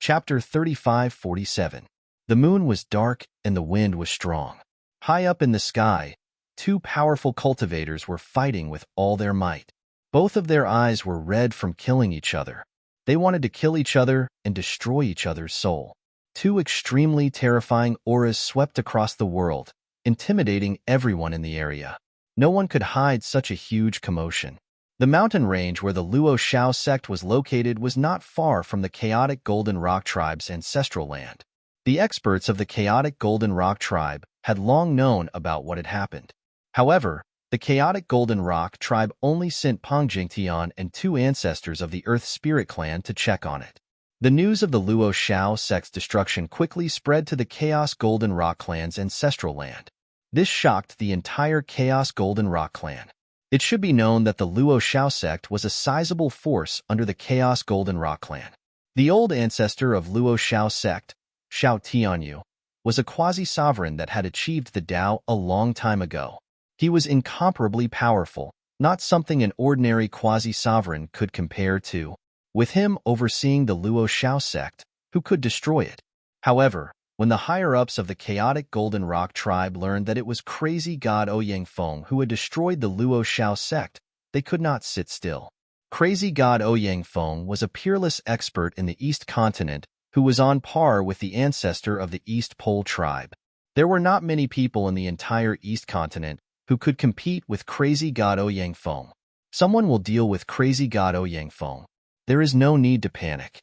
Chapter 35-47. The moon was dark and the wind was strong. High up in the sky, two powerful cultivators were fighting with all their might. Both of their eyes were red from killing each other. They wanted to kill each other and destroy each other's soul. Two extremely terrifying auras swept across the world, intimidating everyone in the area. No one could hide such a huge commotion. The mountain range where the Luo Shao sect was located was not far from the chaotic Golden Rock tribe's ancestral land. The experts of the chaotic Golden Rock tribe had long known about what had happened. However, the chaotic Golden Rock tribe only sent Peng Jingtian and two ancestors of the Earth Spirit clan to check on it. The news of the Luo Shao sect's destruction quickly spread to the Chaos Golden Rock clan's ancestral land. This shocked the entire Chaos Golden Rock clan. It should be known that the Luo Shao sect was a sizable force under the Chaos Golden Rock clan. The old ancestor of Luo Shao sect, Shao Tianyu, was a quasi-sovereign that had achieved the Tao a long time ago. He was incomparably powerful, not something an ordinary quasi-sovereign could compare to. With him overseeing the Luo Shao sect, who could destroy it? However, when the higher-ups of the chaotic Golden Rock tribe learned that it was crazy god Ouyang Feng who had destroyed the Luo Shao sect, they could not sit still. Crazy god Ouyang Feng was a peerless expert in the East Continent who was on par with the ancestor of the East Pole tribe. There were not many people in the entire East Continent who could compete with crazy god Ouyang Feng. Someone will deal with crazy god Ouyang Feng. There is no need to panic.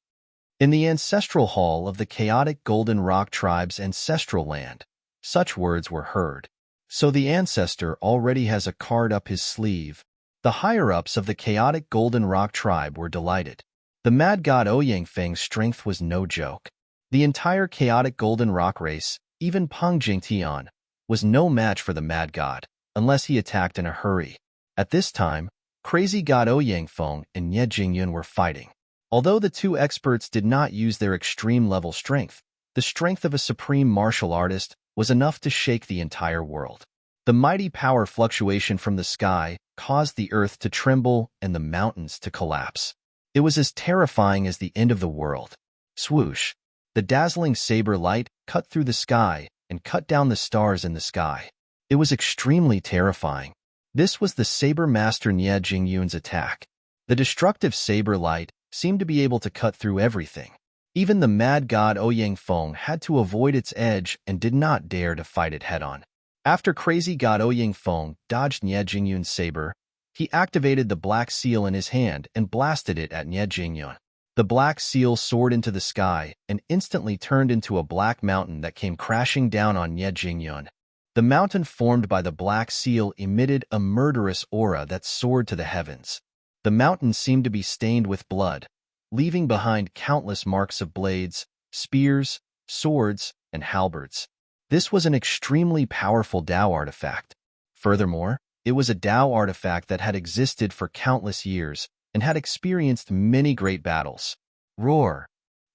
In the ancestral hall of the chaotic Golden Rock tribe's ancestral land, such words were heard. So the ancestor already has a card up his sleeve. The higher-ups of the chaotic Golden Rock tribe were delighted. The mad god Ouyang Feng's strength was no joke. The entire chaotic Golden Rock race, even Peng Jingtian, was no match for the mad god, unless he attacked in a hurry. At this time, crazy god Ouyang Feng and Ye Jingyun were fighting. Although the two experts did not use their extreme-level strength, the strength of a supreme martial artist was enough to shake the entire world. The mighty power fluctuation from the sky caused the earth to tremble and the mountains to collapse. It was as terrifying as the end of the world. Swoosh! The dazzling saber light cut through the sky and cut down the stars in the sky. It was extremely terrifying. This was the Saber Master Nie Jingyun's attack. The destructive saber light seemed to be able to cut through everything. Even the mad god Ouyang Feng had to avoid its edge and did not dare to fight it head-on. After crazy god Ouyang Feng dodged Nie Jingyun's saber, he activated the black seal in his hand and blasted it at Nie Jingyun. The black seal soared into the sky and instantly turned into a black mountain that came crashing down on Nie Jingyun. The mountain formed by the black seal emitted a murderous aura that soared to the heavens. The mountain seemed to be stained with blood, leaving behind countless marks of blades, spears, swords, and halberds. This was an extremely powerful Tao artifact. Furthermore, it was a Tao artifact that had existed for countless years and had experienced many great battles. Roar!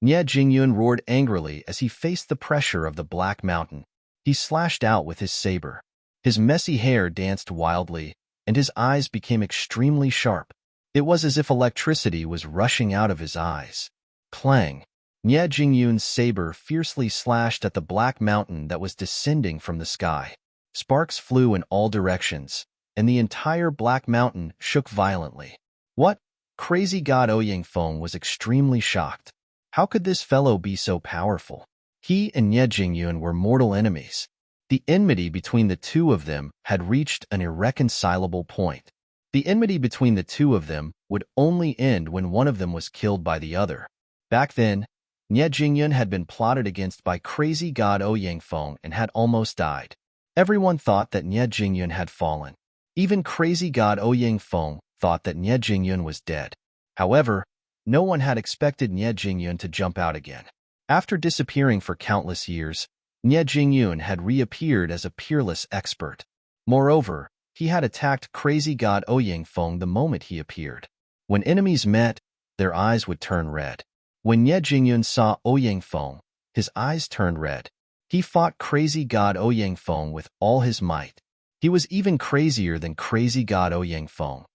Nie Jingyun roared angrily as he faced the pressure of the black mountain. He slashed out with his saber. His messy hair danced wildly, and his eyes became extremely sharp. It was as if electricity was rushing out of his eyes. Clang! Nie Jingyun's saber fiercely slashed at the black mountain that was descending from the sky. Sparks flew in all directions, and the entire black mountain shook violently. What? Crazy god Ouyang Feng was extremely shocked. How could this fellow be so powerful? He and Nie Jingyun were mortal enemies. The enmity between the two of them had reached an irreconcilable point. The enmity between the two of them would only end when one of them was killed by the other. Back then, Nie Jingyun had been plotted against by crazy god Ouyang Feng and had almost died. Everyone thought that Nie Jingyun had fallen. Even crazy god Ouyang Feng thought that Nie Jingyun was dead. However, no one had expected Nie Jingyun to jump out again. After disappearing for countless years, Nie Jingyun had reappeared as a peerless expert. Moreover, he had attacked crazy god Ouyang Feng the moment he appeared. When enemies met, their eyes would turn red. When Nie Jingyun saw Ouyang Feng, his eyes turned red. He fought crazy god Ouyang Feng with all his might. He was even crazier than crazy god Ouyang Feng.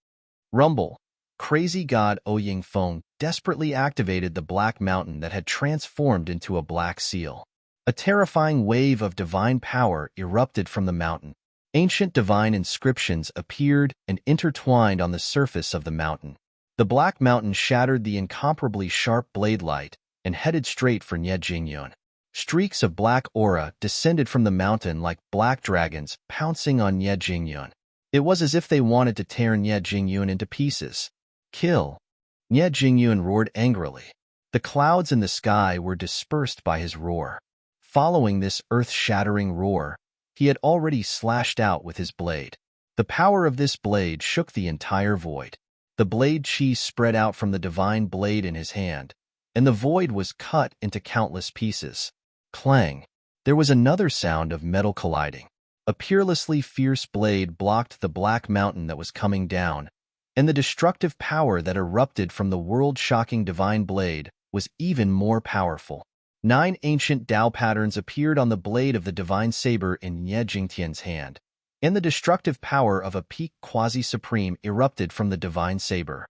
Rumble! crazy god Ouyang Feng desperately activated the black mountain that had transformed into a black seal. A terrifying wave of divine power erupted from the mountain. Ancient divine inscriptions appeared and intertwined on the surface of the mountain. The black mountain shattered the incomparably sharp blade light and headed straight for Nie Jingyun. Streaks of black aura descended from the mountain like black dragons pouncing on Nie Jingyun. It was as if they wanted to tear Nie Jingyun into pieces. Kill! Nie Jingyun roared angrily. The clouds in the sky were dispersed by his roar. Following this earth-shattering roar, he had already slashed out with his blade. The power of this blade shook the entire void. The blade chi spread out from the divine blade in his hand, and the void was cut into countless pieces. Clang! There was another sound of metal colliding. A peerlessly fierce blade blocked the black mountain that was coming down, and the destructive power that erupted from the world-shocking divine blade was even more powerful. 9 ancient Tao patterns appeared on the blade of the divine saber in Nie Jingtian's hand, and the destructive power of a peak quasi-supreme erupted from the divine saber.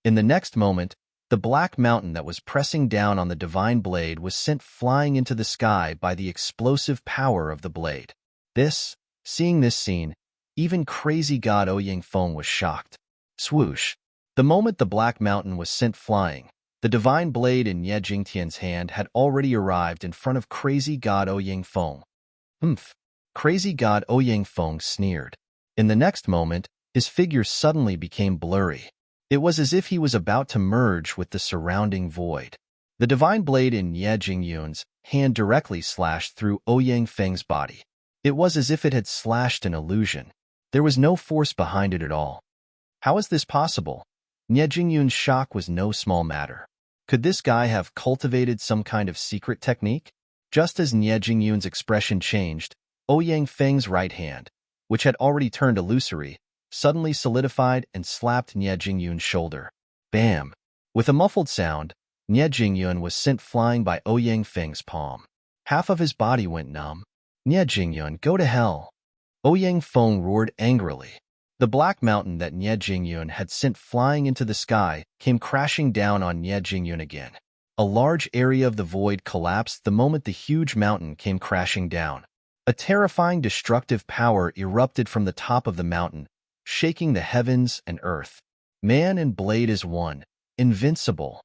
In the next moment, the black mountain that was pressing down on the divine blade was sent flying into the sky by the explosive power of the blade. Seeing this scene, even crazy god Ouyang Feng was shocked. Swoosh! The moment the black mountain was sent flying, the divine blade in Nie Jingtian's hand had already arrived in front of crazy god Ouyang Feng. Humph! Crazy god Ouyang Feng sneered. In the next moment, his figure suddenly became blurry. It was as if he was about to merge with the surrounding void. The divine blade in Nie Jingyun's hand directly slashed through Ouyang Feng's body. It was as if it had slashed an illusion. There was no force behind it at all. How is this possible? Nie Jingyun's shock was no small matter. Could this guy have cultivated some kind of secret technique? Just as Nie Jingyun's expression changed, Ouyang Feng's right hand, which had already turned illusory, suddenly solidified and slapped Nie Jingyun's shoulder. Bam! With a muffled sound, Nie Jingyun was sent flying by Ouyang Feng's palm. Half of his body went numb. Nie Jingyun, go to hell! Ouyang Feng roared angrily. The black mountain that Nie Jingyun had sent flying into the sky came crashing down on Nie Jingyun again. A large area of the void collapsed the moment the huge mountain came crashing down. A terrifying destructive power erupted from the top of the mountain, shaking the heavens and earth. Man and blade as one, invincible!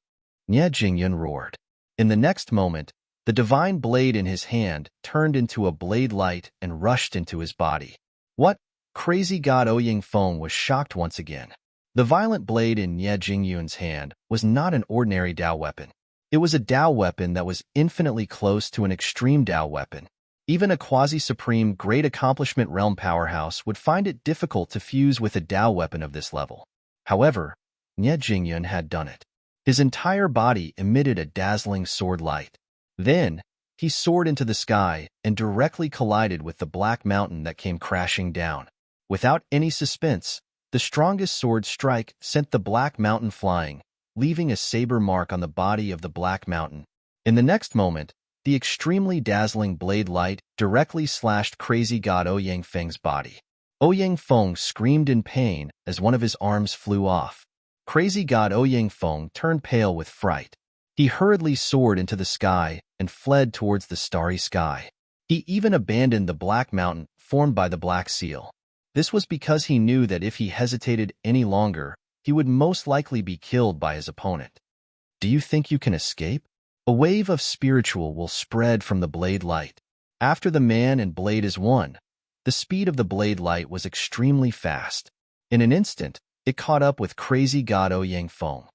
Nie Jingyun roared. In the next moment, the divine blade in his hand turned into a blade light and rushed into his body. What? Crazy god Ouyang Feng was shocked once again. The violent blade in Nie Jingyun's hand was not an ordinary Tao weapon. It was a Tao weapon that was infinitely close to an extreme Tao weapon. Even a quasi-supreme great accomplishment realm powerhouse would find it difficult to fuse with a Tao weapon of this level. However, Nie Jingyun had done it. His entire body emitted a dazzling sword light. Then, he soared into the sky and directly collided with the black mountain that came crashing down. Without any suspense, the strongest sword strike sent the black mountain flying, leaving a saber mark on the body of the black mountain. In the next moment, the extremely dazzling blade light directly slashed crazy god Ouyang Feng's body. Ouyang Feng screamed in pain as one of his arms flew off. Crazy god Ouyang Feng turned pale with fright. He hurriedly soared into the sky and fled towards the starry sky. He even abandoned the black mountain formed by the black seal. This was because he knew that if he hesitated any longer, he would most likely be killed by his opponent. Do you think you can escape? A wave of spiritual will spread from the blade light. After the man and blade is one, the speed of the blade light was extremely fast. In an instant, it caught up with crazy god Ouyang Feng.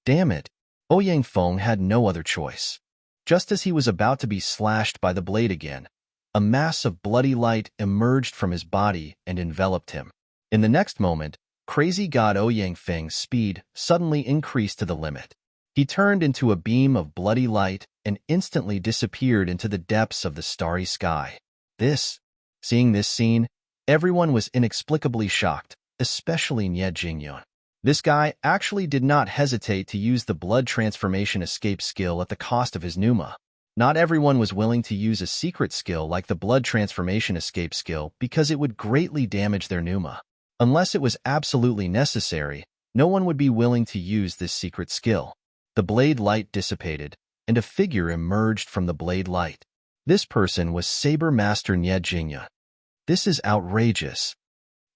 Damn it! Ouyang Feng had no other choice. Just as he was about to be slashed by the blade again, a mass of bloody light emerged from his body and enveloped him. In the next moment, crazy god Ouyang Feng's speed suddenly increased to the limit. He turned into a beam of bloody light and instantly disappeared into the depths of the starry sky. Seeing this scene, everyone was inexplicably shocked, especially Nie Jingyun. This guy actually did not hesitate to use the blood transformation escape skill at the cost of his pneuma. Not everyone was willing to use a secret skill like the blood transformation escape skill because it would greatly damage their pneuma. Unless it was absolutely necessary, No one would be willing to use this secret skill. The blade light dissipated, and a figure emerged from the blade light. This person was Saber Master Nie Jingyun. This is outrageous.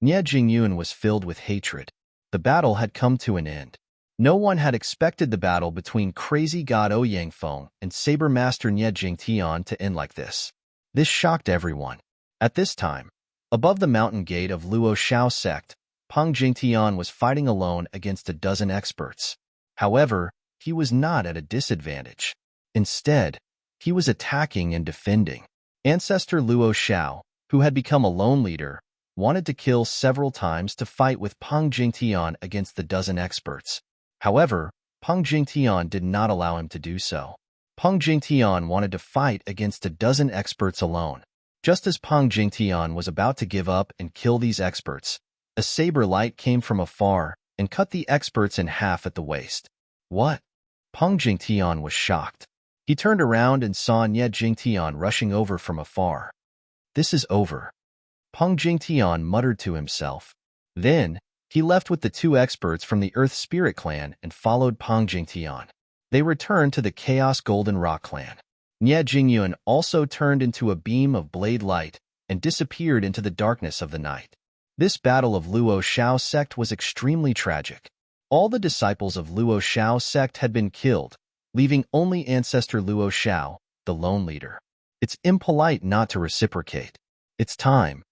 Nie Jingyun was filled with hatred. The battle had come to an end. No one had expected the battle between crazy god Ouyang Feng and Saber Master Nie Jingtian to end like this. This shocked everyone. At this time, above the mountain gate of Luo Shao sect, Peng Jingtian was fighting alone against a dozen experts. However, he was not at a disadvantage. Instead, he was attacking and defending. Ancestor Luo Shao, who had become a lone leader, wanted to kill several times to fight with Peng Jingtian against the dozen experts. However, Peng Jingtian did not allow him to do so. Peng Jingtian wanted to fight against a dozen experts alone. Just as Peng Jingtian was about to give up and kill these experts, a saber light came from afar and cut the experts in half at the waist. What? Peng Jingtian was shocked. He turned around and saw Nie Jingtian rushing over from afar. This is over. Peng Jingtian muttered to himself. Then, he left with the two experts from the Earth Spirit clan and followed Peng Jingtian. They returned to the Chaos Golden Rock clan. Nie Jingyun also turned into a beam of blade light and disappeared into the darkness of the night. This battle of Luo Shao sect was extremely tragic. All the disciples of Luo Shao sect had been killed, leaving only Ancestor Luo Shao, the lone leader. It's impolite not to reciprocate. It's time.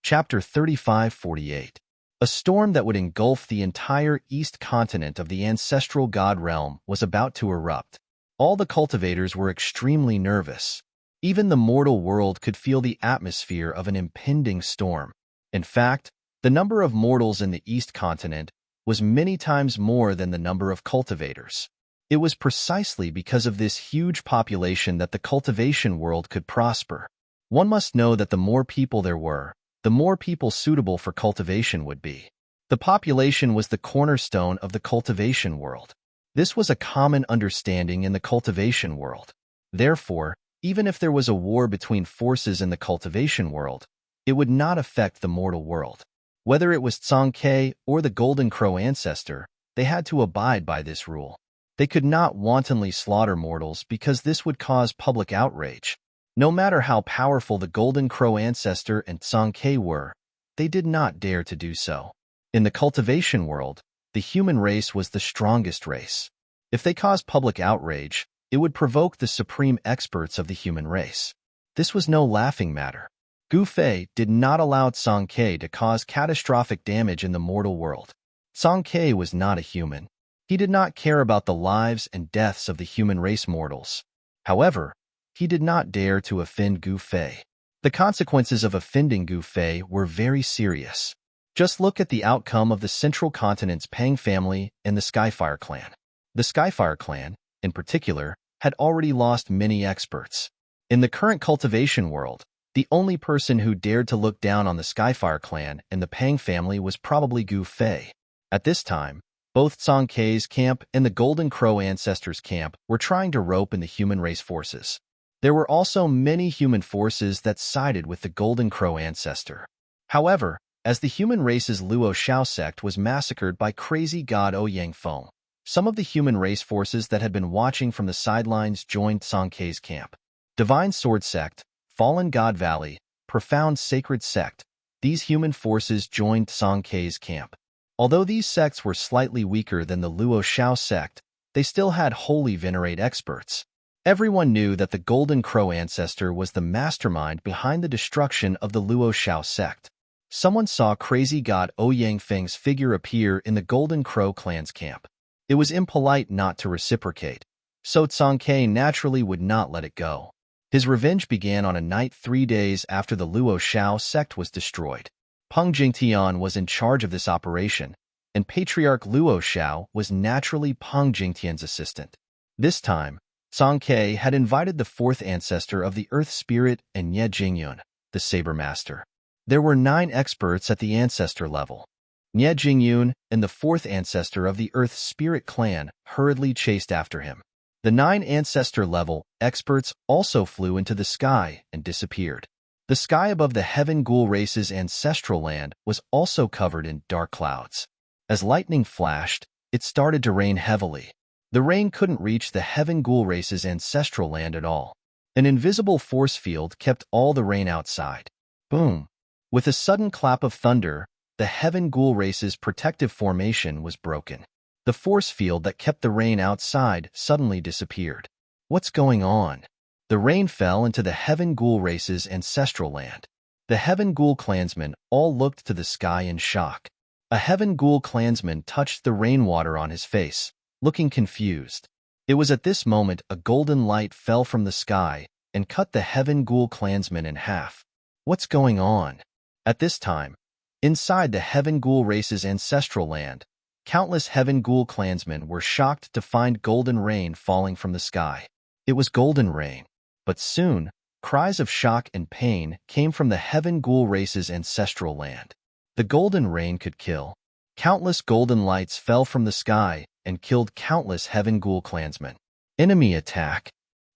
Chapter 35-48. A storm that would engulf the entire east continent of the ancestral god realm was about to erupt. All the cultivators were extremely nervous. Even the mortal world could feel the atmosphere of an impending storm. In fact, the number of mortals in the east continent was many times more than the number of cultivators. It was precisely because of this huge population that the cultivation world could prosper. One must know that the more people there were, the more people suitable for cultivation would be. The population was the cornerstone of the cultivation world. This was a common understanding in the cultivation world. Therefore, even if there was a war between forces in the cultivation world, it would not affect the mortal world. Whether it was Tsang-Ke or the Golden Crow ancestor, they had to abide by this rule. They could not wantonly slaughter mortals because this would cause public outrage. No matter how powerful the Golden Crow ancestor and Tsang-Ke were, they did not dare to do so. In the cultivation world, the human race was the strongest race. If they caused public outrage, it would provoke the supreme experts of the human race. This was no laughing matter. Gu Fei did not allow Tsang-Ke to cause catastrophic damage in the mortal world. Tsang-Ke was not a human. He did not care about the lives and deaths of the human race mortals. However, he did not dare to offend Gu Fei. The consequences of offending Gu Fei were very serious. Just look at the outcome of the Central Continent's Pang family and the Skyfire clan. The Skyfire clan, in particular, had already lost many experts. In the current cultivation world, the only person who dared to look down on the Skyfire clan and the Pang family was probably Gu Fei. At this time, both Tsang-Ke's camp and the Golden Crow ancestors' camp were trying to rope in the human race forces. There were also many human forces that sided with the Golden Crow ancestor. However, as the human race's Luo Shao sect was massacred by crazy god Ouyang Feng, some of the human race forces that had been watching from the sidelines joined Tsang-Ke's camp. Divine Sword Sect, Fallen God Valley, Profound Sacred Sect, these human forces joined Tsang-Ke's camp. Although these sects were slightly weaker than the Luo Shao sect, they still had holy venerate experts. Everyone knew that the Golden Crow ancestor was the mastermind behind the destruction of the Luo Shao sect. Someone saw crazy god Ouyang Feng's figure appear in the Golden Crow clan's camp. It was impolite not to reciprocate, so Tsang-Ke naturally would not let it go. His revenge began on a night 3 days after the Luo Shao sect was destroyed. Peng Jingtian was in charge of this operation, and Patriarch Luo Shao was naturally Peng Jingtian's assistant. This time, Tsang-Ke had invited the fourth ancestor of the Earth Spirit and Nie Jingyun, the Saber Master. There were 9 experts at the ancestor level. Nie Jingyun and the fourth ancestor of the Earth Spirit clan hurriedly chased after him. The 9 ancestor level experts also flew into the sky and disappeared. The sky above the Heaven Ghoul race's ancestral land was also covered in dark clouds. As lightning flashed, it started to rain heavily. The rain couldn't reach the Heaven Ghoul race's ancestral land at all. An invisible force field kept all the rain outside. Boom! With a sudden clap of thunder, the Heaven Ghoul race's protective formation was broken. The force field that kept the rain outside suddenly disappeared. What's going on? The rain fell into the Heaven Ghoul race's ancestral land. The Heaven Ghoul clansmen all looked to the sky in shock. A Heaven Ghoul clansman touched the rainwater on his face, looking confused. It was at this moment a golden light fell from the sky and cut the Heaven Ghoul clansman in half. What's going on? At this time, inside the Heaven Ghoul race's ancestral land, countless Heaven Ghoul clansmen were shocked to find golden rain falling from the sky. It was golden rain. But soon, cries of shock and pain came from the Heaven Ghoul race's ancestral land. The golden rain could kill. Countless golden lights fell from the sky and killed countless Heaven Ghoul clansmen. Enemy attack!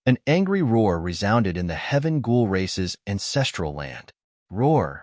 An angry roar resounded in the Heaven Ghoul race's ancestral land. Roar!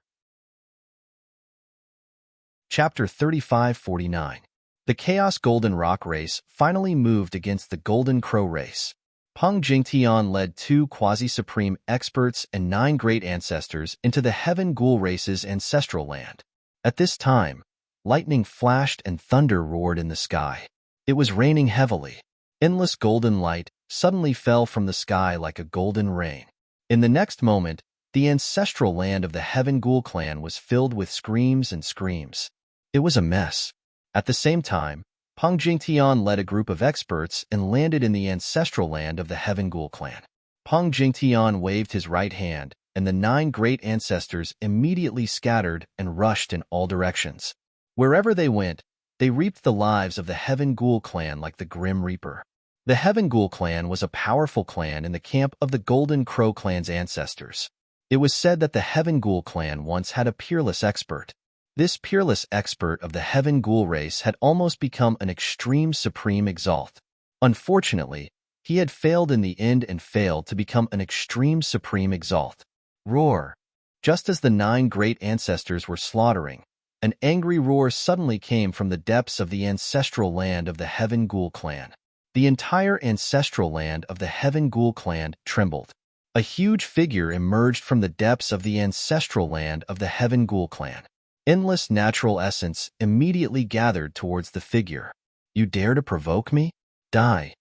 Chapter 3549. The Chaos Golden Rock race finally moved against the Golden Crow race. Peng Jingtian led 2 quasi-supreme experts and 9 great ancestors into the Heaven Ghoul race's ancestral land. At this time, lightning flashed and thunder roared in the sky. It was raining heavily. Endless golden light suddenly fell from the sky like a golden rain. In the next moment, the ancestral land of the Heaven Ghoul clan was filled with screams and screams. It was a mess. At the same time, Peng Jingtian led a group of experts and landed in the ancestral land of the Heaven Ghoul clan. Peng Jingtian waved his right hand, and the 9 great ancestors immediately scattered and rushed in all directions. Wherever they went, they reaped the lives of the Heaven Ghoul clan like the Grim Reaper. The Heaven Ghoul clan was a powerful clan in the camp of the Golden Crow clan's ancestors. It was said that the Heaven Ghoul clan once had a peerless expert. This peerless expert of the Heaven Ghoul race had almost become an extreme supreme exalt. Unfortunately, he had failed in the end and failed to become an extreme supreme exalt. Roar! Just as the 9 great ancestors were slaughtering, an angry roar suddenly came from the depths of the ancestral land of the Heaven Ghoul clan. The entire ancestral land of the Heaven Ghoul clan trembled. A huge figure emerged from the depths of the ancestral land of the Heaven Ghoul clan. Endless natural essence immediately gathered towards the figure. You dare to provoke me? Die!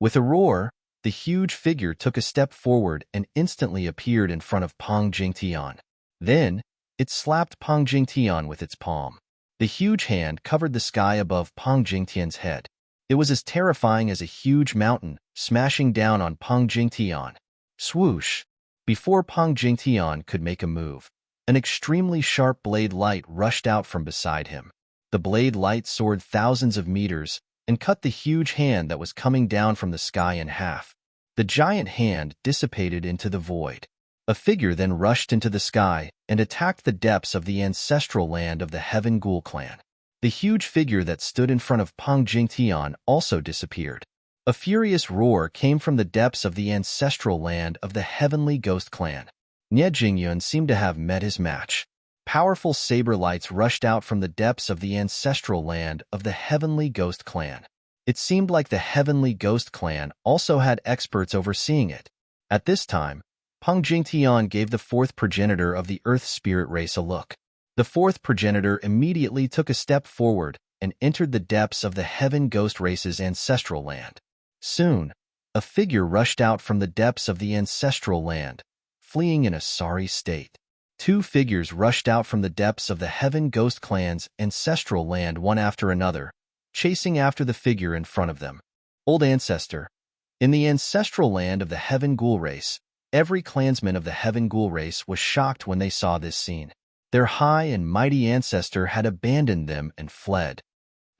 With a roar, the huge figure took a step forward and instantly appeared in front of Peng Jingtian. Then, it slapped Peng Jingtian with its palm. The huge hand covered the sky above Peng Jingtian's head. It was as terrifying as a huge mountain smashing down on Peng Jingtian. Swoosh! Before Peng Jingtian could make a move, an extremely sharp blade light rushed out from beside him. The blade light soared thousands of meters and cut the huge hand that was coming down from the sky in half. The giant hand dissipated into the void. A figure then rushed into the sky and attacked the depths of the ancestral land of the Heaven Ghoul clan. The huge figure that stood in front of Peng Jingtian also disappeared. A furious roar came from the depths of the ancestral land of the Heavenly Ghost clan. Nie Jingyun seemed to have met his match. Powerful saber lights rushed out from the depths of the ancestral land of the Heavenly Ghost clan. It seemed like the Heavenly Ghost clan also had experts overseeing it. At this time, Peng Jingtian gave the 4th progenitor of the Earth Spirit race a look. The 4th progenitor immediately took a step forward and entered the depths of the Heaven Ghost race's ancestral land. Soon, a figure rushed out from the depths of the ancestral land, fleeing in a sorry state. 2 figures rushed out from the depths of the Heaven Ghost clan's ancestral land one after another, chasing after the figure in front of them. Old Ancestor. In the ancestral land of the Heaven Ghoul race, every clansman of the Heaven Ghoul race was shocked when they saw this scene. Their high and mighty ancestor had abandoned them and fled.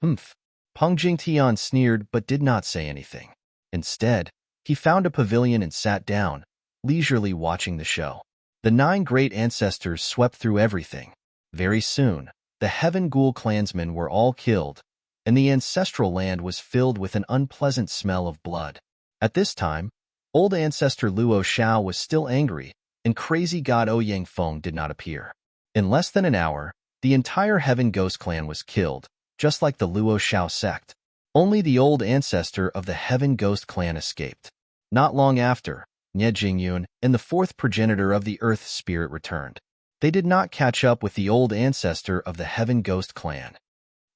Humph. Peng Jingtian sneered but did not say anything. Instead, he found a pavilion and sat down, leisurely watching the show. The 9 great ancestors swept through everything. Very soon, the Heaven Ghoul clansmen were all killed, and the ancestral land was filled with an unpleasant smell of blood. At this time, old ancestor Luo Shao was still angry, and crazy god Ouyang Feng did not appear. In less than an hour, the entire Heaven Ghost clan was killed, just like the Luo Shao sect. Only the old ancestor of the Heaven Ghost clan escaped. Not long after, Nie Jingyun and the fourth progenitor of the Earth Spirit returned. They did not catch up with the old ancestor of the Heaven Ghost clan.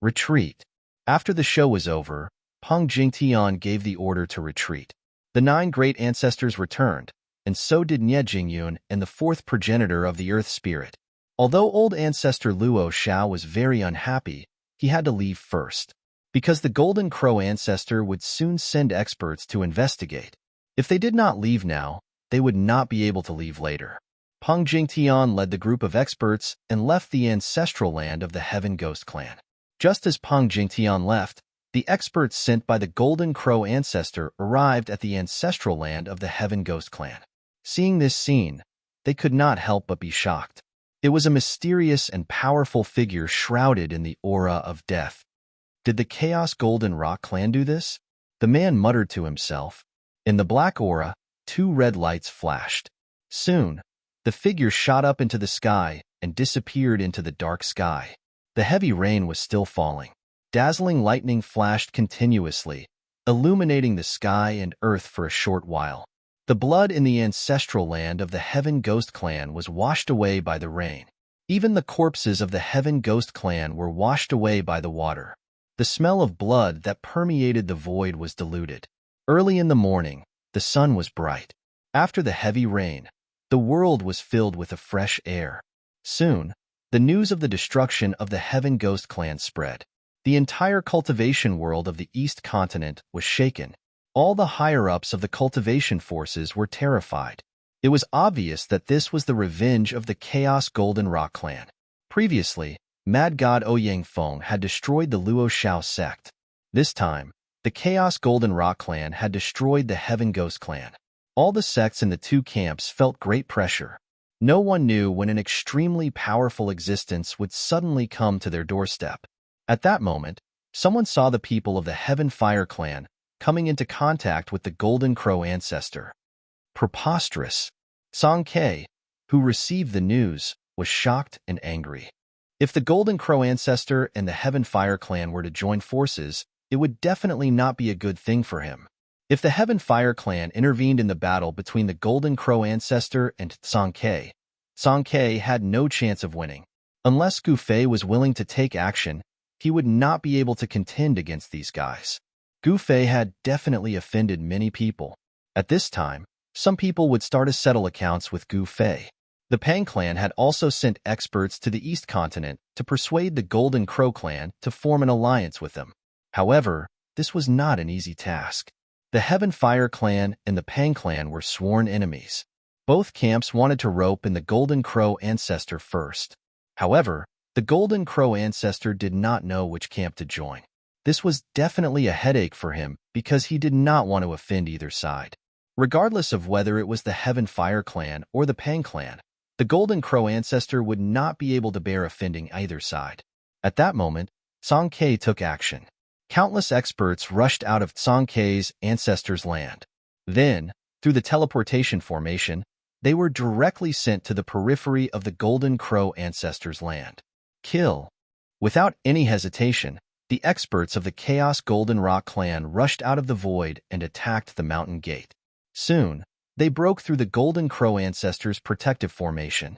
Retreat. After the show was over, Peng Jingtian gave the order to retreat. The 9 great ancestors returned, and so did Nie Jingyun and the fourth progenitor of the Earth Spirit. Although old ancestor Luo Shao was very unhappy, he had to leave first, because the Golden Crow ancestor would soon send experts to investigate. If they did not leave now, they would not be able to leave later. Peng Jingtian led the group of experts and left the ancestral land of the Heaven Ghost clan. Just as Peng Jingtian left, the experts sent by the Golden Crow ancestor arrived at the ancestral land of the Heaven Ghost clan. Seeing this scene, they could not help but be shocked. It was a mysterious and powerful figure shrouded in the aura of death. Did the Chaos Golden Rock clan do this? The man muttered to himself. In the black aura, 2 red lights flashed. Soon, the figure shot up into the sky and disappeared into the dark sky. The heavy rain was still falling. Dazzling lightning flashed continuously, illuminating the sky and earth for a short while. The blood in the ancestral land of the Heaven Ghost clan was washed away by the rain. Even the corpses of the Heaven Ghost clan were washed away by the water. The smell of blood that permeated the void was diluted. Early in the morning, the sun was bright. After the heavy rain, the world was filled with a fresh air. Soon, the news of the destruction of the Heaven Ghost clan spread. The entire cultivation world of the East continent was shaken. All the higher-ups of the cultivation forces were terrified. It was obvious that this was the revenge of the Chaos Golden Rock clan. Previously, Mad God Ouyang Feng had destroyed the Luo Shao sect. This time, the Chaos Golden Rock clan had destroyed the Heaven Ghost clan. All the sects in the 2 camps felt great pressure. No one knew when an extremely powerful existence would suddenly come to their doorstep. At that moment, someone saw the people of the Heaven Fire clan coming into contact with the Golden Crow ancestor. Preposterous. Song Ke, who received the news, was shocked and angry. If the Golden Crow ancestor and the Heaven Fire clan were to join forces, it would definitely not be a good thing for him. If the Heaven Fire clan intervened in the battle between the Golden Crow ancestor and Song Ke had no chance of winning. Unless Gu Fei was willing to take action, he would not be able to contend against these guys. Gu Fei had definitely offended many people. At this time, some people would start to settle accounts with Gu Fei. The Pang clan had also sent experts to the East continent to persuade the Golden Crow clan to form an alliance with them. However, this was not an easy task. The Heaven Fire clan and the Pang clan were sworn enemies. Both camps wanted to rope in the Golden Crow ancestor first. However, the Golden Crow ancestor did not know which camp to join. This was definitely a headache for him because he did not want to offend either side. Regardless of whether it was the Heaven Fire clan or the Pang clan, the Golden Crow ancestor would not be able to bear offending either side. At that moment, Song Ke took action. Countless experts rushed out of Song Ke's ancestors' land. Then, through the teleportation formation, they were directly sent to the periphery of the Golden Crow ancestors' land. Kill. Without any hesitation, the experts of the Chaos Golden Rock clan rushed out of the void and attacked the mountain gate. Soon, they broke through the Golden Crow ancestors' protective formation.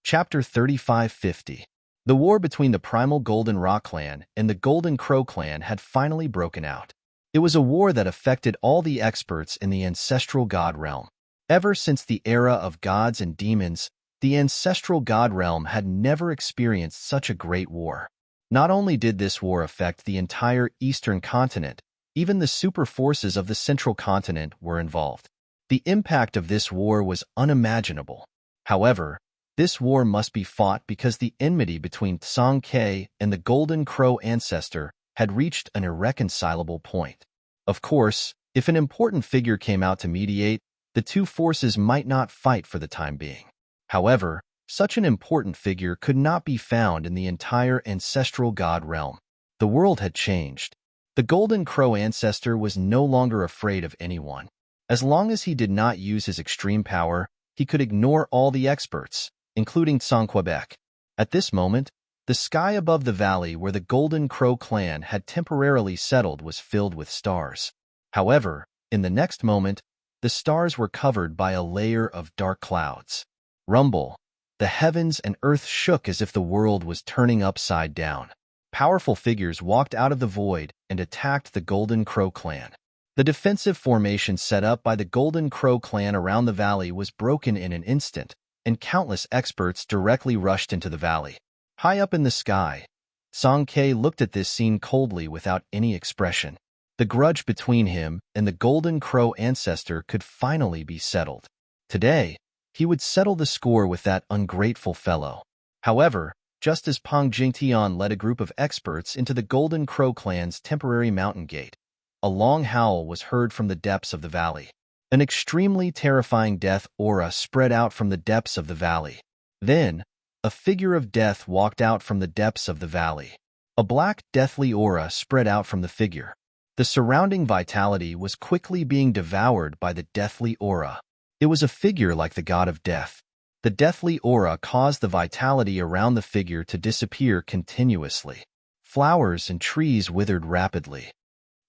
Chapter 3550. The war between the Primal Golden Rock clan and the Golden Crow clan had finally broken out. It was a war that affected all the experts in the ancestral god realm. Ever since the era of gods and demons, the ancestral god realm had never experienced such a great war. Not only did this war affect the entire eastern continent, even the super forces of the central continent were involved. The impact of this war was unimaginable. However, this war must be fought because the enmity between Song Ke and the Golden Crow ancestor had reached an irreconcilable point. Of course, if an important figure came out to mediate, the 2 forces might not fight for the time being. However, such an important figure could not be found in the entire ancestral god realm. The world had changed. The Golden Crow ancestor was no longer afraid of anyone. As long as he did not use his extreme power, he could ignore all the experts, including Quebec. At this moment, the sky above the valley where the Golden Crow clan had temporarily settled was filled with stars. However, in the next moment, the stars were covered by a layer of dark clouds. Rumble. The heavens and earth shook as if the world was turning upside down. Powerful figures walked out of the void and attacked the Golden Crow clan. The defensive formation set up by the Golden Crow clan around the valley was broken in an instant, and countless experts directly rushed into the valley. High up in the sky, Song Ke looked at this scene coldly without any expression. The grudge between him and the Golden Crow ancestor could finally be settled. Today, he would settle the score with that ungrateful fellow. However, just as Peng Jingtian led a group of experts into the Golden Crow clan's temporary mountain gate, a long howl was heard from the depths of the valley. An extremely terrifying death aura spread out from the depths of the valley. Then, a figure of death walked out from the depths of the valley. A black, deathly aura spread out from the figure. The surrounding vitality was quickly being devoured by the deathly aura. It was a figure like the god of death. The deathly aura caused the vitality around the figure to disappear continuously. Flowers and trees withered rapidly.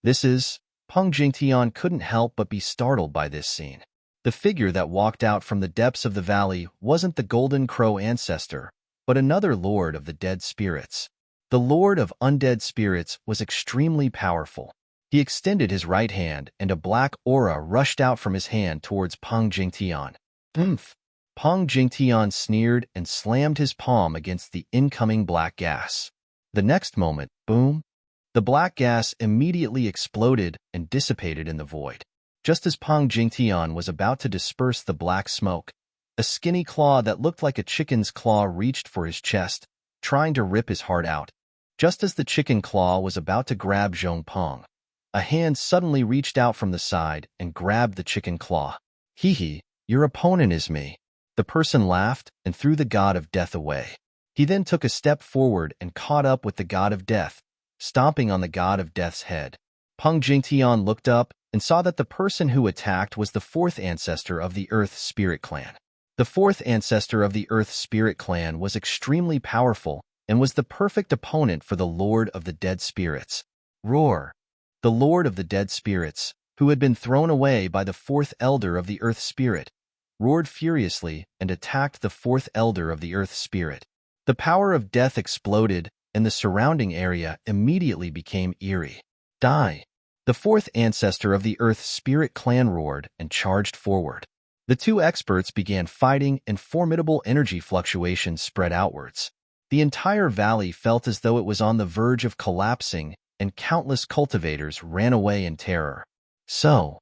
Peng Jingtian couldn't help but be startled by this scene. The figure that walked out from the depths of the valley wasn't the Golden Crow ancestor, but another lord of the dead spirits. The lord of undead spirits was extremely powerful. He extended his right hand, and a black aura rushed out from his hand towards Peng Jingtian. Oomph! Peng Jingtian sneered and slammed his palm against the incoming black gas. The next moment, boom! The black gas immediately exploded and dissipated in the void. Just as Peng Jingtian was about to disperse the black smoke, a skinny claw that looked like a chicken's claw reached for his chest, trying to rip his heart out. Just as the chicken claw was about to grab Zhong Peng, a hand suddenly reached out from the side and grabbed the chicken claw. Hee, your opponent is me. The person laughed and threw the god of death away. He then took a step forward and caught up with the god of death, stomping on the god of death's head. Peng Jingtian looked up and saw that the person who attacked was the fourth ancestor of the Earth Spirit Clan. The fourth ancestor of the Earth Spirit Clan was extremely powerful and was the perfect opponent for the Lord of the Dead Spirits. Roar! The Lord of the Dead Spirits, who had been thrown away by the fourth elder of the Earth Spirit, roared furiously and attacked the fourth elder of the Earth Spirit. The power of death exploded, and the surrounding area immediately became eerie. Die! The fourth ancestor of the Earth Spirit Clan roared and charged forward. The two experts began fighting, and formidable energy fluctuations spread outwards. The entire valley felt as though it was on the verge of collapsing, and countless cultivators ran away in terror. So.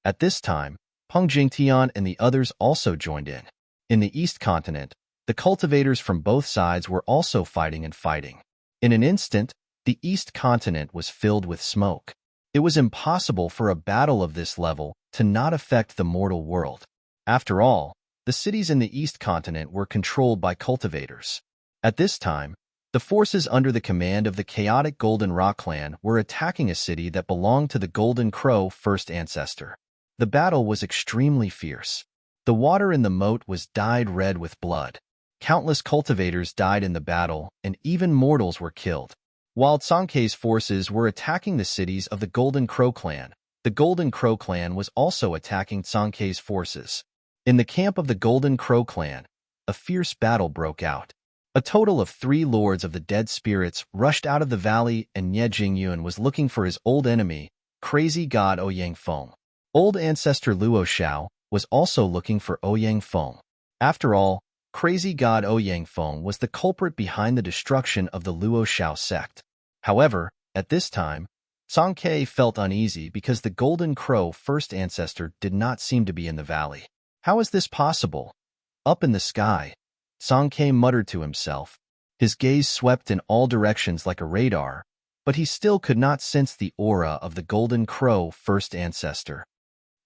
At this time, Peng Jingtian and the others also joined in. In the East Continent, the cultivators from both sides were also fighting and fighting. In an instant, the East Continent was filled with smoke. It was impossible for a battle of this level to not affect the mortal world. After all, the cities in the East Continent were controlled by cultivators. At this time, the forces under the command of the chaotic Golden Rock clan were attacking a city that belonged to the Golden Crow first ancestor. The battle was extremely fierce. The water in the moat was dyed red with blood. Countless cultivators died in the battle, and even mortals were killed. While Songke's forces were attacking the cities of the Golden Crow clan, the Golden Crow clan was also attacking Songke's forces. In the camp of the Golden Crow clan, a fierce battle broke out. A total of 3 lords of the dead spirits rushed out of the valley, and Nye Jingyun was looking for his old enemy, crazy god Ouyang Feng. Old ancestor Luo Xiao was also looking for Ouyang Feng. After all, crazy god Ouyang Feng was the culprit behind the destruction of the Luo Xiao sect. However, at this time, Song Ke felt uneasy because the Golden Crow first ancestor did not seem to be in the valley. How is this possible? Up in the sky, Song Ke muttered to himself. His gaze swept in all directions like a radar, but he still could not sense the aura of the Golden Crow first ancestor.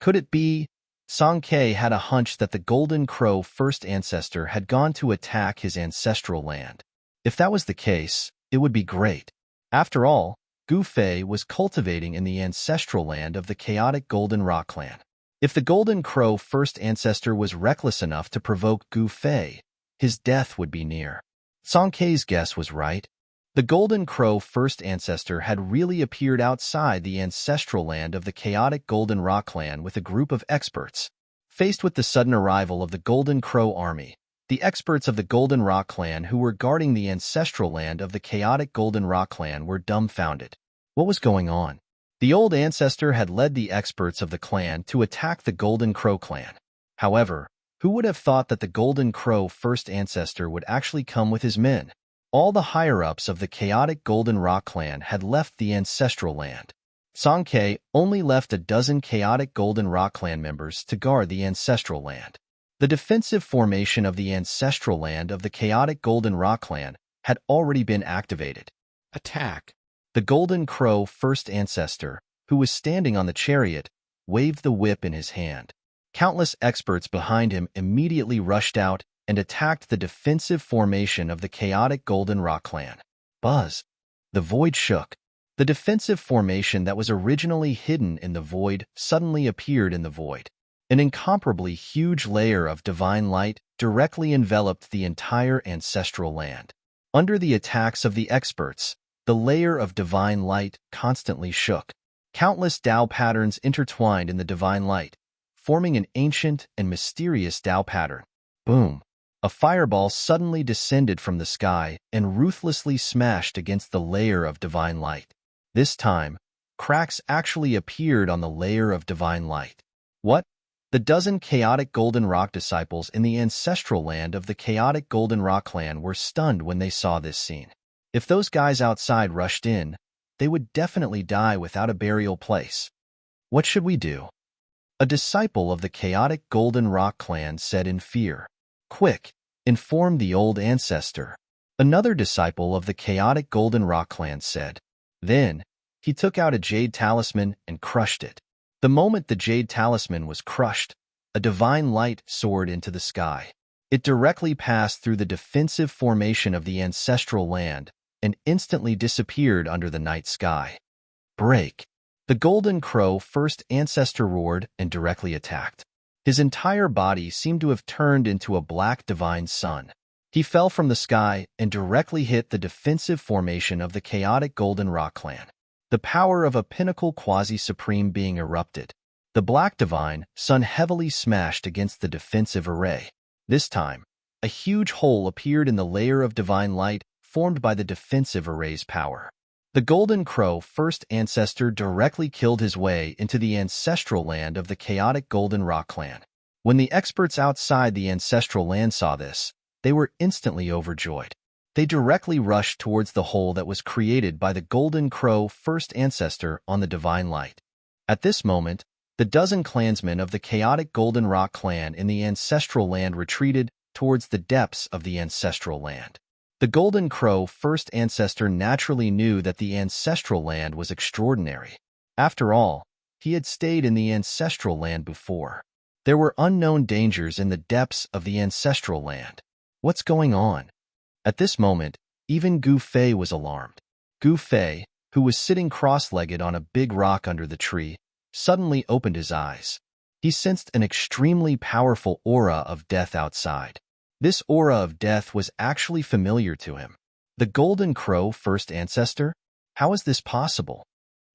Could it be? Song Ke had a hunch that the Golden Crow first ancestor had gone to attack his ancestral land. If that was the case, it would be great. After all, Gu Fei was cultivating in the ancestral land of the chaotic Golden Rock clan. If the Golden Crow first ancestor was reckless enough to provoke Gu Fei, his death would be near. Song Kei's guess was right. The Golden Crow first ancestor had really appeared outside the ancestral land of the chaotic Golden Rock clan with a group of experts. Faced with the sudden arrival of the Golden Crow army, the experts of the Golden Rock clan who were guarding the ancestral land of the chaotic Golden Rock clan were dumbfounded. What was going on? The old ancestor had led the experts of the clan to attack the Golden Crow clan. However, who would have thought that the Golden Crow first ancestor would actually come with his men? All the higher-ups of the chaotic Golden Rock clan had left the ancestral land. Song Kei only left a dozen chaotic Golden Rock clan members to guard the ancestral land. The defensive formation of the ancestral land of the chaotic Golden Rock clan had already been activated. Attack! The Golden Crow first ancestor, who was standing on the chariot, waved the whip in his hand. Countless experts behind him immediately rushed out and attacked the defensive formation of the chaotic Golden Rock clan. Buzz! The void shook. The defensive formation that was originally hidden in the void suddenly appeared in the void. An incomparably huge layer of divine light directly enveloped the entire ancestral land. Under the attacks of the experts, the layer of divine light constantly shook. Countless Tao patterns intertwined in the divine light, forming an ancient and mysterious Tao pattern. Boom! A fireball suddenly descended from the sky and ruthlessly smashed against the layer of divine light. This time, cracks actually appeared on the layer of divine light. What? The dozen chaotic Golden Rock disciples in the ancestral land of the chaotic Golden Rock clan were stunned when they saw this scene. If those guys outside rushed in, they would definitely die without a burial place. What should we do? A disciple of the chaotic Golden Rock clan said in fear. Quick, inform the old ancestor. Another disciple of the chaotic Golden Rock clan said. Then, he took out a jade talisman and crushed it. The moment the jade talisman was crushed, a divine light soared into the sky. It directly passed through the defensive formation of the ancestral land and instantly disappeared under the night sky. Break! The Golden Crow first ancestor roared and directly attacked. His entire body seemed to have turned into a black divine sun. He fell from the sky and directly hit the defensive formation of the chaotic Golden Rock clan. The power of a pinnacle quasi-supreme being erupted. The black divine sun heavily smashed against the defensive array. This time, a huge hole appeared in the layer of divine light formed by the defensive array's power. The Golden Crow first ancestor directly killed his way into the ancestral land of the chaotic Golden Rock clan. When the experts outside the ancestral land saw this, they were instantly overjoyed. They directly rushed towards the hole that was created by the Golden Crow first ancestor on the divine light. At this moment, the dozen clansmen of the chaotic Golden Rock clan in the ancestral land retreated towards the depths of the ancestral land. The Golden Crow first ancestor naturally knew that the ancestral land was extraordinary. After all, he had stayed in the ancestral land before. There were unknown dangers in the depths of the ancestral land. What's going on? At this moment, even Gu Fei was alarmed. Gu Fei, who was sitting cross-legged on a big rock under the tree, suddenly opened his eyes. He sensed an extremely powerful aura of death outside. This aura of death was actually familiar to him. The Golden Crow first ancestor? How is this possible?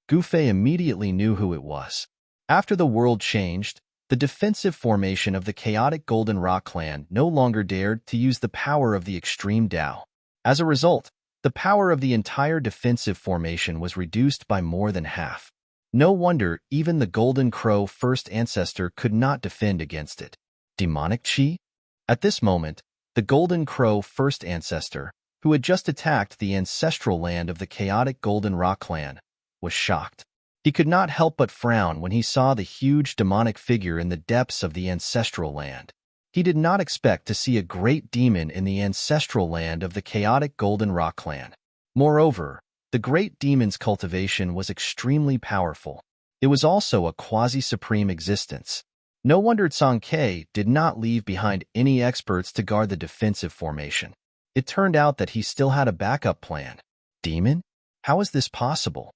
Gu Fei immediately knew who it was. After the world changed, the defensive formation of the chaotic Golden Rock clan no longer dared to use the power of the extreme Tao. As a result, the power of the entire defensive formation was reduced by more than half. No wonder even the Golden Crow first ancestor could not defend against it. Demonic Qi? At this moment, the Golden Crow first ancestor, who had just attacked the ancestral land of the chaotic Golden Rock clan, was shocked. He could not help but frown when he saw the huge demonic figure in the depths of the ancestral land. He did not expect to see a great demon in the ancestral land of the chaotic Golden Rock clan. Moreover, the great demon's cultivation was extremely powerful. It was also a quasi-supreme existence. No wonder Song Kei did not leave behind any experts to guard the defensive formation. It turned out that he still had a backup plan. Demon? How is this possible?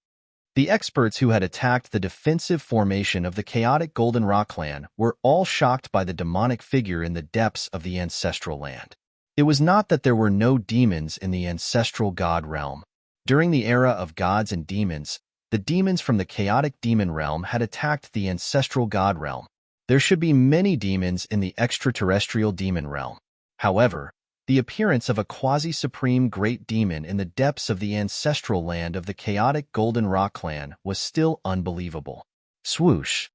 The experts who had attacked the defensive formation of the chaotic Golden Rock clan were all shocked by the demonic figure in the depths of the ancestral land. It was not that there were no demons in the ancestral god realm. During the era of gods and demons, the demons from the chaotic demon realm had attacked the ancestral god realm. There should be many demons in the extraterrestrial demon realm. However, the appearance of a quasi-supreme great demon in the depths of the ancestral land of the chaotic Golden Rock clan was still unbelievable. Swoosh.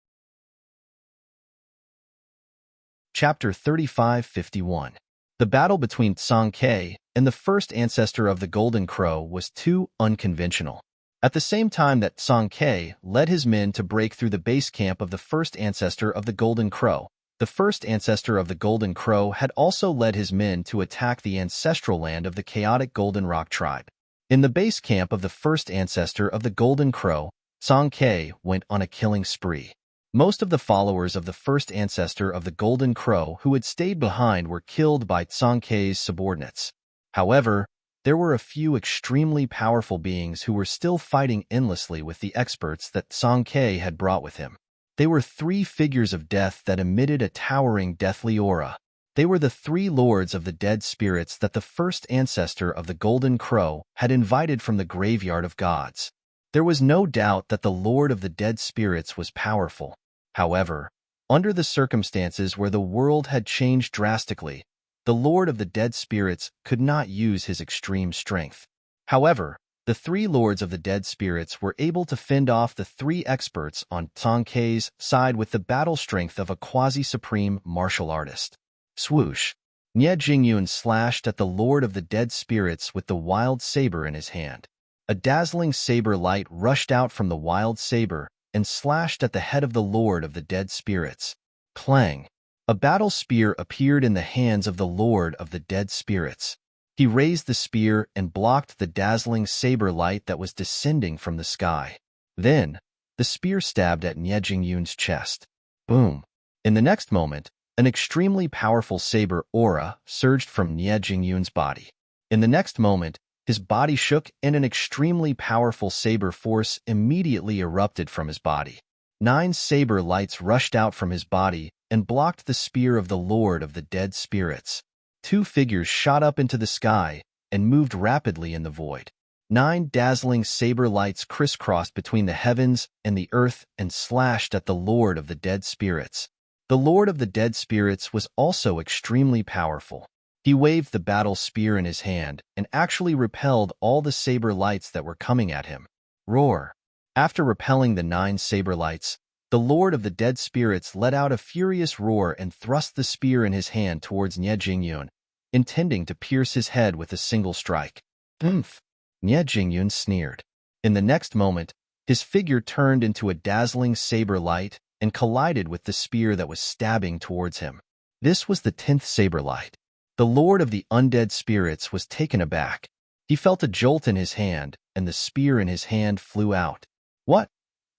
Chapter 3551. The battle between Tsang Ke and the first ancestor of the Golden Crow was too unconventional. At the same time that Tsang Ke led his men to break through the base camp of the first ancestor of the Golden Crow, the first ancestor of the Golden Crow had also led his men to attack the ancestral land of the chaotic Golden Rock tribe. In the base camp of the first ancestor of the Golden Crow, Tsang Ke went on a killing spree. Most of the followers of the first ancestor of the Golden Crow who had stayed behind were killed by Tsang Ke's subordinates. However, there were a few extremely powerful beings who were still fighting endlessly with the experts that Tsang Ke had brought with him. They were three figures of death that emitted a towering deathly aura. They were the three lords of the dead spirits that the first ancestor of the Golden Crow had invited from the graveyard of gods. There was no doubt that the Lord of the Dead Spirits was powerful. However, under the circumstances where the world had changed drastically, the Lord of the Dead Spirits could not use his extreme strength. However, the three lords of the dead spirits were able to fend off the three experts on Tsang Ke's side with the battle strength of a quasi-supreme martial artist. Swoosh! Nie Jingyun slashed at the Lord of the Dead Spirits with the wild saber in his hand. A dazzling saber light rushed out from the wild saber and slashed at the head of the Lord of the Dead Spirits. Clang! A battle spear appeared in the hands of the Lord of the Dead Spirits. He raised the spear and blocked the dazzling saber light that was descending from the sky. Then, the spear stabbed at Nie Jingyun's chest. Boom! In the next moment, an extremely powerful saber aura surged from Nie Jingyun's body. In the next moment, his body shook and an extremely powerful saber force immediately erupted from his body. 9 saber lights rushed out from his body and blocked the spear of the Lord of the Dead Spirits. 2 figures shot up into the sky and moved rapidly in the void. 9 dazzling saber lights crisscrossed between the heavens and the earth and slashed at the Lord of the Dead Spirits. The Lord of the Dead Spirits was also extremely powerful. He waved the battle spear in his hand and actually repelled all the saber lights that were coming at him. Roar! After repelling the 9 saber lights, the Lord of the Dead Spirits let out a furious roar and thrust the spear in his hand towards Nie Jingyun, intending to pierce his head with a single strike. Oomph! Nie Jingyun sneered. In the next moment, his figure turned into a dazzling saber light and collided with the spear that was stabbing towards him. This was the 10th saber light. The Lord of the Undead Spirits was taken aback. He felt a jolt in his hand, and the spear in his hand flew out. What?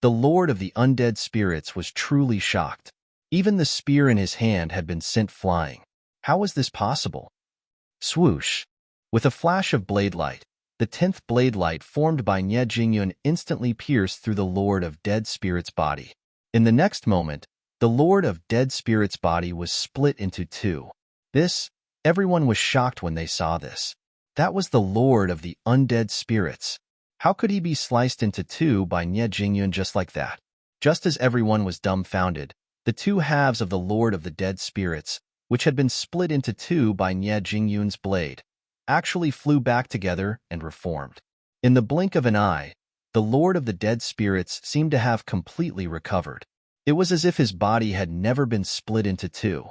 The Lord of the Undead Spirits was truly shocked. Even the spear in his hand had been sent flying. How was this possible? Swoosh! With a flash of blade light, the 10th blade light formed by Nie Jingyun instantly pierced through the Lord of Dead Spirits' body. In the next moment, the Lord of Dead Spirits' body was split into 2. Everyone was shocked when they saw this. That was the Lord of the Undead Spirits. How could he be sliced into 2 by Nie Jingyun just like that? Just as everyone was dumbfounded, the 2 halves of the Lord of the Dead Spirits, which had been split into 2 by Nie Jingyun's blade, actually flew back together and reformed. In the blink of an eye, the Lord of the Dead Spirits seemed to have completely recovered. It was as if his body had never been split into 2.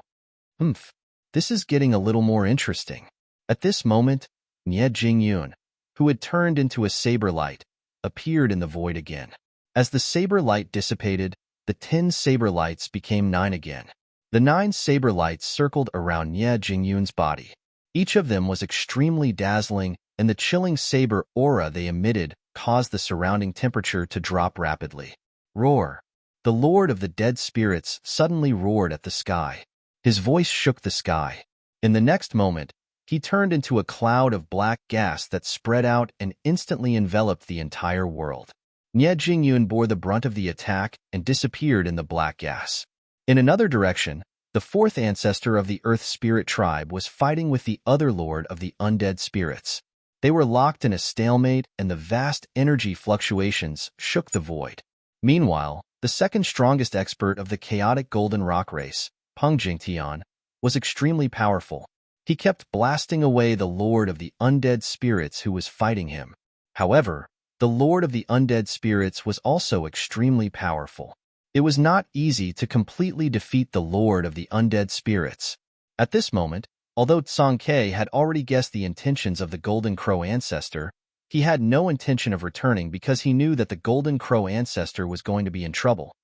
This is getting a little more interesting. At this moment, Nie Jingyun, who had turned into a saber light, appeared in the void again. As the saber light dissipated, the 10 saber lights became 9 again. The 9 saber lights circled around Nie Jingyun's body. Each of them was extremely dazzling, and the chilling saber aura they emitted caused the surrounding temperature to drop rapidly. Roar! The Lord of the Dead Spirits suddenly roared at the sky. His voice shook the sky. In the next moment, he turned into a cloud of black gas that spread out and instantly enveloped the entire world. Nie Jingyun bore the brunt of the attack and disappeared in the black gas. In another direction, the fourth ancestor of the Earth Spirit tribe was fighting with the other lord of the undead spirits. They were locked in a stalemate, and the vast energy fluctuations shook the void. Meanwhile, the second strongest expert of the chaotic golden rock race, Peng Jingtian, was extremely powerful. He kept blasting away the lord of the undead spirits who was fighting him. However, the lord of the undead spirits was also extremely powerful. It was not easy to completely defeat the lord of the undead spirits. At this moment, although Tsang Ke had already guessed the intentions of the Golden Crow ancestor, he had no intention of returning because he knew that the Golden Crow ancestor was going to be in trouble.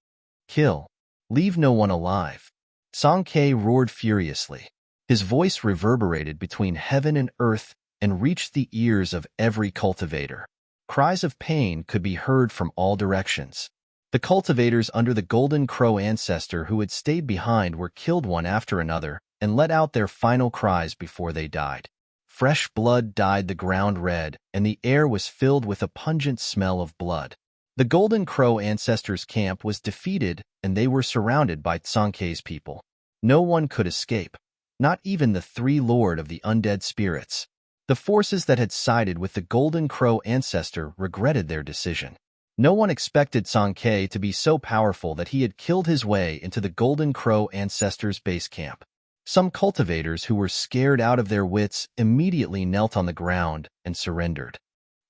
Kill. Leave no one alive. Tsang Ke roared furiously. His voice reverberated between heaven and earth and reached the ears of every cultivator. Cries of pain could be heard from all directions. The cultivators under the Golden Crow ancestor who had stayed behind were killed one after another and let out their final cries before they died. Fresh blood dyed the ground red, and the air was filled with a pungent smell of blood. The Golden Crow ancestors' camp was defeated, and they were surrounded by Tsang Ke's people. No one could escape, not even the three lord of the undead spirits. The forces that had sided with the Golden Crow ancestor regretted their decision. No one expected Tsang Ke to be so powerful that he had killed his way into the Golden Crow ancestor's base camp. Some cultivators who were scared out of their wits immediately knelt on the ground and surrendered.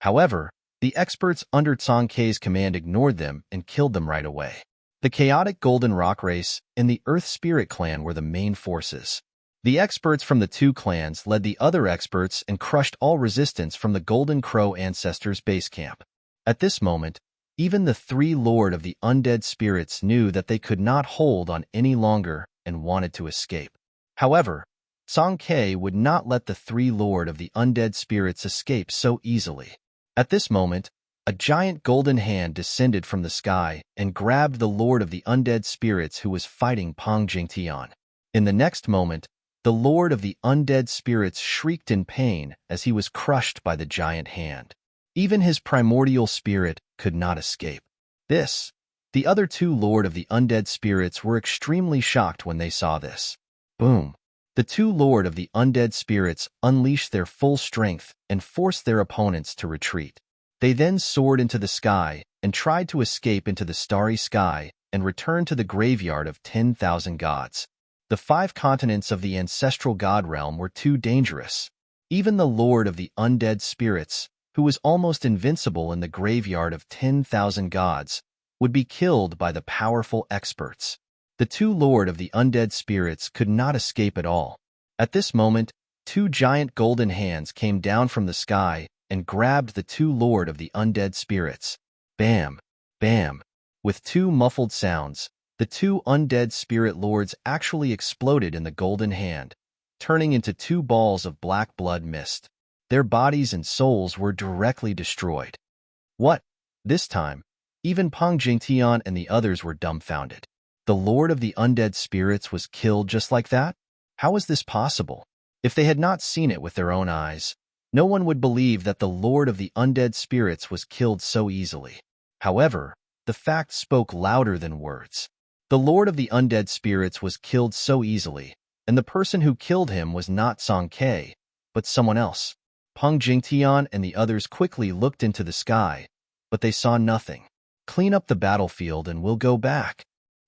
However, the experts under Tsang Ke's command ignored them and killed them right away. The chaotic Golden Rock race and the Earth Spirit clan were the main forces. The experts from the two clans led the other experts and crushed all resistance from the Golden Crow ancestors' base camp. At this moment, even the three lord of the undead spirits knew that they could not hold on any longer and wanted to escape. However, Tsang Ke would not let the three lord of the undead spirits escape so easily. At this moment, a giant golden hand descended from the sky and grabbed the lord of the undead spirits who was fighting Peng Jingtian. In the next moment, the lord of the undead spirits shrieked in pain as he was crushed by the giant hand. Even his primordial spirit could not escape. The other two lord of the undead spirits were extremely shocked when they saw this. Boom! The two lord of the undead spirits unleashed their full strength and forced their opponents to retreat. They then soared into the sky and tried to escape into the starry sky and return to the graveyard of 10,000 gods. The 5 continents of the ancestral god realm were too dangerous. Even the lord of the undead spirits, who was almost invincible in the graveyard of 10,000 gods, would be killed by the powerful experts. The two lord of the undead spirits could not escape at all. At this moment, 2 giant golden hands came down from the sky and grabbed the two lord of the undead spirits. Bam! Bam! With 2 muffled sounds, the 2 undead spirit lords actually exploded in the golden hand, turning into 2 balls of black blood mist. Their bodies and souls were directly destroyed. What? This time, even Peng Jingtian and the others were dumbfounded. The lord of the undead spirits was killed just like that? How was this possible? If they had not seen it with their own eyes, no one would believe that the lord of the undead spirits was killed so easily. However, the fact spoke louder than words. The lord of the undead spirits was killed so easily, and the person who killed him was not Tsang Ke, but someone else. Peng Jingtian and the others quickly looked into the sky, but they saw nothing. Clean up the battlefield and we'll go back.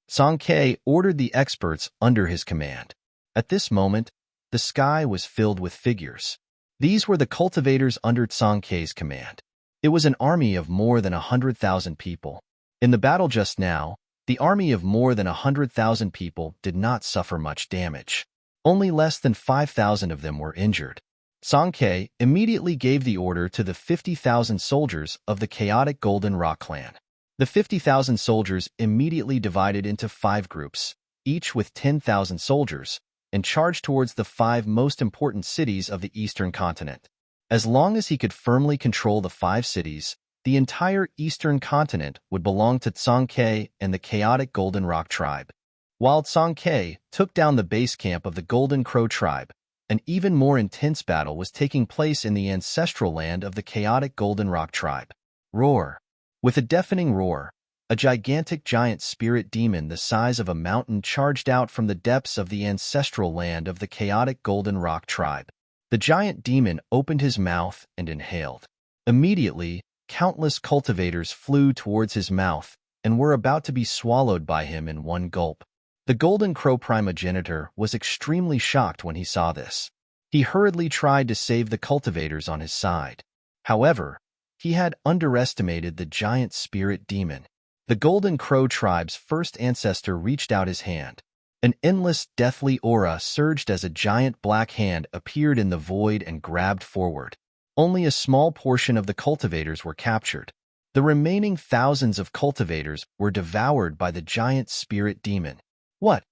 Tsang Ke ordered the experts under his command. At this moment, the sky was filled with figures. These were the cultivators under Tsang Ke's command. It was an army of more than 100,000 people. In the battle just now, the army of more than 100,000 people did not suffer much damage. Only less than 5,000 of them were injured. Tsang Ke immediately gave the order to the 50,000 soldiers of the chaotic Golden Rock clan. The 50,000 soldiers immediately divided into 5 groups, each with 10,000 soldiers, and charged towards the 5 most important cities of the eastern continent. As long as he could firmly control the 5 cities, the entire eastern continent would belong to Tsang Ke and the chaotic Golden Rock tribe. While Tsang Ke took down the base camp of the Golden Crow tribe, an even more intense battle was taking place in the ancestral land of the chaotic Golden Rock tribe. Roar! With a deafening roar, a gigantic giant spirit demon the size of a mountain charged out from the depths of the ancestral land of the chaotic Golden Rock tribe. The giant demon opened his mouth and inhaled. Immediately, countless cultivators flew towards his mouth and were about to be swallowed by him in one gulp. The Golden Crow primogenitor was extremely shocked when he saw this. He hurriedly tried to save the cultivators on his side. However, he had underestimated the giant spirit demon. The Golden Crow tribe's first ancestor reached out his hand. An endless, deathly aura surged as a giant black hand appeared in the void and grabbed forward. Only a small portion of the cultivators were captured. The remaining thousands of cultivators were devoured by the giant spirit demon. What?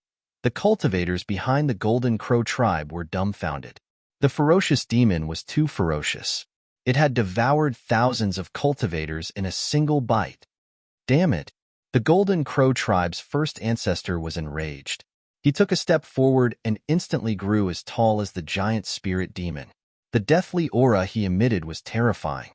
The cultivators behind the Golden Crow tribe were dumbfounded. The ferocious demon was too ferocious. It had devoured thousands of cultivators in a single bite. Damn it! The Golden Crow tribe's first ancestor was enraged. He took a step forward and instantly grew as tall as the giant spirit demon. The deathly aura he emitted was terrifying.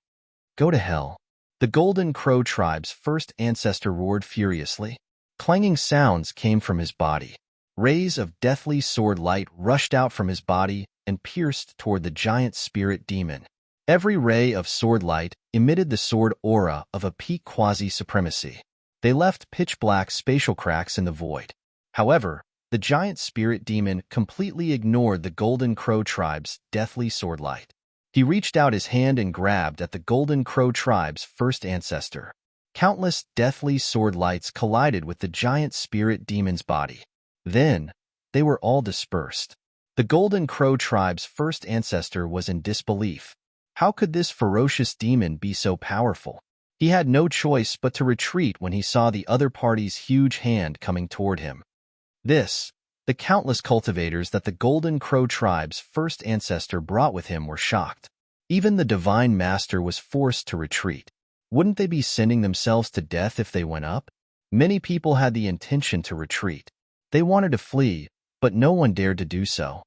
Go to hell. The Golden Crow tribe's first ancestor roared furiously. Clanging sounds came from his body. Rays of deathly sword light rushed out from his body and pierced toward the giant spirit demon. Every ray of sword light emitted the sword aura of a peak quasi-supremacy. They left pitch-black spatial cracks in the void. However, the giant spirit demon completely ignored the Golden Crow tribe's deathly sword light. He reached out his hand and grabbed at the Golden Crow tribe's first ancestor. Countless deathly sword lights collided with the giant spirit demon's body. Then, they were all dispersed. The Golden Crow tribe's first ancestor was in disbelief. How could this ferocious demon be so powerful? He had no choice but to retreat when he saw the other party's huge hand coming toward him. The countless cultivators that the Golden Crow tribe's first ancestor brought with him were shocked. Even the Divine Master was forced to retreat. Wouldn't they be sending themselves to death if they went up? Many people had the intention to retreat. They wanted to flee, but no one dared to do so.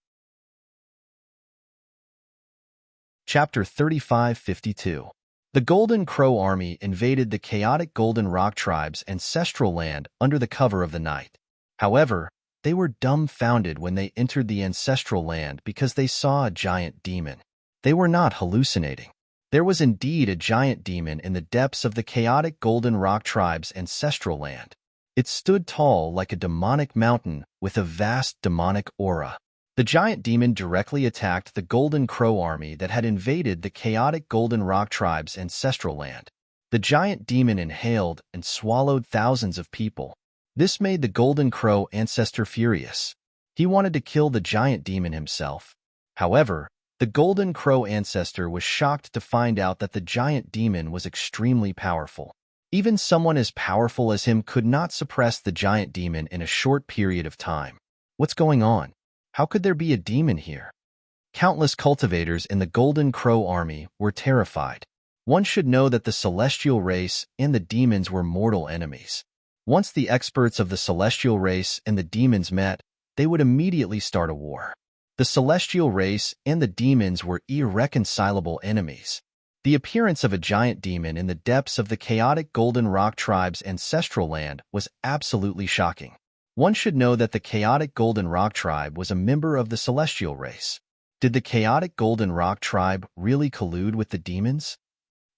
Chapter 3552. The Golden Crow army invaded the chaotic Golden Rock tribe's ancestral land under the cover of the night. However, they were dumbfounded when they entered the ancestral land because they saw a giant demon. They were not hallucinating. There was indeed a giant demon in the depths of the chaotic Golden Rock tribe's ancestral land. It stood tall like a demonic mountain with a vast demonic aura. The giant demon directly attacked the Golden Crow army that had invaded the chaotic Golden Rock tribe's ancestral land. The giant demon inhaled and swallowed thousands of people. This made the Golden Crow ancestor furious. He wanted to kill the giant demon himself. However, the Golden Crow ancestor was shocked to find out that the giant demon was extremely powerful. Even someone as powerful as him could not suppress the giant demon in a short period of time. What's going on? How could there be a demon here? Countless cultivators in the Golden Crow army were terrified. One should know that the celestial race and the demons were mortal enemies. Once the experts of the celestial race and the demons met, they would immediately start a war. The celestial race and the demons were irreconcilable enemies. The appearance of a giant demon in the depths of the chaotic Golden Rock tribe's ancestral land was absolutely shocking. One should know that the chaotic Golden Rock tribe was a member of the celestial race. Did the chaotic Golden Rock tribe really collude with the demons?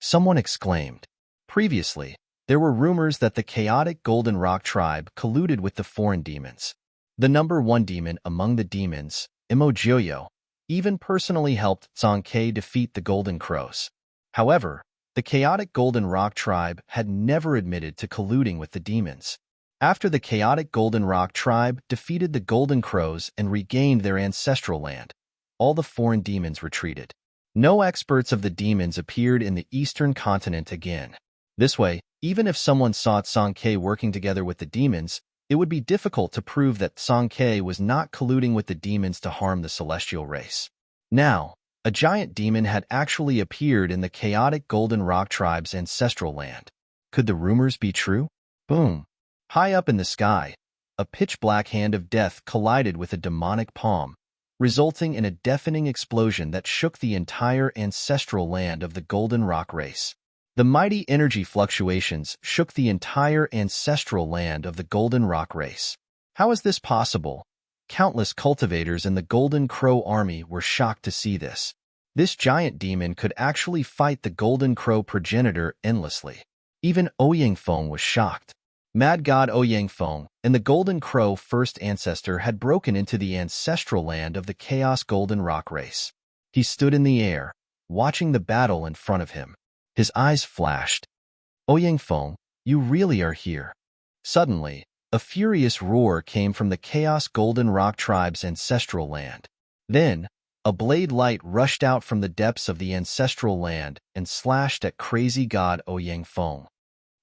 Someone exclaimed. Previously, there were rumors that the chaotic Golden Rock tribe colluded with the foreign demons. The number one demon among the demons, Emojoyo, even personally helped Songke defeat the Golden Crows. However, the chaotic Golden Rock tribe had never admitted to colluding with the demons. After the chaotic Golden Rock tribe defeated the Golden Crows and regained their ancestral land, all the foreign demons retreated. No experts of the demons appeared in the eastern continent again. This way, even if someone saw Songke working together with the demons, it would be difficult to prove that Songke was not colluding with the demons to harm the celestial race. Now, a giant demon had actually appeared in the chaotic Golden Rock tribe's ancestral land. Could the rumors be true? Boom! High up in the sky, a pitch-black hand of death collided with a demonic palm, resulting in a deafening explosion that shook the entire ancestral land of the Golden Rock race. The mighty energy fluctuations shook the entire ancestral land of the Golden Rock race. How is this possible? Countless cultivators in the Golden Crow army were shocked to see this. This giant demon could actually fight the Golden Crow progenitor endlessly. Even Ouyangfeng was shocked. Mad God Ouyangfeng and the Golden Crow first ancestor had broken into the ancestral land of the Chaos Golden Rock race. He stood in the air, watching the battle in front of him. His eyes flashed. Ouyangfeng, you really are here. Suddenly, a furious roar came from the Chaos Golden Rock tribe's ancestral land. Then, a blade light rushed out from the depths of the ancestral land and slashed at crazy god Ouyangfeng.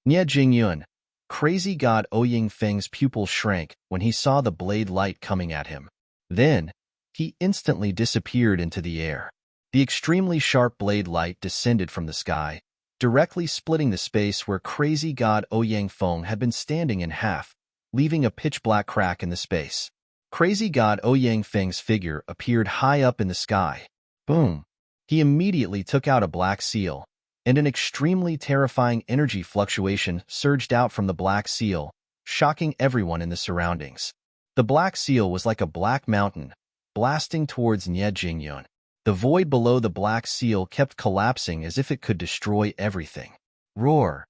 Nie Jingyun, crazy god Ouyangfeng's pupil shrank when he saw the blade light coming at him. Then, he instantly disappeared into the air. The extremely sharp blade light descended from the sky, directly splitting the space where crazy god Ouyangfeng had been standing in half, leaving a pitch-black crack in the space. Crazy god Ouyangfeng's figure appeared high up in the sky. Boom! He immediately took out a black seal, and an extremely terrifying energy fluctuation surged out from the black seal, shocking everyone in the surroundings. The black seal was like a black mountain, blasting towards Nie Jingyun. The void below the black seal kept collapsing as if it could destroy everything. Roar!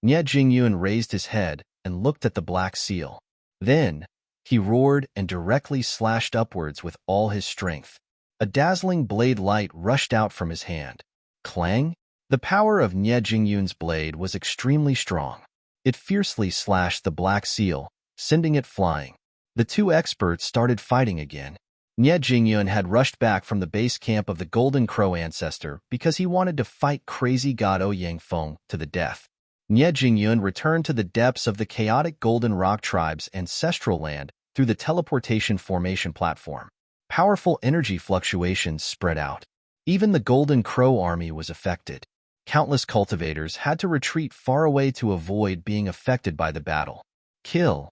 Nie Jingyun raised his head and looked at the black seal. Then, he roared and directly slashed upwards with all his strength. A dazzling blade light rushed out from his hand. Clang! The power of Nie Jingyun's blade was extremely strong. It fiercely slashed the black seal, sending it flying. The two experts started fighting again. Nie Jingyun had rushed back from the base camp of the Golden Crow ancestor because he wanted to fight crazy god Ouyangfeng to the death. Nie Jingyun returned to the depths of the chaotic Golden Rock tribe's ancestral land through the teleportation formation platform. Powerful energy fluctuations spread out. Even the Golden Crow army was affected. Countless cultivators had to retreat far away to avoid being affected by the battle. Kill!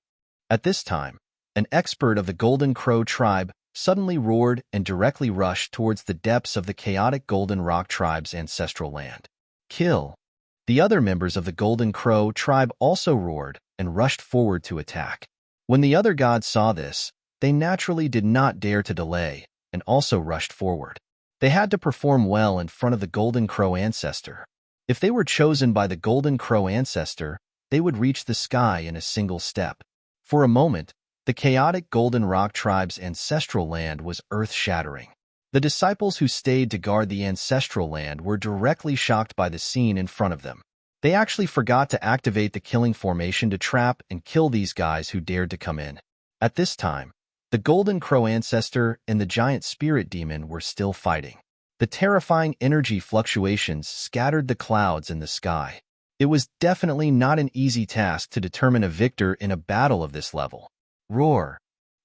At this time, an expert of the Golden Crow tribe suddenly roared and directly rushed towards the depths of the chaotic Golden Rock tribe's ancestral land. Kill! The other members of the Golden Crow tribe also roared and rushed forward to attack. When the other gods saw this, they naturally did not dare to delay and also rushed forward. They had to perform well in front of the Golden Crow ancestor. If they were chosen by the Golden Crow ancestor, they would reach the sky in a single step. For a moment, the chaotic Golden Rock tribe's ancestral land was earth-shattering. The disciples who stayed to guard the ancestral land were directly shocked by the scene in front of them. They actually forgot to activate the killing formation to trap and kill these guys who dared to come in. At this time, the Golden Crow ancestor and the giant spirit demon were still fighting. The terrifying energy fluctuations scattered the clouds in the sky. It was definitely not an easy task to determine a victor in a battle of this level. Roar!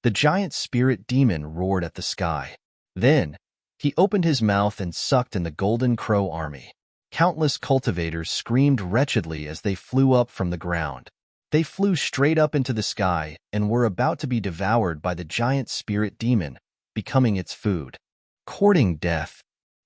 The giant spirit demon roared at the sky. Then, he opened his mouth and sucked in the Golden Crow army. Countless cultivators screamed wretchedly as they flew up from the ground. They flew straight up into the sky and were about to be devoured by the giant spirit demon, becoming its food. Courting death.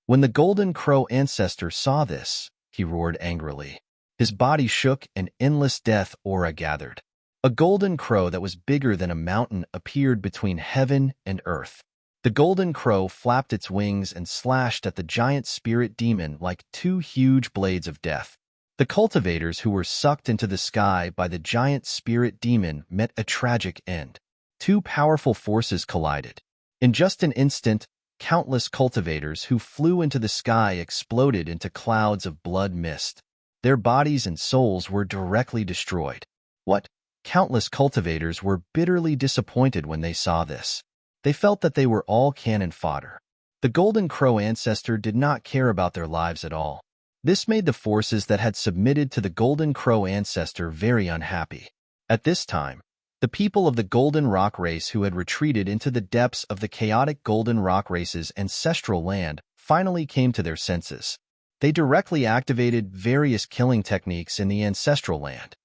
When the Golden Crow ancestor saw this, he roared angrily. His body shook and endless death aura gathered. A golden crow that was bigger than a mountain appeared between heaven and earth. The Golden Crow flapped its wings and slashed at the giant spirit demon like two huge blades of death. The cultivators who were sucked into the sky by the giant spirit demon met a tragic end. Two powerful forces collided. In just an instant, countless cultivators who flew into the sky exploded into clouds of blood mist. Their bodies and souls were directly destroyed. What? Countless cultivators were bitterly disappointed when they saw this. They felt that they were all cannon fodder. The Golden Crow ancestor did not care about their lives at all. This made the forces that had submitted to the Golden Crow ancestor very unhappy. At this time, the people of the Golden Rock race who had retreated into the depths of the chaotic Golden Rock race's ancestral land finally came to their senses. They directly activated various killing techniques in the ancestral land.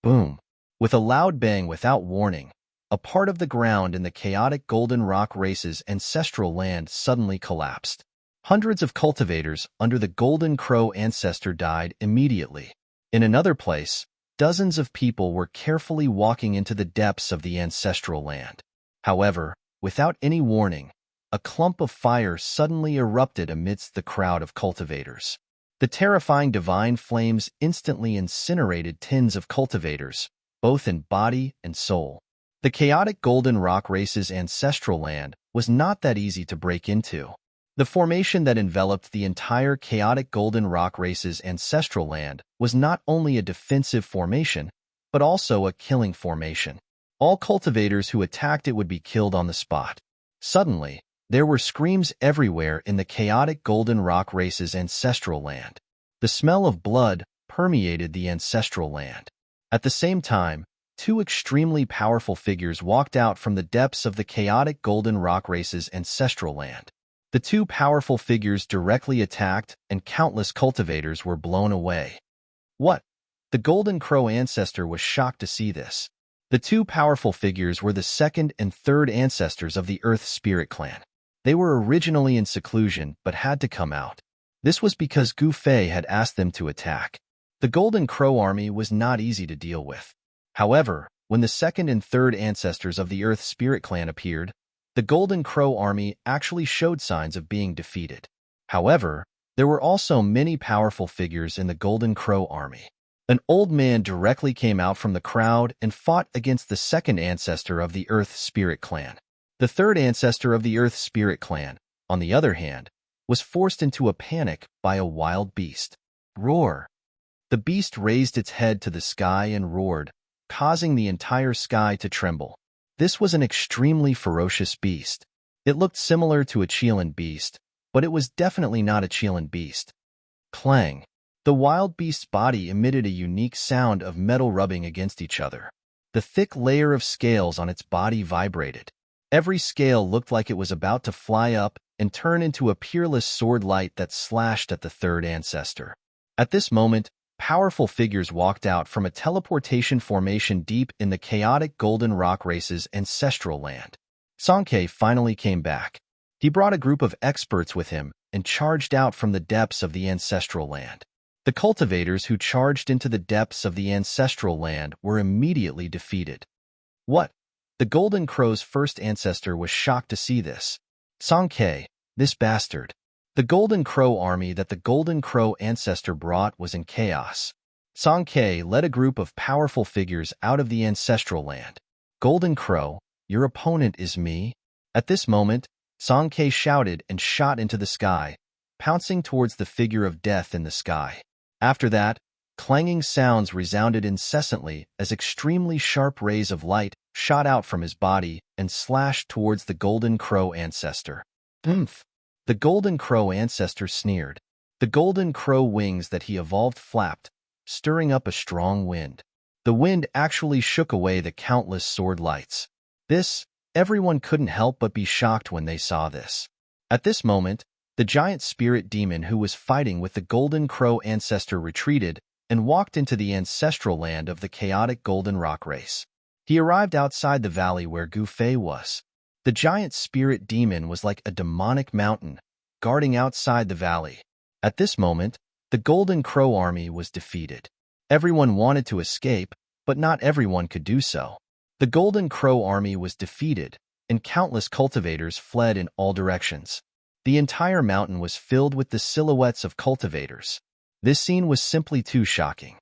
Boom! With a loud bang without warning, a part of the ground in the chaotic Golden Rock race's ancestral land suddenly collapsed. Hundreds of cultivators under the Golden Crow ancestor died immediately. In another place, dozens of people were carefully walking into the depths of the ancestral land. However, without any warning, a clump of fire suddenly erupted amidst the crowd of cultivators. The terrifying divine flames instantly incinerated tens of cultivators, both in body and soul. The chaotic Golden Rock Race's ancestral land was not that easy to break into. The formation that enveloped the entire chaotic Golden Rock Race's ancestral land was not only a defensive formation, but also a killing formation. All cultivators who attacked it would be killed on the spot. Suddenly, there were screams everywhere in the chaotic Golden Rock Race's ancestral land. The smell of blood permeated the ancestral land. At the same time, two extremely powerful figures walked out from the depths of the chaotic Golden Rock Race's ancestral land. The two powerful figures directly attacked, and countless cultivators were blown away. What? The Golden Crow ancestor was shocked to see this. The two powerful figures were the second and third ancestors of the Earth Spirit clan. They were originally in seclusion but had to come out. This was because Gu Fei had asked them to attack. The Golden Crow army was not easy to deal with. However, when the second and third ancestors of the Earth Spirit clan appeared, the Golden Crow army actually showed signs of being defeated. However, there were also many powerful figures in the Golden Crow army. An old man directly came out from the crowd and fought against the second ancestor of the Earth Spirit clan. The third ancestor of the Earth Spirit clan, on the other hand, was forced into a panic by a wild beast. Roar! The beast raised its head to the sky and roared, causing the entire sky to tremble. This was an extremely ferocious beast. It looked similar to a Chilean beast, but it was definitely not a Chilean beast. Clang! The wild beast's body emitted a unique sound of metal rubbing against each other. The thick layer of scales on its body vibrated. Every scale looked like it was about to fly up and turn into a peerless sword light that slashed at the third ancestor. At this moment, powerful figures walked out from a teleportation formation deep in the chaotic Golden Rock Race's ancestral land. Songke finally came back. He brought a group of experts with him and charged out from the depths of the ancestral land. The cultivators who charged into the depths of the ancestral land were immediately defeated. What? The Golden Crow's first ancestor was shocked to see this. Songke, this bastard. The Golden Crow army that the Golden Crow ancestor brought was in chaos. Songke led a group of powerful figures out of the ancestral land. Golden Crow, your opponent is me. At this moment, Songke shouted and shot into the sky, pouncing towards the figure of death in the sky. After that, clanging sounds resounded incessantly as extremely sharp rays of light shot out from his body and slashed towards the Golden Crow ancestor. Oomph! The Golden Crow ancestor sneered. The Golden Crow wings that he evolved flapped, stirring up a strong wind. The wind actually shook away the countless sword lights. Everyone couldn't help but be shocked when they saw this. At this moment, the giant spirit demon who was fighting with the Golden Crow ancestor retreated and walked into the ancestral land of the chaotic Golden Rock Race. He arrived outside the valley where Gu Fei was. The giant spirit demon was like a demonic mountain, guarding outside the valley. At this moment, the Golden Crow army was defeated. Everyone wanted to escape, but not everyone could do so. The Golden Crow army was defeated, and countless cultivators fled in all directions. The entire mountain was filled with the silhouettes of cultivators. This scene was simply too shocking.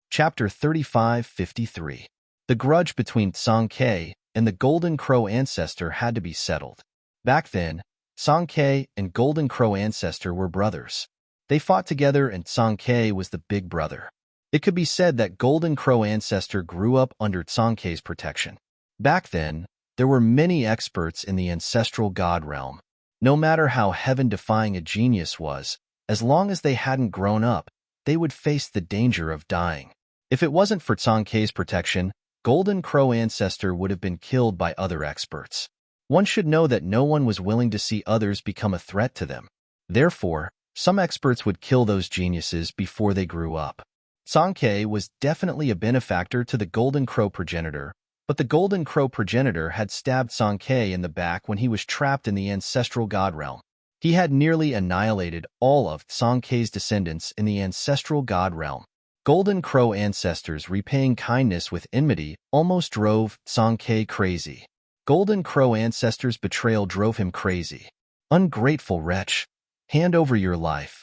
Chapter 3553. The grudge between Songke and the Golden Crow ancestor had to be settled. Back then, Songke and Golden Crow ancestor were brothers. They fought together and Songke was the big brother. It could be said that Golden Crow ancestor grew up under Songke's protection. Back then, there were many experts in the ancestral god realm. No matter how heaven-defying a genius was, as long as they hadn't grown up, they would face the danger of dying. If it wasn't for Songke's protection, Golden Crow ancestor would have been killed by other experts. One should know that no one was willing to see others become a threat to them. Therefore, some experts would kill those geniuses before they grew up. Songke was definitely a benefactor to the Golden Crow progenitor, But the Golden Crow progenitor had stabbed Song Ke in the back when he was trapped in the ancestral god realm. He had nearly annihilated all of Song Ke's descendants in the ancestral god realm. Golden Crow ancestors repaying kindness with enmity almost drove Song Ke crazy. Golden Crow ancestors' betrayal drove him crazy. Ungrateful wretch, hand over your life.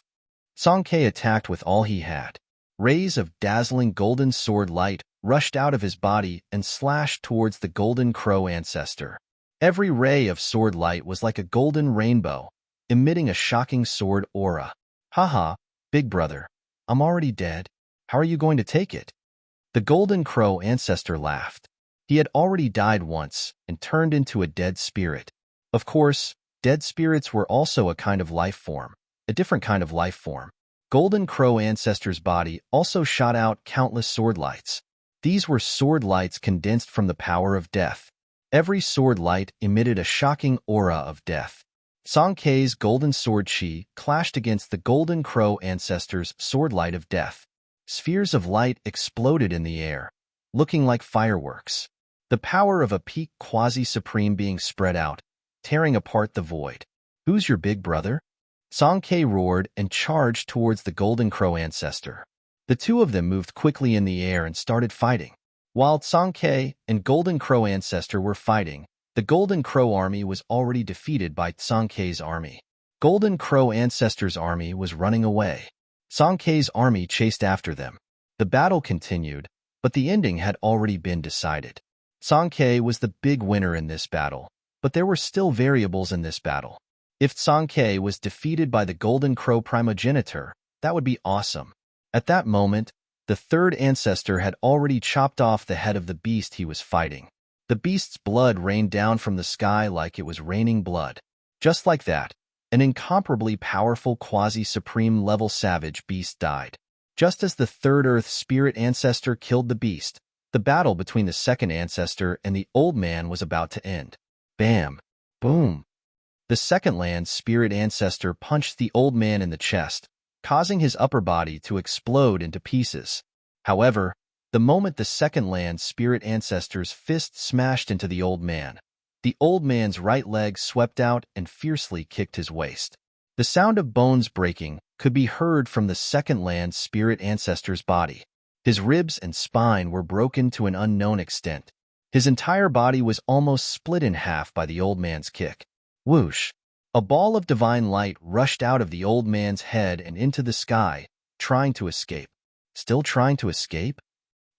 Song Ke attacked with all he had. Rays of dazzling golden sword light rushed out of his body and slashed towards the Golden Crow ancestor. Every ray of sword light was like a golden rainbow, emitting a shocking sword aura. Haha, big brother, I'm already dead. How are you going to take it? The Golden Crow ancestor laughed. He had already died once and turned into a dead spirit. Of course, dead spirits were also a kind of life form, a different kind of life form. Golden Crow ancestor's body also shot out countless sword lights. These were sword lights condensed from the power of death. Every sword light emitted a shocking aura of death. Song Ke's golden sword chi clashed against the Golden Crow ancestor's sword light of death. Spheres of light exploded in the air, looking like fireworks. The power of a peak quasi-supreme being spread out, tearing apart the void. Who's your big brother? Song Ke roared and charged towards the Golden Crow ancestor. The two of them moved quickly in the air and started fighting. While Song Ke and Golden Crow ancestor were fighting, the Golden Crow army was already defeated by Song Ke's army. Golden Crow ancestor's army was running away. Song Ke's army chased after them. The battle continued, but the ending had already been decided. Song Ke was the big winner in this battle, but there were still variables in this battle. If Song Ke was defeated by the Golden Crow primogenitor, that would be awesome. At that moment, the third ancestor had already chopped off the head of the beast he was fighting. The beast's blood rained down from the sky like it was raining blood. Just like that, an incomparably powerful quasi-supreme level savage beast died. Just as the third Earth spirit ancestor killed the beast, the battle between the second ancestor and the old man was about to end. Bam! Boom! The second land spirit ancestor punched the old man in the chest, causing his upper body to explode into pieces. However, the moment the second land spirit ancestor's fist smashed into the old man's right leg swept out and fiercely kicked his waist. The sound of bones breaking could be heard from the second land spirit ancestor's body. His ribs and spine were broken to an unknown extent. His entire body was almost split in half by the old man's kick. Whoosh! A ball of divine light rushed out of the old man's head and into the sky, trying to escape. Still trying to escape?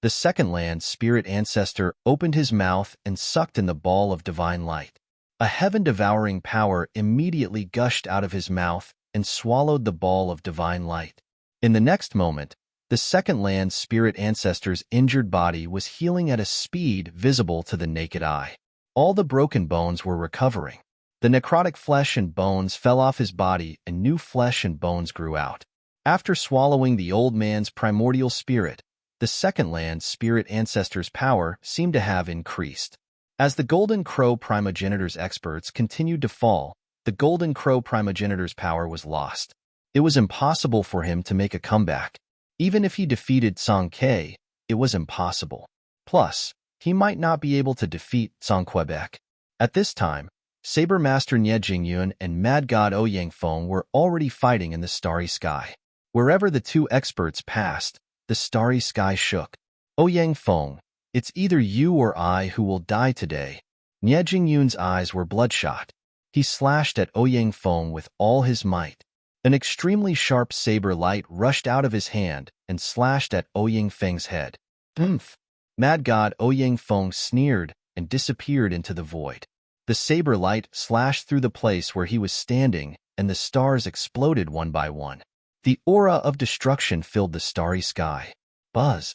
The second land spirit ancestor opened his mouth and sucked in the ball of divine light. A heaven-devouring power immediately gushed out of his mouth and swallowed the ball of divine light. In the next moment, the second land spirit ancestor's injured body was healing at a speed visible to the naked eye. All the broken bones were recovering. The necrotic flesh and bones fell off his body and new flesh and bones grew out. After swallowing the old man's primordial spirit, the second land spirit ancestor's power seemed to have increased. As the Golden Crow primogenitor's experts continued to fall, the Golden Crow primogenitor's power was lost. It was impossible for him to make a comeback. Even if he defeated Song Ke, it was impossible. Plus, he might not be able to defeat Song Quebec. At this time, Saber Master Nie Jingyun and Mad God Ouyang Feng were already fighting in the starry sky. Wherever the two experts passed, the starry sky shook. Ouyang Feng, it's either you or I who will die today. Nie Jingyun's eyes were bloodshot. He slashed at Ouyang Feng with all his might. An extremely sharp saber light rushed out of his hand and slashed at Ouyang Feng's head. Oomph! Mad God Ouyang Feng sneered and disappeared into the void. The saber light slashed through the place where he was standing, and the stars exploded one by one. The aura of destruction filled the starry sky. Buzz!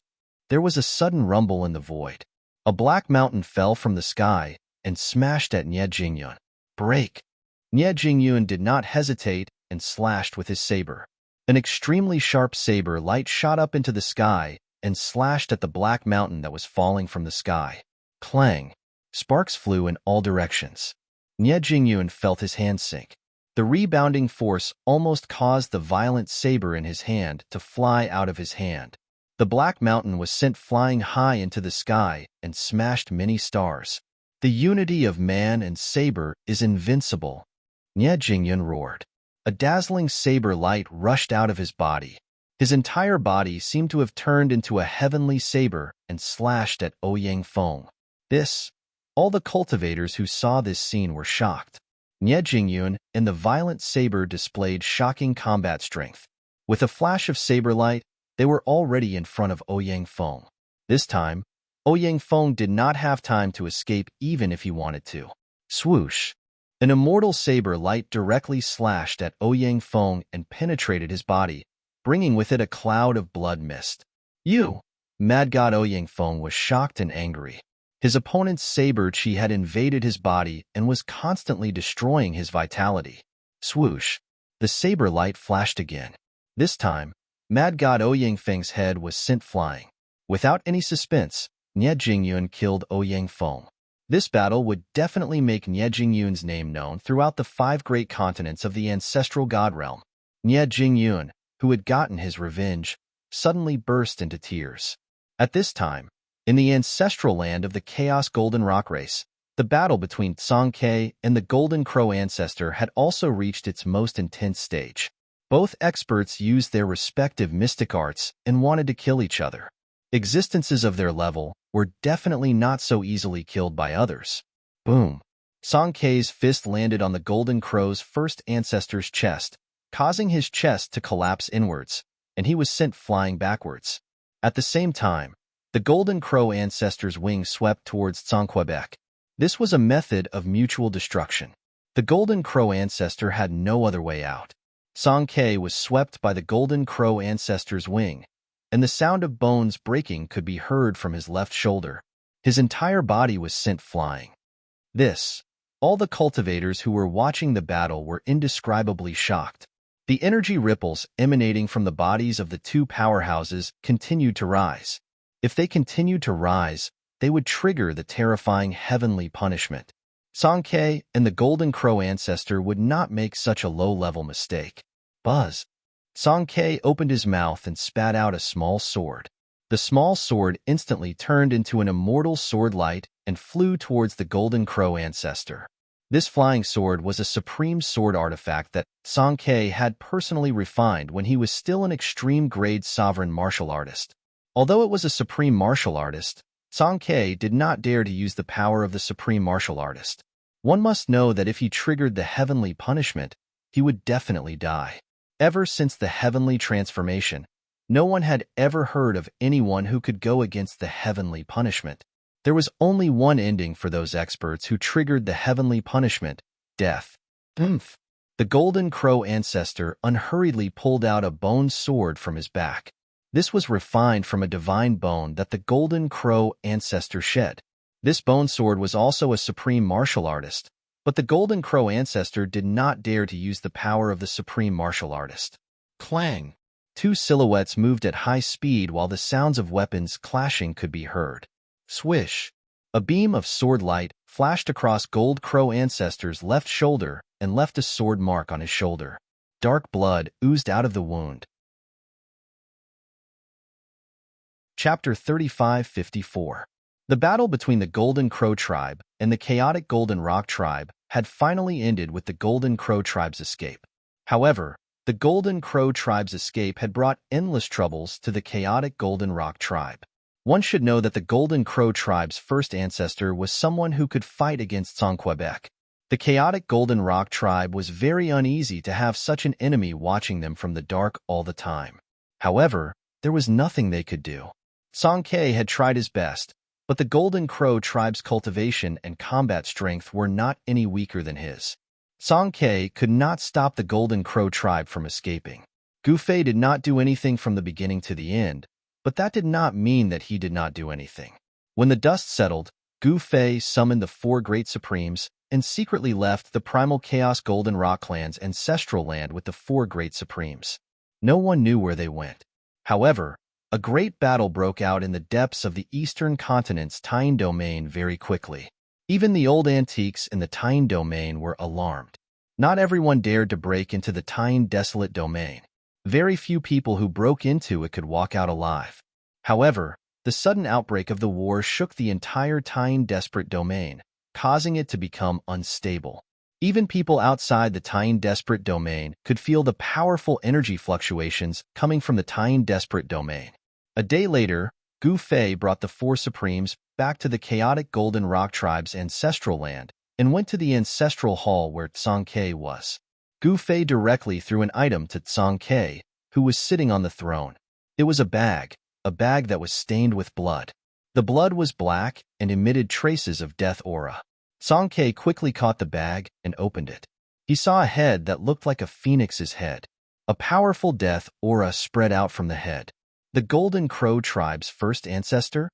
There was a sudden rumble in the void. A black mountain fell from the sky and smashed at Nie Jingyun. Break! Nie Jingyun did not hesitate and slashed with his saber. An extremely sharp saber light shot up into the sky and slashed at the black mountain that was falling from the sky. Clang! Sparks flew in all directions. Nie Jingyun felt his hand sink. The rebounding force almost caused the violent saber in his hand to fly out of his hand. The black mountain was sent flying high into the sky and smashed many stars. The unity of man and saber is invincible. Nie Jingyun roared. A dazzling saber light rushed out of his body. His entire body seemed to have turned into a heavenly saber and slashed at Ouyang Feng. All the cultivators who saw this scene were shocked. Nie Jingyun and the violent saber displayed shocking combat strength. With a flash of saber light, they were already in front of Ouyang Feng. This time, Ouyang Feng did not have time to escape even if he wanted to. Swoosh! An immortal saber light directly slashed at Ouyang Feng and penetrated his body, bringing with it a cloud of blood mist. Mad God Ouyang Feng was shocked and angry. His opponent's saber chi had invaded his body and was constantly destroying his vitality. Swoosh! The saber light flashed again. This time, Mad God Ouyang Feng's head was sent flying. Without any suspense, Nie Jingyun killed Ouyang Feng. This battle would definitely make Nie Jingyun's name known throughout the 5 great continents of the ancestral god realm. Nie Jingyun, who had gotten his revenge, suddenly burst into tears. At this time, in the ancestral land of the Chaos Golden Rock race, the battle between Song Ke and the Golden Crow ancestor had also reached its most intense stage. Both experts used their respective mystic arts and wanted to kill each other. Existences of their level were definitely not so easily killed by others. Boom! Song Ke's fist landed on the Golden Crow's first ancestor's chest, causing his chest to collapse inwards, and he was sent flying backwards. At the same time, the Golden Crow ancestor's wing swept towards Quebec. This was a method of mutual destruction. The Golden Crow ancestor had no other way out. Song Ke was swept by the Golden Crow ancestor's wing, and the sound of bones breaking could be heard from his left shoulder. His entire body was sent flying. All the cultivators who were watching the battle were indescribably shocked. The energy ripples emanating from the bodies of the 2 powerhouses continued to rise. If they continued to rise, they would trigger the terrifying heavenly punishment. Song Ke and the Golden Crow ancestor would not make such a low-level mistake. Buzz! Song Ke opened his mouth and spat out a small sword. The small sword instantly turned into an immortal sword light and flew towards the Golden Crow ancestor. This flying sword was a supreme sword artifact that Song Ke had personally refined when he was still an extreme-grade sovereign martial artist. Although it was a supreme martial artist, Song Ke did not dare to use the power of the supreme martial artist. One must know that if he triggered the heavenly punishment, he would definitely die. Ever since the heavenly transformation, no one had ever heard of anyone who could go against the heavenly punishment. There was only one ending for those experts who triggered the heavenly punishment: death. The Golden Crow ancestor unhurriedly pulled out a bone sword from his back. This was refined from a divine bone that the Golden Crow ancestor shed. This bone sword was also a supreme martial artist, but the Golden Crow ancestor did not dare to use the power of the supreme martial artist. Clang! 2 silhouettes moved at high speed while the sounds of weapons clashing could be heard. Swish! A beam of sword light flashed across Gold Crow ancestor's left shoulder and left a sword mark on his shoulder. Dark blood oozed out of the wound. Chapter 3554. The battle between the Golden Crow tribe and the chaotic Golden Rock tribe had finally ended with the Golden Crow tribe's escape. However, the Golden Crow tribe's escape had brought endless troubles to the chaotic Golden Rock tribe. One should know that the Golden Crow tribe's first ancestor was someone who could fight against Quebec. The chaotic Golden Rock tribe was very uneasy to have such an enemy watching them from the dark all the time. However, there was nothing they could do. Song Ke had tried his best, but the Golden Crow tribe's cultivation and combat strength were not any weaker than his. Song Ke could not stop the Golden Crow tribe from escaping. Gu Fei did not do anything from the beginning to the end, but that did not mean that he did not do anything. When the dust settled, Gu Fei summoned the 4 Great Supremes and secretly left the Primal Chaos Golden Rock clan's ancestral land with the 4 Great Supremes. No one knew where they went. However, a great battle broke out in the depths of the eastern continent's Tyne domain very quickly. Even the old antiques in the Tyne domain were alarmed. Not everyone dared to break into the Tyne desolate domain. Very few people who broke into it could walk out alive. However, the sudden outbreak of the war shook the entire Tyne Desperate domain, causing it to become unstable. Even people outside the Tyne Desperate domain could feel the powerful energy fluctuations coming from the Tyne Desperate domain. A day later, Gu Fei brought the four Supremes back to the chaotic Golden Rock Tribe's ancestral land and went to the ancestral hall where Tsang Ke was. Gu Fei directly threw an item to Tsang Ke, who was sitting on the throne. It was a bag that was stained with blood. The blood was black and emitted traces of death aura. Tsang Ke quickly caught the bag and opened it. He saw a head that looked like a phoenix's head. A powerful death aura spread out from the head. The Golden Crow tribe's first ancestor?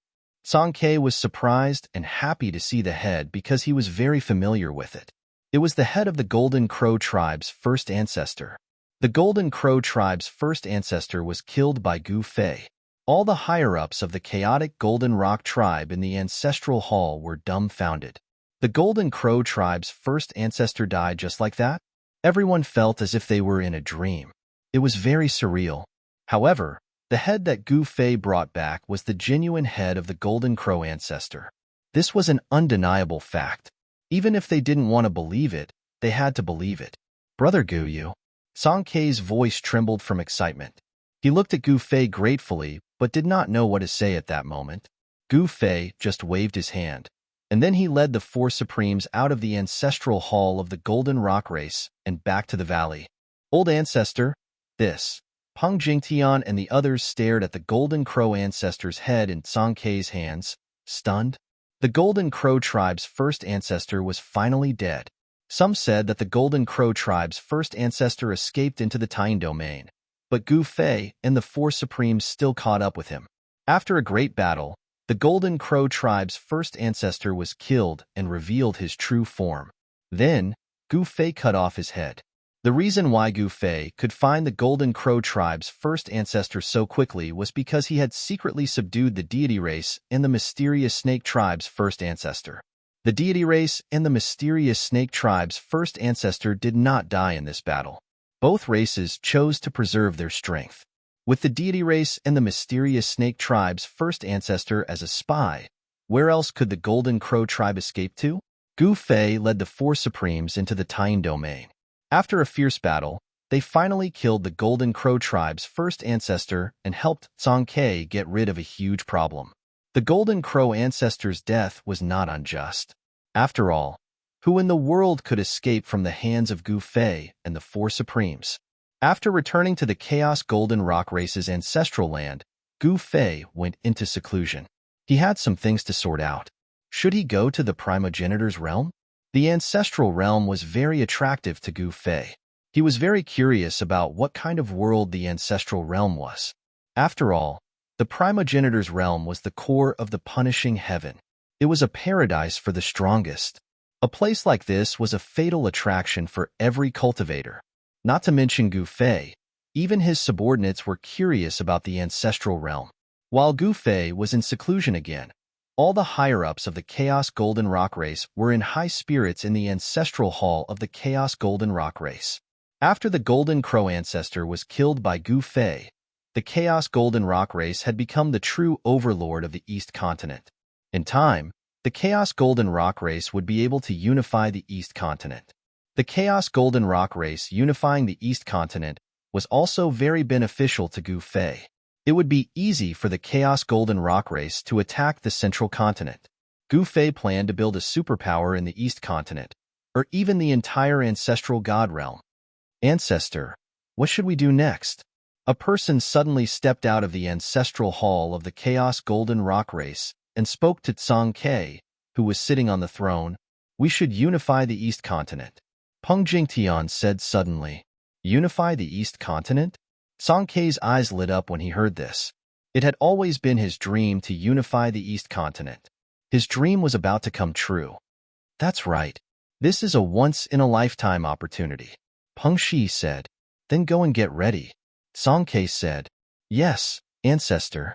Tsang Ke was surprised and happy to see the head because he was very familiar with it. It was the head of the Golden Crow tribe's first ancestor. The Golden Crow tribe's first ancestor was killed by Gu Fei. All the higher-ups of the chaotic Golden Rock tribe in the ancestral hall were dumbfounded. The Golden Crow tribe's first ancestor died just like that? Everyone felt as if they were in a dream. It was very surreal. However, the head that Gu Fei brought back was the genuine head of the Golden Crow ancestor. This was an undeniable fact. Even if they didn't want to believe it, they had to believe it. Brother Gu Yu. Tsang Ke's voice trembled from excitement. He looked at Gu Fei gratefully, but did not know what to say at that moment. Gu Fei just waved his hand, and then he led the four Supremes out of the ancestral hall of the Golden Rock Race and back to the valley. Old ancestor, this. Peng Jingtian and the others stared at the Golden Crow ancestor's head in Tsang Ke's hands, stunned. The Golden Crow tribe's first ancestor was finally dead. Some said that the Golden Crow tribe's first ancestor escaped into the Tyne domain, but Gu Fei and the four Supremes still caught up with him. After a great battle, the Golden Crow tribe's first ancestor was killed and revealed his true form. Then, Gu Fei cut off his head. The reason why Gu Fei could find the Golden Crow tribe's first ancestor so quickly was because he had secretly subdued the deity race and the mysterious snake tribe's first ancestor. The deity race and the mysterious snake tribe's first ancestor did not die in this battle. Both races chose to preserve their strength. With the deity race and the mysterious snake tribe's first ancestor as a spy, where else could the Golden Crow tribe escape to? Gu Fei led the four Supremes into the Tyne domain. After a fierce battle, they finally killed the Golden Crow tribe's first ancestor and helped Tsang Ke get rid of a huge problem. The Golden Crow ancestor's death was not unjust. After all, who in the world could escape from the hands of Gu Fei and the four Supremes? After returning to the Chaos Golden Rock Race's ancestral land, Gu Fei went into seclusion. He had some things to sort out. Should he go to the primogenitor's realm? The ancestral realm was very attractive to Gu Fei. He was very curious about what kind of world the ancestral realm was. After all, the primogenitor's realm was the core of the punishing heaven. It was a paradise for the strongest. A place like this was a fatal attraction for every cultivator. Not to mention Gu Fei, even his subordinates were curious about the ancestral realm. While Gu Fei was in seclusion again, all the higher-ups of the Chaos Golden Rock Race were in high spirits in the ancestral hall of the Chaos Golden Rock Race. After the Golden Crow ancestor was killed by Gu Fei, the Chaos Golden Rock Race had become the true overlord of the East Continent. In time, the Chaos Golden Rock Race would be able to unify the East Continent. The Chaos Golden Rock Race unifying the East Continent was also very beneficial to Gu Fei. It would be easy for the Chaos Golden Rock Race to attack the Central Continent. Gu Fei planned to build a superpower in the East Continent, or even the entire ancestral god realm. Ancestor, what should we do next? A person suddenly stepped out of the ancestral hall of the Chaos Golden Rock Race and spoke to Tsang Ke, who was sitting on the throne. We should unify the East Continent. Peng Jingtian said suddenly. Unify the East Continent? Tsang Ke's eyes lit up when he heard this. It had always been his dream to unify the East Continent. His dream was about to come true. That's right. This is a once-in-a-lifetime opportunity. Peng Shi said. Then go and get ready. Tsang Ke said. Yes, ancestor.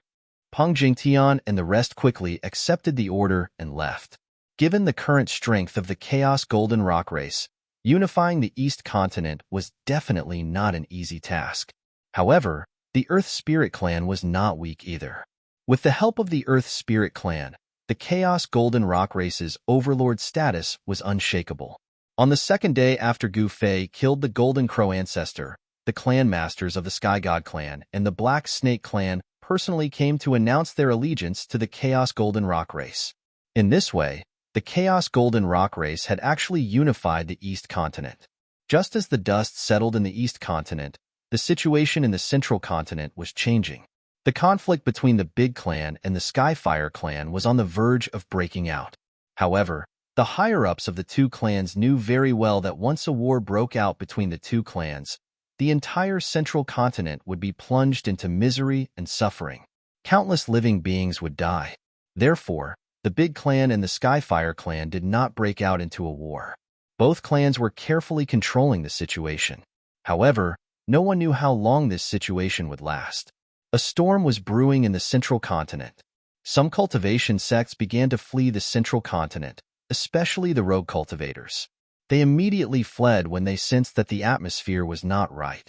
Peng Jingtian and the rest quickly accepted the order and left. Given the current strength of the Chaos Golden Rock Race, unifying the East Continent was definitely not an easy task. However, the Earth Spirit Clan was not weak either. With the help of the Earth Spirit clan, the Chaos Golden Rock Race's overlord status was unshakable. On the second day after Gu Fei killed the Golden Crow ancestor, the clan masters of the Sky God clan and the Black Snake clan personally came to announce their allegiance to the Chaos Golden Rock Race. In this way, the Chaos Golden Rock Race had actually unified the East Continent. Just as the dust settled in the East Continent, the situation in the Central Continent was changing. The conflict between the Big Clan and the Skyfire clan was on the verge of breaking out. However, the higher-ups of the two clans knew very well that once a war broke out between the two clans, the entire Central Continent would be plunged into misery and suffering. Countless living beings would die. Therefore, the Big Clan and the Skyfire clan did not break out into a war. Both clans were carefully controlling the situation. However, no one knew how long this situation would last. A storm was brewing in the Central Continent. Some cultivation sects began to flee the Central Continent, especially the rogue cultivators. They immediately fled when they sensed that the atmosphere was not right.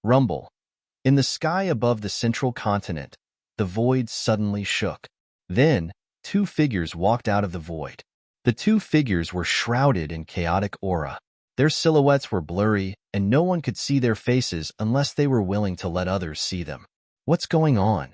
Rumble. In the sky above the Central Continent, the void suddenly shook. Then, two figures walked out of the void. The two figures were shrouded in chaotic aura. Their silhouettes were blurry, and no one could see their faces unless they were willing to let others see them. What's going on?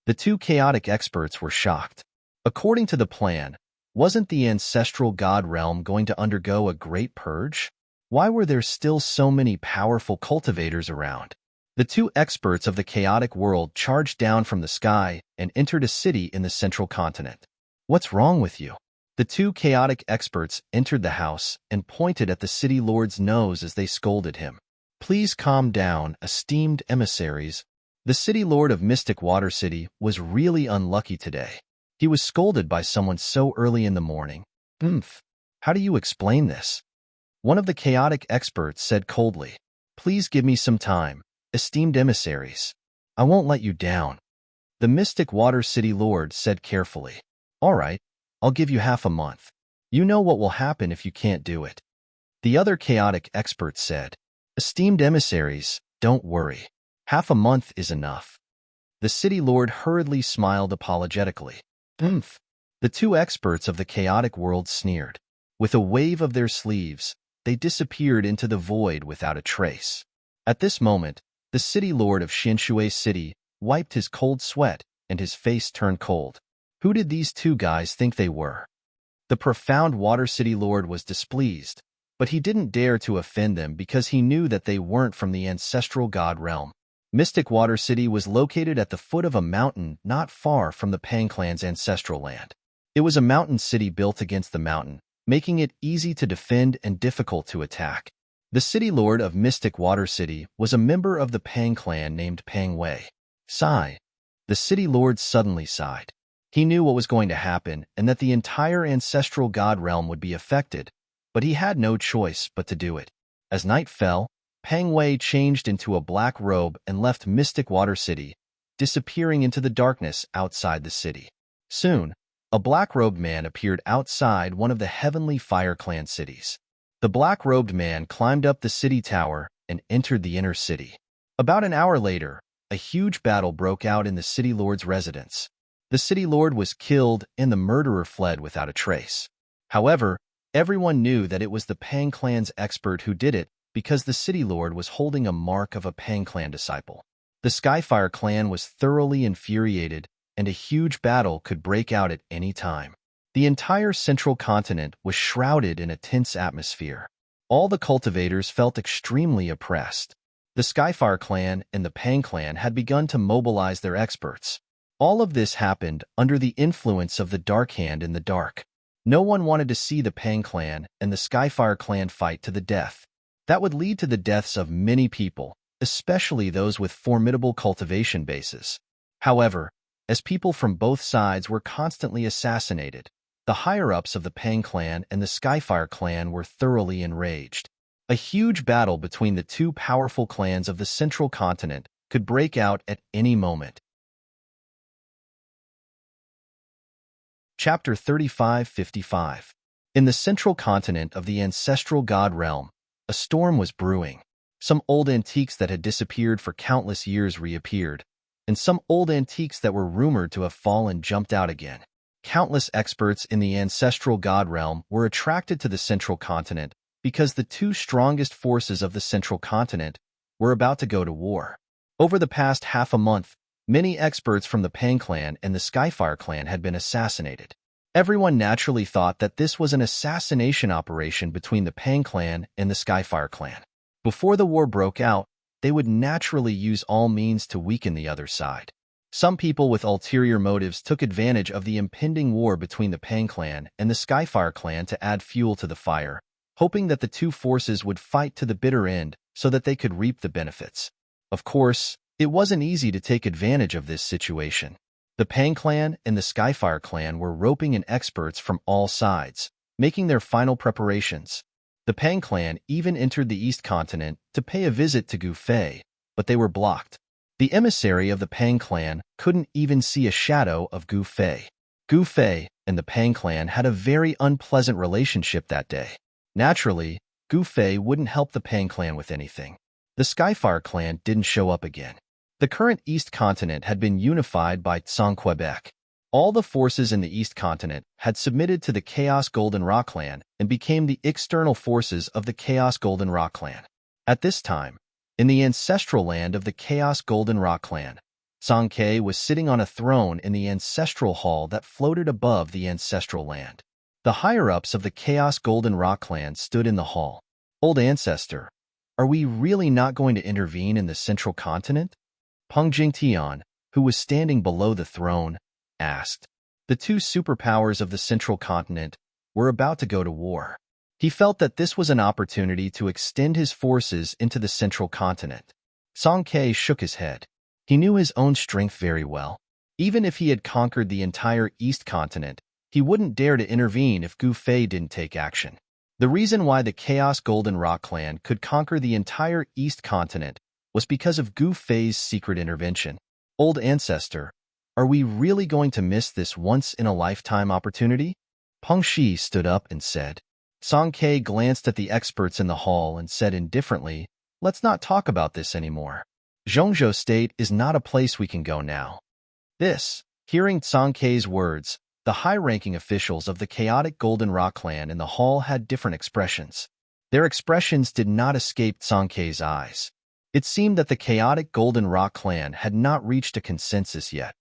The two chaotic experts were shocked. According to the plan, wasn't the ancestral god realm going to undergo a great purge? Why were there still so many powerful cultivators around? The two experts of the chaotic world charged down from the sky and entered a city in the Central Continent. What's wrong with you? The two chaotic experts entered the house and pointed at the city lord's nose as they scolded him. Please calm down, esteemed emissaries. The city lord of Mystic Water City was really unlucky today. He was scolded by someone so early in the morning. How do you explain this? One of the chaotic experts said coldly. Please give me some time, esteemed emissaries. I won't let you down. The Mystic Water City lord said carefully. All right, I'll give you half a month. You know what will happen if you can't do it. The other chaotic expert said, esteemed emissaries, don't worry. Half a month is enough. The city lord hurriedly smiled apologetically. The two experts of the chaotic world sneered. With a wave of their sleeves, they disappeared into the void without a trace. At this moment, the city lord of Xinshui City wiped his cold sweat and his face turned cold. Who did these two guys think they were? The profound Water City Lord was displeased, but he didn't dare to offend them because he knew that they weren't from the ancestral god realm. Mystic Water City was located at the foot of a mountain not far from the Pang clan's ancestral land. It was a mountain city built against the mountain, making it easy to defend and difficult to attack. The city lord of Mystic Water City was a member of the Pang clan named Pang Wei. Sigh. The city lord suddenly sighed. He knew what was going to happen and that the entire ancestral god realm would be affected, but he had no choice but to do it. As night fell, Pang Wei changed into a black robe and left Mystic Water City, disappearing into the darkness outside the city. Soon, a black-robed man appeared outside one of the Heavenly Fire Clan cities. The black-robed man climbed up the city tower and entered the inner city. About an hour later, a huge battle broke out in the city lord's residence. The city lord was killed and the murderer fled without a trace. However, everyone knew that it was the Pang clan's expert who did it because the city lord was holding a mark of a Pang clan disciple. The Skyfire clan was thoroughly infuriated, and a huge battle could break out at any time. The entire Central Continent was shrouded in a tense atmosphere. All the cultivators felt extremely oppressed. The Skyfire clan and the Pang clan had begun to mobilize their experts. All of this happened under the influence of the Dark Hand in the dark. No one wanted to see the Pang clan and the Skyfire clan fight to the death. That would lead to the deaths of many people, especially those with formidable cultivation bases. However, as people from both sides were constantly assassinated, the higher-ups of the Pang clan and the Skyfire clan were thoroughly enraged. A huge battle between the two powerful clans of the Central Continent could break out at any moment. Chapter 3555. In the Central Continent of the Ancestral God Realm, a storm was brewing. Some old antiques that had disappeared for countless years reappeared. and some old antiques that were rumored to have fallen jumped out again. Countless experts in the ancestral god realm were attracted to the central continent because the two strongest forces of the central continent were about to go to war. Over the past half a month, many experts from the Pang clan and the Skyfire clan had been assassinated. Everyone naturally thought that this was an assassination operation between the Pang clan and the Skyfire clan. Before the war broke out, they would naturally use all means to weaken the other side. Some people with ulterior motives took advantage of the impending war between the Pang clan and the Skyfire clan to add fuel to the fire, hoping that the two forces would fight to the bitter end so that they could reap the benefits. Of course, it wasn't easy to take advantage of this situation. The Pang clan and the Skyfire clan were roping in experts from all sides, making their final preparations. The Pang clan even entered the East Continent to pay a visit to Gu Fei, but they were blocked. The emissary of the Pang clan couldn't even see a shadow of Gu Fei. Gu Fei and the Pang clan had a very unpleasant relationship that day. Naturally, Gu Fei wouldn't help the Pang clan with anything. The Skyfire clan didn't show up again. The current East Continent had been unified by Tsang Quebec. All the forces in the East Continent had submitted to the Chaos Goldenrod clan and became the external forces of the Chaos Goldenrod clan. At this time, in the ancestral land of the Chaos Goldenrod clan, Tsang Ke was sitting on a throne in the ancestral hall that floated above the ancestral land. The higher-ups of the Chaos Goldenrod clan stood in the hall. "Old ancestor, are we really not going to intervene in the central continent?" Peng Jingtian, who was standing below the throne, asked. The two superpowers of the central continent were about to go to war. He felt that this was an opportunity to extend his forces into the central continent. Tsang Ke shook his head. He knew his own strength very well. Even if he had conquered the entire East Continent, he wouldn't dare to intervene if Gu Fei didn't take action. The reason why the Chaos Goldenrod clan could conquer the entire East Continent was because of Gu Fei's secret intervention. "Old ancestor, are we really going to miss this once-in-a-lifetime opportunity?" Peng Shi stood up and said. Tsang Ke glanced at the experts in the hall and said indifferently, "Let's not talk about this anymore. Zhongzhou State is not a place we can go now." Hearing Tsang Ke's words, the high-ranking officials of the chaotic Goldenrod clan in the hall had different expressions. Their expressions did not escape Tsang Ke's eyes. It seemed that the chaotic Goldenrod clan had not reached a consensus yet.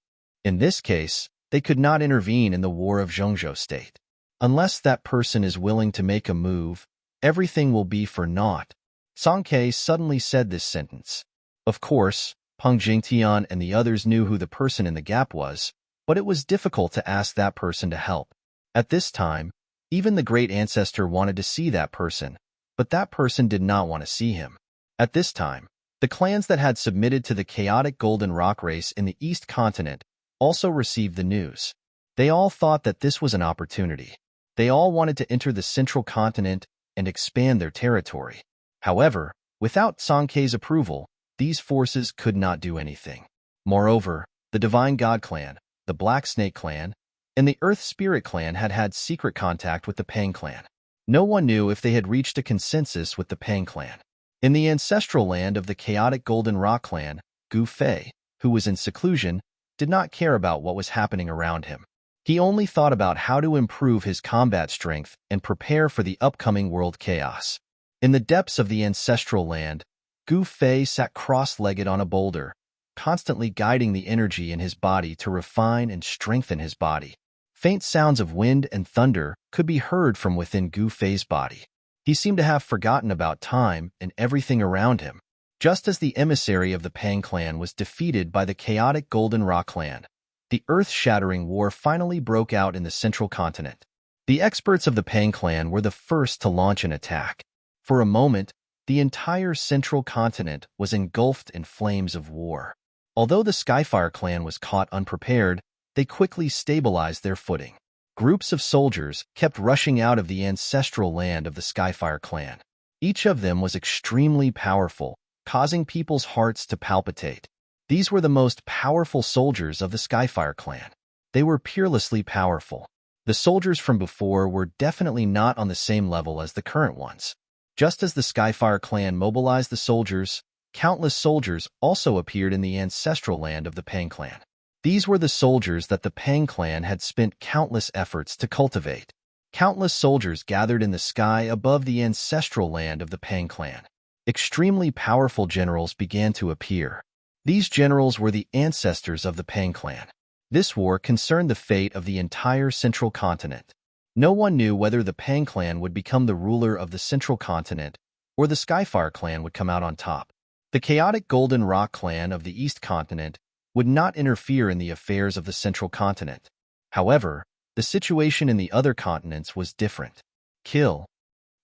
In this case, they could not intervene in the war of Zhongzhou State. Unless that person is willing to make a move, everything will be for naught. Tsang Ke suddenly said this sentence. Of course, Peng Jingtian and the others knew who the person in the gap was, but it was difficult to ask that person to help. At this time, even the great ancestor wanted to see that person, but that person did not want to see him. At this time, the clans that had submitted to the chaotic Goldenrod race in the East Continent also received the news. They all thought that this was an opportunity. They all wanted to enter the central continent and expand their territory. However, without Tsang Ke's approval, these forces could not do anything. Moreover, the Divine God clan, the Black Snake clan, and the Earth Spirit clan had had secret contact with the Pang clan. No one knew if they had reached a consensus with the Pang clan. In the ancestral land of the chaotic Goldenrod clan, Gu Fei, who was in seclusion, did not care about what was happening around him. He only thought about how to improve his combat strength and prepare for the upcoming world chaos. In the depths of the ancestral land, Gu Fei sat cross-legged on a boulder, constantly guiding the energy in his body to refine and strengthen his body. Faint sounds of wind and thunder could be heard from within Gu Fei's body. He seemed to have forgotten about time and everything around him. Just as the emissary of the Pang clan was defeated by the chaotic Goldenrod clan, the earth-shattering war finally broke out in the central continent. The experts of the Pang clan were the first to launch an attack. For a moment, the entire central continent was engulfed in flames of war. Although the Skyfire clan was caught unprepared, they quickly stabilized their footing. Groups of soldiers kept rushing out of the ancestral land of the Skyfire clan. Each of them was extremely powerful, causing people's hearts to palpitate. These were the most powerful soldiers of the Skyfire clan. They were peerlessly powerful. The soldiers from before were definitely not on the same level as the current ones. Just as the Skyfire clan mobilized the soldiers, Countless soldiers also appeared in the ancestral land of the Pang clan. These were the soldiers that the Pang clan had spent countless efforts to cultivate. Countless soldiers gathered in the sky above the ancestral land of the Pang clan. Extremely powerful generals began to appear. These generals were the ancestors of the Pang clan. This war concerned the fate of the entire central continent. No one knew whether the Pang clan would become the ruler of the central continent or the Skyfire clan would come out on top. The chaotic Golden Rock clan of the East continent would not interfere in the affairs of the central continent. However, the situation in the other continents was different. Kill.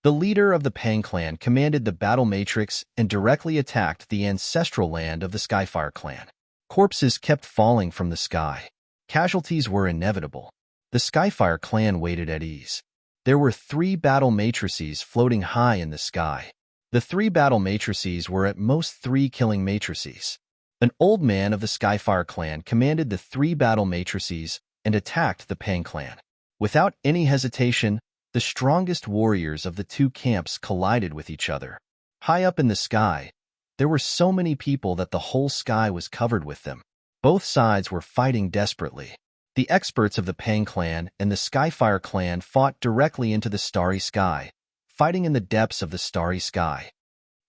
The leader of the Pang clan commanded the battle matrix and directly attacked the ancestral land of the Skyfire clan. Corpses kept falling from the sky. Casualties were inevitable. The Skyfire clan waited at ease. There were 3 battle matrices floating high in the sky. The 3 battle matrices were at most 3 killing matrices. An old man of the Skyfire clan commanded the 3 battle matrices and attacked the Pang clan. Without any hesitation, the strongest warriors of the 2 camps collided with each other. High up in the sky, there were so many people that the whole sky was covered with them. Both sides were fighting desperately. The experts of the Pang clan and the Skyfire clan fought directly into the starry sky, fighting in the depths of the starry sky.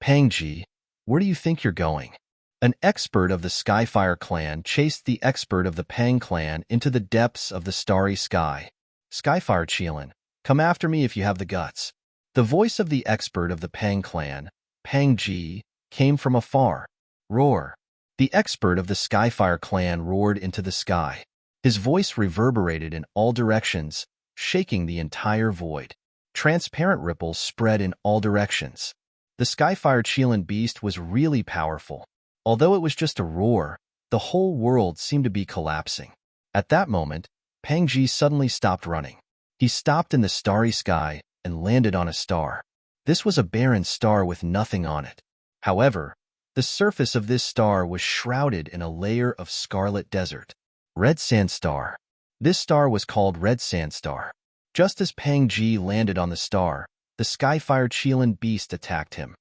Pangji, where do you think you're going? An expert of the Skyfire clan chased the expert of the Pang clan into the depths of the starry sky. Skyfire Chilin, come after me if you have the guts. The voice of the expert of the Pang clan, Pangji, came from afar. Roar. The expert of the Skyfire clan roared into the sky. His voice reverberated in all directions, shaking the entire void. Transparent ripples spread in all directions. The Skyfire Chilin beast was really powerful. Although it was just a roar, the whole world seemed to be collapsing. At that moment, Pangji suddenly stopped running. He stopped in the starry sky and landed on a star. This was a barren star with nothing on it. However, the surface of this star was shrouded in a layer of scarlet desert. Red Sand Star. This star was called Red Sand Star. Just as Pangji landed on the star, the Skyfire Chilin beast attacked him.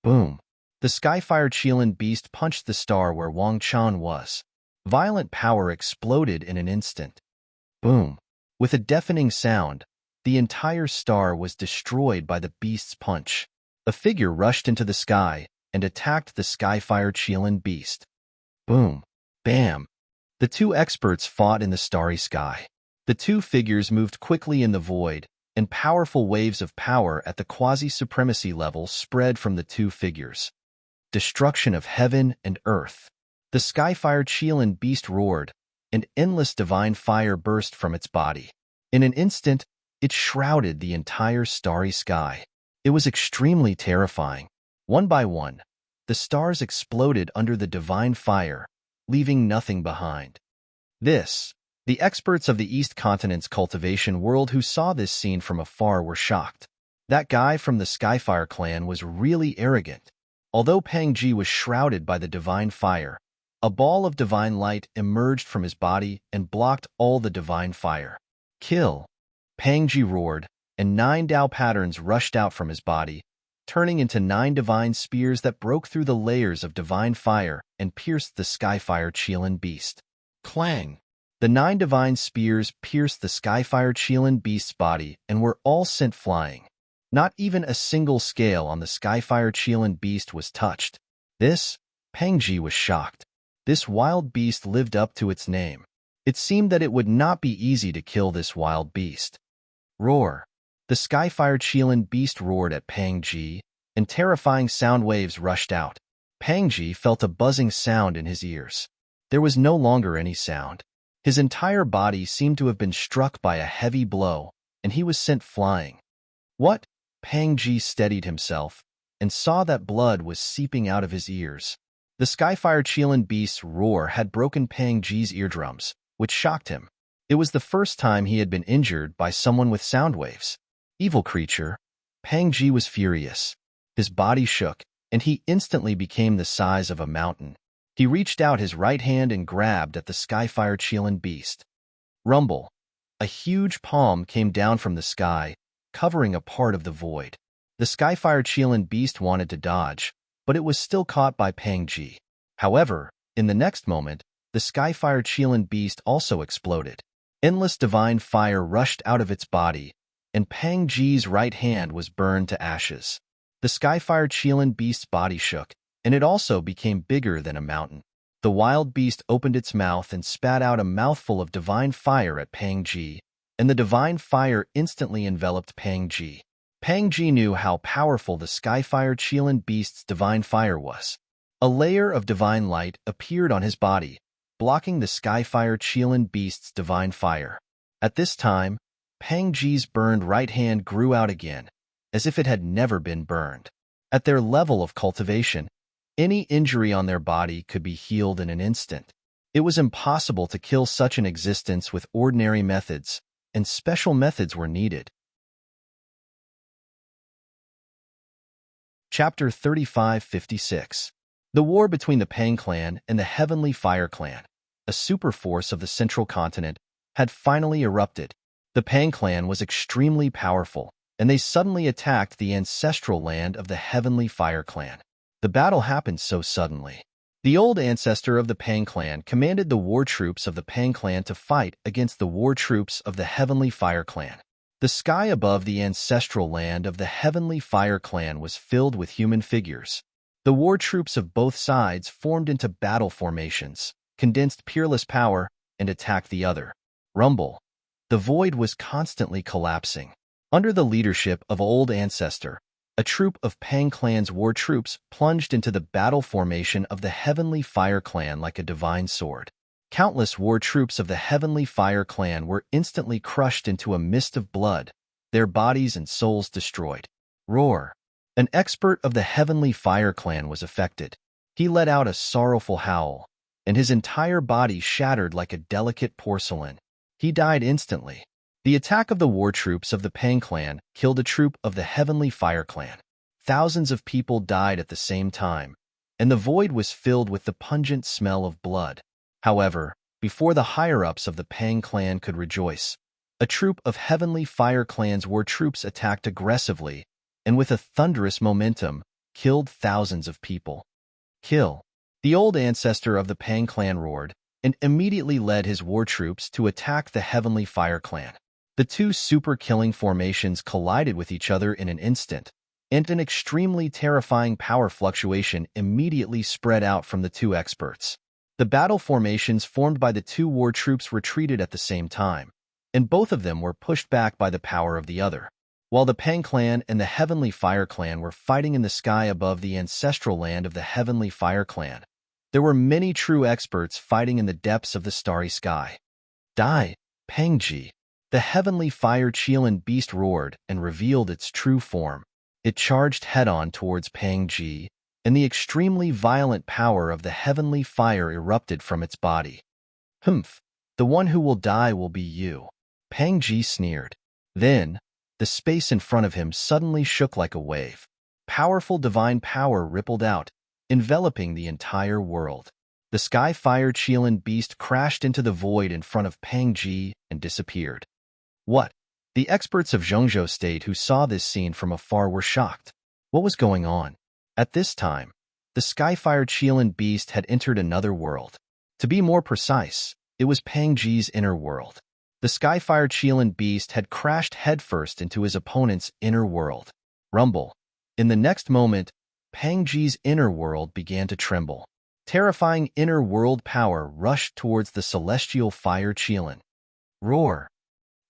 Boom. The Skyfire Chilin beast punched the star where Wang Chan was. Violent power exploded in an instant. Boom. With a deafening sound, the entire star was destroyed by the beast's punch. A figure rushed into the sky and attacked the Skyfire Chilin beast. Boom. Bam. The 2 experts fought in the starry sky. The 2 figures moved quickly in the void, and powerful waves of power at the quasi-supremacy level spread from the 2 figures. Destruction of heaven and earth. The Skyfire Chilin beast roared, and endless divine fire burst from its body. In an instant, it shrouded the entire starry sky. It was extremely terrifying. One by one, the stars exploded under the divine fire, leaving nothing behind. The experts of the East Continent's cultivation world who saw this scene from afar were shocked. That guy from the Skyfire clan was really arrogant. Although Pangji was shrouded by the divine fire, a ball of divine light emerged from his body and blocked all the divine fire. Kill! Pangji roared, and 9 Dao patterns rushed out from his body, turning into 9 divine spears that broke through the layers of divine fire and pierced the Skyfire Chilin beast. Clang! The 9 divine spears pierced the Skyfire Chilin beast's body and were all sent flying. Not even a single scale on the Skyfire Chilin beast was touched. Pangji was shocked. This wild beast lived up to its name. It seemed that it would not be easy to kill this wild beast. Roar! The Skyfire Chilin beast roared at Pangji, and terrifying sound waves rushed out. Pangji felt a buzzing sound in his ears. There was no longer any sound. His entire body seemed to have been struck by a heavy blow, and he was sent flying. What? Pangji steadied himself and saw that blood was seeping out of his ears. The Skyfire Chilin beast's roar had broken Pangji's eardrums, which shocked him. It was the first time he had been injured by someone with sound waves. Evil creature. Pangji was furious. His body shook, and he instantly became the size of a mountain. He reached out his right hand and grabbed at the Skyfire Chilin beast. Rumble. A huge palm came down from the sky, covering a part of the void. The Skyfire Chilin beast wanted to dodge, but it was still caught by Pang Ji. However, in the next moment, the Skyfire Qilin beast also exploded. Endless divine fire rushed out of its body, and Pang Ji's right hand was burned to ashes. The Skyfire Qilin beast's body shook, and it also became bigger than a mountain. The wild beast opened its mouth and spat out a mouthful of divine fire at Pang Ji, and the divine fire instantly enveloped Pang Ji. Pang Ji knew how powerful the Skyfire Qilin beast's divine fire was. A layer of divine light appeared on his body, blocking the Skyfire Qilin beast's divine fire. At this time, Pang Ji's burned right hand grew out again, as if it had never been burned. At their level of cultivation, any injury on their body could be healed in an instant. It was impossible to kill such an existence with ordinary methods, and special methods were needed. Chapter 3556. The war between the Pang clan and the Heavenly Fire clan, a superforce of the central continent, had finally erupted. The Pang clan was extremely powerful, and they suddenly attacked the ancestral land of the Heavenly Fire clan. The battle happened so suddenly. The old ancestor of the Pang clan commanded the war troops of the Pang clan to fight against the war troops of the Heavenly Fire clan. The sky above the ancestral land of the Heavenly Fire clan was filled with human figures. The war troops of both sides formed into battle formations, condensed peerless power, and attacked the other. Rumble. The void was constantly collapsing. Under the leadership of Old Ancestor, a troop of Pang clan's war troops plunged into the battle formation of the Heavenly Fire clan like a divine sword. Countless war troops of the Heavenly Fire clan were instantly crushed into a mist of blood, their bodies and souls destroyed. Roar. An expert of the Heavenly Fire clan was affected. He let out a sorrowful howl, and his entire body shattered like a delicate porcelain. He died instantly. The attack of the war troops of the Pang clan killed a troop of the Heavenly Fire clan. Thousands of people died at the same time, and the void was filled with the pungent smell of blood. However, before the higher-ups of the Pang clan could rejoice, a troop of Heavenly Fire clan's war troops attacked aggressively, and with a thunderous momentum, killed thousands of people. Kill. The old ancestor of the Pang clan roared, and immediately led his war troops to attack the Heavenly Fire clan. The two super-killing formations collided with each other in an instant, and an extremely terrifying power fluctuation immediately spread out from the two experts. The battle formations formed by the two war troops retreated at the same time, and both of them were pushed back by the power of the other. While the Pang clan and the Heavenly Fire clan were fighting in the sky above the ancestral land of the Heavenly Fire clan, there were many true experts fighting in the depths of the starry sky. Die, Pang Ji! The Heavenly Fire Qilin beast roared and revealed its true form. It charged head-on towards Pang Ji, and the extremely violent power of the Heavenly Fire erupted from its body. Humph! The one who will die will be you. Pang Ji sneered. Then, the space in front of him suddenly shook like a wave. Powerful divine power rippled out, enveloping the entire world. The Skyfire Qilin beast crashed into the void in front of Pang Ji and disappeared. What? The experts of Zhengzhou State who saw this scene from afar were shocked. What was going on? At this time, the Skyfire Qilin beast had entered another world. To be more precise, it was Pang Ji's inner world. The Skyfire Qilin beast had crashed headfirst into his opponent's inner world. Rumble. In the next moment, Pang Ji's inner world began to tremble. Terrifying inner world power rushed towards the celestial fire Qilin. Roar.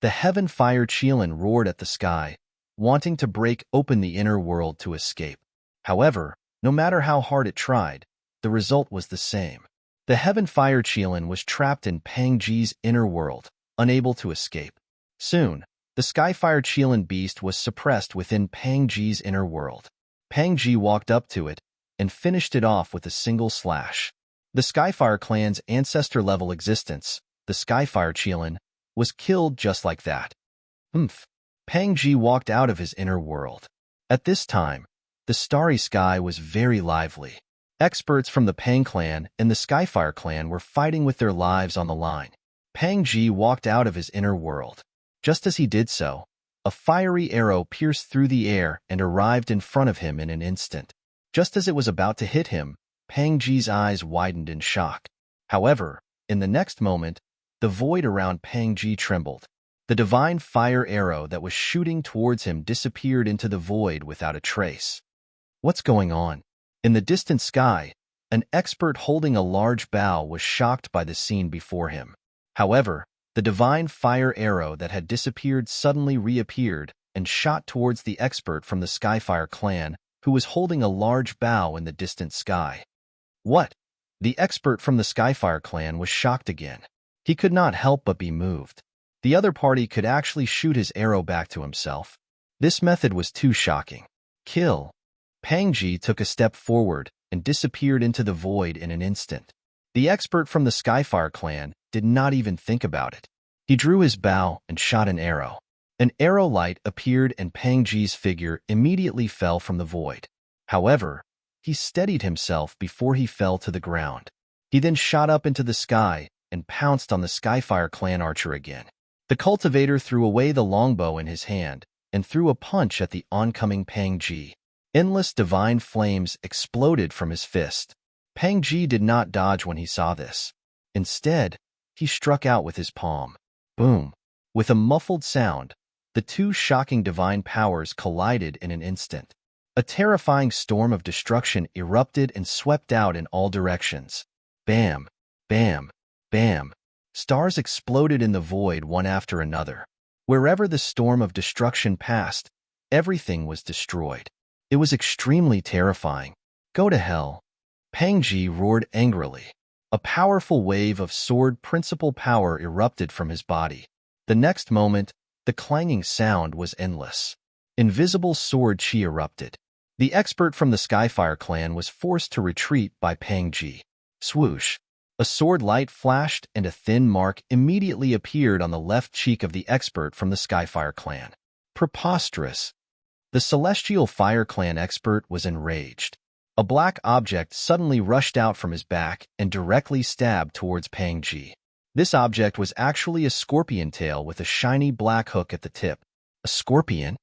The heaven fire Qilin roared at the sky, wanting to break open the inner world to escape. However, no matter how hard it tried, the result was the same. The heaven fire Qilin was trapped in Pang Ji's inner world, unable to escape. Soon, the Skyfire Qilin beast was suppressed within Pang Ji's inner world. Pang Ji walked up to it and finished it off with a single slash. The Skyfire clan's ancestor-level existence, the Skyfire Qilin, was killed just like that. Humph! Pang Ji walked out of his inner world. At this time, the starry sky was very lively. Experts from the Pang clan and the Skyfire clan were fighting with their lives on the line. Pang Ji walked out of his inner world. Just as he did so, a fiery arrow pierced through the air and arrived in front of him in an instant. Just as it was about to hit him, Pang Ji's eyes widened in shock. However, in the next moment, the void around Pang Ji trembled. The divine fire arrow that was shooting towards him disappeared into the void without a trace. What's going on? In the distant sky, an expert holding a large bow was shocked by the scene before him. However, the divine fire arrow that had disappeared suddenly reappeared and shot towards the expert from the Skyfire clan, who was holding a large bow in the distant sky. What? The expert from the Skyfire clan was shocked again. He could not help but be moved. The other party could actually shoot his arrow back to himself. This method was too shocking. Kill. Pang Ji took a step forward and disappeared into the void in an instant. The expert from the Skyfire clan did not even think about it. He drew his bow and shot an arrow. An arrow light appeared and Pang Ji's figure immediately fell from the void. However, he steadied himself before he fell to the ground. He then shot up into the sky and pounced on the Skyfire clan archer again. The cultivator threw away the longbow in his hand and threw a punch at the oncoming Pang Ji. Endless divine flames exploded from his fist. Pang Ji did not dodge when he saw this. Instead, he struck out with his palm. Boom! With a muffled sound, the two shocking divine powers collided in an instant. A terrifying storm of destruction erupted and swept out in all directions. Bam! Bam! Bam! Stars exploded in the void one after another. Wherever the storm of destruction passed, everything was destroyed. It was extremely terrifying. Go to hell. Pang Ji roared angrily. A powerful wave of sword principle power erupted from his body. The next moment, the clanging sound was endless. Invisible sword chi erupted. The expert from the Skyfire clan was forced to retreat by Pang Ji. Swoosh! A sword light flashed and a thin mark immediately appeared on the left cheek of the expert from the Skyfire clan. Preposterous! The Celestial Fire clan expert was enraged. A black object suddenly rushed out from his back and directly stabbed towards Pang Ji. This object was actually a scorpion tail with a shiny black hook at the tip. A scorpion?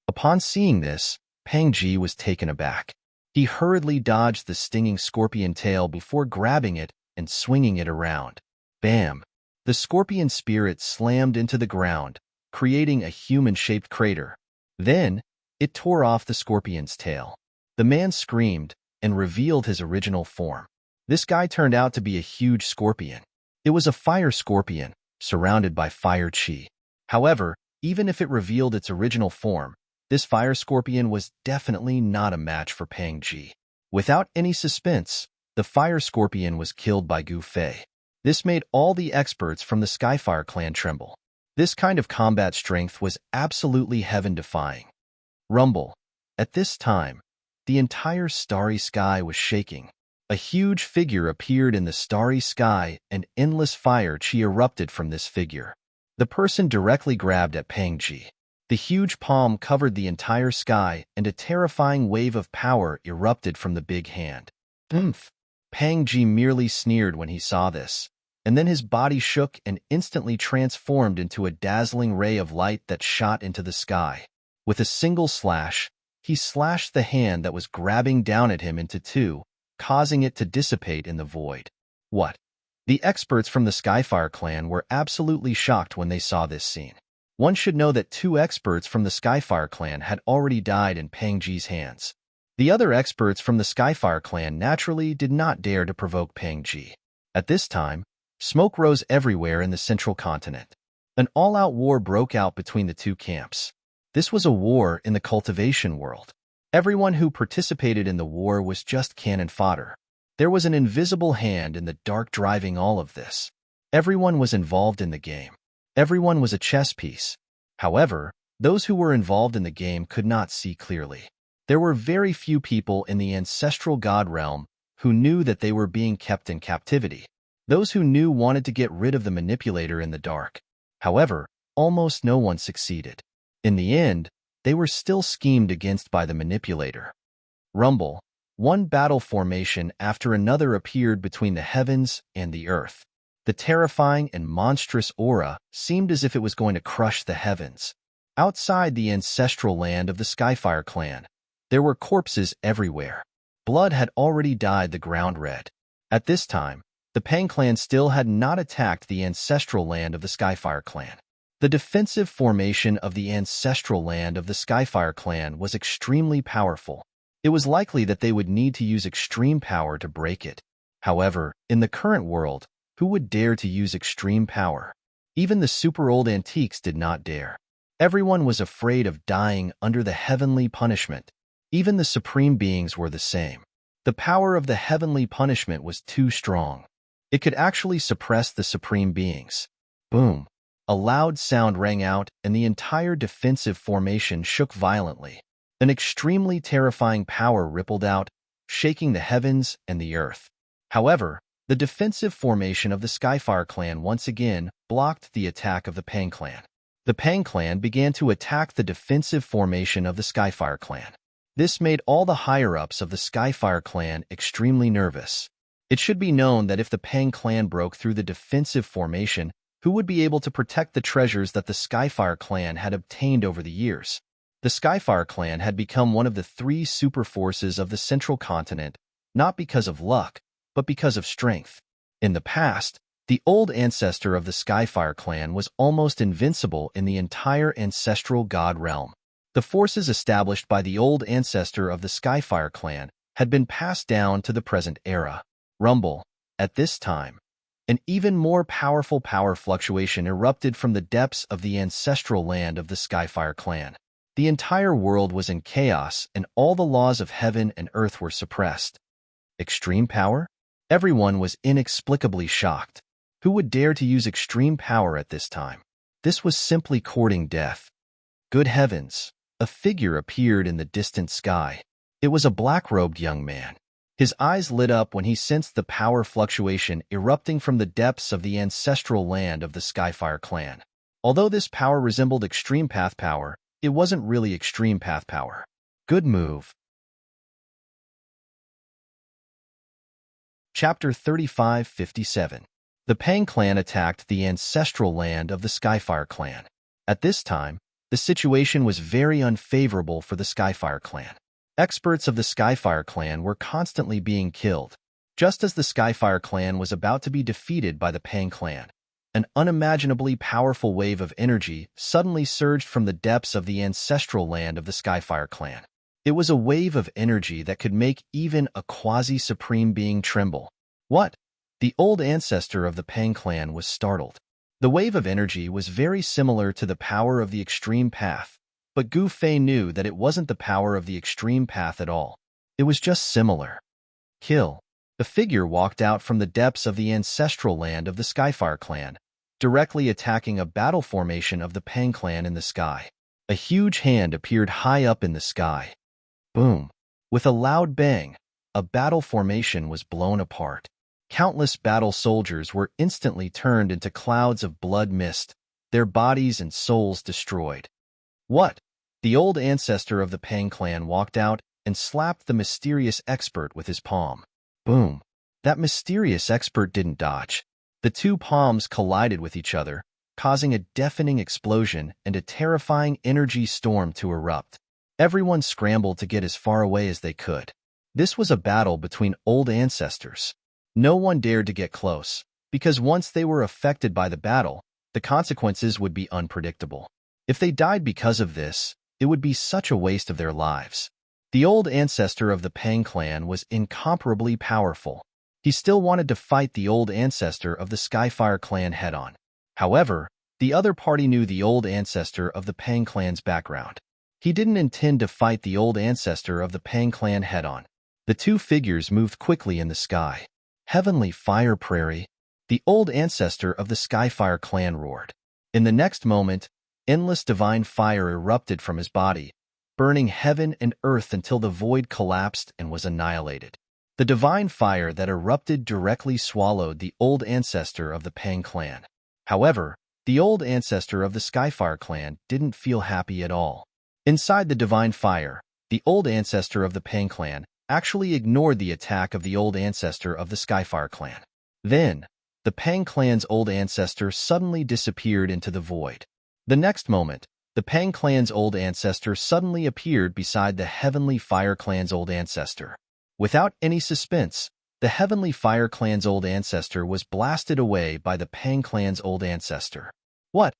Upon seeing this, Pang Ji was taken aback. He hurriedly dodged the stinging scorpion tail before grabbing it and swinging it around. Bam! The scorpion spirit slammed into the ground, creating a human-shaped crater. Then, it tore off the scorpion's tail. The man screamed and revealed his original form. This guy turned out to be a huge scorpion. It was a fire scorpion, surrounded by fire chi. However, even if it revealed its original form, this fire scorpion was definitely not a match for Pang Ji. Without any suspense, the fire scorpion was killed by Gu Fei. This made all the experts from the Skyfire clan tremble. This kind of combat strength was absolutely heaven-defying. Rumble. At this time, the entire starry sky was shaking. A huge figure appeared in the starry sky and endless fire chi erupted from this figure. The person directly grabbed at Pang Ji. The huge palm covered the entire sky and a terrifying wave of power erupted from the big hand. Oomph! Pang Ji merely sneered when he saw this, and then his body shook and instantly transformed into a dazzling ray of light that shot into the sky. With a single slash, he slashed the hand that was grabbing down at him into two, causing it to dissipate in the void. What? The experts from the Skyfire clan were absolutely shocked when they saw this scene. One should know that two experts from the Skyfire clan had already died in Pang Ji's hands. The other experts from the Skyfire clan naturally did not dare to provoke Pang Ji. At this time, smoke rose everywhere in the central continent. An all-out war broke out between the two camps. This was a war in the cultivation world. Everyone who participated in the war was just cannon fodder. There was an invisible hand in the dark driving all of this. Everyone was involved in the game. Everyone was a chess piece. However, those who were involved in the game could not see clearly. There were very few people in the ancestral god realm who knew that they were being kept in captivity. Those who knew wanted to get rid of the manipulator in the dark. However, almost no one succeeded. In the end, they were still schemed against by the manipulator. Rumble. One battle formation after another appeared between the heavens and the earth. The terrifying and monstrous aura seemed as if it was going to crush the heavens. Outside the ancestral land of the Skyfire clan, there were corpses everywhere. Blood had already dyed the ground red. At this time, the Pang clan still had not attacked the ancestral land of the Skyfire clan. The defensive formation of the ancestral land of the Skyfire clan was extremely powerful. It was likely that they would need to use extreme power to break it. However, in the current world, who would dare to use extreme power? Even the super old antiques did not dare. Everyone was afraid of dying under the heavenly punishment. Even the supreme beings were the same. The power of the heavenly punishment was too strong. It could actually suppress the supreme beings. Boom! A loud sound rang out, and the entire defensive formation shook violently. An extremely terrifying power rippled out, shaking the heavens and the earth. However, the defensive formation of the Skyfire clan once again blocked the attack of the Pang clan. The Pang clan began to attack the defensive formation of the Skyfire clan. This made all the higher-ups of the Skyfire clan extremely nervous. It should be known that if the Pang clan broke through the defensive formation, who would be able to protect the treasures that the Skyfire clan had obtained over the years? The Skyfire clan had become one of the 3 super forces of the central continent, not because of luck, but because of strength. In the past, the old ancestor of the Skyfire clan was almost invincible in the entire ancestral god realm. The forces established by the old ancestor of the Skyfire clan had been passed down to the present era. Rumble. At this time, an even more powerful power fluctuation erupted from the depths of the ancestral land of the Skyfire clan. The entire world was in chaos, and all the laws of heaven and earth were suppressed. Extreme power? Everyone was inexplicably shocked. Who would dare to use extreme power at this time? This was simply courting death. Good heavens! A figure appeared in the distant sky. It was a black-robed young man. His eyes lit up when he sensed the power fluctuation erupting from the depths of the ancestral land of the Skyfire clan. Although this power resembled extreme path power, it wasn't really extreme path power. Good move. Chapter 3557. The Pang clan attacked the ancestral land of the Skyfire clan. At this time, the situation was very unfavorable for the Skyfire clan. Experts of the Skyfire clan were constantly being killed. Just as the Skyfire clan was about to be defeated by the Pang clan, an unimaginably powerful wave of energy suddenly surged from the depths of the ancestral land of the Skyfire clan. It was a wave of energy that could make even a quasi-supreme being tremble. What? The old ancestor of the Pang clan was startled. The wave of energy was very similar to the power of the extreme path, but Gu Fei knew that it wasn't the power of the extreme path at all. It was just similar. Kill. The figure walked out from the depths of the ancestral land of the Skyfire clan, directly attacking a battle formation of the Pang clan in the sky. A huge hand appeared high up in the sky. Boom. With a loud bang, a battle formation was blown apart. Countless battle soldiers were instantly turned into clouds of blood mist, their bodies and souls destroyed. What? The old ancestor of the Pang clan walked out and slapped the mysterious expert with his palm. Boom. That mysterious expert didn't dodge. The 2 palms collided with each other, causing a deafening explosion and a terrifying energy storm to erupt. Everyone scrambled to get as far away as they could. This was a battle between old ancestors. No one dared to get close, because once they were affected by the battle, the consequences would be unpredictable. If they died because of this, it would be such a waste of their lives. The old ancestor of the Pang clan was incomparably powerful. He still wanted to fight the old ancestor of the Skyfire clan head-on. However, the other party knew the old ancestor of the Pang clan's background. He didn't intend to fight the old ancestor of the Pang clan head-on. The 2 figures moved quickly in the sky. Heavenly fire prairie. The old ancestor of the Skyfire clan roared. In the next moment, endless divine fire erupted from his body, burning heaven and earth until the void collapsed and was annihilated. The divine fire that erupted directly swallowed the old ancestor of the Pang clan. However, the old ancestor of the Skyfire clan didn't feel happy at all. Inside the divine fire, the old ancestor of the Pang clan actually ignored the attack of the old ancestor of the Skyfire clan. Then, the Pang clan's old ancestor suddenly disappeared into the void. The next moment, the Pang clan's old ancestor suddenly appeared beside the Heavenly Fire clan's old ancestor. Without any suspense, the Heavenly Fire Clan's old ancestor was blasted away by the Pang Clan's old ancestor. What?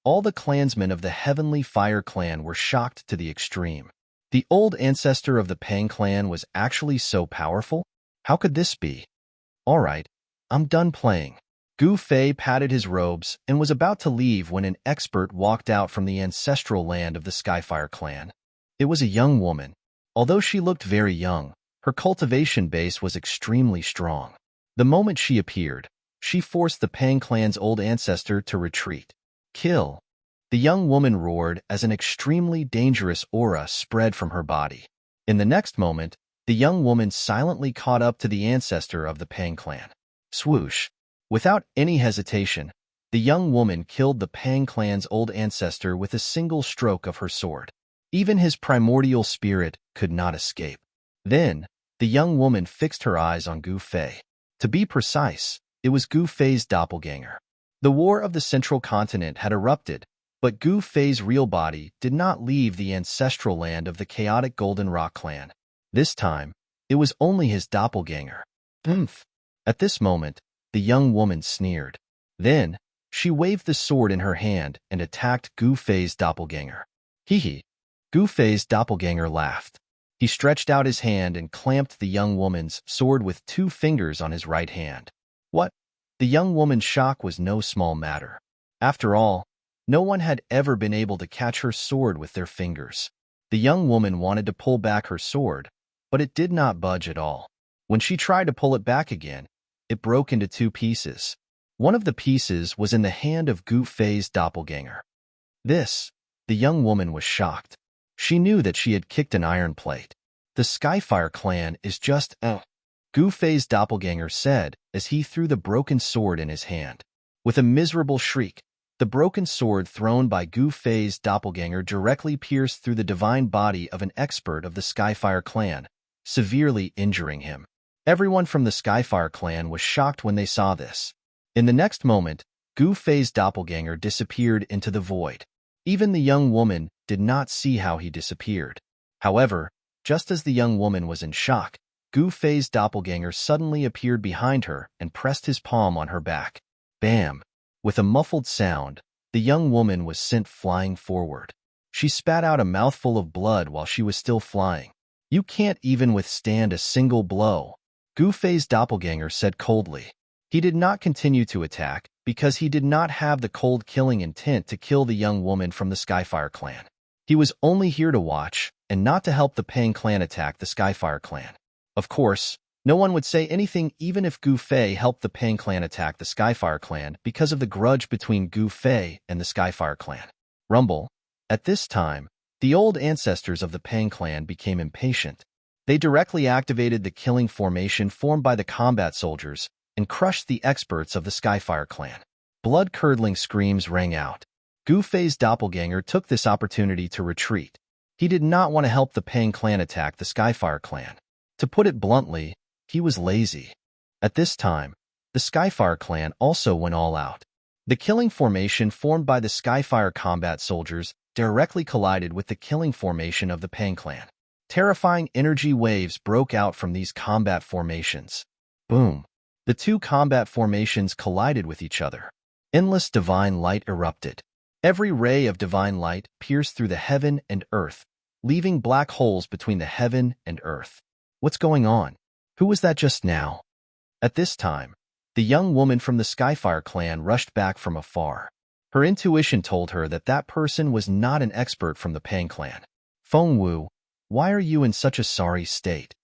All the clansmen of the Heavenly Fire Clan were shocked to the extreme. The old ancestor of the Pang Clan was actually so powerful? How could this be? All right, I'm done playing. Gu Fei patted his robes and was about to leave when an expert walked out from the ancestral land of the Skyfire Clan. It was a young woman. Although she looked very young, her cultivation base was extremely strong. The moment she appeared, she forced the Pang Clan's old ancestor to retreat. Kill! The young woman roared as an extremely dangerous aura spread from her body. In the next moment, the young woman silently caught up to the ancestor of the Pang Clan. Swoosh! Without any hesitation, the young woman killed the Pang Clan's old ancestor with a single stroke of her sword. Even his primordial spirit could not escape. Then, the young woman fixed her eyes on Gu Fei. To be precise, it was Gu Fei's doppelganger. The War of the Central Continent had erupted, but Gu Fei's real body did not leave the ancestral land of the chaotic Golden Rock clan. This time, it was only his doppelganger. Oomph! At this moment, the young woman sneered. Then, she waved the sword in her hand and attacked Gu Fei's doppelganger. Hee. Gu Fei's doppelganger laughed. He stretched out his hand and clamped the young woman's sword with 2 fingers on his right hand. What? The young woman's shock was no small matter. After all, no one had ever been able to catch her sword with their fingers. The young woman wanted to pull back her sword, but it did not budge at all. When she tried to pull it back again, it broke into 2 pieces. One of the pieces was in the hand of Gu Fei's doppelganger. The young woman was shocked. She knew that she had kicked an iron plate. The Skyfire clan is just Gu Fei's doppelganger said as he threw the broken sword in his hand. With a miserable shriek, the broken sword thrown by Gu Fei's doppelganger directly pierced through the divine body of an expert of the Skyfire clan, severely injuring him. Everyone from the Skyfire clan was shocked when they saw this. In the next moment, Gu Fei's doppelganger disappeared into the void. Even the young woman did not see how he disappeared. However, just as the young woman was in shock, Gu Fei's doppelganger suddenly appeared behind her and pressed his palm on her back. Bam! With a muffled sound, the young woman was sent flying forward. She spat out a mouthful of blood while she was still flying. You can't even withstand a single blow, Gu Fei's doppelganger said coldly. He did not continue to attack because he did not have the cold killing intent to kill the young woman from the Skyfire clan. He was only here to watch and not to help the Pang clan attack the Skyfire clan. Of course, no one would say anything even if Gu Fei helped the Pang clan attack the Skyfire clan because of the grudge between Gu Fei and the Skyfire clan. Rumble. At this time, the old ancestors of the Pang clan became impatient. They directly activated the killing formation formed by the combat soldiers and crushed the experts of the Skyfire clan. Blood-curdling screams rang out. Gu Fei's doppelganger took this opportunity to retreat. He did not want to help the Pang clan attack the Skyfire clan. To put it bluntly, he was lazy. At this time, the Skyfire clan also went all out. The killing formation formed by the Skyfire combat soldiers directly collided with the killing formation of the Pang clan. Terrifying energy waves broke out from these combat formations. Boom! The 2 combat formations collided with each other. Endless divine light erupted. Every ray of divine light pierced through the heaven and earth, leaving black holes between the heaven and earth. What's going on? Who was that just now? At this time, the young woman from the Skyfire clan rushed back from afar. Her intuition told her that that person was not an expert from the Pang clan. Feng Wu, why are you in such a sorry state?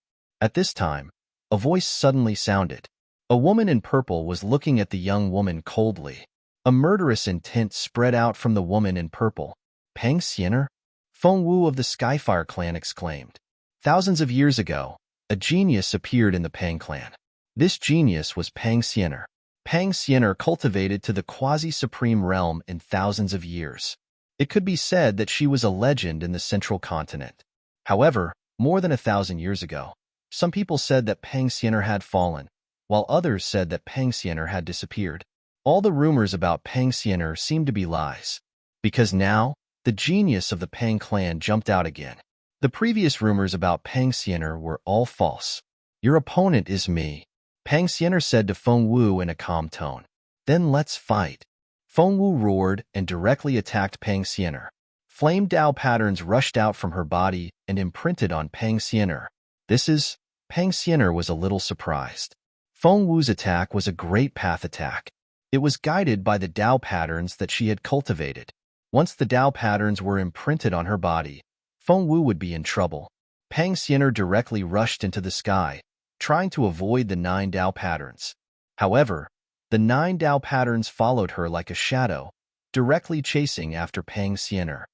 At this time, a voice suddenly sounded. A woman in purple was looking at the young woman coldly. A murderous intent spread out from the woman in purple. Pang Xiener? Feng Wu of the Skyfire clan exclaimed. Thousands of years ago, a genius appeared in the Pang clan. This genius was Pang Xiener. Pang Xiener cultivated to the quasi-supreme realm in thousands of years. It could be said that she was a legend in the central continent. However, more than 1,000 years ago, some people said that Pang Xiener had fallen, while others said that Pang Xiener had disappeared. All the rumors about Pang Xiener seemed to be lies, because now, the genius of the Pang clan jumped out again. The previous rumors about Pang Xiener were all false. Your opponent is me, Pang Xiener said to Feng Wu in a calm tone. Then let's fight. Feng Wu roared and directly attacked Pang Xiener. Flame Dao patterns rushed out from her body and imprinted on Pang Xiener. Pang Xiener was a little surprised. Feng Wu's attack was a great path attack. It was guided by the Dao patterns that she had cultivated. Once the Dao patterns were imprinted on her body, Feng Wu would be in trouble. Pang Xiener directly rushed into the sky, trying to avoid the 9 Dao patterns. However, the 9 Dao patterns followed her like a shadow, directly chasing after Pang Xiener.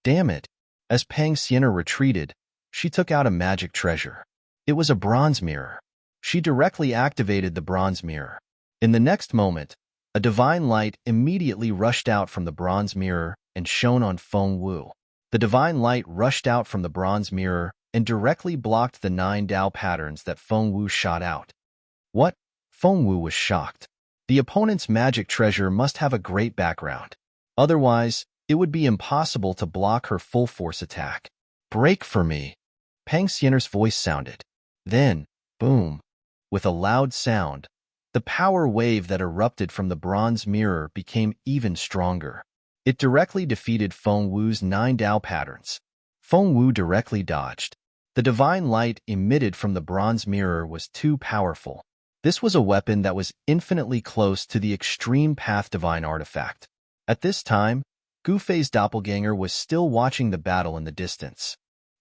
Damn it! As Pang Xiener retreated, she took out a magic treasure. It was a bronze mirror. She directly activated the bronze mirror. In the next moment, a divine light immediately rushed out from the bronze mirror and shone on Feng Wu. The divine light rushed out from the bronze mirror and directly blocked the 9 Dao patterns that Feng Wu shot out. What? Feng Wu was shocked. The opponent's magic treasure must have a great background. Otherwise, it would be impossible to block her full force attack. Break for me, Pang Xiener's voice sounded. Then, boom. With a loud sound, the power wave that erupted from the bronze mirror became even stronger. It directly defeated Feng Wu's 9 Dao patterns. Feng Wu directly dodged. The divine light emitted from the bronze mirror was too powerful. This was a weapon that was infinitely close to the extreme path divine artifact. At this time, Gu Fei's doppelganger was still watching the battle in the distance.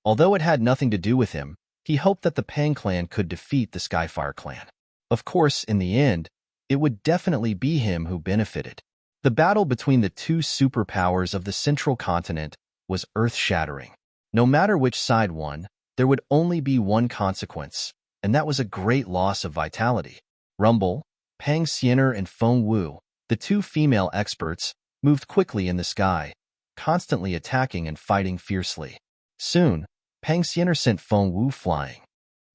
Although it had nothing to do with him, he hoped that the Pang clan could defeat the Skyfire clan. Of course, in the end, it would definitely be him who benefited. The battle between the two superpowers of the central continent was earth-shattering. No matter which side won, there would only be one consequence, and that was a great loss of vitality. Rumble, Pang Xiener, and Feng Wu, the two female experts, moved quickly in the sky, constantly attacking and fighting fiercely. Soon, Pang Xiener sent Feng Wu flying.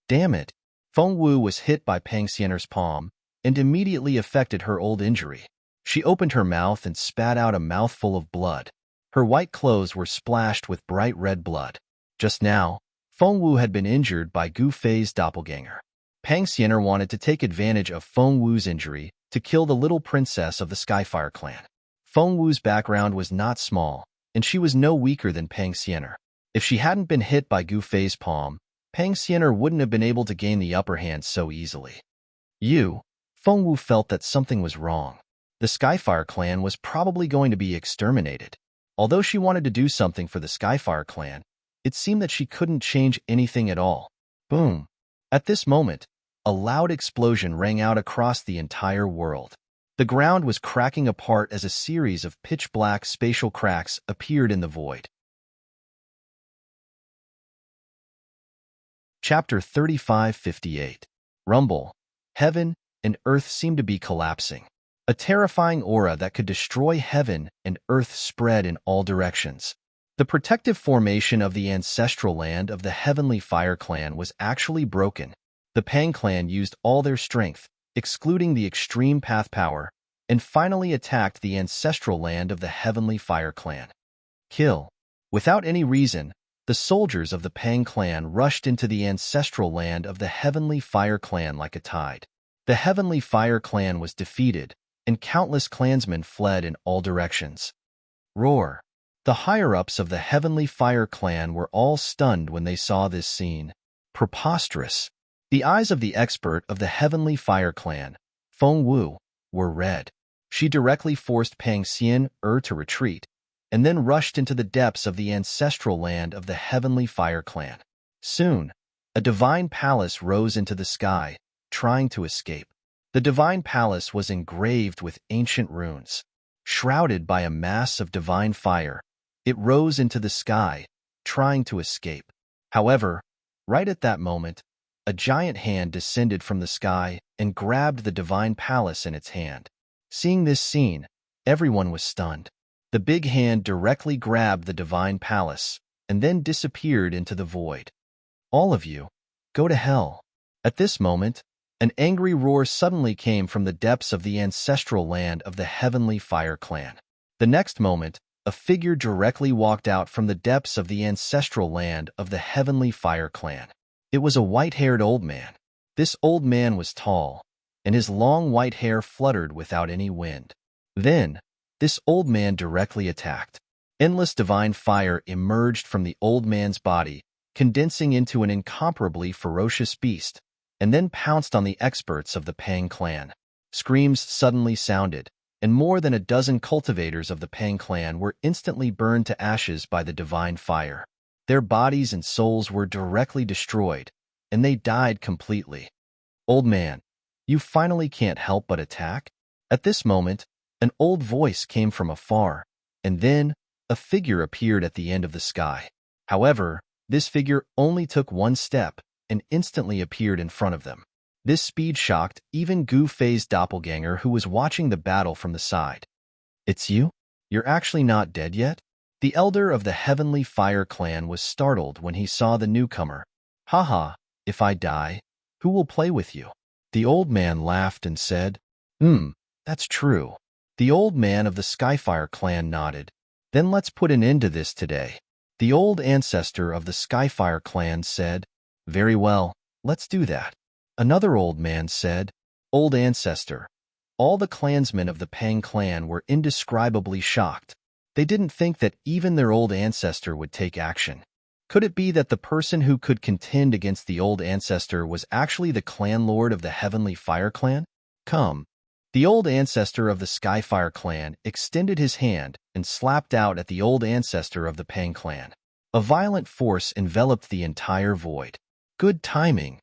Damn it! Feng Wu was hit by Pang Xiener's palm and immediately affected her old injury. She opened her mouth and spat out a mouthful of blood. Her white clothes were splashed with bright red blood. Just now, Feng Wu had been injured by Gu Fei's doppelganger. Pang Xiener wanted to take advantage of Feng Wu's injury to kill the little princess of the Skyfire clan. Feng Wu's background was not small, and she was no weaker than Pang Xiener. If she hadn't been hit by Gu Fei's palm, Pang Xiener wouldn't have been able to gain the upper hand so easily. Feng Wu felt that something was wrong. The Skyfire clan was probably going to be exterminated. Although she wanted to do something for the Skyfire clan, it seemed that she couldn't change anything at all. Boom! At this moment, a loud explosion rang out across the entire world. The ground was cracking apart as a series of pitch-black spatial cracks appeared in the void. Chapter 3558. Rumble. Heaven and earth seemed to be collapsing. A terrifying aura that could destroy heaven and earth spread in all directions. The protective formation of the ancestral land of the Heavenly Fire clan was actually broken. The Pang clan used all their strength, excluding the extreme path power, and finally attacked the ancestral land of the Heavenly Fire clan. Kill. Without any reason, the soldiers of the Pang clan rushed into the ancestral land of the Heavenly Fire clan like a tide. The Heavenly Fire clan was defeated, and countless clansmen fled in all directions. Roar. The higher-ups of the Heavenly Fire clan were all stunned when they saw this scene. Preposterous. The eyes of the expert of the Heavenly Fire clan, Feng Wu, were red. She directly forced Pang Xiener to retreat, and then rushed into the depths of the ancestral land of the Heavenly Fire clan. Soon, a divine palace rose into the sky, trying to escape. The divine palace was engraved with ancient runes. Shrouded by a mass of divine fire, it rose into the sky, trying to escape. However, right at that moment, a giant hand descended from the sky and grabbed the divine palace in its hand. Seeing this scene, everyone was stunned. The big hand directly grabbed the divine palace and then disappeared into the void. All of you, go to hell. At this moment, an angry roar suddenly came from the depths of the ancestral land of the Heavenly Fire clan. The next moment, a figure directly walked out from the depths of the ancestral land of the Heavenly Fire clan. It was a white-haired old man. This old man was tall, and his long white hair fluttered without any wind. Then, this old man directly attacked. Endless divine fire emerged from the old man's body, condensing into an incomparably ferocious beast, and then pounced on the experts of the Pang clan. Screams suddenly sounded, and more than a dozen cultivators of the Pang clan were instantly burned to ashes by the divine fire. Their bodies and souls were directly destroyed, and they died completely. Old man, you finally can't help but attack? At this moment, an old voice came from afar, and then a figure appeared at the end of the sky. However, this figure only took one step and instantly appeared in front of them. This speed shocked even Gu-Fei's doppelganger, who was watching the battle from the side. It's you? You're actually not dead yet? The elder of the Heavenly Fire clan was startled when he saw the newcomer. Haha, if I die, who will play with you? The old man laughed and said, that's true. The old man of the Skyfire clan nodded. Then let's put an end to this today. The old ancestor of the Skyfire clan said, very well, let's do that. Another old man said, old ancestor. All the clansmen of the Pang clan were indescribably shocked. They didn't think that even their old ancestor would take action. Could it be that the person who could contend against the old ancestor was actually the clan lord of the Heavenly Fire clan? Come. The old ancestor of the Skyfire clan extended his hand and slapped out at the old ancestor of the Pang clan. A violent force enveloped the entire void. Good timing.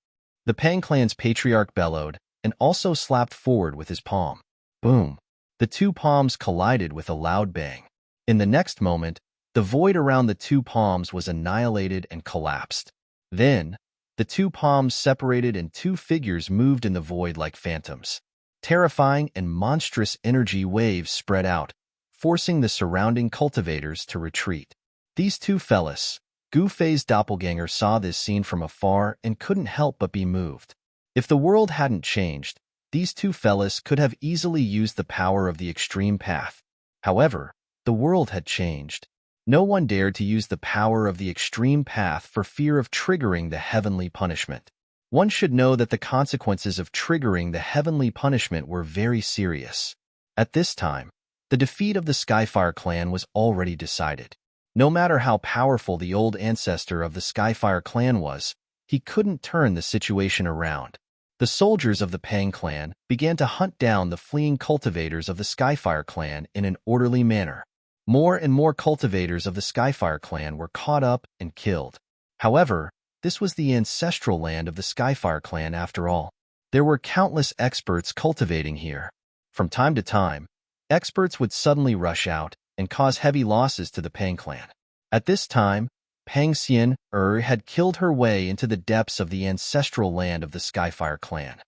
The Pang clan's patriarch bellowed and also slapped forward with his palm. Boom. The two palms collided with a loud bang. In the next moment, the void around the two palms was annihilated and collapsed. Then, the two palms separated and two figures moved in the void like phantoms. Terrifying and monstrous energy waves spread out, forcing the surrounding cultivators to retreat. These two fellas, Gu-Fei's doppelganger, saw this scene from afar and couldn't help but be moved. If the world hadn't changed, these two fellas could have easily used the power of the extreme path. However, the world had changed. No one dared to use the power of the extreme path for fear of triggering the heavenly punishment. One should know that the consequences of triggering the heavenly punishment were very serious. At this time, the defeat of the Skyfire clan was already decided. No matter how powerful the old ancestor of the Skyfire clan was, he couldn't turn the situation around. The soldiers of the Pang clan began to hunt down the fleeing cultivators of the Skyfire clan in an orderly manner. More and more cultivators of the Skyfire clan were caught up and killed. However, this was the ancestral land of the Skyfire clan after all. There were countless experts cultivating here. From time to time, experts would suddenly rush out and cause heavy losses to the Pang clan. At this time, Pang Xian had killed her way into the depths of the ancestral land of the Skyfire clan.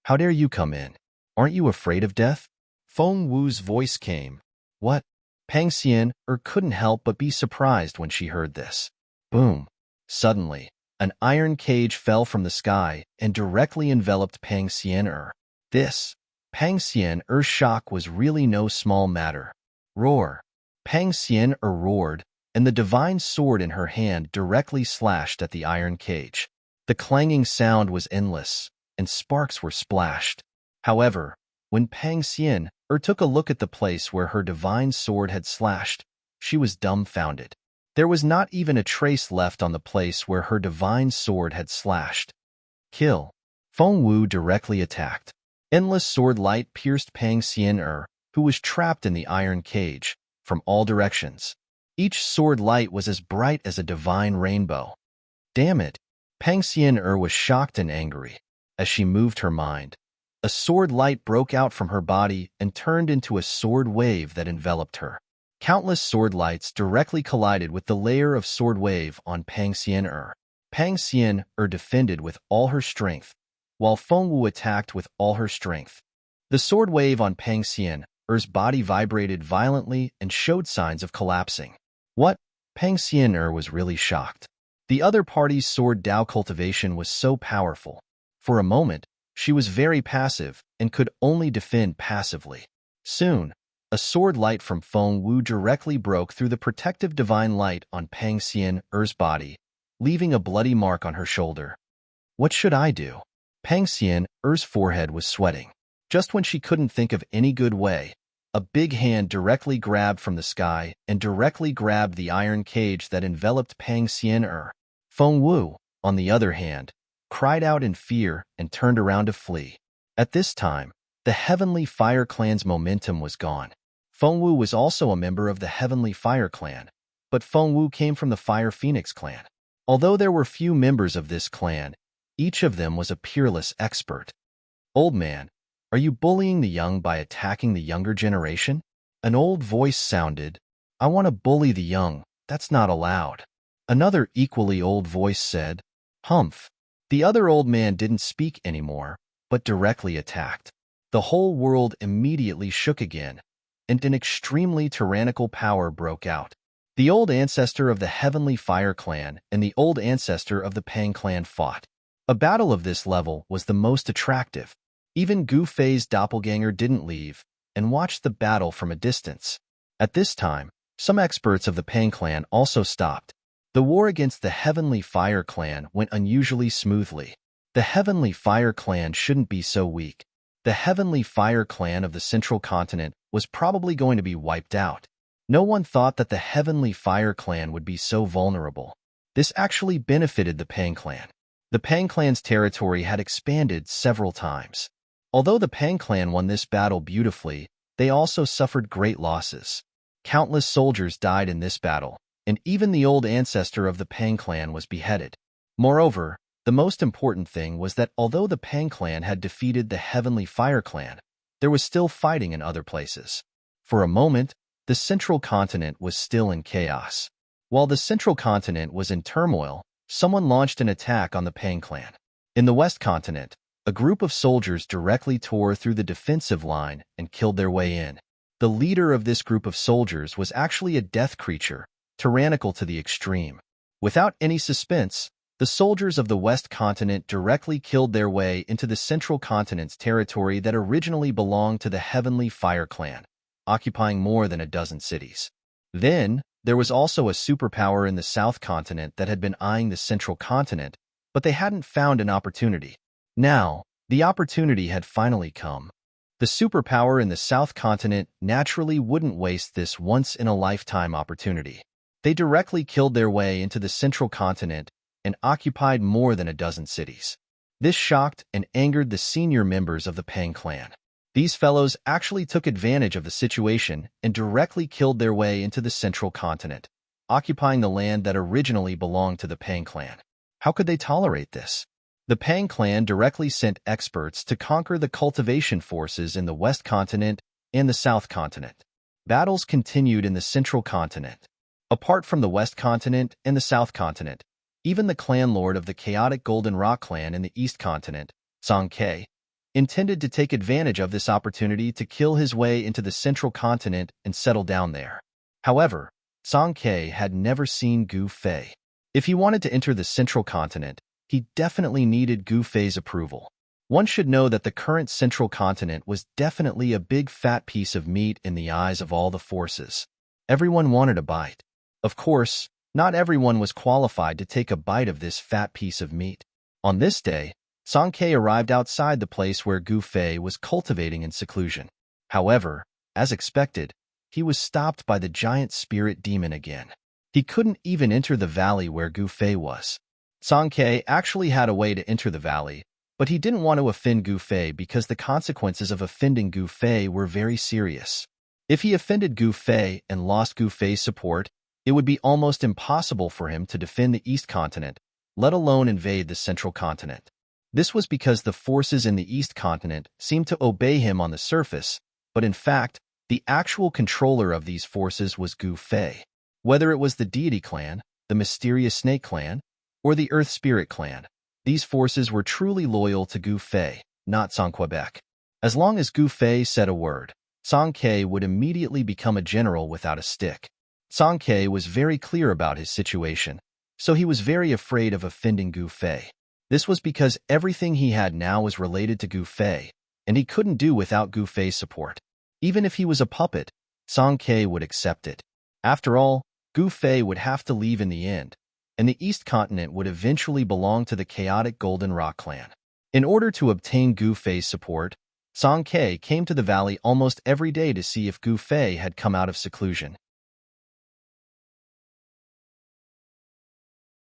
How dare you come in? Aren't you afraid of death? Feng Wu's voice came. What? Pang Xian couldn't help but be surprised when she heard this. Boom. Suddenly, an iron cage fell from the sky and directly enveloped Pang Xian. This, Pang Xian's shock was really no small matter. Roar. Pang Xian roared, and the divine sword in her hand directly slashed at the iron cage. The clanging sound was endless, and sparks were splashed. However, when Pang Xian took a look at the place where her divine sword had slashed, she was dumbfounded. There was not even a trace left on the place where her divine sword had slashed. Kill. Feng Wu directly attacked. Endless sword light pierced Pang Xian, who was trapped in the iron cage, from all directions. Each sword light was as bright as a divine rainbow. Damn it! Pang Xian was shocked and angry. As she moved her mind, a sword light broke out from her body and turned into a sword wave that enveloped her. Countless sword lights directly collided with the layer of sword wave on Pang Xian. Pang Xian defended with all her strength, while Feng Wu attacked with all her strength. The sword wave on Pang Xian's body vibrated violently and showed signs of collapsing. What? Pang Xian was really shocked. The other party's sword Dao cultivation was so powerful. For a moment, she was very passive and could only defend passively. Soon, a sword light from Feng Wu directly broke through the protective divine light on Pang Xian's body, leaving a bloody mark on her shoulder. What should I do? Pang Xian, Er's forehead was sweating. Just when she couldn't think of any good way, a big hand directly grabbed from the sky and directly grabbed the iron cage that enveloped Pang Xian. Feng Wu, on the other hand, cried out in fear and turned around to flee. At this time, the Heavenly Fire Clan's momentum was gone. Feng Wu was also a member of the Heavenly Fire Clan, but Feng Wu came from the Fire Phoenix Clan. Although there were few members of this clan, each of them was a peerless expert. Old man, are you bullying the young by attacking the younger generation? An old voice sounded. I want to bully the young, that's not allowed. Another equally old voice said, Humph. The other old man didn't speak anymore, but directly attacked. The whole world immediately shook again, and an extremely tyrannical power broke out. The old ancestor of the Heavenly Fire Clan and the old ancestor of the Pang Clan fought. A battle of this level was the most attractive. Even Gu Fei's doppelganger didn't leave and watched the battle from a distance. At this time, some experts of the Pang Clan also stopped. The war against the Heavenly Fire Clan went unusually smoothly. The Heavenly Fire Clan shouldn't be so weak. The Heavenly Fire Clan of the Central Continent was probably going to be wiped out. No one thought that the Heavenly Fire Clan would be so vulnerable. This actually benefited the Pang Clan. The Pang Clan's territory had expanded several times. Although the Pang Clan won this battle beautifully, they also suffered great losses. Countless soldiers died in this battle, and even the old ancestor of the Pang Clan was beheaded. Moreover, the most important thing was that although the Pang Clan had defeated the Heavenly Fire Clan, there was still fighting in other places. For a moment, the Central Continent was still in chaos. While the Central Continent was in turmoil, someone launched an attack on the Pang Clan. In the West Continent, a group of soldiers directly tore through the defensive line and killed their way in. The leader of this group of soldiers was actually a death creature, tyrannical to the extreme. Without any suspense, the soldiers of the West Continent directly killed their way into the Central Continent's territory that originally belonged to the Heavenly Fire Clan, occupying more than a dozen cities. Then, there was also a superpower in the South Continent that had been eyeing the Central Continent, but they hadn't found an opportunity. Now, the opportunity had finally come. The superpower in the South Continent naturally wouldn't waste this once-in-a-lifetime opportunity. They directly killed their way into the Central Continent and occupied more than a dozen cities. This shocked and angered the senior members of the Pang Clan. These fellows actually took advantage of the situation and directly killed their way into the Central Continent, occupying the land that originally belonged to the Pang Clan. How could they tolerate this? The Pang Clan directly sent experts to conquer the cultivation forces in the West Continent and the South Continent. Battles continued in the Central Continent. Apart from the West Continent and the South Continent, even the clan lord of the chaotic Golden Rock clan in the East Continent, Song Ke, intended to take advantage of this opportunity to kill his way into the Central Continent and settle down there. However, Song Ke had never seen Gu Fei. If he wanted to enter the Central Continent, he definitely needed Gu Fei's approval. One should know that the current Central Continent was definitely a big fat piece of meat in the eyes of all the forces. Everyone wanted a bite. Of course, not everyone was qualified to take a bite of this fat piece of meat. On this day, Song Ke arrived outside the place where Gu Fei was cultivating in seclusion. However, as expected, he was stopped by the giant spirit demon again. He couldn't even enter the valley where Gu Fei was. Song Ke actually had a way to enter the valley, but he didn't want to offend Gu Fei because the consequences of offending Gu Fei were very serious. If he offended Gu Fei and lost Gu Fei's support, it would be almost impossible for him to defend the East Continent, let alone invade the Central Continent. This was because the forces in the East Continent seemed to obey him on the surface, but in fact, the actual controller of these forces was Gu Fei. Whether it was the Deity Clan, the Mysterious Snake Clan, or the Earth Spirit Clan, these forces were truly loyal to Gu Fei, not Song Quebec. As long as Gu Fei said a word, Song Ke would immediately become a general without a stick. Song Ke was very clear about his situation, so he was very afraid of offending Gu Fei. This was because everything he had now was related to Gu Fei, and he couldn't do without Gu Fei's support. Even if he was a puppet, Song Ke would accept it. After all, Gu Fei would have to leave in the end, and the East Continent would eventually belong to the chaotic Golden Rock clan. In order to obtain Gu Fei's support, Song Ke came to the valley almost every day to see if Gu Fei had come out of seclusion.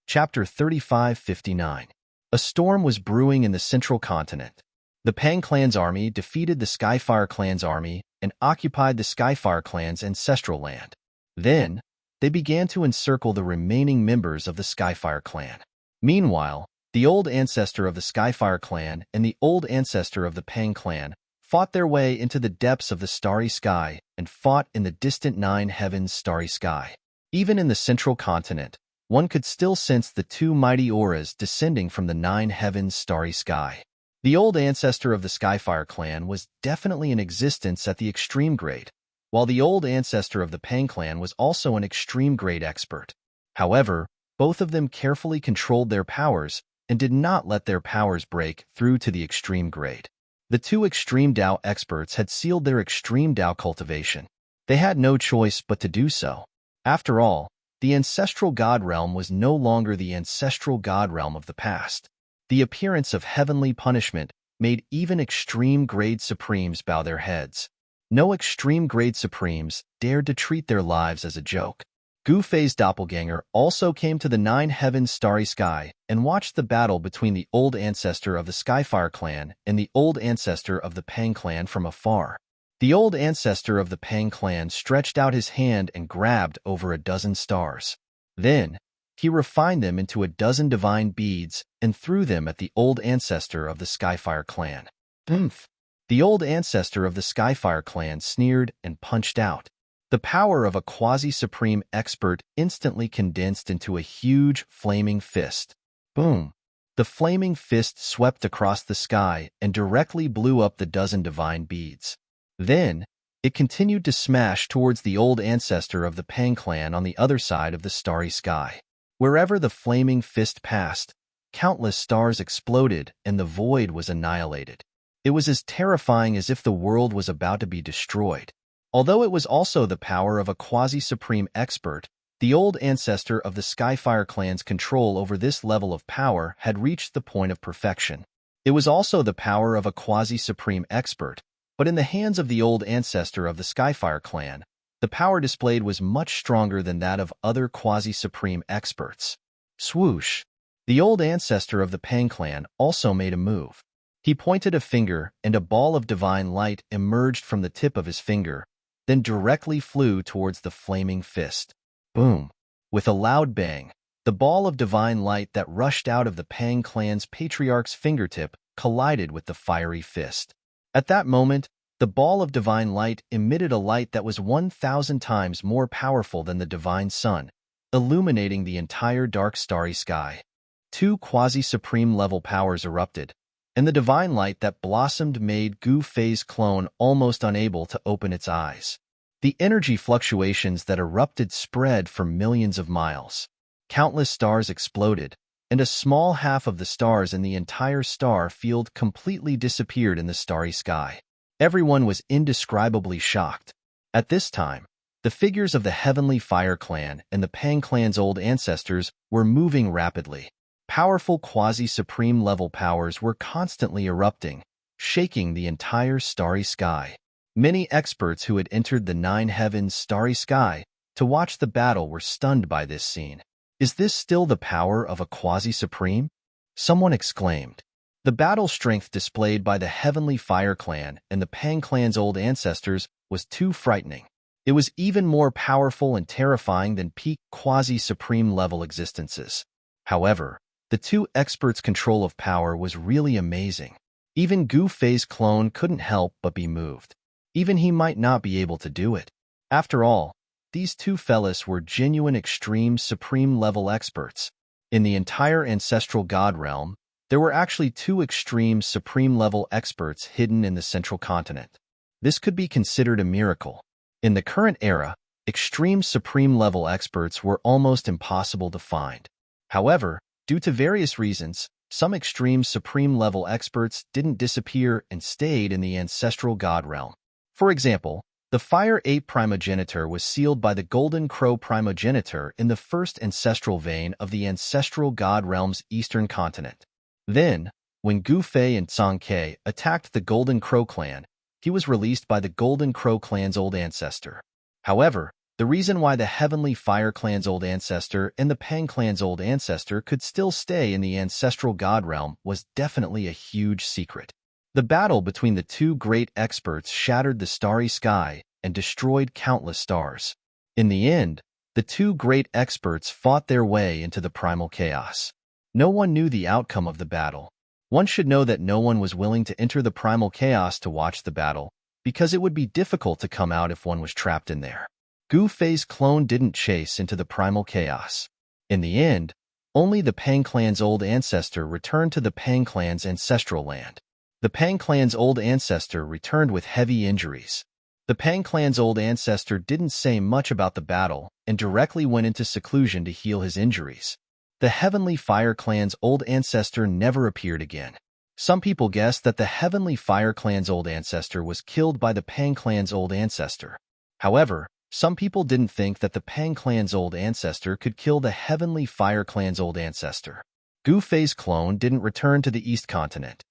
Chapter 3559. A storm was brewing in the central continent. The Pang clan's army defeated the Skyfire clan's army and occupied the Skyfire clan's ancestral land. Then, they began to encircle the remaining members of the Skyfire clan. Meanwhile, the old ancestor of the Skyfire clan and the old ancestor of the Pang clan fought their way into the depths of the starry sky and fought in the distant Nine Heavens starry sky. Even in the central continent, one could still sense the two mighty auras descending from the Nine Heavens starry sky. The old ancestor of the Skyfire clan was definitely in existence at the extreme grade, while the old ancestor of the Pang clan was also an extreme grade expert. However, both of them carefully controlled their powers and did not let their powers break through to the extreme grade. The two extreme Dao experts had sealed their extreme Dao cultivation. They had no choice but to do so. After all, the ancestral god realm was no longer the ancestral god realm of the past. The appearance of heavenly punishment made even extreme grade supremes bow their heads. No extreme grade supremes dared to treat their lives as a joke. Gu Fei's doppelganger also came to the Nine Heavens starry sky and watched the battle between the old ancestor of the Skyfire clan and the old ancestor of the Pang clan from afar. The old ancestor of the Pang clan stretched out his hand and grabbed over a dozen stars. Then, he refined them into a dozen divine beads and threw them at the old ancestor of the Skyfire clan. Oomph! The old ancestor of the Skyfire clan sneered and punched out. The power of a quasi-supreme expert instantly condensed into a huge, flaming fist. Boom! The flaming fist swept across the sky and directly blew up the dozen divine beads. Then, it continued to smash towards the old ancestor of the Pang clan on the other side of the starry sky. Wherever the flaming fist passed, countless stars exploded and the void was annihilated. It was as terrifying as if the world was about to be destroyed. Although it was also the power of a quasi-supreme expert, the old ancestor of the Skyfire clan's control over this level of power had reached the point of perfection. It was also the power of a quasi-supreme expert, but in the hands of the old ancestor of the Skyfire clan, the power displayed was much stronger than that of other quasi-supreme experts. Swoosh! The old ancestor of the Pang clan also made a move. He pointed a finger and a ball of divine light emerged from the tip of his finger, then directly flew towards the flaming fist. Boom! With a loud bang, the ball of divine light that rushed out of the Pang clan's patriarch's fingertip collided with the fiery fist. At that moment, the ball of divine light emitted a light that was 1,000 times more powerful than the divine sun, illuminating the entire dark starry sky. Two quasi-supreme level powers erupted, and the divine light that blossomed made Gu Fei's clone almost unable to open its eyes. The energy fluctuations that erupted spread for millions of miles. Countless stars exploded, and a small half of the stars in the entire star field completely disappeared in the starry sky. Everyone was indescribably shocked. At this time, the figures of the Heavenly Fire clan and the Pang clan's old ancestors were moving rapidly. Powerful quasi-supreme level powers were constantly erupting, shaking the entire starry sky. Many experts who had entered the Nine Heavens starry sky to watch the battle were stunned by this scene. Is this still the power of a quasi-supreme? Someone exclaimed. The battle strength displayed by the Heavenly Fire clan and the Pang clan's old ancestors was too frightening. It was even more powerful and terrifying than peak quasi-supreme level existences. However, the two experts' control of power was really amazing. Even Gu Fei's clone couldn't help but be moved. Even he might not be able to do it. After all, these two fellas were genuine extreme supreme level experts. In the entire ancestral god realm, there were actually two extreme supreme level experts hidden in the central continent. This could be considered a miracle. In the current era, extreme supreme level experts were almost impossible to find. However, due to various reasons, some extreme supreme level experts didn't disappear and stayed in the ancestral god realm. For example, the Fire Ape primogenitor was sealed by the Golden Crow primogenitor in the first ancestral vein of the ancestral god realm's eastern continent. Then, When Gu Fei and Song Ke attacked the Golden Crow clan, he was released by the Golden Crow clan's old ancestor. However, the reason why the Heavenly Fire clan's old ancestor and the Pang clan's old ancestor could still stay in the ancestral god realm was definitely a huge secret. The battle between the two great experts shattered the starry sky and destroyed countless stars. In the end, the two great experts fought their way into the primal chaos. No one knew the outcome of the battle. One should know that no one was willing to enter the primal chaos to watch the battle, because it would be difficult to come out if one was trapped in there. Gu Fei's clone didn't chase into the primal chaos. In the end, only the Pang clan's old ancestor returned to the Pang clan's ancestral land. The Pang clan's old ancestor returned with heavy injuries. The Pang clan's old ancestor didn't say much about the battle and directly went into seclusion to heal his injuries. The Heavenly Fire clan's old ancestor never appeared again. Some people guessed that the Heavenly Fire clan's old ancestor was killed by the Pang clan's old ancestor. However, some people didn't think that the Pang clan's old ancestor could kill the Heavenly Fire clan's old ancestor. Gu Fei's clone didn't return to the East Continent.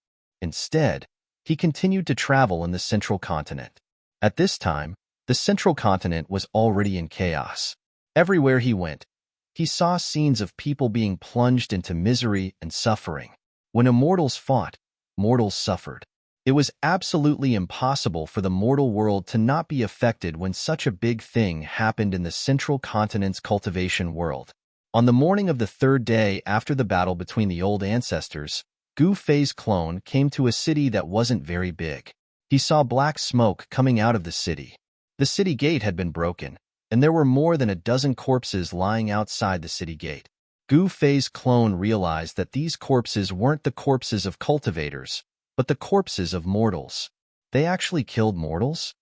Instead, he continued to travel in the Central Continent. At this time, the Central Continent was already in chaos. Everywhere he went, he saw scenes of people being plunged into misery and suffering. When immortals fought, mortals suffered. It was absolutely impossible for the mortal world to not be affected when such a big thing happened in the Central Continent's cultivation world. On the morning of the third day after the battle between the old ancestors, Gu Fei's clone came to a city that wasn't very big. He saw black smoke coming out of the city. The city gate had been broken, and there were more than a dozen corpses lying outside the city gate. Gu Fei's clone realized that these corpses weren't the corpses of cultivators, but the corpses of mortals. They actually killed mortals?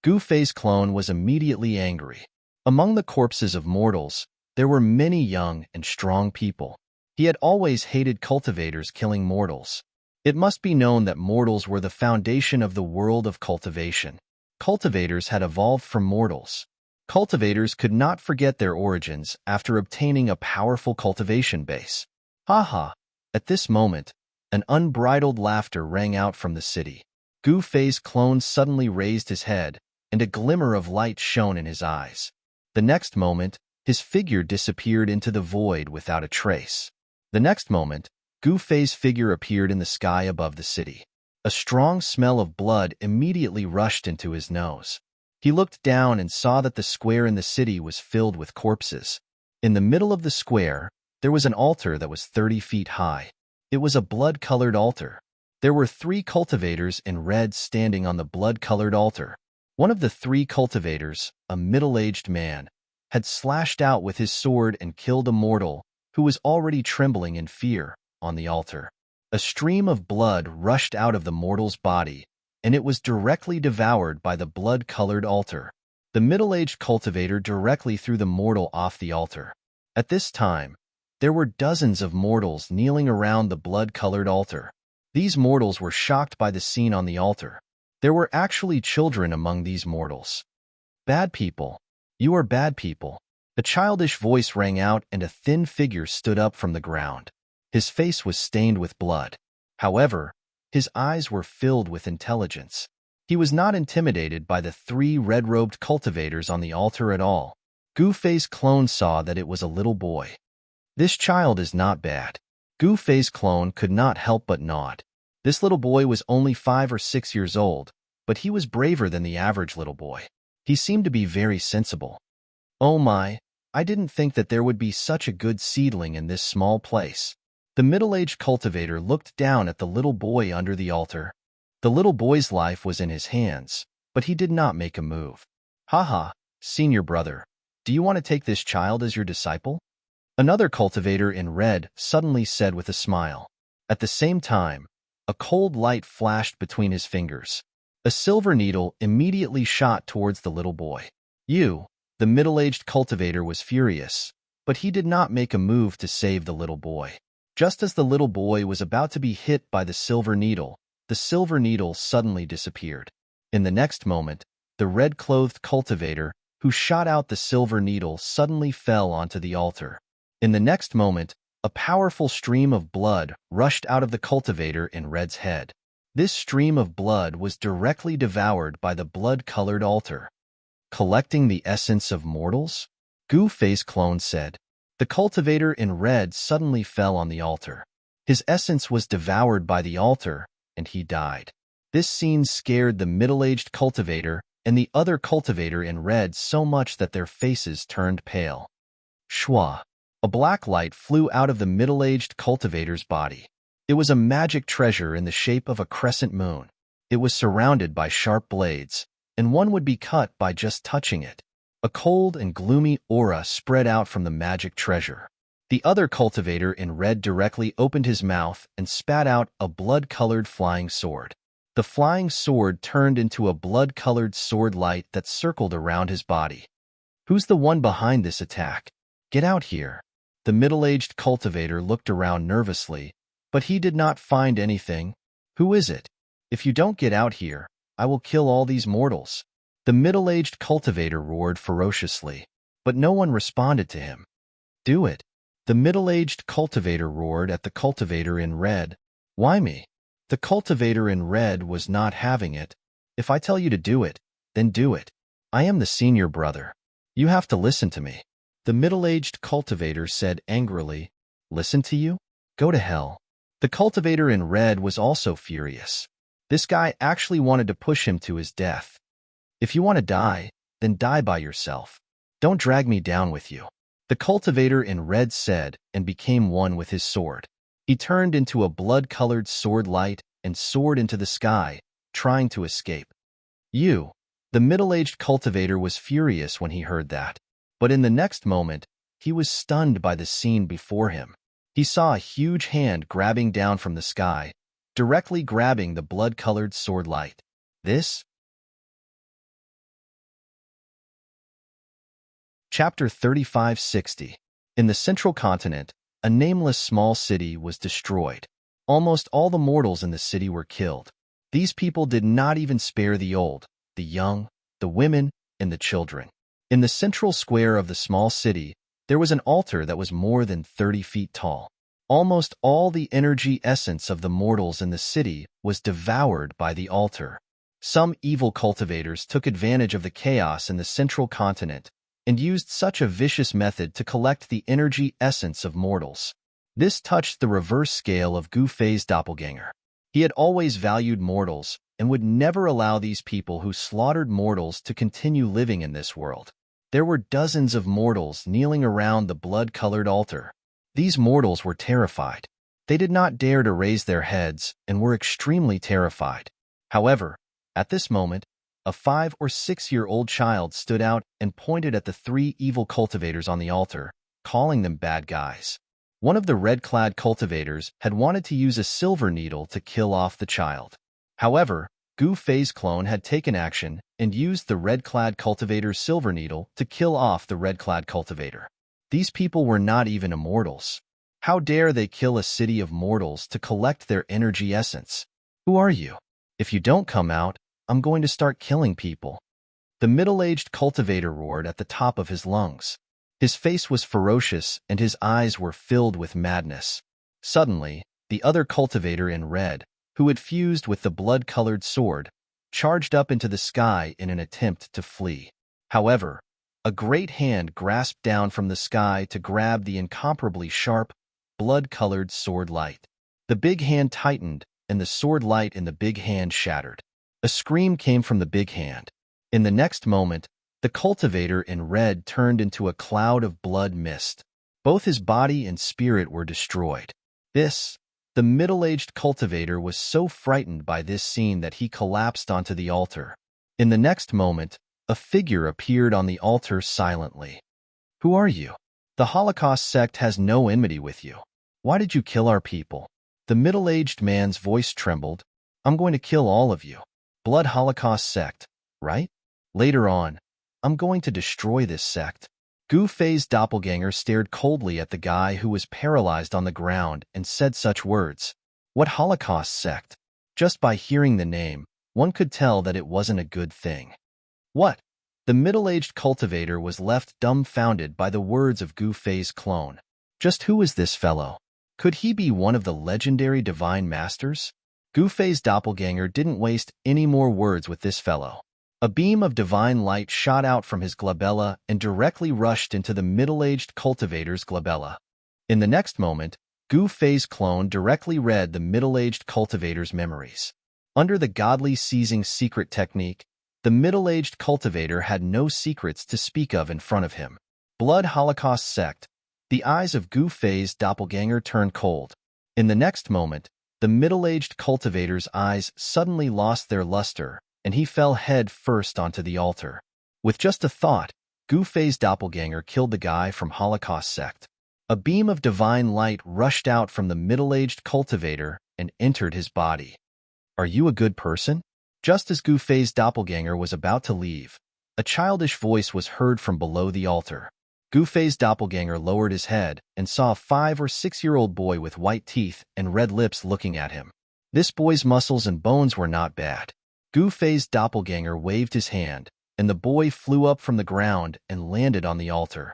Gu Fei's clone was immediately angry. Among the corpses of mortals, there were many young and strong people. He had always hated cultivators killing mortals. It must be known that mortals were the foundation of the world of cultivation. Cultivators had evolved from mortals. Cultivators could not forget their origins after obtaining a powerful cultivation base. Haha! At this moment, an unbridled laughter rang out from the city. Gu Fei's clone suddenly raised his head, and a glimmer of light shone in his eyes. The next moment, his figure disappeared into the void without a trace. The next moment, Gu Fei's figure appeared in the sky above the city. A strong smell of blood immediately rushed into his nose. He looked down and saw that the square in the city was filled with corpses. In the middle of the square, there was an altar that was 30 feet high. It was a blood-colored altar. There were 3 cultivators in red standing on the blood-colored altar. One of the 3 cultivators, a middle-aged man, had slashed out with his sword and killed a mortal who was already trembling in fear on the altar. A stream of blood rushed out of the mortal's body, and it was directly devoured by the blood-colored altar. The middle-aged cultivator directly threw the mortal off the altar. At this time, there were dozens of mortals kneeling around the blood-colored altar. These mortals were shocked by the scene on the altar. There were actually children among these mortals. Bad people. You are bad people. A childish voice rang out and a thin figure stood up from the ground. His face was stained with blood. However, his eyes were filled with intelligence. He was not intimidated by the 3 red-robed cultivators on the altar at all. Gu Fei's clone saw that it was a little boy. This child is not bad. Gu Fei's clone could not help but nod. This little boy was only 5 or 6 years old, but he was braver than the average little boy. He seemed to be very sensible. Oh my, I didn't think that there would be such a good seedling in this small place. The middle-aged cultivator looked down at the little boy under the altar. The little boy's life was in his hands, but he did not make a move. Haha, senior brother, do you want to take this child as your disciple? Another cultivator in red suddenly said with a smile. At the same time, a cold light flashed between his fingers. A silver needle immediately shot towards the little boy. The middle-aged cultivator was furious, but he did not make a move to save the little boy. Just as the little boy was about to be hit by the silver needle suddenly disappeared. In the next moment, the red-clothed cultivator who shot out the silver needle suddenly fell onto the altar. In the next moment, A powerful stream of blood rushed out of the cultivator in Red's head. This stream of blood was directly devoured by the blood-colored altar. Collecting the essence of mortals? Goo-Face Clone said. The cultivator in red suddenly fell on the altar. His essence was devoured by the altar, and he died. This scene scared the middle-aged cultivator and the other cultivator in red so much that their faces turned pale. Shwa! A black light flew out of the middle-aged cultivator's body. It was a magic treasure in the shape of a crescent moon. It was surrounded by sharp blades, and one would be cut by just touching it. A cold and gloomy aura spread out from the magic treasure. The other cultivator in red directly opened his mouth and spat out a blood-colored flying sword. The flying sword turned into a blood-colored sword light that circled around his body. Who's the one behind this attack? Get out here. The middle-aged cultivator looked around nervously, but he did not find anything. Who is it? If you don't get out here, I will kill all these mortals. The middle-aged cultivator roared ferociously, but no one responded to him. Do it. The middle-aged cultivator roared at the cultivator in red. Why me? The cultivator in red was not having it. If I tell you to do it, then do it. I am the senior brother. You have to listen to me. The middle-aged cultivator said angrily. Listen to you? Go to hell. The cultivator in red was also furious. This guy actually wanted to push him to his death. If you want to die, then die by yourself. Don't drag me down with you. The cultivator in red said and became one with his sword. He turned into a blood-colored sword light and soared into the sky, trying to escape. The middle-aged cultivator was furious when he heard that. But in the next moment, he was stunned by the scene before him. He saw a huge hand grabbing down from the sky, directly grabbing the blood-colored sword light. This? Chapter 3560. In the central continent, a nameless small city was destroyed. Almost all the mortals in the city were killed. These people did not even spare the old, the young, the women, and the children. In the central square of the small city, there was an altar that was more than 30 feet tall. Almost all the energy essence of the mortals in the city was devoured by the altar. Some evil cultivators took advantage of the chaos in the central continent and used such a vicious method to collect the energy essence of mortals. This touched the reverse scale of Goo-Fei's doppelganger. He had always valued mortals and would never allow these people who slaughtered mortals to continue living in this world. There were dozens of mortals kneeling around the blood-colored altar. These mortals were terrified. They did not dare to raise their heads and were extremely terrified. However, at this moment, a 5- or 6-year-old child stood out and pointed at the 3 evil cultivators on the altar, calling them bad guys. One of the red-clad cultivators had wanted to use a silver needle to kill off the child. However, Goo-Fei's clone had taken action and used the red-clad cultivator's silver needle to kill off the red-clad cultivator. These people were not even immortals. How dare they kill a city of mortals to collect their energy essence? Who are you? If you don't come out, I'm going to start killing people. The middle-aged cultivator roared at the top of his lungs. His face was ferocious and his eyes were filled with madness. Suddenly, the other cultivator in red, who had fused with the blood-colored sword, charged up into the sky in an attempt to flee. However, a great hand grasped down from the sky to grab the incomparably sharp, blood-colored sword light. The big hand tightened, and the sword light in the big hand shattered. A scream came from the big hand. In the next moment, the cultivator in red turned into a cloud of blood mist. Both his body and spirit were destroyed. The middle-aged cultivator was so frightened by this scene that he collapsed onto the altar. In the next moment, a figure appeared on the altar silently. Who are you? The Holocaust sect has no enmity with you. Why did you kill our people? The middle-aged man's voice trembled. I'm going to kill all of you. Blood Holocaust sect, right? Later on, I'm going to destroy this sect. Goo-Fei's doppelganger stared coldly at the guy who was paralyzed on the ground and said such words. What Holocaust sect? Just by hearing the name, one could tell that it wasn't a good thing. What? The middle-aged cultivator was left dumbfounded by the words of Goo-Fei's clone. Just who is this fellow? Could he be one of the legendary divine masters? Gu Fei's doppelganger didn't waste any more words with this fellow. A beam of divine light shot out from his glabella and directly rushed into the middle-aged cultivator's glabella. In the next moment, Gu Fei's clone directly read the middle-aged cultivator's memories. Under the godly seizing secret technique, the middle-aged cultivator had no secrets to speak of in front of him. Blood Holocaust sect. The eyes of Gu Fei's doppelganger turned cold. In the next moment, the middle-aged cultivator's eyes suddenly lost their luster, and he fell head first onto the altar. With just a thought, Gu Fei's doppelganger killed the guy from Holocaust sect. A beam of divine light rushed out from the middle-aged cultivator and entered his body. Are you a good person? Just as Gu Fei's doppelganger was about to leave, a childish voice was heard from below the altar. Gu Fei's doppelganger lowered his head and saw a 5- or 6-year-old boy with white teeth and red lips looking at him. This boy's muscles and bones were not bad. Gu Fei's doppelganger waved his hand, and the boy flew up from the ground and landed on the altar.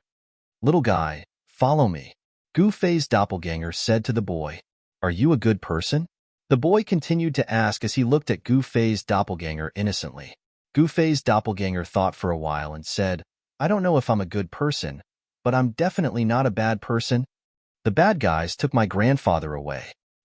Little guy, follow me. Gu Fei's doppelganger said to the boy. Are you a good person? The boy continued to ask as he looked at Gu Fei's doppelganger innocently. Gu Fei's doppelganger thought for a while and said, I don't know if I'm a good person, but I'm definitely not a bad person. The bad guys took my grandfather away.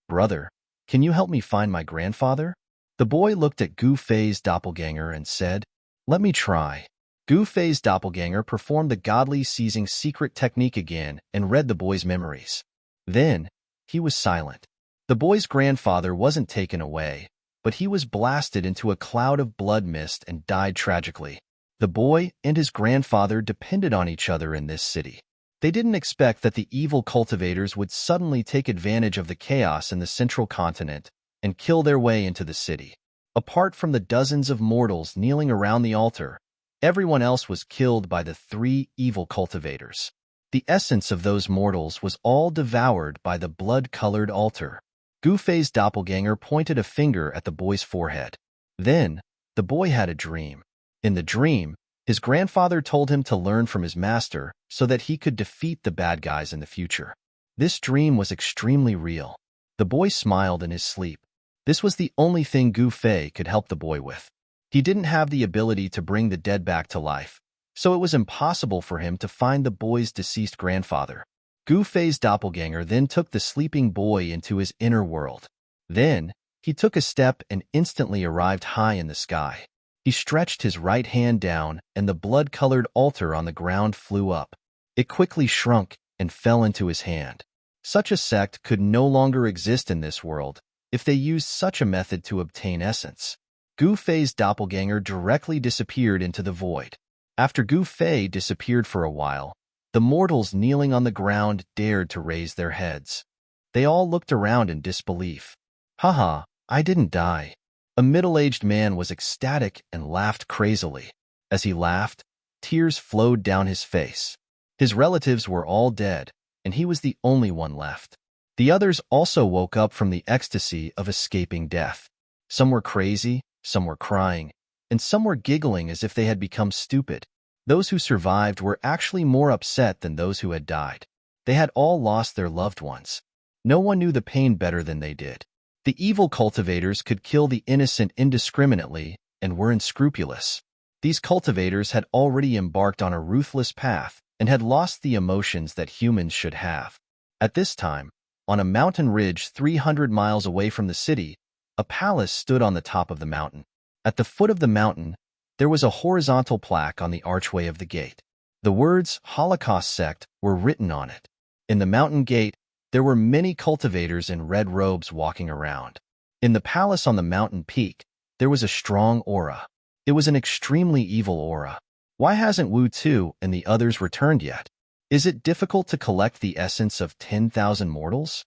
Brother, can you help me find my grandfather? The boy looked at Gu Fei's doppelganger and said, Let me try. Gu Fei's doppelganger performed the godly seizing secret technique again and read the boy's memories. Then, he was silent. The boy's grandfather wasn't taken away, but he was blasted into a cloud of blood mist and died tragically. The boy and his grandfather depended on each other in this city. They didn't expect that the evil cultivators would suddenly take advantage of the chaos in the central continent and kill their way into the city. Apart from the dozens of mortals kneeling around the altar, everyone else was killed by the 3 evil cultivators. The essence of those mortals was all devoured by the blood-colored altar. Gu Fei's doppelganger pointed a finger at the boy's forehead. Then, the boy had a dream. In the dream, his grandfather told him to learn from his master so that he could defeat the bad guys in the future. This dream was extremely real. The boy smiled in his sleep. This was the only thing Gu Fei could help the boy with. He didn't have the ability to bring the dead back to life, so it was impossible for him to find the boy's deceased grandfather. Gu Fei's doppelganger then took the sleeping boy into his inner world. Then, he took a step and instantly arrived high in the sky. He stretched his right hand down, and the blood-colored altar on the ground flew up. It quickly shrunk and fell into his hand. Such a sect could no longer exist in this world if they used such a method to obtain essence. Gu Fei's doppelganger directly disappeared into the void. After Gu Fei disappeared for a while, the mortals kneeling on the ground dared to raise their heads. They all looked around in disbelief. Haha, I didn't die. A middle-aged man was ecstatic and laughed crazily. As he laughed, tears flowed down his face. His relatives were all dead, and he was the only one left. The others also woke up from the ecstasy of escaping death. Some were crazy, some were crying, and some were giggling as if they had become stupid. Those who survived were actually more upset than those who had died. They had all lost their loved ones. No one knew the pain better than they did. The evil cultivators could kill the innocent indiscriminately and were unscrupulous. These cultivators had already embarked on a ruthless path and had lost the emotions that humans should have. At this time, on a mountain ridge 300 miles away from the city, a palace stood on the top of the mountain. At the foot of the mountain, there was a horizontal plaque on the archway of the gate. The words Holocaust sect were written on it. In the mountain gate, there were many cultivators in red robes walking around. In the palace on the mountain peak, there was a strong aura. It was an extremely evil aura. Why hasn't Wu Tu and the others returned yet? Is it difficult to collect the essence of 10,000 mortals?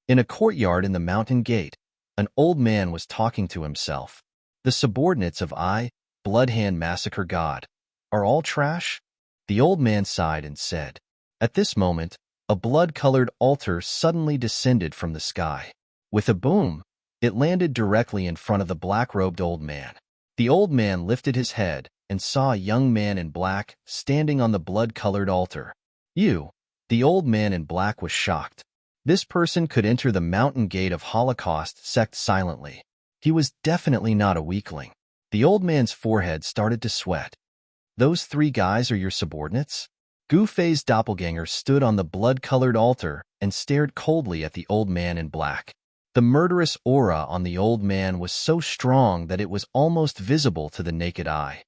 In a courtyard in the mountain gate, an old man was talking to himself. The subordinates of Bloodhand Massacre God, are all trash? The old man sighed and said. At this moment, a blood-colored altar suddenly descended from the sky. With a boom, it landed directly in front of the black-robed old man. The old man lifted his head and saw a young man in black standing on the blood-colored altar. The old man in black was shocked. This person could enter the mountain gate of Holocaust sect silently. He was definitely not a weakling. The old man's forehead started to sweat. Those 3 guys are your subordinates? Gu Fei's doppelganger stood on the blood-colored altar and stared coldly at the old man in black. The murderous aura on the old man was so strong that it was almost visible to the naked eye.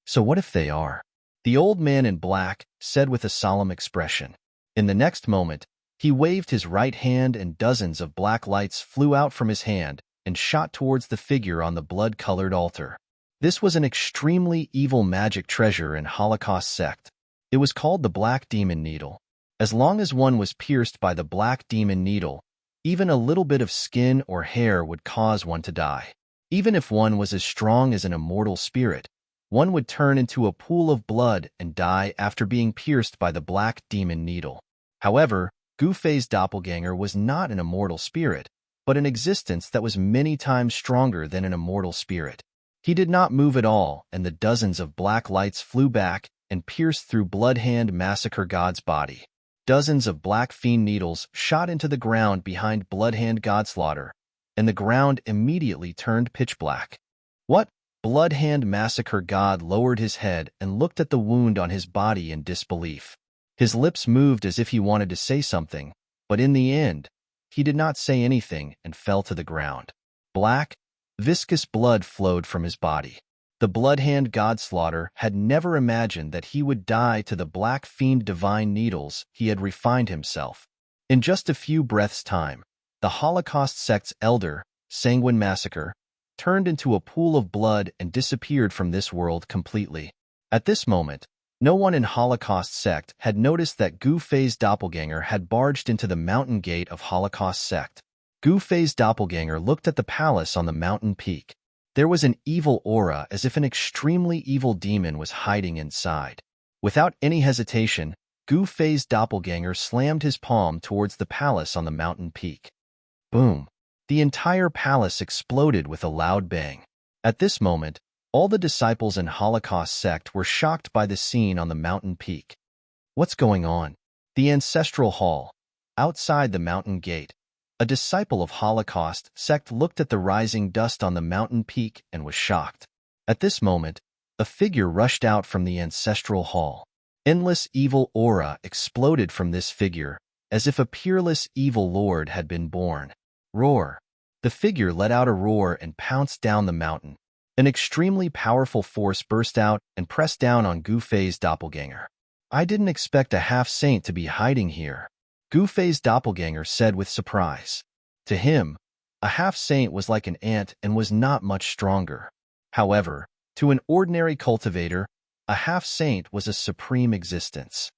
So what if they are? The old man in black said with a solemn expression. In the next moment, he waved his right hand and dozens of black lights flew out from his hand and shot towards the figure on the blood-colored altar. This was an extremely evil magic treasure in Holocaust sect. It was called the Black Demon Needle. As long as one was pierced by the Black Demon Needle, even a little bit of skin or hair would cause one to die. Even if one was as strong as an immortal spirit, one would turn into a pool of blood and die after being pierced by the Black Demon Needle. However, Gu Fei's doppelganger was not an immortal spirit, but an existence that was many times stronger than an immortal spirit. He did not move at all, and the dozens of black lights flew back and pierced through Bloodhand Massacre God's body. Dozens of black fiend needles shot into the ground behind Bloodhand Godslaughter, and the ground immediately turned pitch black. What? Bloodhand Massacre God lowered his head and looked at the wound on his body in disbelief. His lips moved as if he wanted to say something, but in the end, he did not say anything and fell to the ground. Black, viscous blood flowed from his body. The Bloodhand Godslaughter had never imagined that he would die to the black fiend divine needles he had refined himself. In just a few breaths' time, the Holocaust sect's elder, Sanguine Massacre, turned into a pool of blood and disappeared from this world completely. At this moment, no one in Holocaust sect had noticed that Gu Fei's doppelganger had barged into the mountain gate of Holocaust sect. Gu Fei's doppelganger looked at the palace on the mountain peak. There was an evil aura as if an extremely evil demon was hiding inside. Without any hesitation, Gu Fei's doppelganger slammed his palm towards the palace on the mountain peak. Boom! The entire palace exploded with a loud bang. At this moment, all the disciples in Holocaust sect were shocked by the scene on the mountain peak. What's going on? The ancestral hall. Outside the mountain gate, a disciple of Holocaust sect looked at the rising dust on the mountain peak and was shocked. At this moment, a figure rushed out from the ancestral hall. Endless evil aura exploded from this figure, as if a peerless evil lord had been born. Roar! The figure let out a roar and pounced down the mountain. An extremely powerful force burst out and pressed down on Gu Fei's doppelganger. I didn't expect a half-saint to be hiding here, Gu Fei's doppelganger said with surprise. To him, a half-saint was like an ant and was not much stronger. However, to an ordinary cultivator, a half-saint was a supreme existence.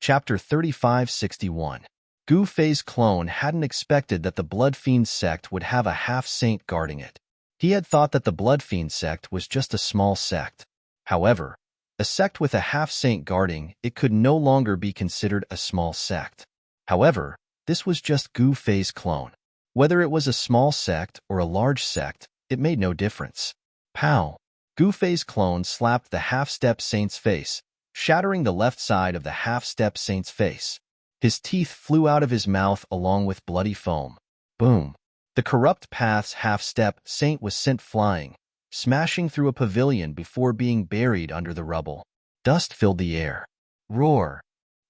Chapter 3561. Gu Fei's clone hadn't expected that the Blood Fiend sect would have a half-saint guarding it. He had thought that the Blood Fiend sect was just a small sect. However, a sect with a half-saint guarding it could no longer be considered a small sect. However, this was just Gu Fei's clone. Whether it was a small sect or a large sect, it made no difference. Pow! Gu Fei's clone slapped the half-step saint's face, shattering the left side of the half-step saint's face. His teeth flew out of his mouth along with bloody foam. Boom! The corrupt path's half-step saint was sent flying, smashing through a pavilion before being buried under the rubble. Dust filled the air. Roar!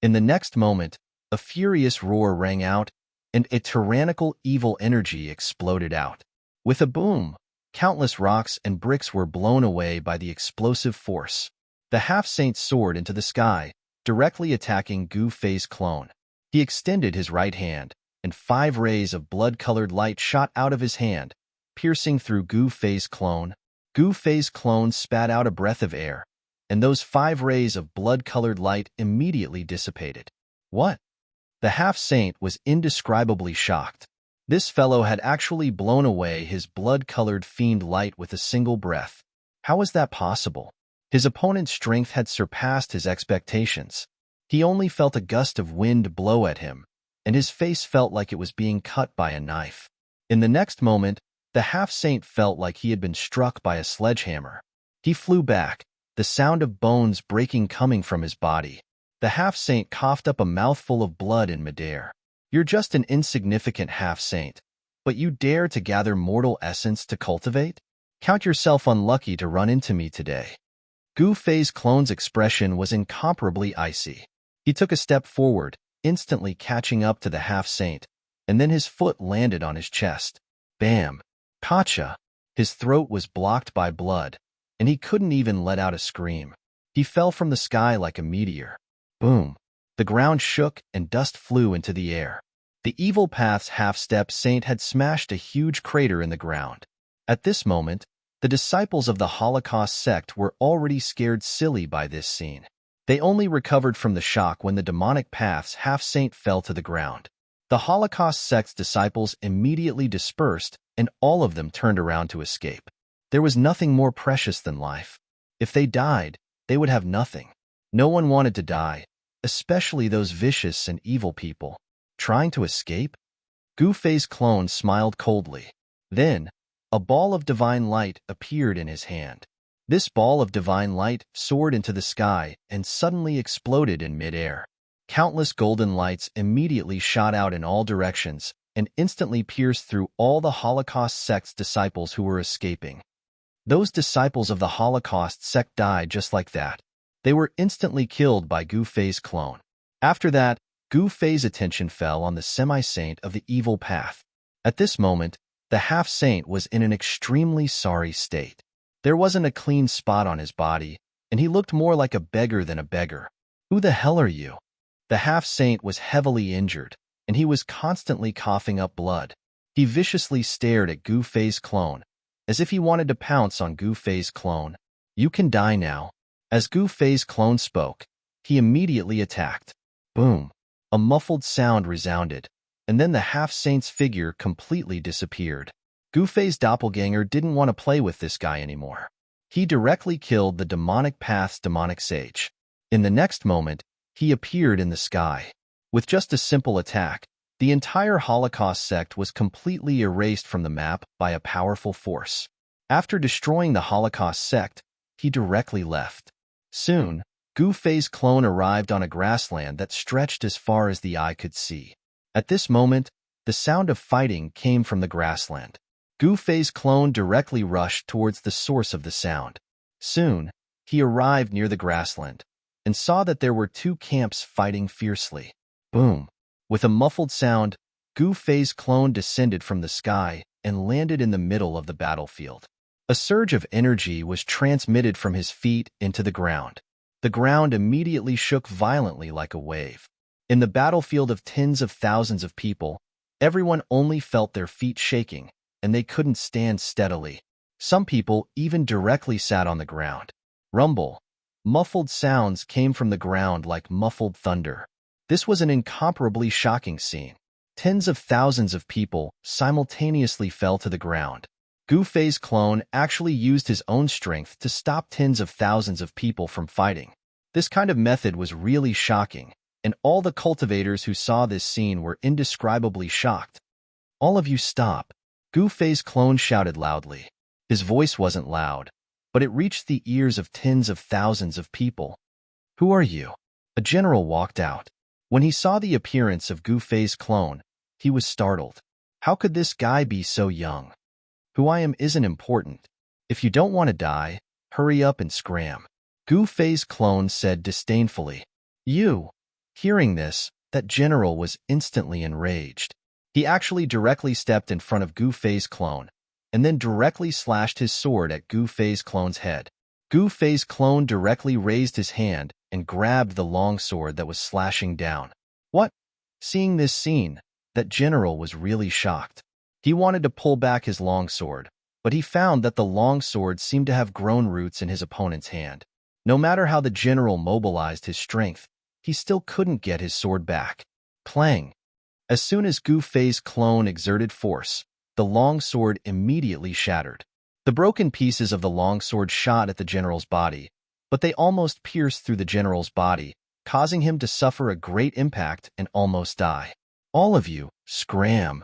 In the next moment, a furious roar rang out, and a tyrannical evil energy exploded out. With a boom, countless rocks and bricks were blown away by the explosive force. The half-saint soared into the sky, directly attacking Gu Fei's clone. He extended his right hand, and 5 rays of blood-colored light shot out of his hand, piercing through Gu Fei's clone. Gu Fei's clone spat out a breath of air, and those 5 rays of blood-colored light immediately dissipated. What? The half-saint was indescribably shocked. This fellow had actually blown away his blood-colored fiend light with a single breath. How was that possible? His opponent's strength had surpassed his expectations. He only felt a gust of wind blow at him, and his face felt like it was being cut by a knife. In the next moment, the half-saint felt like he had been struck by a sledgehammer. He flew back, the sound of bones breaking coming from his body. The half-saint coughed up a mouthful of blood in midair. You're just an insignificant half-saint, but you dare to gather mortal essence to cultivate? Count yourself unlucky to run into me today. Gu Fei's clone's expression was incomparably icy. He took a step forward, instantly catching up to the half-saint, and then his foot landed on his chest. Bam! Gotcha! His throat was blocked by blood, and he couldn't even let out a scream. He fell from the sky like a meteor. Boom! The ground shook and dust flew into the air. The evil path's half-step saint had smashed a huge crater in the ground. At this moment, the disciples of the Holocaust sect were already scared silly by this scene. They only recovered from the shock when the demonic path's half-saint fell to the ground. The Holocaust sect's disciples immediately dispersed, and all of them turned around to escape. There was nothing more precious than life. If they died, they would have nothing. No one wanted to die, especially those vicious and evil people. Trying to escape? Gu Fei's clone smiled coldly. Then, a ball of divine light appeared in his hand. This ball of divine light soared into the sky and suddenly exploded in midair. Countless golden lights immediately shot out in all directions and instantly pierced through all the Holocaust sect's disciples who were escaping. Those disciples of the Holocaust sect died just like that. They were instantly killed by Gu Fei's clone. After that, Gu Fei's attention fell on the semi-saint of the evil path. At this moment, the half-saint was in an extremely sorry state. There wasn't a clean spot on his body, and he looked more like a beggar than a beggar. Who the hell are you? The half-saint was heavily injured, and he was constantly coughing up blood. He viciously stared at Gu Fei's clone, as if he wanted to pounce on Gu Fei's clone. You can die now. As Gu Fei's clone spoke, he immediately attacked. Boom! A muffled sound resounded, and then the half-saint's figure completely disappeared. Gu Fei's doppelganger didn't want to play with this guy anymore. He directly killed the demonic path's demonic sage. In the next moment, he appeared in the sky. With just a simple attack, the entire Holocaust sect was completely erased from the map by a powerful force. After destroying the Holocaust sect, he directly left. Soon, Gu Fei's clone arrived on a grassland that stretched as far as the eye could see. At this moment, the sound of fighting came from the grassland. Gu Fei's clone directly rushed towards the source of the sound. Soon, he arrived near the grassland and saw that there were two camps fighting fiercely. Boom! With a muffled sound, Gu Fei's clone descended from the sky and landed in the middle of the battlefield. A surge of energy was transmitted from his feet into the ground. The ground immediately shook violently like a wave. In the battlefield of tens of thousands of people, everyone only felt their feet shaking, and they couldn't stand steadily. Some people even directly sat on the ground. Rumble. Muffled sounds came from the ground like muffled thunder. This was an incomparably shocking scene. Tens of thousands of people simultaneously fell to the ground. Gu Fei's clone actually used his own strength to stop tens of thousands of people from fighting. This kind of method was really shocking, and all the cultivators who saw this scene were indescribably shocked. All of you stop! Gu Fei's clone shouted loudly. His voice wasn't loud, but it reached the ears of tens of thousands of people. Who are you? A general walked out. When he saw the appearance of Gu Fei's clone, he was startled. How could this guy be so young? Who I am isn't important. If you don't want to die, hurry up and scram. Gu Fei's clone said disdainfully. You! Hearing this, that general was instantly enraged. He actually directly stepped in front of Gu Fei's clone, and then directly slashed his sword at Gu Fei's clone's head. Gu Fei's clone directly raised his hand and grabbed the long sword that was slashing down. What? Seeing this scene, that general was really shocked. He wanted to pull back his longsword, but he found that the longsword seemed to have grown roots in his opponent's hand. No matter how the general mobilized his strength, he still couldn't get his sword back. Clang! As soon as Gu Fei's clone exerted force, the longsword immediately shattered. The broken pieces of the longsword shot at the general's body, but they almost pierced through the general's body, causing him to suffer a great impact and almost die. All of you, scram!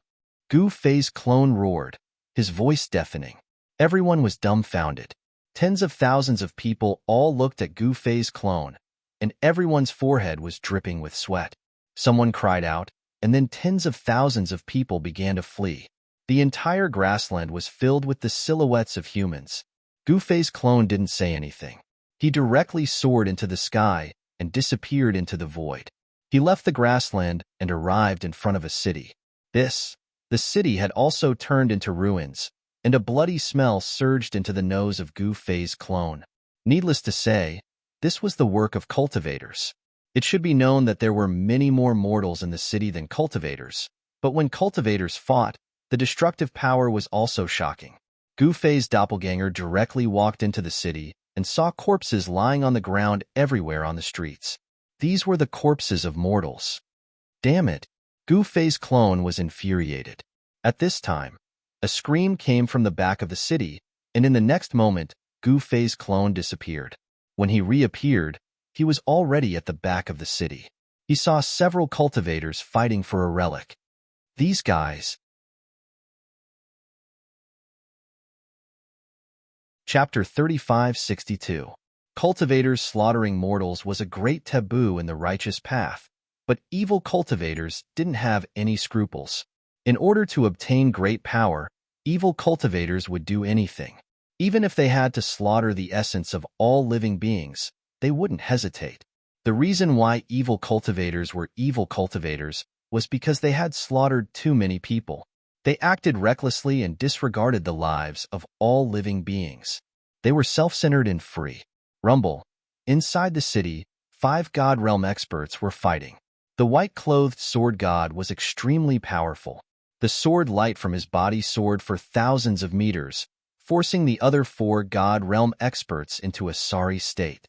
Gu Fei's clone roared, his voice deafening. Everyone was dumbfounded. Tens of thousands of people all looked at Gu Fei's clone, and everyone's forehead was dripping with sweat. Someone cried out, and then tens of thousands of people began to flee. The entire grassland was filled with the silhouettes of humans. Gufei's clone didn't say anything. He directly soared into the sky and disappeared into the void. He left the grassland and arrived in front of a city. The city had also turned into ruins, and a bloody smell surged into the nose of Gufei's clone. Needless to say, this was the work of cultivators. It should be known that there were many more mortals in the city than cultivators, but when cultivators fought, the destructive power was also shocking. Gufei's doppelganger directly walked into the city and saw corpses lying on the ground everywhere on the streets. These were the corpses of mortals. Damn it! Gufei's clone was infuriated. At this time, a scream came from the back of the city, and in the next moment, Gufei's clone disappeared. When he reappeared, he was already at the back of the city. He saw several cultivators fighting for a relic. These guys. Chapter 3562. Cultivators slaughtering mortals was a great taboo in the righteous path, but evil cultivators didn't have any scruples. In order to obtain great power, evil cultivators would do anything. Even if they had to slaughter the essence of all living beings, they wouldn't hesitate. The reason why evil cultivators were evil cultivators was because they had slaughtered too many people. They acted recklessly and disregarded the lives of all living beings. They were self-centered and free. Rumble. Inside the city, 5 God Realm experts were fighting. The white-clothed sword god was extremely powerful. The sword light from his body soared for thousands of meters, forcing the other 4 God Realm experts into a sorry state.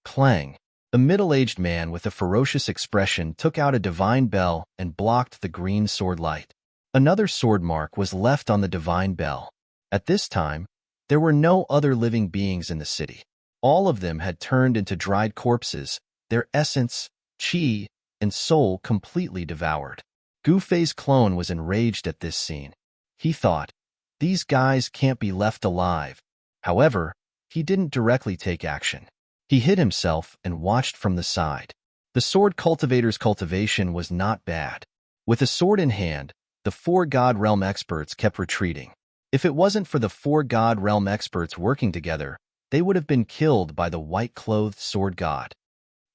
Clang. A middle-aged man with a ferocious expression took out a divine bell and blocked the green sword light. Another sword mark was left on the divine bell. At this time, there were no other living beings in the city. All of them had turned into dried corpses, their essence, chi, and soul completely devoured. Gufei's clone was enraged at this scene. He thought, these guys can't be left alive. However, he didn't directly take action. He hid himself and watched from the side. The sword cultivator's cultivation was not bad. With a sword in hand, the 4 God Realm experts kept retreating. If it wasn't for the 4 God Realm experts working together, they would have been killed by the white-clothed sword god.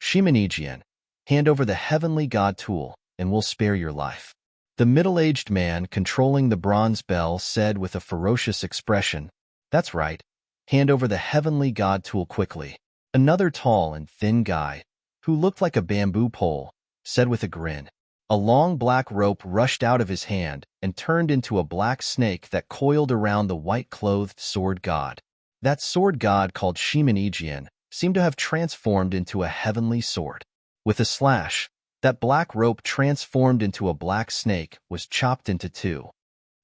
Shimanijian, hand over the heavenly god tool, and we'll spare your life. The middle-aged man controlling the bronze bell said with a ferocious expression, that's right, hand over the heavenly god tool quickly. Another tall and thin guy, who looked like a bamboo pole, said with a grin. A long black rope rushed out of his hand and turned into a black snake that coiled around the white-clothed sword god. That sword god called Shimanijian seemed to have transformed into a heavenly sword. With a slash, that black rope transformed into a black snake was chopped into 2.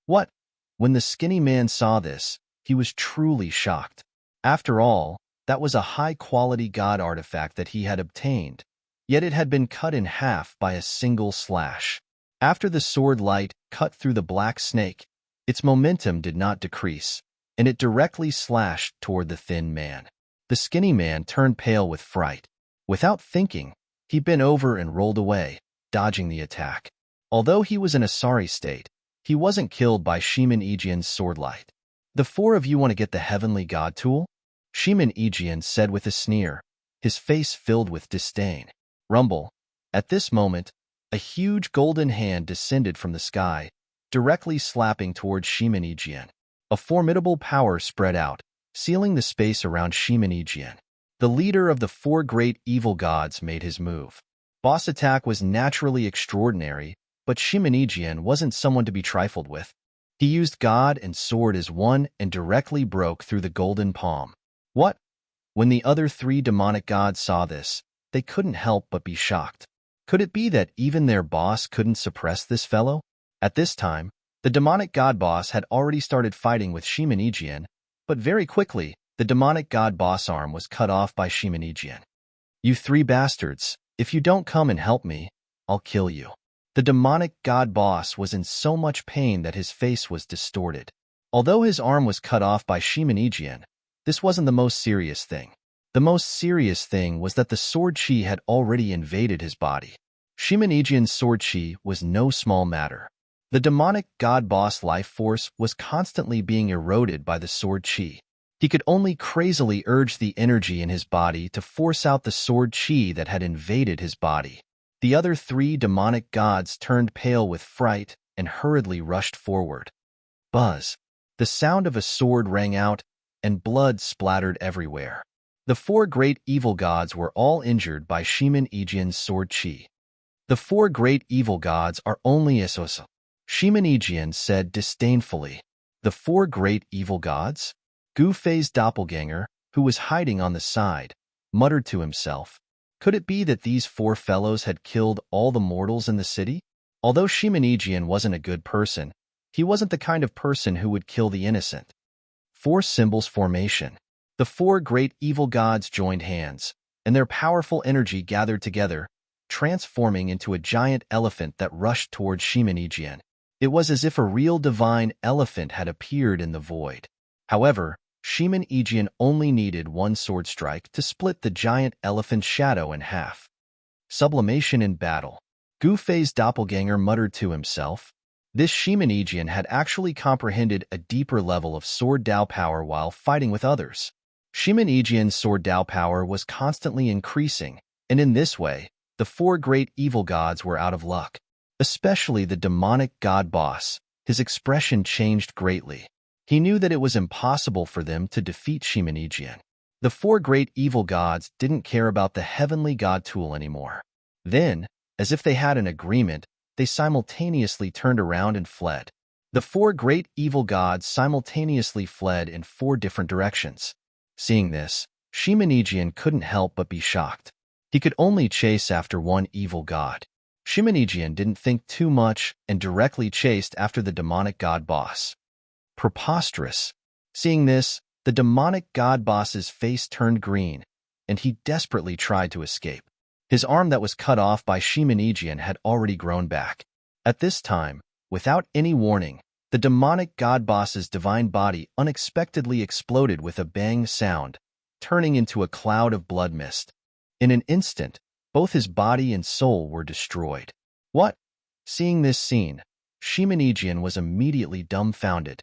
What? When the skinny man saw this, he was truly shocked. After all, that was a high-quality god artifact that he had obtained, yet it had been cut in half by a single slash. After the sword light cut through the black snake, its momentum did not decrease, and it directly slashed toward the thin man. The skinny man turned pale with fright. Without thinking, he bent over and rolled away, dodging the attack. Although he was in a sorry state, he wasn't killed by Shimanijian's sword light. The 4 of you want to get the heavenly god tool? Shimanijian said with a sneer, his face filled with disdain. Rumble. At this moment, a huge golden hand descended from the sky, directly slapping towards Shimanijian. A formidable power spread out, sealing the space around Shimanijian. The leader of the 4 great evil gods made his move. Boss attack was naturally extraordinary, but Shimanijian wasn't someone to be trifled with. He used god and sword as one and directly broke through the golden palm. What? When the other 3 demonic gods saw this, they couldn't help but be shocked. Could it be that even their boss couldn't suppress this fellow? At this time, the demonic god boss had already started fighting with Shimanijian, but very quickly, the demonic god boss arm was cut off by Shimanijian. You 3 bastards, if you don't come and help me, I'll kill you. The demonic god boss was in so much pain that his face was distorted. Although his arm was cut off by Shimanijian, this wasn't the most serious thing. The most serious thing was that the sword chi had already invaded his body. Shimonijian's sword chi was no small matter. The demonic god-boss life force was constantly being eroded by the sword chi. He could only crazily urge the energy in his body to force out the sword chi that had invaded his body. The other three demonic gods turned pale with fright and hurriedly rushed forward. Buzz! The sound of a sword rang out, and blood splattered everywhere. The four great evil gods were all injured by Shimonijian's sword chi. The four great evil gods are only Esosa, Shimonijian said disdainfully. The four great evil gods? Gu Fei's doppelganger, who was hiding on the side, muttered to himself. Could it be that these four fellows had killed all the mortals in the city? Although Shimonijian wasn't a good person, he wasn't the kind of person who would kill the innocent. Four symbols formation. The four great evil gods joined hands, and their powerful energy gathered together, transforming into a giant elephant that rushed towards Shimonijian. It was as if a real divine elephant had appeared in the void. However, Shimonijian only needed one sword strike to split the giant elephant's shadow in half. Sublimation in battle. Gu Fei's doppelganger muttered to himself. This Shimonijian had actually comprehended a deeper level of sword Dao power while fighting with others. Shimonijian's sword Dao power was constantly increasing, and in this way, the four great evil gods were out of luck. Especially the demonic god boss. His expression changed greatly. He knew that it was impossible for them to defeat Shimonijian. The four great evil gods didn't care about the heavenly god tool anymore. Then, as if they had an agreement, they simultaneously turned around and fled. The four great evil gods simultaneously fled in four different directions. Seeing this, Shimonijian couldn't help but be shocked. He could only chase after one evil god. Shimonijian didn't think too much and directly chased after the demonic god boss. Preposterous. Seeing this, the demonic god boss's face turned green, and he desperately tried to escape. His arm that was cut off by Shimonijian had already grown back. At this time, without any warning, the demonic god boss's divine body unexpectedly exploded with a bang sound, turning into a cloud of blood mist. In an instant, both his body and soul were destroyed. What? Seeing this scene, Shimonijian was immediately dumbfounded.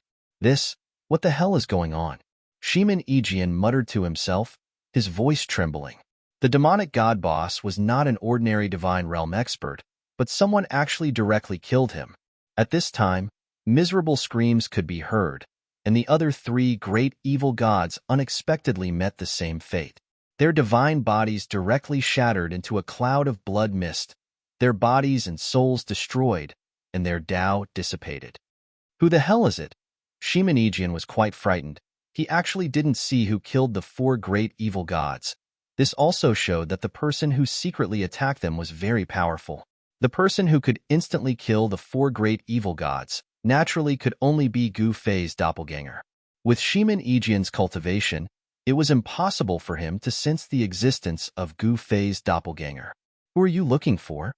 What the hell is going on? Shimonijian muttered to himself, his voice trembling. The demonic god boss was not an ordinary divine realm expert, but someone actually directly killed him. At this time, miserable screams could be heard, and the other three great evil gods unexpectedly met the same fate. Their divine bodies directly shattered into a cloud of blood mist, their bodies and souls destroyed, and their Tao dissipated. Who the hell is it? Shimonijian was quite frightened. He actually didn't see who killed the four great evil gods. This also showed that the person who secretly attacked them was very powerful. The person who could instantly kill the four great evil gods naturally could only be Gu Fei's doppelganger. With Shimonijian's cultivation, it was impossible for him to sense the existence of Gu Fei's doppelganger. Who are you looking for?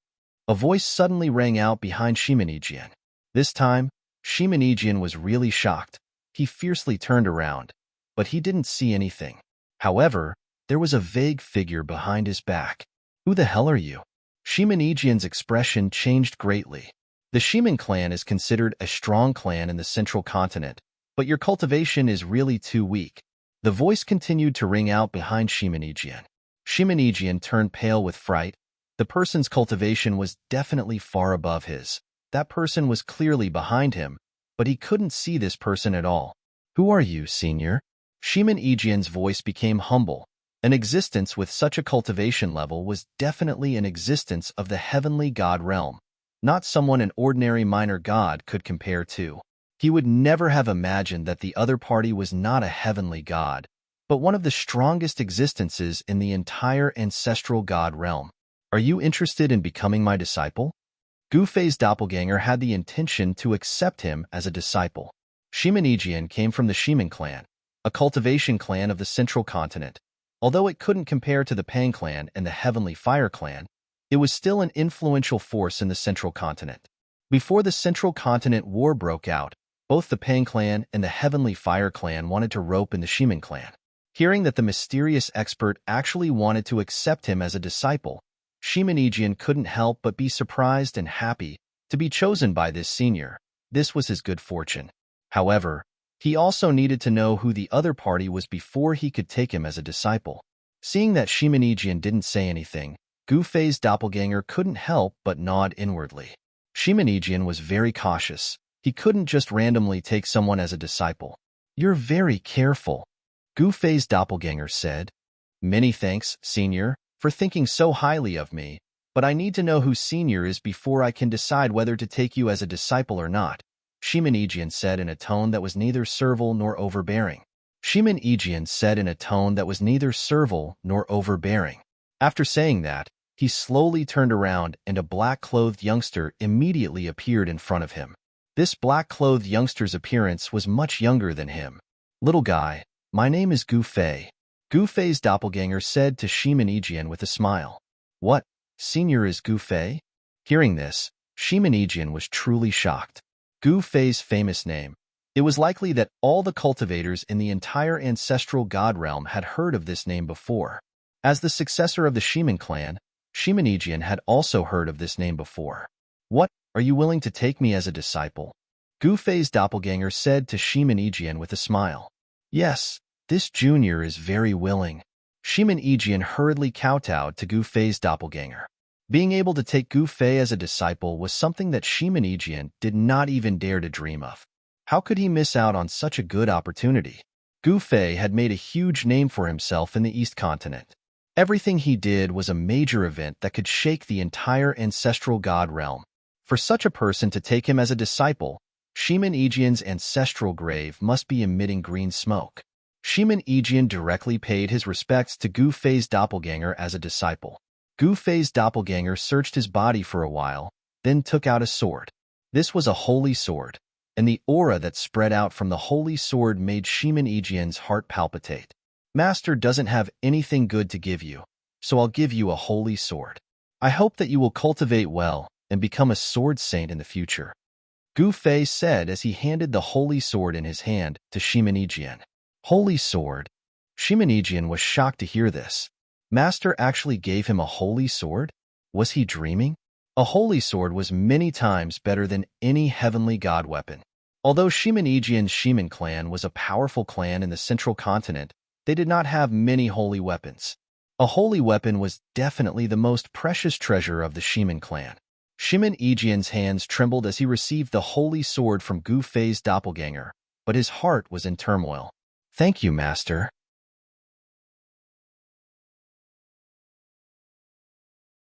A voice suddenly rang out behind Shimonijian. This time, Shimonijian was really shocked. He fiercely turned around, but he didn't see anything. However, there was a vague figure behind his back. Who the hell are you? Shimonijian's expression changed greatly. The Shimon clan is considered a strong clan in the central continent, but your cultivation is really too weak. The voice continued to ring out behind Shimonijian. Shimonijian turned pale with fright. The person's cultivation was definitely far above his. That person was clearly behind him, but he couldn't see this person at all. Who are you, senior? Shimonijian's voice became humble. An existence with such a cultivation level was definitely an existence of the heavenly god realm, not someone an ordinary minor god could compare to. He would never have imagined that the other party was not a heavenly god, but one of the strongest existences in the entire ancestral god realm. Are you interested in becoming my disciple? Gu Fei's doppelganger had the intention to accept him as a disciple. Shimonijian came from the Shimon clan, a cultivation clan of the central continent. Although it couldn't compare to the Pang clan and the Heavenly Fire clan, it was still an influential force in the central continent. Before the central continent war broke out, both the Pang clan and the Heavenly Fire clan wanted to rope in the Shimon clan. Hearing that the mysterious expert actually wanted to accept him as a disciple, Shimonijian couldn't help but be surprised and happy to be chosen by this senior. This was his good fortune. However, he also needed to know who the other party was before he could take him as a disciple. Seeing that Shimonijian didn't say anything, Gu Fei's doppelganger couldn't help but nod inwardly. Shimonijian was very cautious. He couldn't just randomly take someone as a disciple. "You're very careful," Gu Fei's doppelganger said. "Many thanks, Senior, for thinking so highly of me, but I need to know who Senior is before I can decide whether to take you as a disciple or not," Shimonijian said in a tone that was neither servile nor overbearing. After saying that, he slowly turned around and a black-clothed youngster immediately appeared in front of him. This black-clothed youngster's appearance was much younger than him. "Little guy, my name is Gu Fei," Gu Fei's doppelganger said to Shimonijian with a smile. "What, Senior is Gu Fei?" Hearing this, Shimonijian was truly shocked. Gu Fei's famous name. It was likely that all the cultivators in the entire ancestral god realm had heard of this name before. As the successor of the Shimin clan, Shimonijian had also heard of this name before. "What, are you willing to take me as a disciple?" Gu Fei's doppelganger said to Shimonijian with a smile. "Yes, this junior is very willing." Shimonijian hurriedly kowtowed to Gu Fei's doppelganger. Being able to take Gu Fei as a disciple was something that Shimonijian did not even dare to dream of. How could he miss out on such a good opportunity? Gu Fei had made a huge name for himself in the East Continent. Everything he did was a major event that could shake the entire ancestral god realm. For such a person to take him as a disciple, Shimonijian's ancestral grave must be emitting green smoke. Shimonijian directly paid his respects to Gu Fei's doppelganger as a disciple. Gu Fei's doppelganger searched his body for a while, then took out a sword. This was a holy sword, and the aura that spread out from the holy sword made Shimonijian's heart palpitate. "Master doesn't have anything good to give you, so I'll give you a holy sword. I hope that you will cultivate well and become a sword saint in the future," Gu Fei said as he handed the holy sword in his hand to Shimonijian. Holy sword? Shimonijian was shocked to hear this. Master actually gave him a holy sword? Was he dreaming? A holy sword was many times better than any heavenly god weapon. Although Shimonijian's Shimin clan was a powerful clan in the central continent, they did not have many holy weapons. A holy weapon was definitely the most precious treasure of the Shimin clan. Shimonijian's hands trembled as he received the holy sword from Gu Fei's doppelganger, but his heart was in turmoil. "Thank you, Master."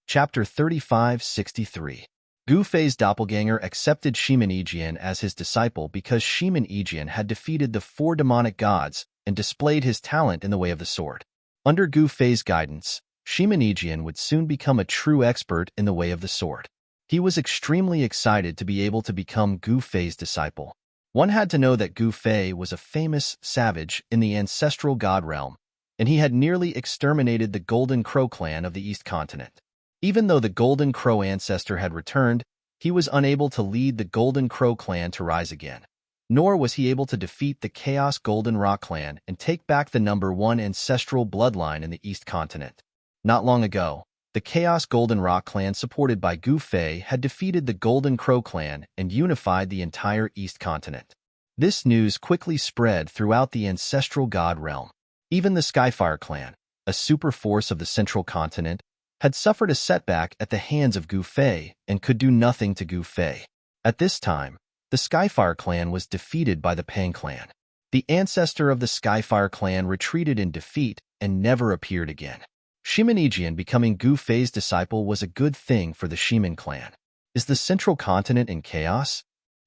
Chapter 3563. Gu Fei's doppelganger accepted Shimonijian as his disciple because Shimonijian had defeated the 4 demonic gods and displayed his talent in the way of the sword. Under Gu Fei's guidance, Shimonijian would soon become a true expert in the way of the sword. He was extremely excited to be able to become Gu Fei's disciple. One had to know that Gu Fei was a famous savage in the ancestral god realm, and he had nearly exterminated the Golden Crow clan of the East Continent. Even though the Golden Crow ancestor had returned, he was unable to lead the Golden Crow clan to rise again. Nor was he able to defeat the Chaos Golden Rock clan and take back the #1 ancestral bloodline in the East Continent. Not long ago, the Chaos Golden Rock clan supported by Gu Fei had defeated the Golden Crow clan and unified the entire East Continent. This news quickly spread throughout the ancestral god realm. Even the Skyfire clan, a super force of the central continent, had suffered a setback at the hands of Gu Fei and could do nothing to Gu Fei. At this time, the Skyfire clan was defeated by the Pang clan. The ancestor of the Skyfire clan retreated in defeat and never appeared again. Shimonijian becoming Gu Fei's disciple was a good thing for the Shimin clan. Is the central continent in chaos?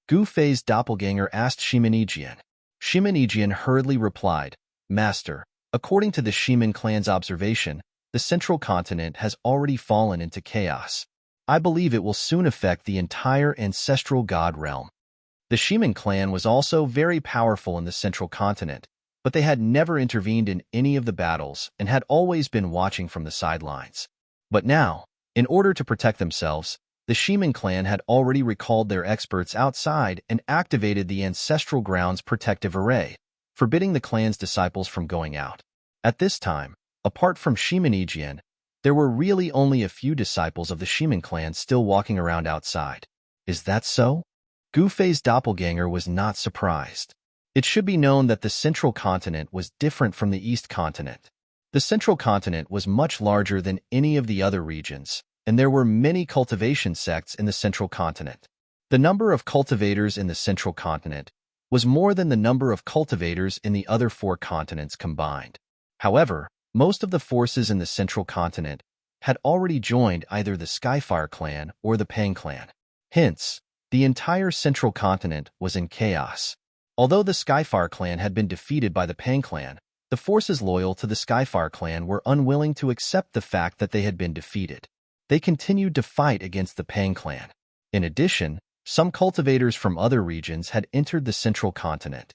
Gu Fei's doppelganger asked Shimonijian. Shimonijian hurriedly replied, "Master, according to the Shimin clan's observation, the central continent has already fallen into chaos. I believe it will soon affect the entire ancestral god realm." The Shimin clan was also very powerful in the central continent, but they had never intervened in any of the battles and had always been watching from the sidelines. But now, in order to protect themselves, the Shimin clan had already recalled their experts outside and activated the Ancestral Grounds protective array, forbidding the clan's disciples from going out. At this time, apart from Shimenegian, there were really only a few disciples of the Shimen clan still walking around outside. Is that so? Gu Fei's doppelganger was not surprised. It should be known that the central continent was different from the east continent. The central continent was much larger than any of the other regions, and there were many cultivation sects in the central continent. The number of cultivators in the central continent was more than the number of cultivators in the other 4 continents combined. However, most of the forces in the central continent had already joined either the Skyfire clan or the Pang clan. Hence, the entire central continent was in chaos. Although the Skyfire clan had been defeated by the Pang clan, the forces loyal to the Skyfire clan were unwilling to accept the fact that they had been defeated. They continued to fight against the Pang clan. In addition, some cultivators from other regions had entered the central continent.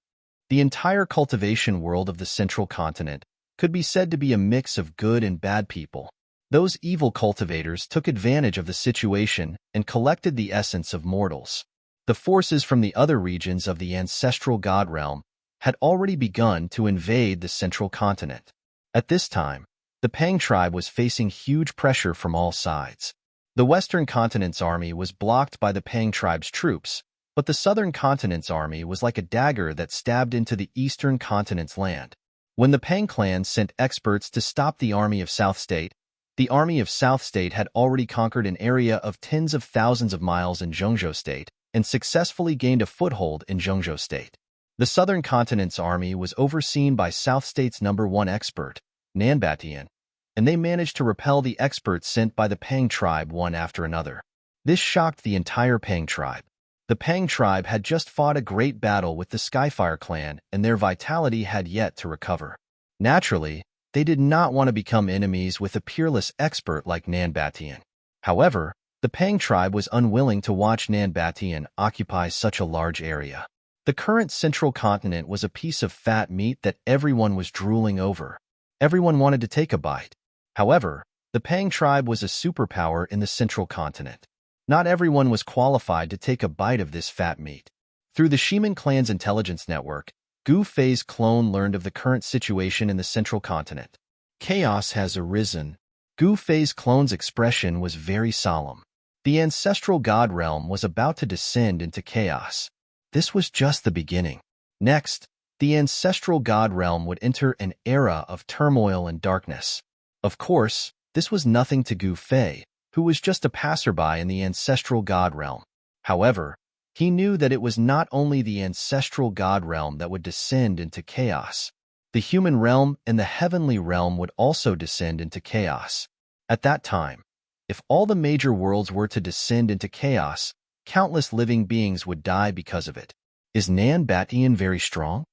The entire cultivation world of the central continent could be said to be a mix of good and bad people. Those evil cultivators took advantage of the situation and collected the essence of mortals. The forces from the other regions of the ancestral god realm had already begun to invade the central continent. At this time, the Pang tribe was facing huge pressure from all sides. The western continent's army was blocked by the Pang tribe's troops, but the southern continent's army was like a dagger that stabbed into the eastern continent's land. When the Pang clan sent experts to stop the army of South State, the army of South State had already conquered an area of tens of thousands of miles in Zhengzhou State and successfully gained a foothold in Zhengzhou State. The southern continent's army was overseen by South State's #1 expert, Nanbatian, and they managed to repel the experts sent by the Pang tribe one after another. This shocked the entire Pang tribe. The Pang tribe had just fought a great battle with the Skyfire clan, and their vitality had yet to recover. Naturally, they did not want to become enemies with a peerless expert like Nanbatian. However, the Pang tribe was unwilling to watch Nanbatian occupy such a large area. The current central continent was a piece of fat meat that everyone was drooling over. Everyone wanted to take a bite. However, the Pang tribe was a superpower in the central continent. Not everyone was qualified to take a bite of this fat meat. Through the Shimen clan's intelligence network, Gu Fei's clone learned of the current situation in the central continent. Chaos has arisen. Gu Fei's clone's expression was very solemn. The ancestral god realm was about to descend into chaos. This was just the beginning. Next, the ancestral god realm would enter an era of turmoil and darkness. Of course, this was nothing to Gu Fei, who was just a passerby in the ancestral god realm. However, he knew that it was not only the ancestral god realm that would descend into chaos. The human realm and the heavenly realm would also descend into chaos. At that time, if all the major worlds were to descend into chaos, countless living beings would die because of it. Is Nanbatian very strong?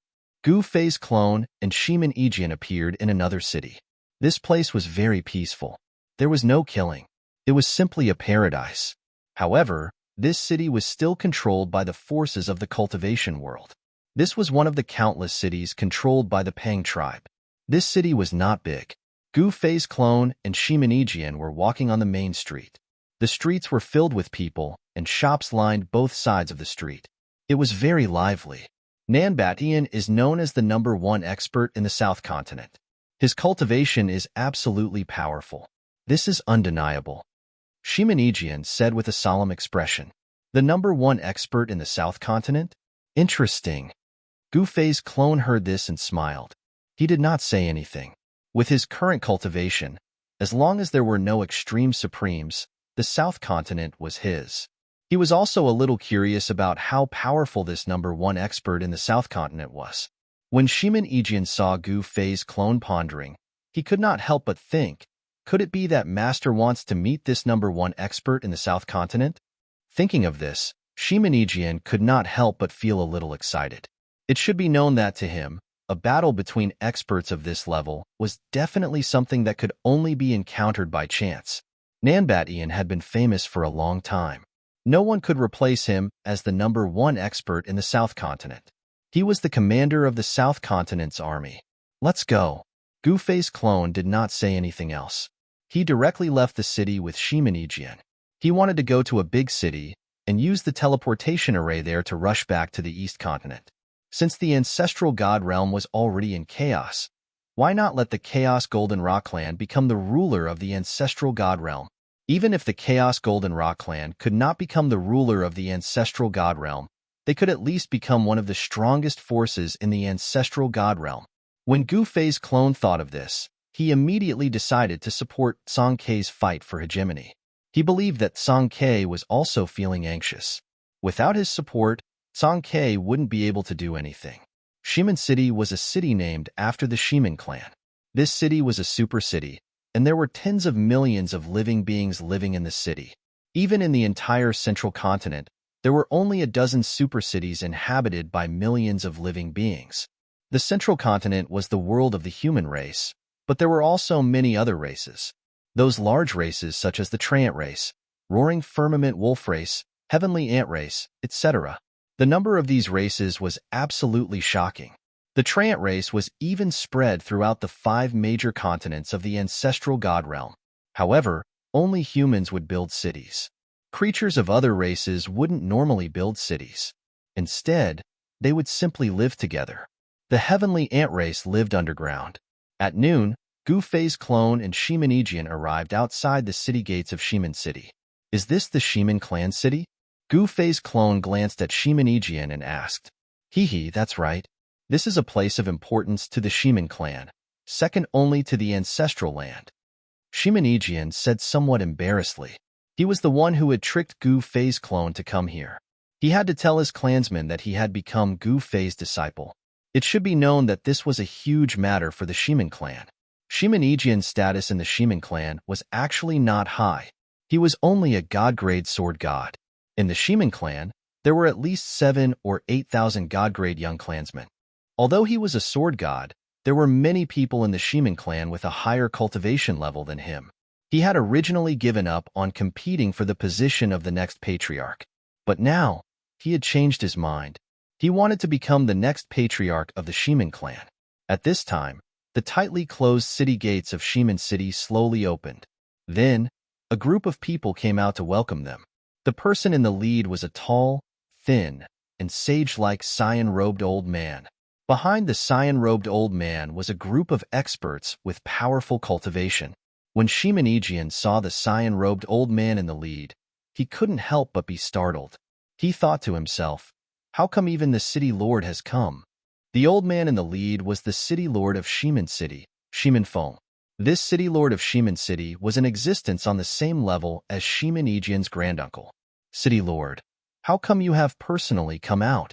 Gu Fei's clone and Shimenegian appeared in another city. This place was very peaceful. There was no killing. It was simply a paradise. However, this city was still controlled by the forces of the cultivation world. This was one of the countless cities controlled by the Pang tribe. This city was not big. Gu Fei's clone and Shimenegian were walking on the main street. The streets were filled with people, and shops lined both sides of the street. It was very lively. Nanbatian is known as the #1 expert in the South Continent. His cultivation is absolutely powerful. This is undeniable. Shimenegian said with a solemn expression. The #1 expert in the South Continent? Interesting. Gu Fei's clone heard this and smiled. He did not say anything. With his current cultivation, as long as there were no extreme supremes, the South Continent was his. He was also a little curious about how powerful this #1 expert in the South Continent was. When Shimenegian saw Gu Fei's clone pondering, he could not help but think, could it be that Master wants to meet this #1 expert in the South Continent? Thinking of this, Shimenegian could not help but feel a little excited. It should be known that to him, a battle between experts of this level was definitely something that could only be encountered by chance. Nanbatian had been famous for a long time. No one could replace him as the #1 expert in the South Continent. He was the commander of the South Continent's army. Let's go. Gu Fei's clone did not say anything else. He directly left the city with Shimenegian. He wanted to go to a big city and use the teleportation array there to rush back to the East Continent. Since the ancestral god realm was already in chaos, Why not let the Chaos Golden Rock Clan become the ruler of the ancestral god realm? Even if the Chaos Golden Rock Clan could not become the ruler of the ancestral god realm, they could at least become one of the strongest forces in the ancestral god realm. When Gu Fei's clone thought of this, he immediately decided to support Song Kei's fight for hegemony. He believed that Song Kei was also feeling anxious. Without his support, Song Kei wouldn't be able to do anything. Shimin City was a city named after the Shimin clan. This city was a super city, and there were tens of millions of living beings living in the city. Even in the entire central continent, there were only a dozen super cities inhabited by millions of living beings. The central continent was the world of the human race, but there were also many other races. Those large races such as the Treant race, Roaring Firmament Wolf race, Heavenly Ant race, etc. The number of these races was absolutely shocking. The Treant race was even spread throughout the 5 major continents of the ancestral god realm. However, only humans would build cities. Creatures of other races wouldn't normally build cities. Instead, they would simply live together. The Heavenly Ant race lived underground. At noon, Gu Fei's clone and Shimin Ejian arrived outside the city gates of Shimin City. Is this the Shimin clan city? Gu Fei's clone glanced at Shimin Ejian and asked. Hee, that's right. This is a place of importance to the Shimin clan, second only to the ancestral land. Shimin Ejian said somewhat embarrassedly. He was the one who had tricked Gu Fei's clone to come here. He had to tell his clansmen that he had become Gu Fei's disciple. It should be known that this was a huge matter for the Shimin clan. Shimin Ejian's status in the Shimin clan was actually not high. He was only a god-grade sword god. In the Shimin clan, there were at least 7,000 or 8,000 god-grade young clansmen. Although he was a sword god, there were many people in the Shimin clan with a higher cultivation level than him. He had originally given up on competing for the position of the next patriarch. But now, he had changed his mind. He wanted to become the next patriarch of the Shimin clan. At this time, the tightly closed city gates of Shimin City slowly opened. Then, a group of people came out to welcome them. The person in the lead was a tall, thin, and sage-like cyan-robed old man. Behind the cyan-robed old man was a group of experts with powerful cultivation. When Shimin Ejian saw the cyan-robed old man in the lead, he couldn't help but be startled. He thought to himself, how come even the city lord has come? The old man in the lead was the city lord of Shimin City, Shimin Feng. This city lord of Shimin City was in existence on the same level as Shimin Ejian's granduncle. City lord, how come you have personally come out?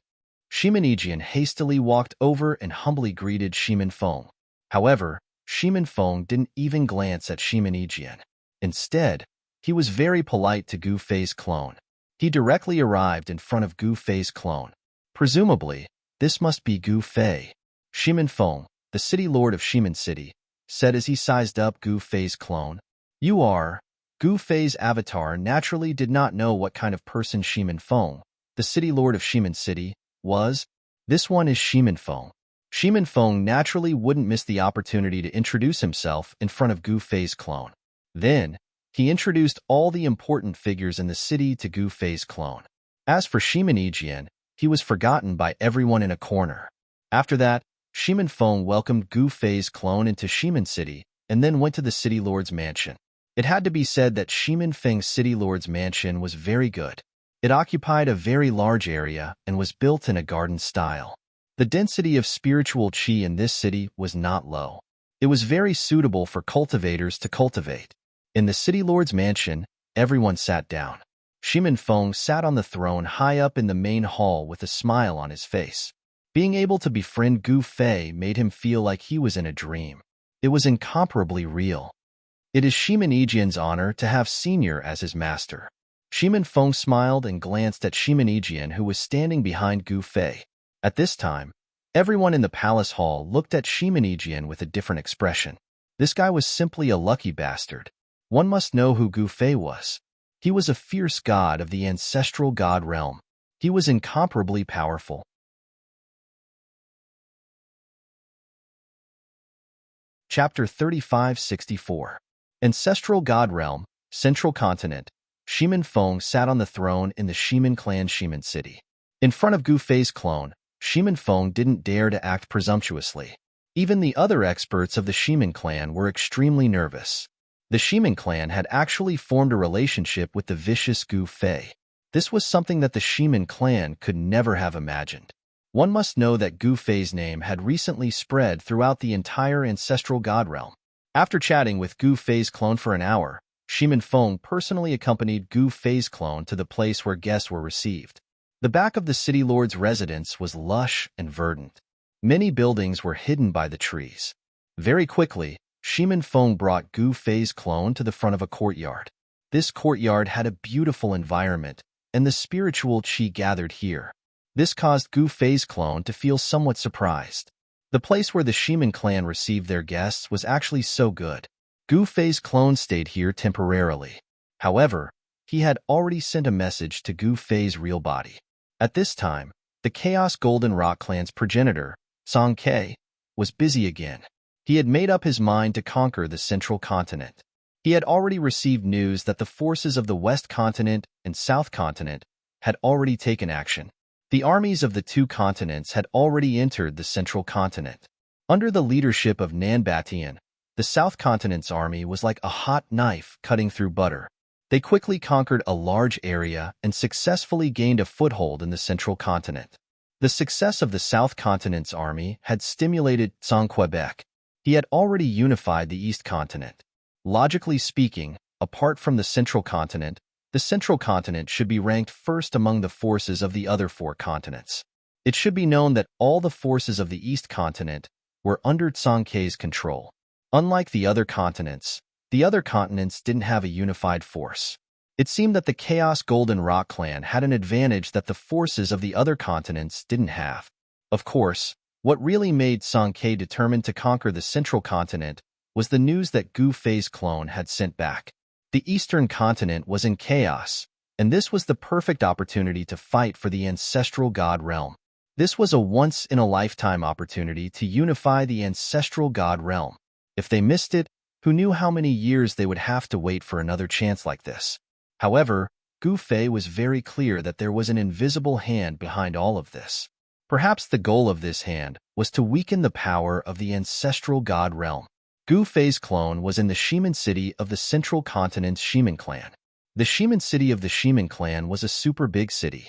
Shimin Ejian hastily walked over and humbly greeted Shimin Feng. However, Shimin Feng didn't even glance at Shimin Ejian. Instead, he was very polite to Gu Fei's clone. He directly arrived in front of Gu Fei's clone. Presumably, this must be Gu Fei. Shimin Feng, the city lord of Shimin City, said as he sized up Gu Fei's clone. You are. Gu Fei's avatar naturally did not know what kind of person Shimin Feng, the city lord of Shimin City, was. This one is Shimin Feng. Shimin Feng naturally wouldn't miss the opportunity to introduce himself in front of Gu Fei's clone. Then, he introduced all the important figures in the city to Gu Fei's clone. As for Shimin Ejian, he was forgotten by everyone in a corner. After that, Shimin Feng welcomed Gu Fei's clone into Shimin City and then went to the city lord's mansion. It had to be said that Shimin Feng's city lord's mansion was very good. It occupied a very large area and was built in a garden style. The density of spiritual qi in this city was not low. It was very suitable for cultivators to cultivate. In the city lord's mansion, everyone sat down. Shimin Feng sat on the throne high up in the main hall with a smile on his face. Being able to befriend Gu Fei made him feel like he was in a dream. It was incomparably real. It is Shimin Ejian's honor to have Senior as his master. Shimin Feng smiled and glanced at Shimin Ejian, who was standing behind Gu Fei. At this time, everyone in the palace hall looked at Shimin Ejian with a different expression. This guy was simply a lucky bastard. One must know who Gu Fei was. He was a fierce god of the ancestral god realm. He was incomparably powerful. Chapter 3564. Ancestral God Realm, Central Continent. Shimin Feng sat on the throne in the Shimin clan Shimin City. In front of Gu Fei's clone, Shimin Feng didn't dare to act presumptuously. Even the other experts of the Shimin clan were extremely nervous. The Shimin clan had actually formed a relationship with the vicious Gu Fei. This was something that the Shimin clan could never have imagined. One must know that Gu Fei's name had recently spread throughout the entire ancestral god realm. After chatting with Gu Fei's clone for an hour, Shimin Feng personally accompanied Gu Fei's clone to the place where guests were received. The back of the city lord's residence was lush and verdant. Many buildings were hidden by the trees. Very quickly, Shimin Feng brought Gu Fei's clone to the front of a courtyard. This courtyard had a beautiful environment, and the spiritual qi gathered here. This caused Gu Fei's clone to feel somewhat surprised. The place where the Shimin clan received their guests was actually so good. Gu Fei's clone stayed here temporarily. However, he had already sent a message to Gu Fei's real body. At this time, the Chaos Golden Rock clan's progenitor, Song Ke, was busy again. He had made up his mind to conquer the central continent. He had already received news that the forces of the West Continent and South Continent had already taken action. The armies of the two continents had already entered the central continent. Under the leadership of Nan Batian, the South Continent's army was like a hot knife cutting through butter. They quickly conquered a large area and successfully gained a foothold in the central continent. The success of the South Continent's army had stimulated Tsang Quebec. He had already unified the East Continent. Logically speaking, apart from the central continent, the central continent should be ranked first among the forces of the other four continents. It should be known that all the forces of the East Continent were under Tsang Ke's control. Unlike the other continents didn't have a unified force. It seemed that the Chaos Golden Rock clan had an advantage that the forces of the other continents didn't have. Of course, what really made Tsang Ke determined to conquer the central continent was the news that Gu Fei's clone had sent back. The Eastern Continent was in chaos, and this was the perfect opportunity to fight for the ancestral god realm. This was a once-in-a-lifetime opportunity to unify the ancestral god realm. If they missed it, who knew how many years they would have to wait for another chance like this? However, Gu Fei was very clear that there was an invisible hand behind all of this. Perhaps the goal of this hand was to weaken the power of the ancestral god realm. Gu Fei's clone was in the Shimin city of the central continent's Shimin clan. The Shimin city of the Shimin clan was a super big city.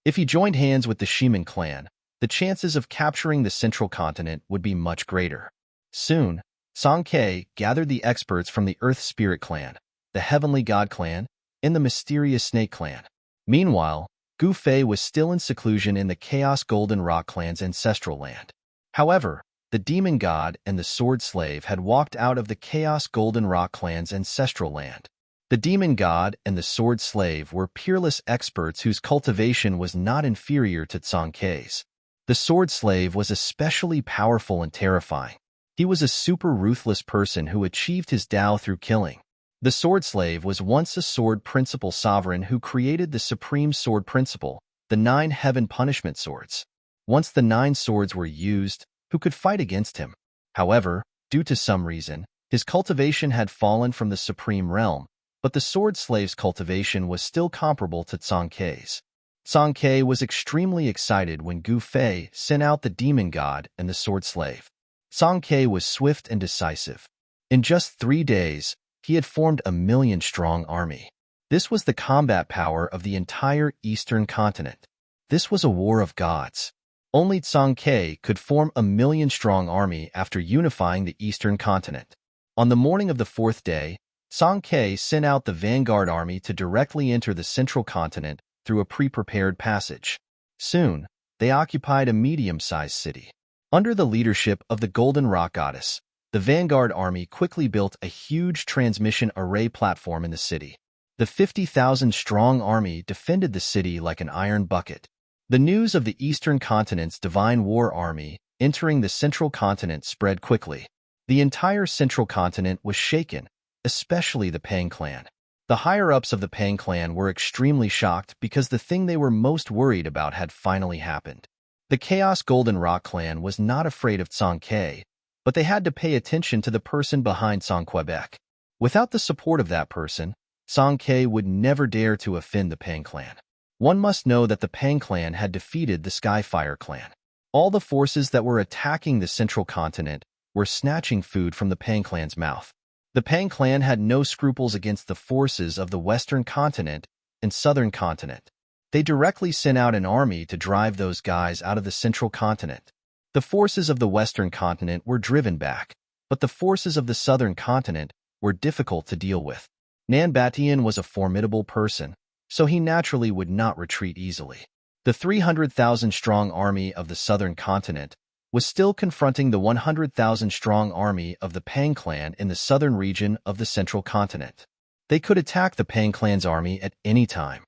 If he joined hands with the Shimin clan, the chances of capturing the central continent would be much greater. Soon, Song Ke gathered the experts from the Earth Spirit clan, the Heavenly God clan, and the Mysterious Snake clan. Meanwhile, Gu Fei was still in seclusion in the Chaos Golden Rock clan's ancestral land. However, the Demon God and the Sword Slave had walked out of the Chaos Golden Rock clan's ancestral land. The Demon God and the Sword Slave were peerless experts whose cultivation was not inferior to Tsang Ke's. The Sword Slave was especially powerful and terrifying. He was a super ruthless person who achieved his Tao through killing. The Sword Slave was once a sword principle sovereign who created the supreme sword principle, the 9 heaven punishment swords. Once the 9 swords were used, who could fight against him? However, due to some reason, his cultivation had fallen from the supreme realm, but the Sword Slave's cultivation was still comparable to Tsang Ke's. Tsang Ke was extremely excited when Gu Fei sent out the Demon God and the Sword Slave. Tsang Ke was swift and decisive. In just 3 days, he had formed a 1,000,000-strong army. This was the combat power of the entire Eastern Continent. This was a war of gods. Only Tsang Ke could form a 1,000,000-strong army after unifying the Eastern Continent. On the morning of the 4th day, Tsang Ke sent out the vanguard army to directly enter the central continent through a pre-prepared passage. Soon, they occupied a medium-sized city. Under the leadership of the Golden Rock Goddess, the vanguard army quickly built a huge transmission array platform in the city. The 50,000-strong army defended the city like an iron bucket. The news of the Eastern Continent's Divine War Army entering the Central Continent spread quickly. The entire Central Continent was shaken, especially the Pang clan. The higher-ups of the Pang clan were extremely shocked because the thing they were most worried about had finally happened. The Chaos Golden Rock clan was not afraid of Tsang Ke, but they had to pay attention to the person behind Tsang Quebec. Without the support of that person, Tsang Ke would never dare to offend the Pang clan. One must know that the Pang clan had defeated the Skyfire clan. All the forces that were attacking the central continent were snatching food from the Pang clan's mouth. The Pang clan had no scruples against the forces of the western continent and southern continent. They directly sent out an army to drive those guys out of the central continent. The forces of the western continent were driven back, but the forces of the southern continent were difficult to deal with. Nan Batian was a formidable person, so he naturally would not retreat easily. The 300,000-strong army of the southern continent was still confronting the 100,000-strong army of the Pang clan in the southern region of the central continent. They could attack the Pang clan's army at any time.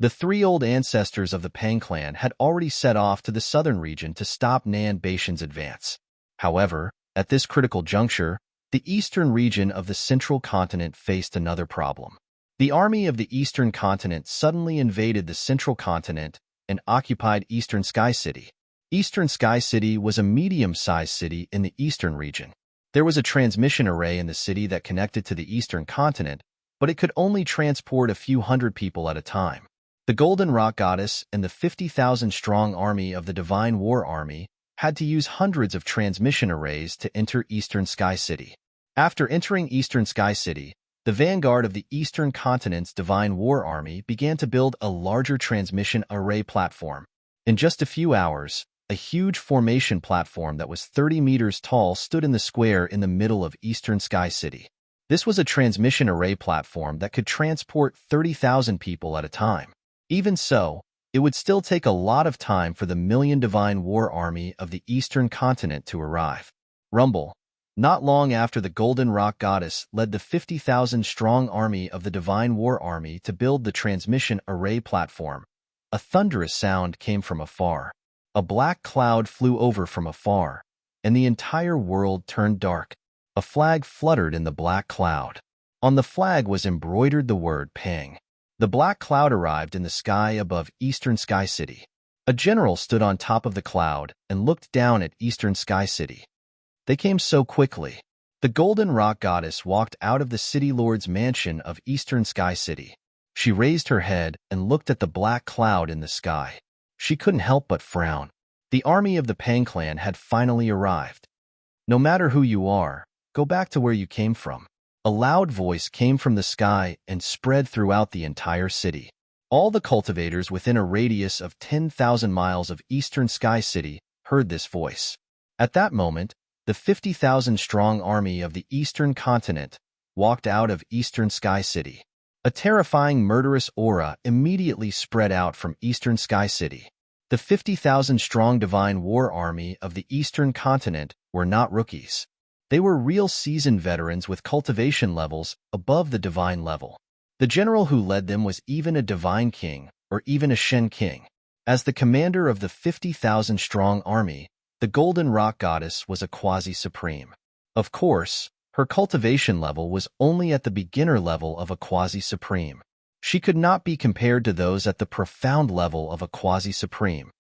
The three old ancestors of the Pang clan had already set off to the southern region to stop Nan Batian's advance. However, at this critical juncture, the eastern region of the central continent faced another problem. The army of the eastern continent suddenly invaded the central continent and occupied Eastern Sky City. Eastern Sky City was a medium-sized city in the eastern region. There was a transmission array in the city that connected to the eastern continent, but it could only transport a few hundred people at a time. The Golden Rock Goddess and the 50,000-strong army of the Divine War Army had to use hundreds of transmission arrays to enter Eastern Sky City. After entering Eastern Sky City, the vanguard of the Eastern Continent's Divine War Army began to build a larger transmission array platform. In just a few hours, a huge formation platform that was 30 meters tall stood in the square in the middle of Eastern Sky City. This was a transmission array platform that could transport 30,000 people at a time. Even so, it would still take a lot of time for the million Divine War Army of the Eastern Continent to arrive. Rumble. Not long after the Golden Rock Goddess led the 50,000-strong army of the Divine War Army to build the transmission array platform, a thunderous sound came from afar. A black cloud flew over from afar, and the entire world turned dark. A flag fluttered in the black cloud. On the flag was embroidered the word Pang. The black cloud arrived in the sky above Eastern Sky City. A general stood on top of the cloud and looked down at Eastern Sky City. They came so quickly. The Golden Rock Goddess walked out of the City Lord's mansion of Eastern Sky City. She raised her head and looked at the black cloud in the sky. She couldn't help but frown. The army of the Pang clan had finally arrived. No matter who you are, go back to where you came from. A loud voice came from the sky and spread throughout the entire city. All the cultivators within a radius of 10,000 miles of Eastern Sky City heard this voice. At that moment, the 50,000-strong army of the Eastern Continent walked out of Eastern Sky City. A terrifying murderous aura immediately spread out from Eastern Sky City. The 50,000-strong Divine War Army of the Eastern Continent were not rookies. They were real seasoned veterans with cultivation levels above the divine level. The general who led them was even a divine king or even a Shen king. As the commander of the 50,000-strong army, the Golden Rock Goddess was a quasi-supreme. Of course, her cultivation level was only at the beginner level of a quasi-supreme. She could not be compared to those at the profound level of a quasi-supreme.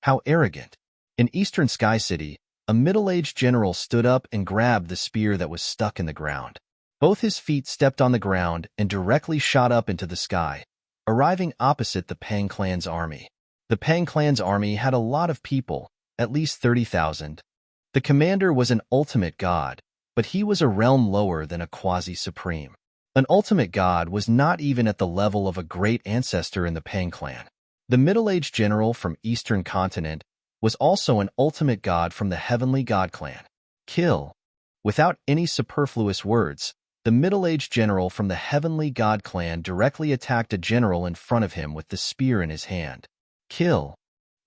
How arrogant! In Eastern Sky City, a middle-aged general stood up and grabbed the spear that was stuck in the ground. Both his feet stepped on the ground and directly shot up into the sky, arriving opposite the Pang clan's army. The Pang clan's army had a lot of people, at least 30,000. The commander was an ultimate god, but he was a realm lower than a quasi-supreme. An ultimate god was not even at the level of a great ancestor in the Pang clan. The middle-aged general from Eastern Continent was also an ultimate god from the Heavenly God clan. Kill. Without any superfluous words, the middle-aged general from the Heavenly God clan directly attacked a general in front of him with the spear in his hand. Kill.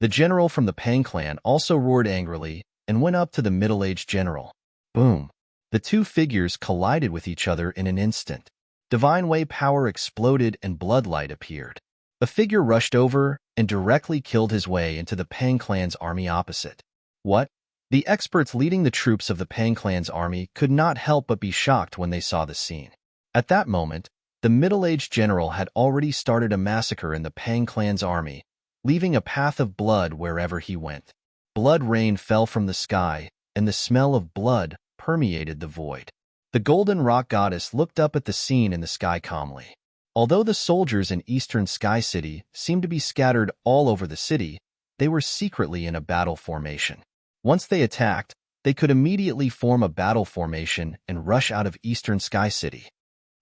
The general from the Pang clan also roared angrily and went up to the middle-aged general. Boom. The two figures collided with each other in an instant. Divine Way power exploded and bloodlight appeared. A figure rushed over and directly killed his way into the Pang clan's army opposite. What? The experts leading the troops of the Pang clan's army could not help but be shocked when they saw the scene. At that moment, the middle-aged general had already started a massacre in the Pang clan's army, leaving a path of blood wherever he went. Blood rain fell from the sky, and the smell of blood permeated the void. The Golden Rock Goddess looked up at the scene in the sky calmly. Although the soldiers in Eastern Sky City seemed to be scattered all over the city, they were secretly in a battle formation. Once they attacked, they could immediately form a battle formation and rush out of Eastern Sky City.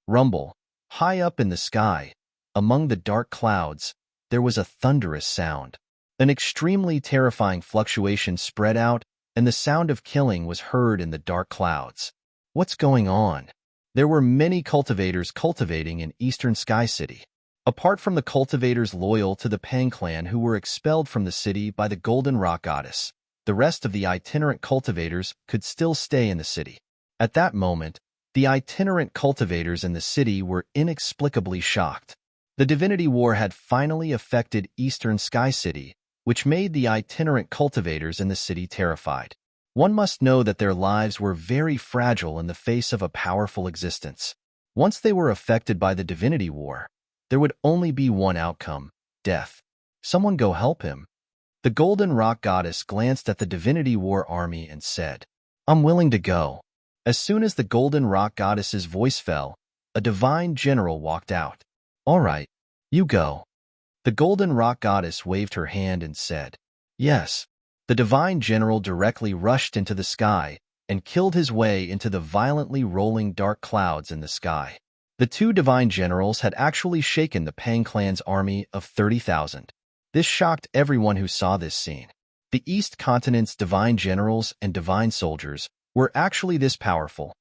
Rumble. High up in the sky, among the dark clouds, there was a thunderous sound. An extremely terrifying fluctuation spread out, and the sound of killing was heard in the dark clouds. What's going on? There were many cultivators cultivating in Eastern Sky City. Apart from the cultivators loyal to the Pang clan who were expelled from the city by the Golden Rock Goddess, the rest of the itinerant cultivators could still stay in the city. At that moment, the itinerant cultivators in the city were inexplicably shocked. The Divinity War had finally affected Eastern Sky City, which made the itinerant cultivators in the city terrified. One must know that their lives were very fragile in the face of a powerful existence. Once they were affected by the Divinity War, there would only be one outcome: death. Someone go help him. The Golden Rock Goddess glanced at the Divinity War army and said, "I'm willing to go." As soon as the Golden Rock Goddess's voice fell, a divine general walked out. "All right, you go." The Golden Rock Goddess waved her hand and said, "Yes." The divine general directly rushed into the sky and killed his way into the violently rolling dark clouds in the sky. The two divine generals had actually shaken the Pang clan's army of 30,000. This shocked everyone who saw this scene. The East Continent's divine generals and divine soldiers were actually this powerful.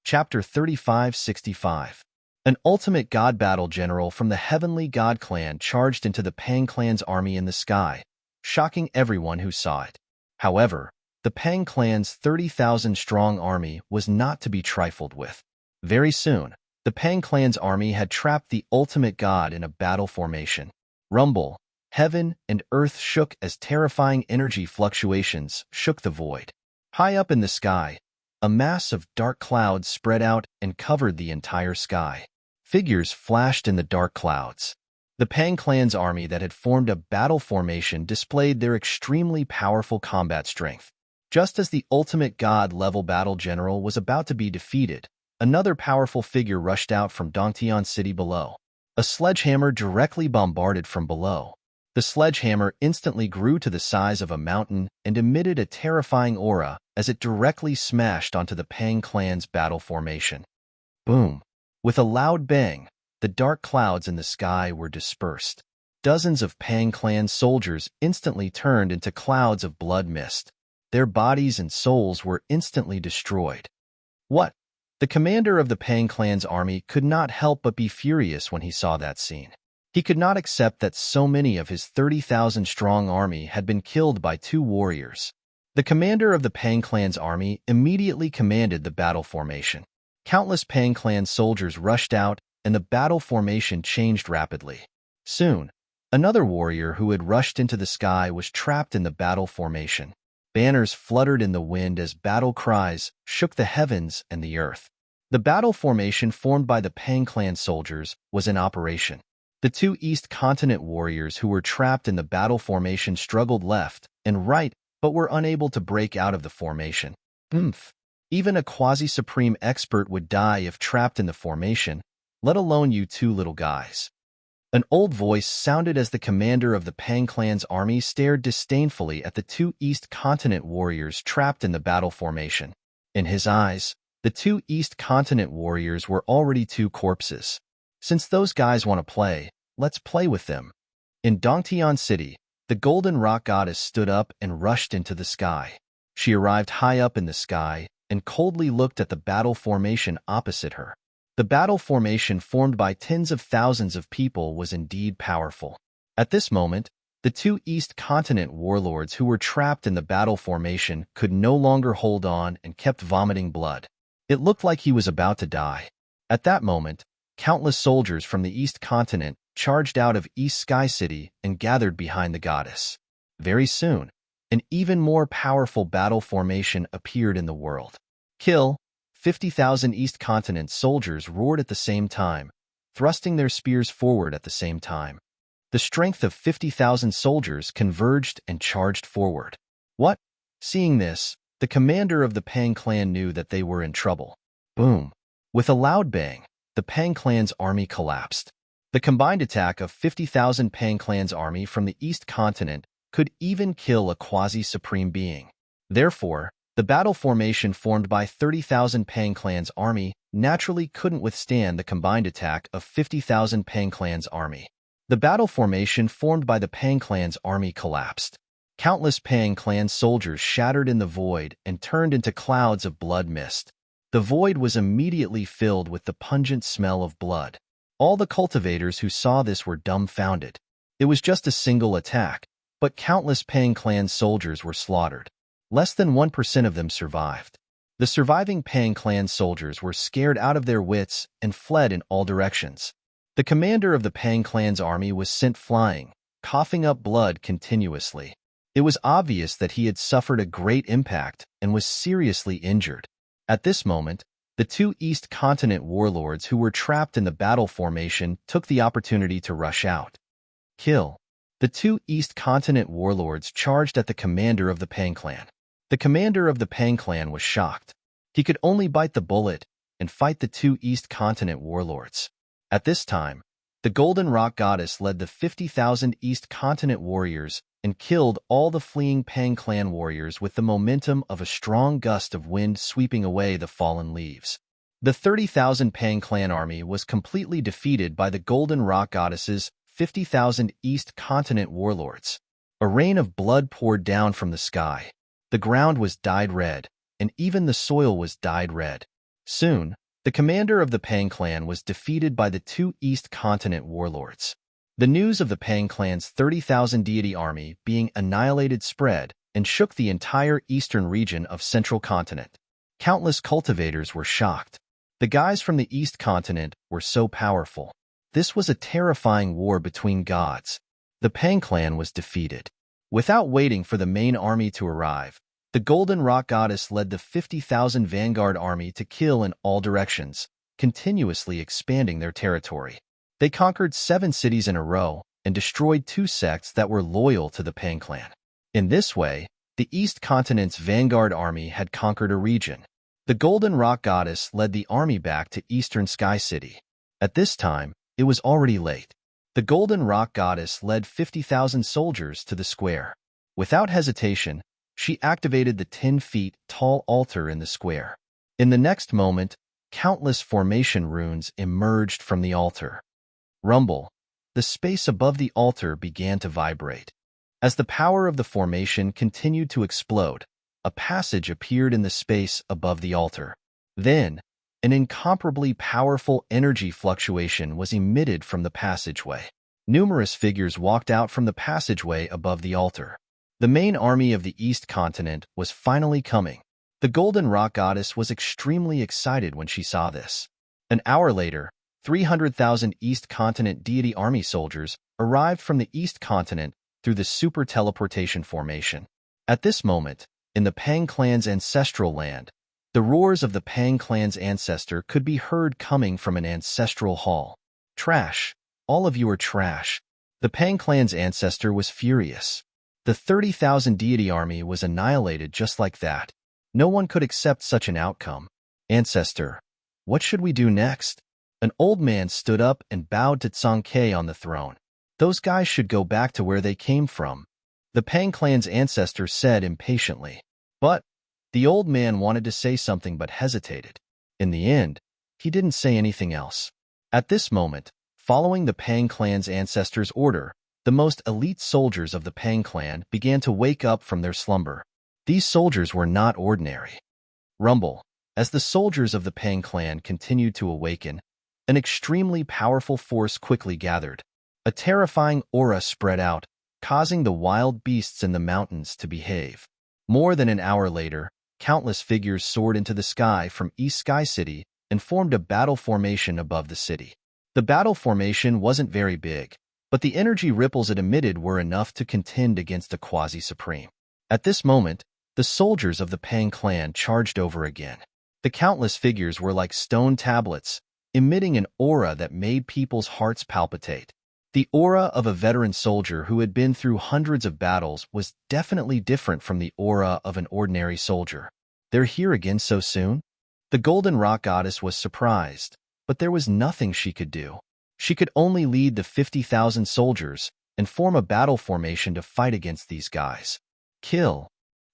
Chapter 3565. An ultimate god battle general from the heavenly god clan charged into the Pang clan's army in the sky, shocking everyone who saw it. However, the Pang clan's 30,000-strong army was not to be trifled with. Very soon, the Pang clan's army had trapped the ultimate god in a battle formation. Rumble. Heaven and earth shook as terrifying energy fluctuations shook the void. High up in the sky, a mass of dark clouds spread out and covered the entire sky. Figures flashed in the dark clouds. The Pang clan's army that had formed a battle formation displayed their extremely powerful combat strength. Just as the ultimate god-level battle general was about to be defeated, another powerful figure rushed out from Dongtian City below. A sledgehammer directly bombarded from below. The sledgehammer instantly grew to the size of a mountain and emitted a terrifying aura as it directly smashed onto the Pang clan's battle formation. Boom! With a loud bang, the dark clouds in the sky were dispersed. Dozens of Pang clan soldiers instantly turned into clouds of blood mist. Their bodies and souls were instantly destroyed. What? The commander of the Pang clan's army could not help but be furious when he saw that scene. He could not accept that so many of his 30,000-strong army had been killed by two warriors. The commander of the Pang clan's army immediately commanded the battle formation. Countless Pang clan soldiers rushed out, and the battle formation changed rapidly. Soon, another warrior who had rushed into the sky was trapped in the battle formation. Banners fluttered in the wind as battle cries shook the heavens and the earth. The battle formation formed by the Pang clan soldiers was in operation. The two East Continent warriors who were trapped in the battle formation struggled left and right, but were unable to break out of the formation. Even a quasi-supreme expert would die if trapped in the formation, let alone you two little guys. An old voice sounded as the commander of the Pang clan's army stared disdainfully at the two East Continent warriors trapped in the battle formation. In his eyes, the two East Continent warriors were already two corpses. Since those guys want to play, let's play with them. In Dongtian City, the Golden Rock Goddess stood up and rushed into the sky. She arrived high up in the sky and coldly looked at the battle formation opposite her. The battle formation formed by tens of thousands of people was indeed powerful. At this moment, the two East Continent warlords who were trapped in the battle formation could no longer hold on and kept vomiting blood. It looked like he was about to die. At that moment, countless soldiers from the East Continent charged out of East Sky City and gathered behind the goddess. Very soon, an even more powerful battle formation appeared in the world. Kill! 50,000 East Continent soldiers roared at the same time, thrusting their spears forward at the same time. The strength of 50,000 soldiers converged and charged forward. What? Seeing this, the commander of the Pang clan knew that they were in trouble. Boom! With a loud bang, the Pang clan's army collapsed. The combined attack of 50,000 Pang Clan's army from the East Continent could even kill a quasi-supreme being. Therefore, the battle formation formed by 30,000 Pang Clan's army naturally couldn't withstand the combined attack of 50,000 Pang Clan's army. The battle formation formed by the Pang Clan's army collapsed. Countless Pang Clan soldiers shattered in the void and turned into clouds of blood mist. The void was immediately filled with the pungent smell of blood. All the cultivators who saw this were dumbfounded. It was just a single attack, but countless Pang Clan soldiers were slaughtered. Less than 1% of them survived. The surviving Pang Clan soldiers were scared out of their wits and fled in all directions. The commander of the Pang Clan's army was sent flying, coughing up blood continuously. It was obvious that he had suffered a great impact and was seriously injured. At this moment, the two East Continent warlords who were trapped in the battle formation took the opportunity to rush out. Kill. The two East Continent warlords charged at the commander of the Pang Clan. The commander of the Pang Clan was shocked. He could only bite the bullet and fight the two East Continent warlords. At this time, the Golden Rock Goddess led the 50,000 East Continent warriors and killed all the fleeing Pang Clan warriors with the momentum of a strong gust of wind sweeping away the fallen leaves. The 30,000 Pang Clan army was completely defeated by the Golden Rock Goddess's 50,000 East Continent warlords. A rain of blood poured down from the sky. The ground was dyed red, and even the soil was dyed red. Soon, the commander of the Pang Clan was defeated by the two East Continent warlords. The news of the Pang Clan's 30,000 deity army being annihilated spread and shook the entire eastern region of Central Continent. Countless cultivators were shocked. The guys from the East Continent were so powerful. This was a terrifying war between gods. The Pang Clan was defeated. Without waiting for the main army to arrive, the Golden Rock Goddess led the 50,000 vanguard army to kill in all directions, continuously expanding their territory. They conquered 7 cities in a row and destroyed 2 sects that were loyal to the Pang Clan. In this way, the East Continent's vanguard army had conquered a region. The Golden Rock Goddess led the army back to Eastern Sky City. At this time, it was already late. The Golden Rock Goddess led 50,000 soldiers to the square. Without hesitation, she activated the 10-feet-tall altar in the square. In the next moment, countless formation runes emerged from the altar. Rumble. The space above the altar began to vibrate. As the power of the formation continued to explode, a passage appeared in the space above the altar. Then, an incomparably powerful energy fluctuation was emitted from the passageway. Numerous figures walked out from the passageway above the altar. The main army of the East Continent was finally coming. The Golden Rock Goddess was extremely excited when she saw this. An hour later, 300,000 East Continent deity army soldiers arrived from the East Continent through the super teleportation formation. At this moment, in the Pang Clan's ancestral land, the roars of the Pang Clan's ancestor could be heard coming from an ancestral hall. Trash. All of you are trash. The Pang Clan's ancestor was furious. The 30,000 deity army was annihilated just like that. No one could accept such an outcome. Ancestor, what should we do next? An old man stood up and bowed to Tsangke on the throne. Those guys should go back to where they came from. The Pang Clan's ancestor said impatiently. But the old man wanted to say something but hesitated. In the end, he didn't say anything else. At this moment, following the Pang Clan's ancestor's order, the most elite soldiers of the Pang Clan began to wake up from their slumber. These soldiers were not ordinary. Rumble. As the soldiers of the Pang Clan continued to awaken, an extremely powerful force quickly gathered. A terrifying aura spread out, causing the wild beasts in the mountains to behave. More than an hour later, countless figures soared into the sky from East Sky City and formed a battle formation above the city. The battle formation wasn't very big, but the energy ripples it emitted were enough to contend against a quasi-supreme. At this moment, the soldiers of the Pang Clan charged over again. The countless figures were like stone tablets, emitting an aura that made people's hearts palpitate. The aura of a veteran soldier who had been through hundreds of battles was definitely different from the aura of an ordinary soldier. They're here again so soon? The Golden Rock Goddess was surprised, but there was nothing she could do. She could only lead the 50,000 soldiers and form a battle formation to fight against these guys. Kill.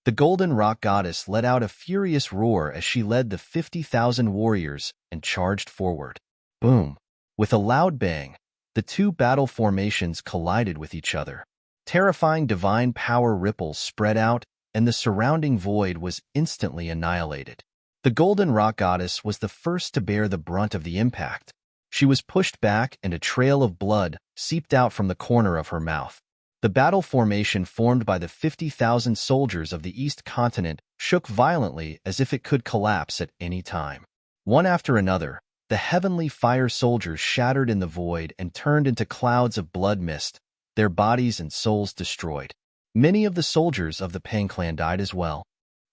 The Golden Rock Goddess let out a furious roar as she led the 50,000 warriors and charged forward. Boom. With a loud bang, the two battle formations collided with each other. Terrifying divine power ripples spread out, and the surrounding void was instantly annihilated. The Golden Rock Goddess was the first to bear the brunt of the impact. She was pushed back, and a trail of blood seeped out from the corner of her mouth. The battle formation formed by the 50,000 soldiers of the East Continent shook violently as if it could collapse at any time. One after another, the heavenly fire soldiers shattered in the void and turned into clouds of blood mist, their bodies and souls destroyed. Many of the soldiers of the Pang clan died as well.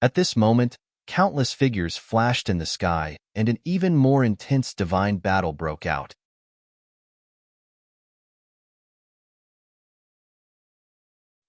At this moment, countless figures flashed in the sky, and an even more intense divine battle broke out.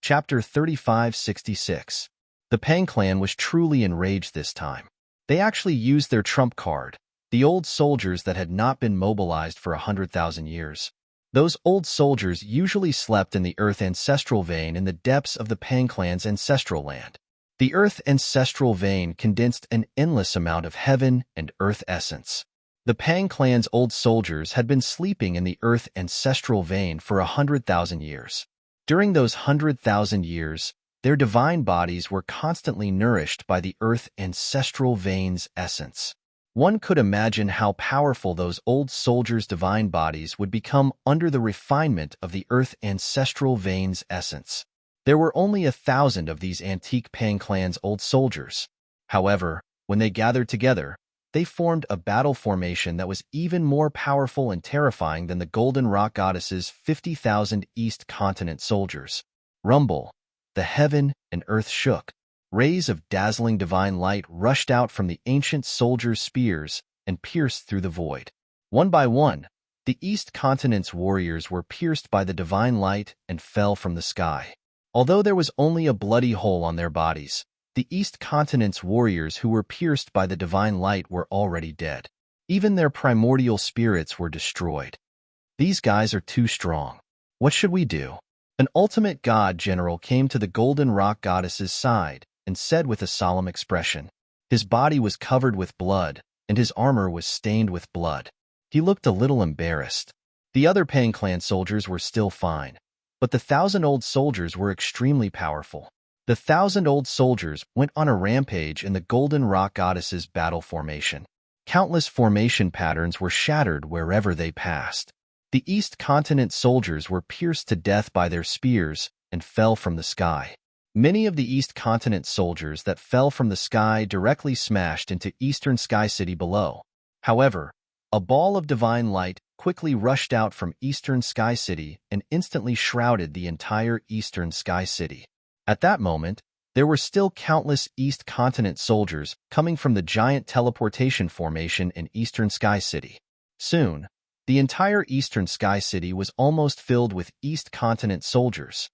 Chapter 3566. The Pang clan was truly enraged this time. They actually used their trump card, the old soldiers that had not been mobilized for 100,000 years. Those old soldiers usually slept in the Earth Ancestral Vein in the depths of the Pang clan's ancestral land. The Earth Ancestral Vein condensed an endless amount of heaven and earth essence. The Pang clan's old soldiers had been sleeping in the Earth Ancestral Vein for 100,000 years. During those 100,000 years, their divine bodies were constantly nourished by the Earth Ancestral Vein's essence. One could imagine how powerful those old soldiers' divine bodies would become under the refinement of the Earth Ancestral Vein's essence. There were only 1,000 of these antique Pang clan's old soldiers. However, when they gathered together, they formed a battle formation that was even more powerful and terrifying than the Golden Rock Goddess's 50,000 East Continent soldiers. Rumble. The heaven and earth shook. Rays of dazzling divine light rushed out from the ancient soldiers' spears and pierced through the void. One by one, the East Continent's warriors were pierced by the divine light and fell from the sky. Although there was only a bloody hole on their bodies, the East Continent's warriors who were pierced by the divine light were already dead. Even their primordial spirits were destroyed. These guys are too strong. What should we do? An ultimate god general came to the Golden Rock Goddess's side and said with a solemn expression. His body was covered with blood, and his armor was stained with blood. He looked a little embarrassed. The other Pang clan soldiers were still fine, but the 1,000 old soldiers were extremely powerful. The 1,000 old soldiers went on a rampage in the Golden Rock Goddess's battle formation. Countless formation patterns were shattered wherever they passed. The East Continent soldiers were pierced to death by their spears and fell from the sky. Many of the East Continent soldiers that fell from the sky directly smashed into Eastern Sky City below. However, a ball of divine light quickly rushed out from Eastern Sky City and instantly shrouded the entire Eastern Sky City. At that moment, there were still countless East Continent soldiers coming from the giant teleportation formation in Eastern Sky City. Soon, the entire Eastern Sky City was almost filled with East Continent soldiers.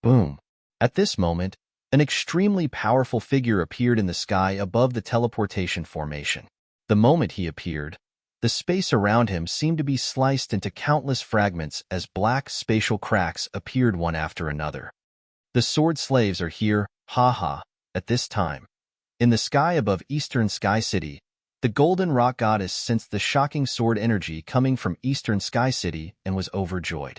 Boom. At this moment, an extremely powerful figure appeared in the sky above the teleportation formation. The moment he appeared, the space around him seemed to be sliced into countless fragments as black spatial cracks appeared one after another. The sword slaves are here, haha, at this time. In the sky above Eastern Sky City, the Golden Rock Goddess sensed the shocking sword energy coming from Eastern Sky City and was overjoyed.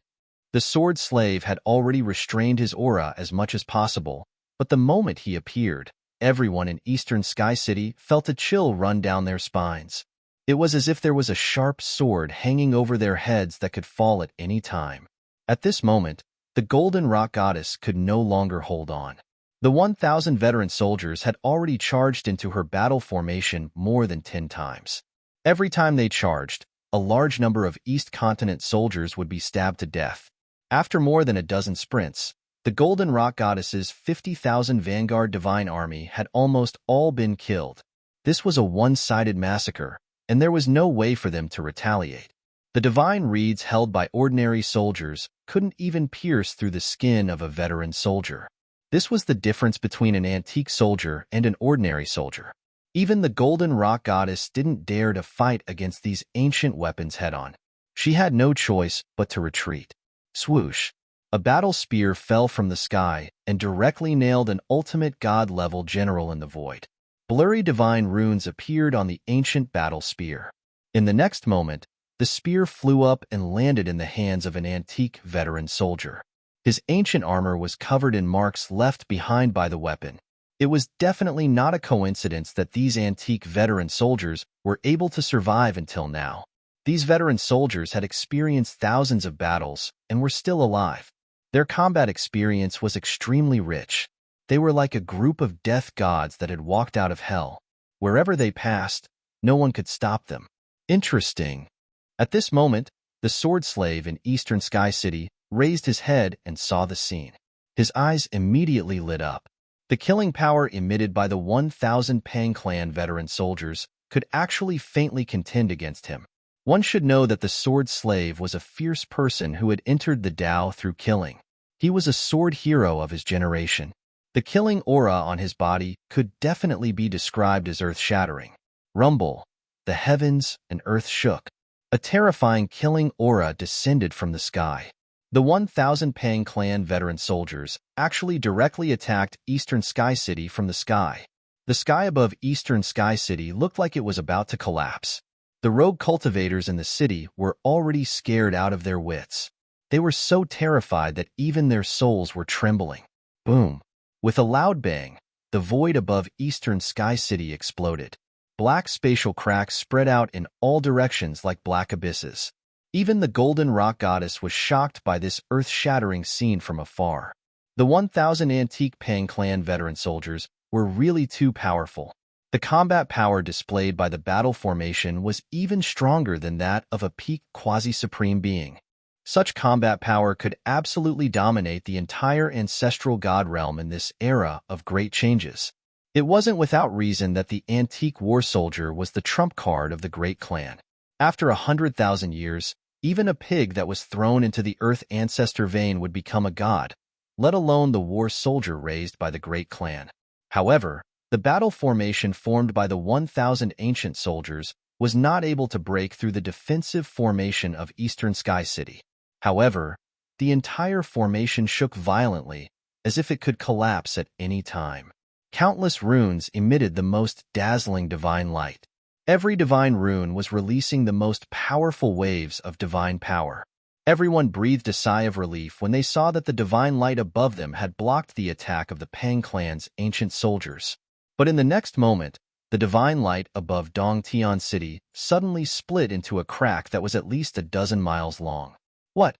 The sword slave had already restrained his aura as much as possible, but the moment he appeared, everyone in Eastern Sky City felt a chill run down their spines. It was as if there was a sharp sword hanging over their heads that could fall at any time. At this moment, the Golden Rock Goddess could no longer hold on. The 1,000 veteran soldiers had already charged into her battle formation more than 10 times. Every time they charged, a large number of East Continent soldiers would be stabbed to death. After more than a dozen sprints, the Golden Rock Goddess's 50,000 Vanguard Divine Army had almost all been killed. This was a one-sided massacre, and there was no way for them to retaliate. The divine reeds held by ordinary soldiers couldn't even pierce through the skin of a veteran soldier. This was the difference between an antique soldier and an ordinary soldier. Even the Golden Rock Goddess didn't dare to fight against these ancient weapons head-on. She had no choice but to retreat. Swoosh! A battle spear fell from the sky and directly nailed an ultimate god-level general in the void. Blurry divine runes appeared on the ancient battle spear. In the next moment, the spear flew up and landed in the hands of an antique veteran soldier. His ancient armor was covered in marks left behind by the weapon. It was definitely not a coincidence that these antique veteran soldiers were able to survive until now. These veteran soldiers had experienced thousands of battles and were still alive. Their combat experience was extremely rich. They were like a group of death gods that had walked out of hell. Wherever they passed, no one could stop them. Interesting. At this moment, the sword slave in Eastern Sky City raised his head and saw the scene. His eyes immediately lit up. The killing power emitted by the 1,000 Pang clan veteran soldiers could actually faintly contend against him. One should know that the sword slave was a fierce person who had entered the Tao through killing. He was a sword hero of his generation. The killing aura on his body could definitely be described as earth-shattering. Rumble. The heavens and earth shook. A terrifying killing aura descended from the sky. The 1,000 Pang clan veteran soldiers actually directly attacked Eastern Sky City from the sky. The sky above Eastern Sky City looked like it was about to collapse. The rogue cultivators in the city were already scared out of their wits. They were so terrified that even their souls were trembling. Boom! With a loud bang, the void above Eastern Sky City exploded. Black spatial cracks spread out in all directions like black abysses. Even the golden rock goddess was shocked by this earth-shattering scene from afar. The 1,000 antique Pang clan veteran soldiers were really too powerful. The combat power displayed by the battle formation was even stronger than that of a peak quasi-supreme being. Such combat power could absolutely dominate the entire ancestral god realm in this era of great changes. It wasn't without reason that the antique war soldier was the trump card of the great clan. After 100,000 years, even a pig that was thrown into the earth ancestor vein would become a god, let alone the war soldier raised by the great clan. However, the battle formation formed by the 1,000 ancient soldiers was not able to break through the defensive formation of Eastern Sky City. However, the entire formation shook violently, as if it could collapse at any time. Countless runes emitted the most dazzling divine light. Every divine rune was releasing the most powerful waves of divine power. Everyone breathed a sigh of relief when they saw that the divine light above them had blocked the attack of the Pang clan's ancient soldiers. But in the next moment, the divine light above Dongtian City suddenly split into a crack that was at least a dozen miles long. What?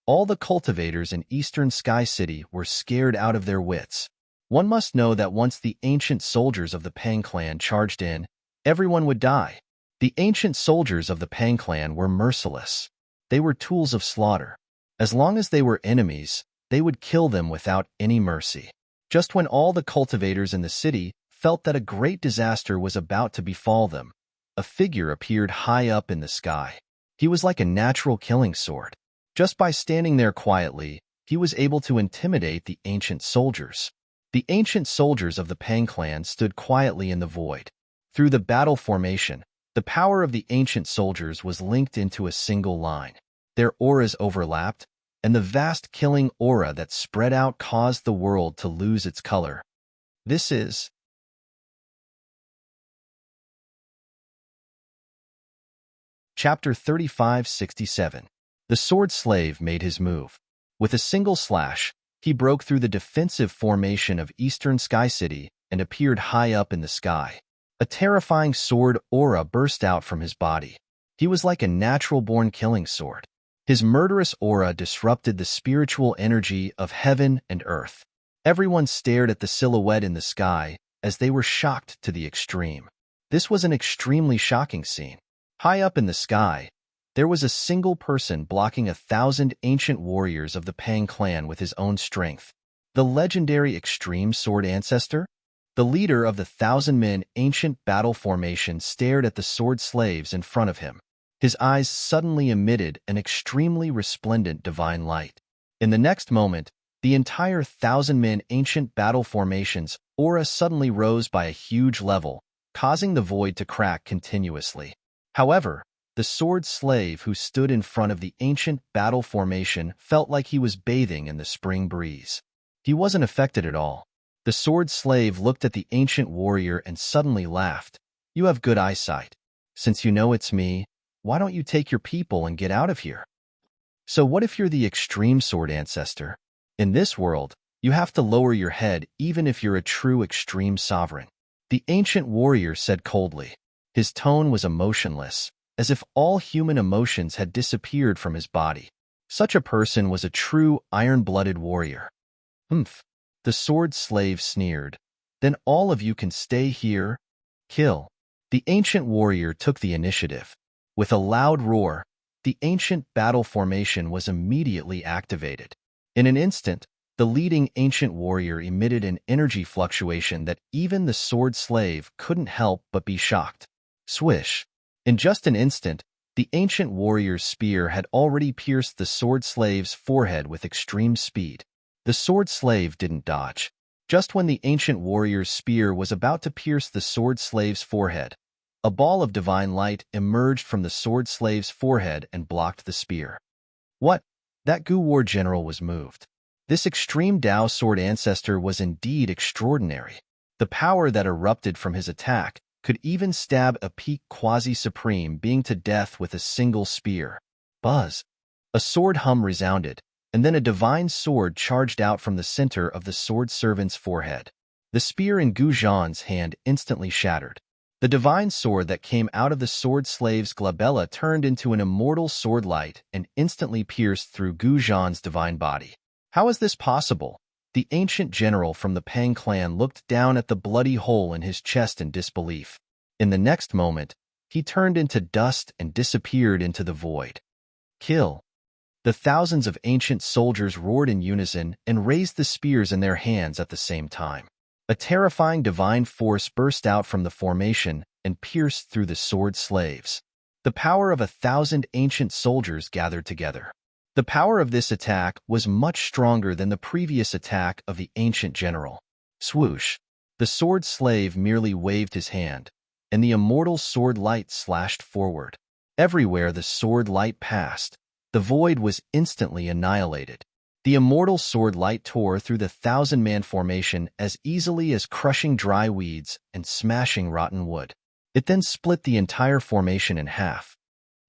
All the cultivators in Eastern Sky City were scared out of their wits. One must know that once the ancient soldiers of the Pang clan charged in, everyone would die. The ancient soldiers of the Pang clan were merciless. They were tools of slaughter. As long as they were enemies, they would kill them without any mercy. Just when all the cultivators in the city felt that a great disaster was about to befall them, a figure appeared high up in the sky. He was like a natural killing sword. Just by standing there quietly, he was able to intimidate the ancient soldiers. The ancient soldiers of the Pang clan stood quietly in the void. Through the battle formation, the power of the ancient soldiers was linked into a single line. Their auras overlapped, and the vast killing aura that spread out caused the world to lose its color. This is Chapter 3567. The sword slave made his move. With a single slash, he broke through the defensive formation of Eastern Sky City and appeared high up in the sky. A terrifying sword aura burst out from his body. He was like a natural-born killing sword. His murderous aura disrupted the spiritual energy of heaven and earth. Everyone stared at the silhouette in the sky as they were shocked to the extreme. This was an extremely shocking scene. High up in the sky, there was a single person blocking 1,000 ancient warriors of the Pang clan with his own strength. The legendary extreme sword ancestor? The leader of the 1,000-men ancient battle formation stared at the sword slaves in front of him. His eyes suddenly emitted an extremely resplendent divine light. In the next moment, the entire 1,000-men ancient battle formation's aura suddenly rose by a huge level, causing the void to crack continuously. However, the sword slave who stood in front of the ancient battle formation felt like he was bathing in the spring breeze. He wasn't affected at all. The sword slave looked at the ancient warrior and suddenly laughed. "You have good eyesight. Since you know it's me, why don't you take your people and get out of here?" So what if you're the extreme sword ancestor? In this world, you have to lower your head even if you're a true extreme sovereign. The ancient warrior said coldly. His tone was emotionless, as if all human emotions had disappeared from his body. Such a person was a true iron-blooded warrior. "Humph," the sword slave sneered. "Then all of you can stay here. Kill." The ancient warrior took the initiative. With a loud roar, the ancient battle formation was immediately activated. In an instant, the leading ancient warrior emitted an energy fluctuation that even the sword slave couldn't help but be shocked. Swish! In just an instant, the ancient warrior's spear had already pierced the sword slave's forehead with extreme speed. The sword slave didn't dodge. Just when the ancient warrior's spear was about to pierce the sword slave's forehead, a ball of divine light emerged from the sword slave's forehead and blocked the spear. What? That Gu War general was moved. This extreme Dao sword ancestor was indeed extraordinary. The power that erupted from his attack could even stab a peak quasi-supreme being to death with a single spear. Buzz! A sword hum resounded, and then a divine sword charged out from the center of the sword servant's forehead. The spear in Gu Zhan's hand instantly shattered. The divine sword that came out of the sword slave's glabella turned into an immortal sword light and instantly pierced through Gu Zhan's divine body. How is this possible? The ancient general from the Pang clan looked down at the bloody hole in his chest in disbelief. In the next moment, he turned into dust and disappeared into the void. Kill! The thousands of ancient soldiers roared in unison and raised the spears in their hands at the same time. A terrifying divine force burst out from the formation and pierced through the sword slaves. The power of 1,000 ancient soldiers gathered together. The power of this attack was much stronger than the previous attack of the ancient general. Swoosh! The sword slave merely waved his hand, and the immortal sword light slashed forward. Everywhere the sword light passed, the void was instantly annihilated. The immortal sword light tore through the 1,000-man formation as easily as crushing dry weeds and smashing rotten wood. It then split the entire formation in half.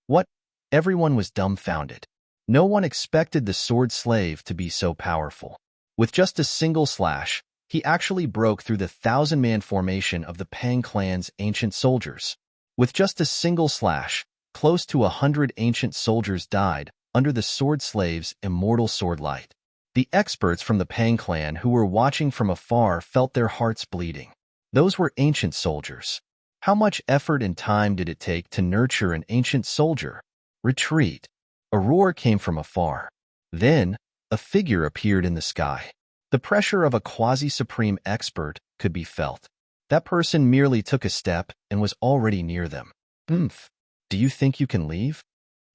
What? Everyone was dumbfounded. No one expected the sword slave to be so powerful. With just a single slash, he actually broke through the 1,000-man formation of the Pang clan's ancient soldiers. With just a single slash, close to 100 ancient soldiers died under the sword slave's immortal sword light. The experts from the Pang clan who were watching from afar felt their hearts bleeding. Those were ancient soldiers. How much effort and time did it take to nurture an ancient soldier? Retreat! A roar came from afar. Then, a figure appeared in the sky. The pressure of a quasi-supreme expert could be felt. That person merely took a step and was already near them. "Oomph! Do you think you can leave?"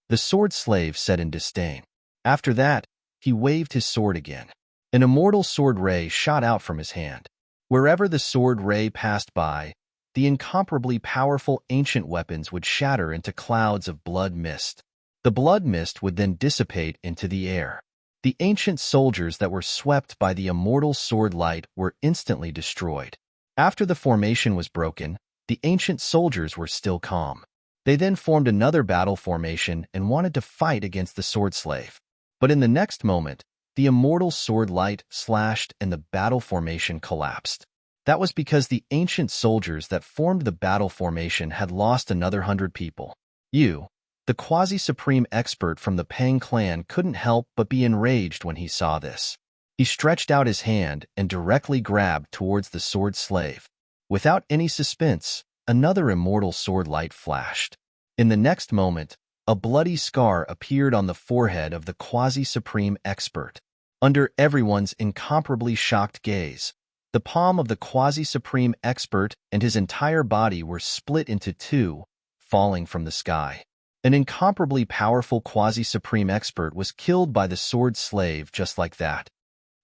The sword slave said in disdain. After that, he waved his sword again. An immortal sword ray shot out from his hand. Wherever the sword ray passed by, the incomparably powerful ancient weapons would shatter into clouds of blood mist. The blood mist would then dissipate into the air. The ancient soldiers that were swept by the immortal sword light were instantly destroyed. After the formation was broken, the ancient soldiers were still calm. They then formed another battle formation and wanted to fight against the sword slave. But in the next moment, the immortal sword light slashed and the battle formation collapsed. That was because the ancient soldiers that formed the battle formation had lost another 100 people. You, the quasi-supreme expert from the Pang clan, couldn't help but be enraged when he saw this. He stretched out his hand and directly grabbed towards the sword slave. Without any suspense, another immortal sword light flashed. In the next moment, a bloody scar appeared on the forehead of the quasi-supreme expert. Under everyone's incomparably shocked gaze, the palm of the quasi-supreme expert and his entire body were split into two, falling from the sky. An incomparably powerful quasi-supreme expert was killed by the sword slave just like that.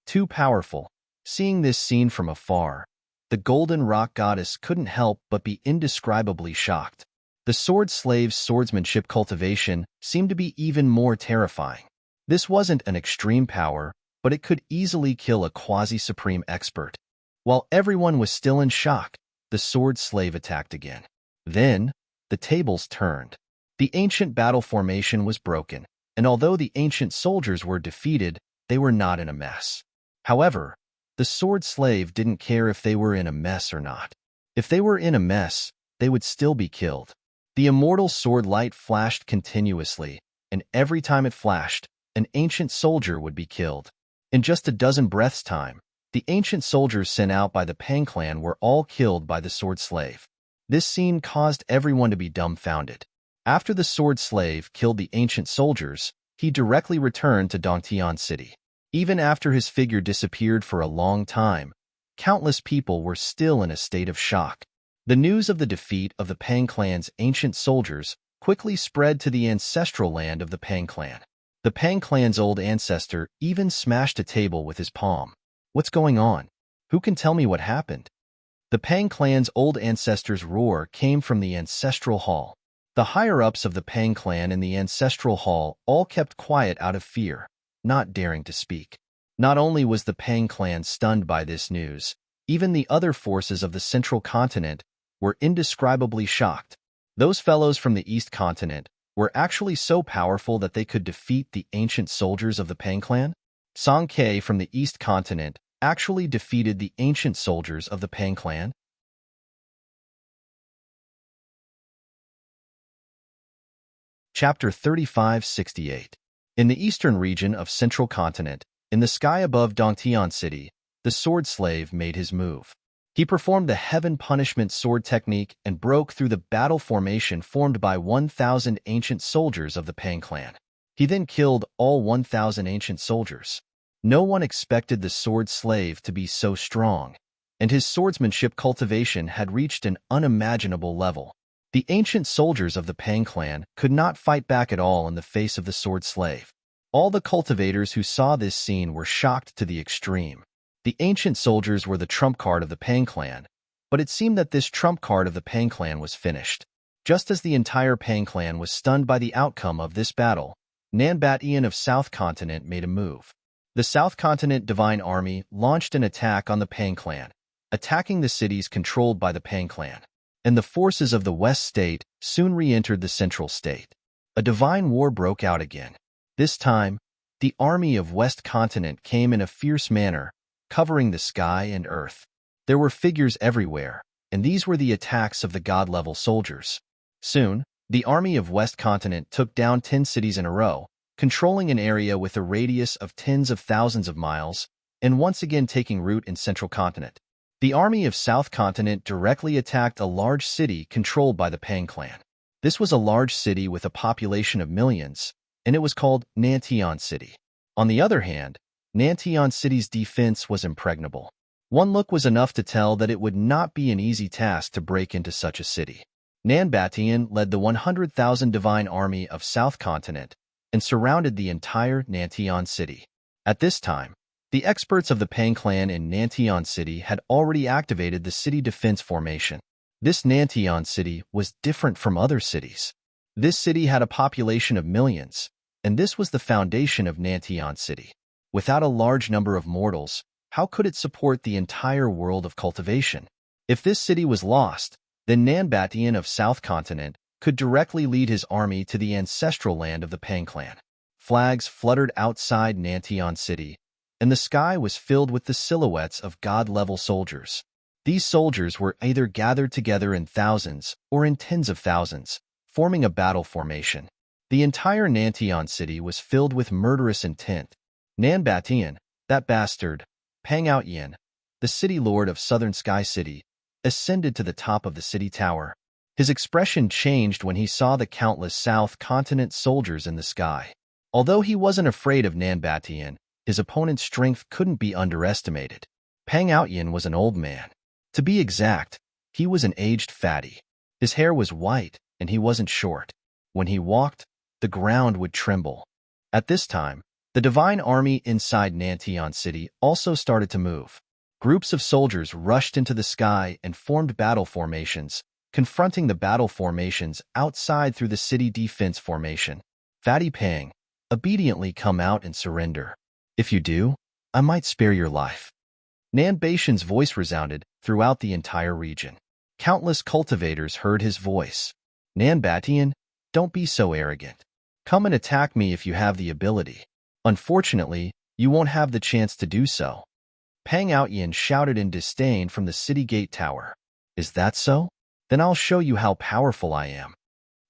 Too powerful. Seeing this scene from afar, the golden rock goddess couldn't help but be indescribably shocked. The sword slave's swordsmanship cultivation seemed to be even more terrifying. This wasn't an extreme power, but it could easily kill a quasi-supreme expert. While everyone was still in shock, the sword slave attacked again. Then, the tables turned. The ancient battle formation was broken, and although the ancient soldiers were defeated, they were not in a mess. However, the sword slave didn't care if they were in a mess or not. If they were in a mess, they would still be killed. The immortal sword light flashed continuously, and every time it flashed, an ancient soldier would be killed. In just a dozen breaths' time, the ancient soldiers sent out by the Pang clan were all killed by the sword slave. This scene caused everyone to be dumbfounded. After the sword slave killed the ancient soldiers, he directly returned to Dongtian City. Even after his figure disappeared for a long time, countless people were still in a state of shock. The news of the defeat of the Pang clan's ancient soldiers quickly spread to the ancestral land of the Pang clan. The Pang clan's old ancestor even smashed a table with his palm. What's going on? Who can tell me what happened? The Pang clan's old ancestor's roar came from the ancestral hall. The higher-ups of the Pang clan in the ancestral hall all kept quiet out of fear, not daring to speak. Not only was the Pang clan stunned by this news, even the other forces of the central continent were indescribably shocked. Those fellows from the East continent were actually so powerful that they could defeat the ancient soldiers of the Pang clan? Song Ke from the East continent actually defeated the ancient soldiers of the Pang clan? Chapter 3568. In the eastern region of central continent, in the sky above Dongtian City, the sword slave made his move. He performed the heaven punishment sword technique and broke through the battle formation formed by 1,000 ancient soldiers of the Pang clan. He then killed all 1,000 ancient soldiers. No one expected the sword slave to be so strong, and his swordsmanship cultivation had reached an unimaginable level. The ancient soldiers of the Pang clan could not fight back at all in the face of the sword slave. All the cultivators who saw this scene were shocked to the extreme. The ancient soldiers were the trump card of the Pang clan, but it seemed that this trump card of the Pang clan was finished. Just as the entire Pang clan was stunned by the outcome of this battle, Nanbatian of South Continent made a move. The South Continent Divine Army launched an attack on the Pang clan, attacking the cities controlled by the Pang clan. And the forces of the West State soon re-entered the Central State. A divine war broke out again. This time, the army of West Continent came in a fierce manner, covering the sky and earth. There were figures everywhere, and these were the attacks of the god-level soldiers. Soon, the army of West Continent took down 10 cities in a row, controlling an area with a radius of tens of thousands of miles, and once again taking root in Central Continent. The army of South Continent directly attacked a large city controlled by the Pang clan. This was a large city with a population of millions, and it was called Nantian City. On the other hand, Nantian City's defense was impregnable. One look was enough to tell that it would not be an easy task to break into such a city. Nanbatian led the 100,000 divine army of South Continent and surrounded the entire Nantian City. At this time, the experts of the Pang clan in Nantian City had already activated the city defense formation. This Nantian City was different from other cities. This city had a population of millions, and this was the foundation of Nantian City. Without a large number of mortals, how could it support the entire world of cultivation? If this city was lost, then Nanbatian of South Continent could directly lead his army to the ancestral land of the Pang clan. Flags fluttered outside Nantian City, and the sky was filled with the silhouettes of god-level soldiers. These soldiers were either gathered together in thousands or in tens of thousands, forming a battle formation. The entire Nantian City was filled with murderous intent. Nanbatian, that bastard, Pang Outyin, the city lord of Southern Sky City, ascended to the top of the city tower. His expression changed when he saw the countless South Continent soldiers in the sky. Although he wasn't afraid of Nanbatian, his opponent's strength couldn't be underestimated. Pang Outyin was an old man. To be exact, he was an aged fatty. His hair was white, and he wasn't short. When he walked, the ground would tremble. At this time, the divine army inside Nantian City also started to move. Groups of soldiers rushed into the sky and formed battle formations, confronting the battle formations outside through the city defense formation. Fatty Pang, obediently come out and surrender. If you do, I might spare your life. Nan Baishan's voice resounded throughout the entire region. Countless cultivators heard his voice. Nan Batian, don't be so arrogant. Come and attack me if you have the ability. Unfortunately, you won't have the chance to do so. Pang Outyin shouted in disdain from the city gate tower. Is that so? Then I'll show you how powerful I am.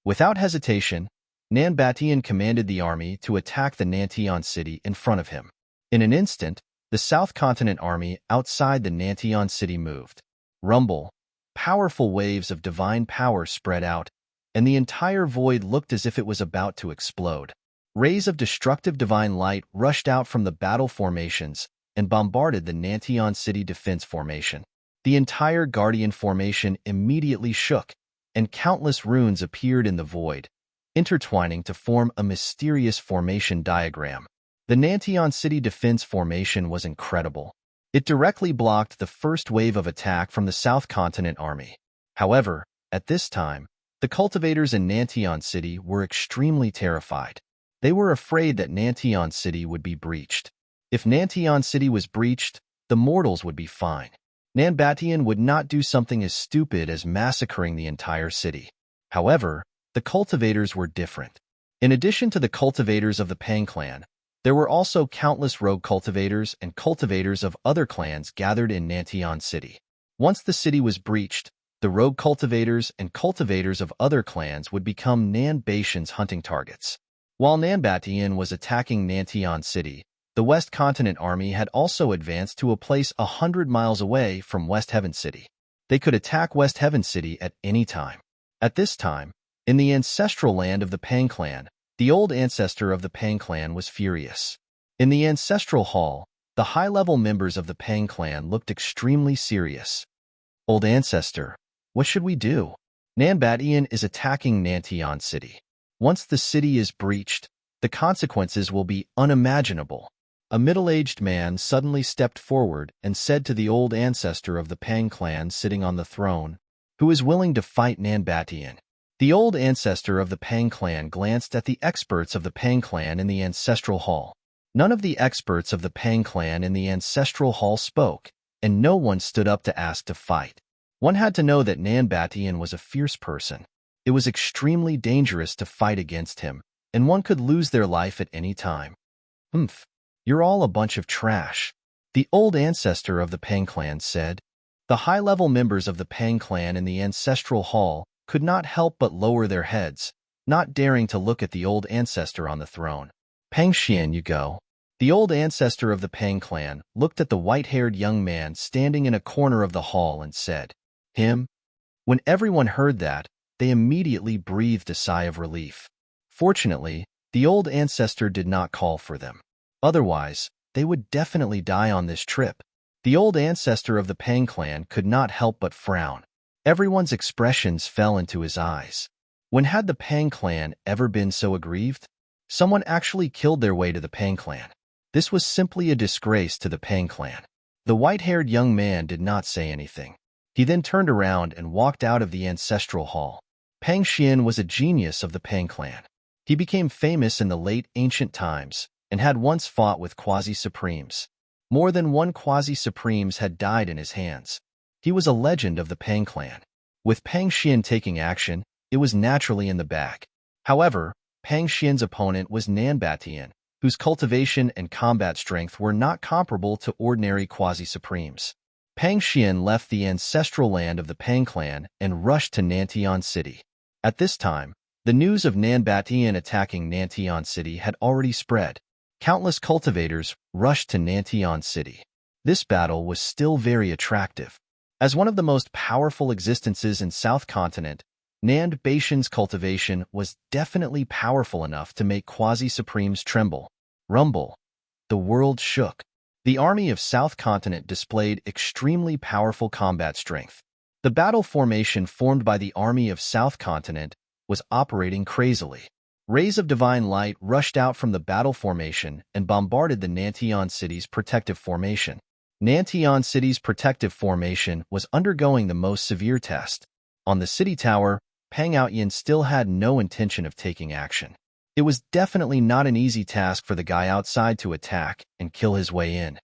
Without hesitation, Nan Batian commanded the army to attack the Nantian city in front of him. In an instant, the South Continent army outside the Nantian city moved. Rumble, powerful waves of divine power spread out, and the entire void looked as if it was about to explode. Rays of destructive divine light rushed out from the battle formations and bombarded the Nantian city defense formation. The entire Guardian formation immediately shook, and countless runes appeared in the void, intertwining to form a mysterious formation diagram. The Nantian city defense formation was incredible. It directly blocked the first wave of attack from the South Continent army. However, at this time, the cultivators in Nantian city were extremely terrified. They were afraid that Nantian city would be breached. If Nantian city was breached, the mortals would be fine. Nan Batian would not do something as stupid as massacring the entire city. However, the cultivators were different. In addition to the cultivators of the Pang clan, there were also countless rogue cultivators and cultivators of other clans gathered in Nantian city. Once the city was breached, the rogue cultivators and cultivators of other clans would become Nan Baishan's hunting targets. While Nan Batian was attacking Nantian city, the West Continent army had also advanced to a place 100 miles away from West Heaven City. They could attack West Heaven City at any time. At this time, in the ancestral land of the Pang clan, the old ancestor of the Pang clan was furious. In the ancestral hall, the high-level members of the Pang clan looked extremely serious. Old ancestor, what should we do? Nan Batian is attacking Nantian city. Once the city is breached, the consequences will be unimaginable. A middle-aged man suddenly stepped forward and said to the old ancestor of the Pang clan sitting on the throne, who is willing to fight Nan Batian. The old ancestor of the Pang clan glanced at the experts of the Pang clan in the ancestral hall. None of the experts of the Pang clan in the ancestral hall spoke, and no one stood up to ask to fight. One had to know that Nan Batian was a fierce person. It was extremely dangerous to fight against him, and one could lose their life at any time. You're all a bunch of trash, the old ancestor of the Pang clan said. The high-level members of the Pang clan in the ancestral hall could not help but lower their heads, not daring to look at the old ancestor on the throne. Pang Xian, you go. The old ancestor of the Pang clan looked at the white-haired young man standing in a corner of the hall and said, Him? When everyone heard that, they immediately breathed a sigh of relief. Fortunately, the old ancestor did not call for them. Otherwise, they would definitely die on this trip. The old ancestor of the Pang clan could not help but frown. Everyone's expressions fell into his eyes. When had the Pang clan ever been so aggrieved? Someone actually killed their way to the Pang clan. This was simply a disgrace to the Pang clan. The white-haired young man did not say anything. He then turned around and walked out of the ancestral hall. Pang Xian was a genius of the Pang clan. He became famous in the late ancient times and had once fought with quasi-supremes. More than one quasi-supremes had died in his hands. He was a legend of the Pang clan. With Pang Xian taking action, it was naturally in the bag. However, Pang Xian's opponent was Nan Batian, whose cultivation and combat strength were not comparable to ordinary quasi-supremes. Pang Xian left the ancestral land of the Pang clan and rushed to Nantian city. At this time, the news of Nan Batian attacking Nantian city had already spread. Countless cultivators rushed to Nantian city. This battle was still very attractive. As one of the most powerful existences in South Continent, Nan Baishan's cultivation was definitely powerful enough to make quasi-supremes tremble. Rumble. The world shook. The army of South Continent displayed extremely powerful combat strength. The battle formation formed by the army of South Continent was operating crazily. Rays of divine light rushed out from the battle formation and bombarded the Nantian city's protective formation. Nantian city's protective formation was undergoing the most severe test. On the city tower, Pang Outyin still had no intention of taking action. It was definitely not an easy task for the guy outside to attack and kill his way in.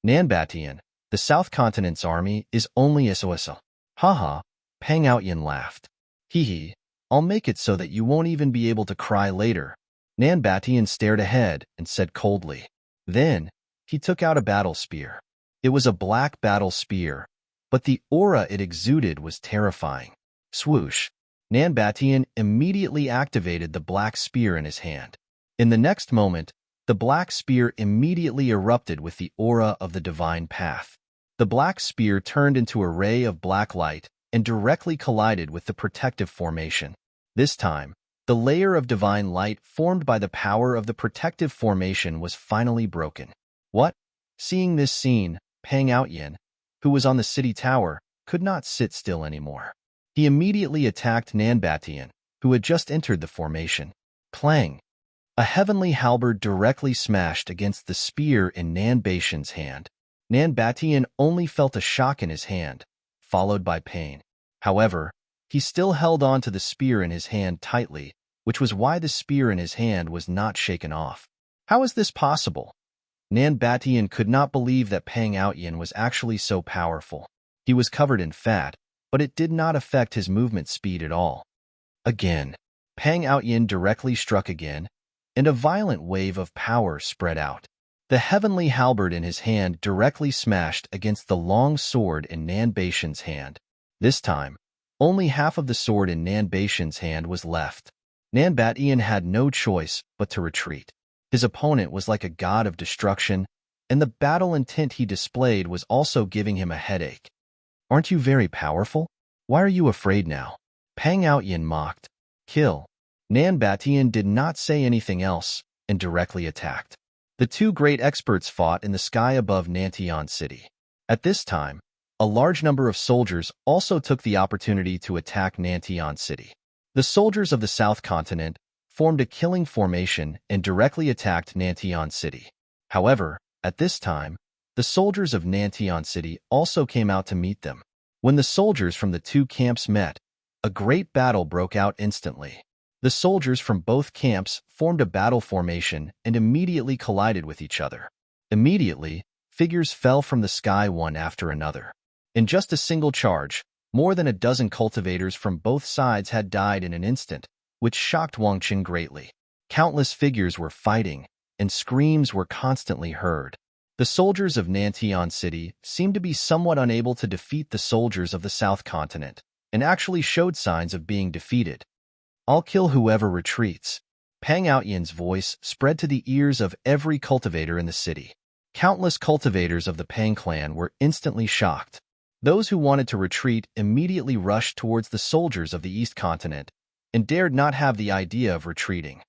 Nanbatian, the South Continent's army, is only SOSL. Haha, Pang Outyin laughed. Hee, I'll make it so that you won't even be able to cry later. Nanbatian stared ahead and said coldly. Then, he took out a battle spear. It was a black battle spear, but the aura it exuded was terrifying. Swoosh! Nanbatian immediately activated the black spear in his hand. In the next moment, the black spear immediately erupted with the aura of the divine path. The black spear turned into a ray of black light and directly collided with the protective formation. This time, the layer of divine light formed by the power of the protective formation was finally broken. What? Seeing this scene, Pang Outyin, who was on the city tower, could not sit still anymore. He immediately attacked Nanbatian, who had just entered the formation. Clang! A heavenly halberd directly smashed against the spear in Nanbatian's hand. Nanbatian only felt a shock in his hand, followed by pain. However, he still held on to the spear in his hand tightly, which was why the spear in his hand was not shaken off. How is this possible? Nanbatian could not believe that Pang Outyin was actually so powerful. He was covered in fat, but it did not affect his movement speed at all. Again, Pang Outyin directly struck again, and a violent wave of power spread out. The heavenly halberd in his hand directly smashed against the long sword in Nanbatian's hand. This time, only half of the sword in Nanbatian's hand was left. Nanbatian had no choice but to retreat. His opponent was like a god of destruction, and the battle intent he displayed was also giving him a headache. Aren't you very powerful? Why are you afraid now? Pang Outyin mocked. Kill. Nanbatian did not say anything else and directly attacked. The two great experts fought in the sky above Nantian City. At this time, a large number of soldiers also took the opportunity to attack Nantian City. The soldiers of the South Continent formed a killing formation and directly attacked Nantian City. However, at this time, the soldiers of Nantian City also came out to meet them. When the soldiers from the two camps met, a great battle broke out instantly. The soldiers from both camps formed a battle formation and immediately collided with each other. Immediately, figures fell from the sky one after another. In just a single charge, more than a dozen cultivators from both sides had died in an instant, which shocked Wangqin greatly. Countless figures were fighting, and screams were constantly heard. The soldiers of Nantian City seemed to be somewhat unable to defeat the soldiers of the South Continent, and actually showed signs of being defeated. I'll kill whoever retreats. Pang Outyin's voice spread to the ears of every cultivator in the city. Countless cultivators of the Pang clan were instantly shocked. Those who wanted to retreat immediately rushed towards the soldiers of the East Continent and dared not have the idea of retreating.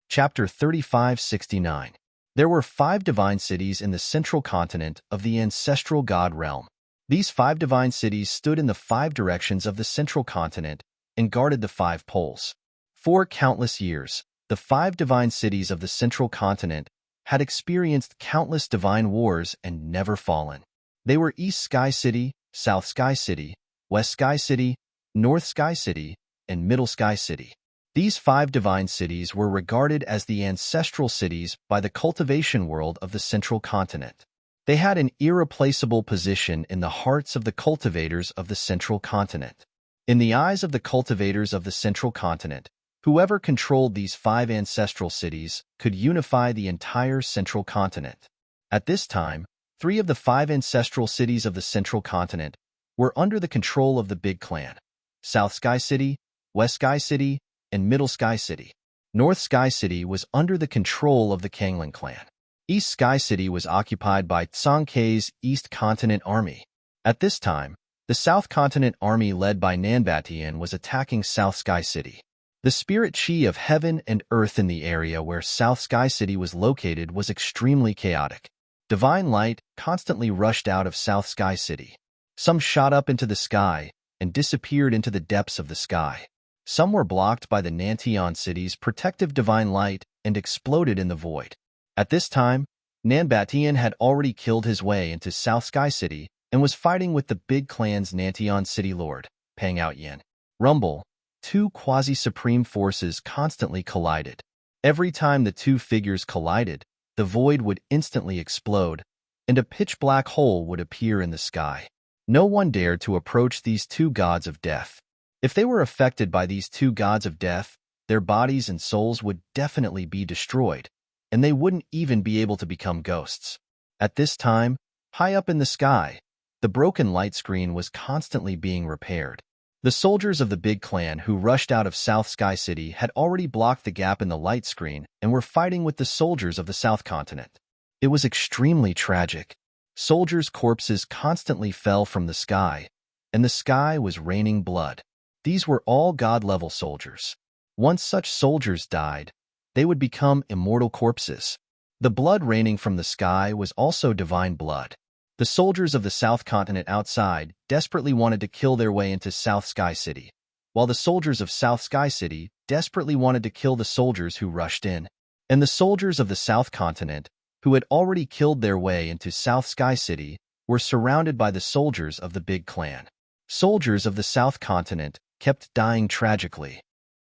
Chapter 3569. There were 5 divine cities in the central continent of the ancestral god realm. These 5 divine cities stood in the 5 directions of the central continent and guarded the 5 poles. For countless years, the 5 divine cities of the central continent had experienced countless divine wars and never fallen. They were East Sky City, South Sky City, West Sky City, North Sky City, and Middle Sky City. These 5 divine cities were regarded as the ancestral cities by the cultivation world of the central continent. They had an irreplaceable position in the hearts of the cultivators of the central continent. In the eyes of the cultivators of the central continent, whoever controlled these 5 ancestral cities could unify the entire central continent. At this time, 3 of the 5 ancestral cities of the central continent were under the control of the Big Clan: South Sky City, West Sky City, and Middle Sky City. North Sky City was under the control of the Kangling clan. East Sky City was occupied by Tsang Kei's East Continent Army. At this time, the South Continent Army led by Nanbatian was attacking South Sky City. The spirit chi of heaven and earth in the area where South Sky City was located was extremely chaotic. Divine light constantly rushed out of South Sky City. Some shot up into the sky and disappeared into the depths of the sky. Some were blocked by the Nantian City's protective divine light and exploded in the void. At this time, Nanbatian had already killed his way into South Sky City and was fighting with the big clan's Nantion City Lord, Pang Outyin. Rumble, two quasi-supreme forces constantly collided. Every time the two figures collided, the void would instantly explode, and a pitch-black hole would appear in the sky. No one dared to approach these two gods of death. If they were affected by these two gods of death, their bodies and souls would definitely be destroyed, and they wouldn't even be able to become ghosts. At this time, high up in the sky, the broken light screen was constantly being repaired. The soldiers of the big clan who rushed out of South Sky City had already blocked the gap in the light screen and were fighting with the soldiers of the South Continent. It was extremely tragic. Soldiers' corpses constantly fell from the sky, and the sky was raining blood. These were all god-level soldiers. Once such soldiers died, they would become immortal corpses. The blood raining from the sky was also divine blood. The soldiers of the South Continent outside desperately wanted to kill their way into South Sky City, while the soldiers of South Sky City desperately wanted to kill the soldiers who rushed in. And the soldiers of the South Continent, who had already killed their way into South Sky City, were surrounded by the soldiers of the big clan. Soldiers of the South Continent kept dying tragically.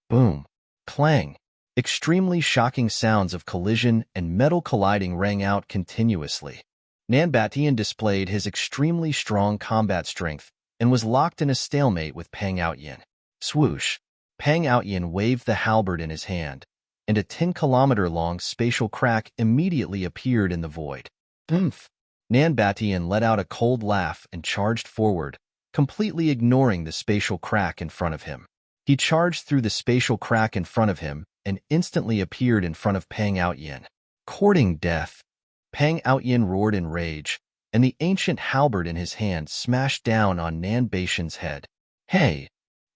Boom, clang. Extremely shocking sounds of collision and metal colliding rang out continuously. Nanbatian displayed his extremely strong combat strength and was locked in a stalemate with Pang Outyin. Swoosh! Pang Outyin waved the halberd in his hand, and a 10-kilometer-long spatial crack immediately appeared in the void. Oomph! Nanbatian let out a cold laugh and charged forward, completely ignoring the spatial crack in front of him. He charged through the spatial crack in front of him and instantly appeared in front of Pang Outyin. Courting death! Pang Outyin roared in rage, and the ancient halberd in his hand smashed down on Nanbatian's head. Hey!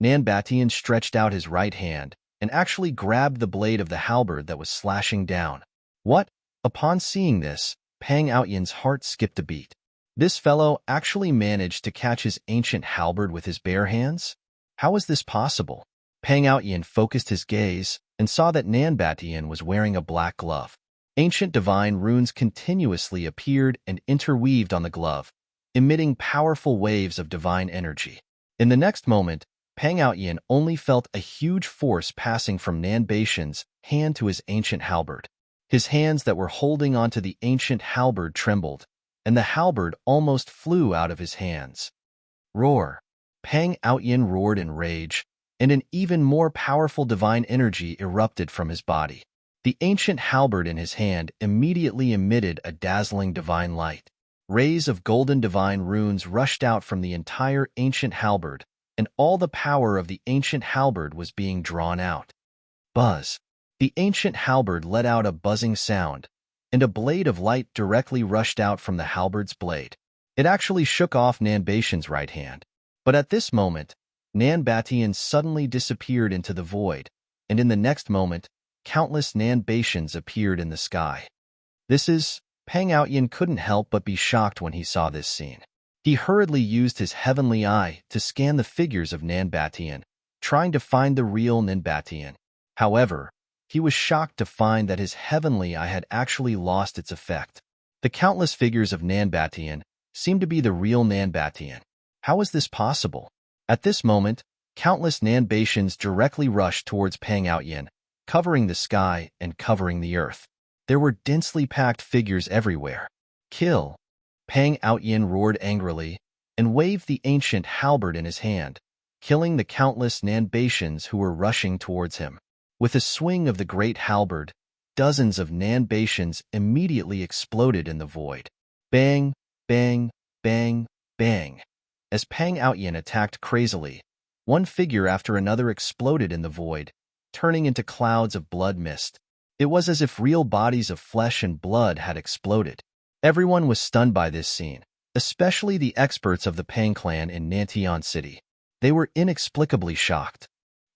Nanbatian stretched out his right hand and actually grabbed the blade of the halberd that was slashing down. What? Upon seeing this, Pang Outyin's heart skipped a beat. This fellow actually managed to catch his ancient halberd with his bare hands? How was this possible? Pang Outyin focused his gaze and saw that Nanbatian was wearing a black glove. Ancient divine runes continuously appeared and interweaved on the glove, emitting powerful waves of divine energy. In the next moment, Pang Outyin only felt a huge force passing from Nanbatian's hand to his ancient halberd. His hands that were holding onto the ancient halberd trembled, and the halberd almost flew out of his hands. Roar! Pang Outyin roared in rage, and an even more powerful divine energy erupted from his body. The ancient halberd in his hand immediately emitted a dazzling divine light. Rays of golden divine runes rushed out from the entire ancient halberd, and all the power of the ancient halberd was being drawn out. Buzz! The ancient halberd let out a buzzing sound, and a blade of light directly rushed out from the halberd's blade. It actually shook off Nanbatian's right hand. But at this moment, Nanbatian suddenly disappeared into the void, and in the next moment, countless Nanbatians appeared in the sky. Pang Outyin couldn't help but be shocked when he saw this scene. He hurriedly used his heavenly eye to scan the figures of Nanbatian, trying to find the real Nanbatian. However, he was shocked to find that his heavenly eye had actually lost its effect. The countless figures of Nanbatian seemed to be the real Nanbatian. How was this possible? At this moment, countless Nanbatians directly rushed towards Pang Outyin, covering the sky and covering the earth. There were densely packed figures everywhere. Kill! Pang Outyin roared angrily and waved the ancient halberd in his hand, killing the countless Nanbatians who were rushing towards him. With a swing of the great halberd, dozens of Nanbatians immediately exploded in the void. Bang, bang, bang, bang. As Pang Outyin attacked crazily, one figure after another exploded in the void, turning into clouds of blood mist. It was as if real bodies of flesh and blood had exploded. Everyone was stunned by this scene, especially the experts of the Pang clan in Nantion City. They were inexplicably shocked.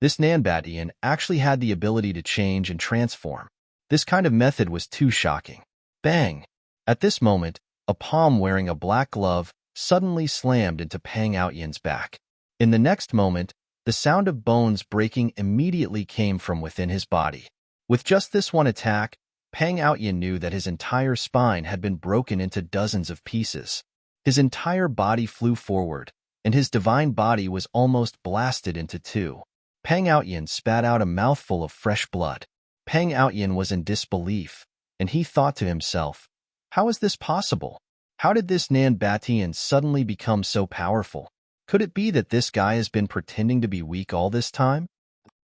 This Nanbatian actually had the ability to change and transform. This kind of method was too shocking. Bang! At this moment, a palm wearing a black glove suddenly slammed into Pang Outyin's back. In the next moment, the sound of bones breaking immediately came from within his body. With just this one attack, Pang Outyin knew that his entire spine had been broken into dozens of pieces. His entire body flew forward, and his divine body was almost blasted into two. Pang Outyin spat out a mouthful of fresh blood. Pang Outyin was in disbelief, and he thought to himself, how is this possible? How did this Nan Batian suddenly become so powerful? Could it be that this guy has been pretending to be weak all this time?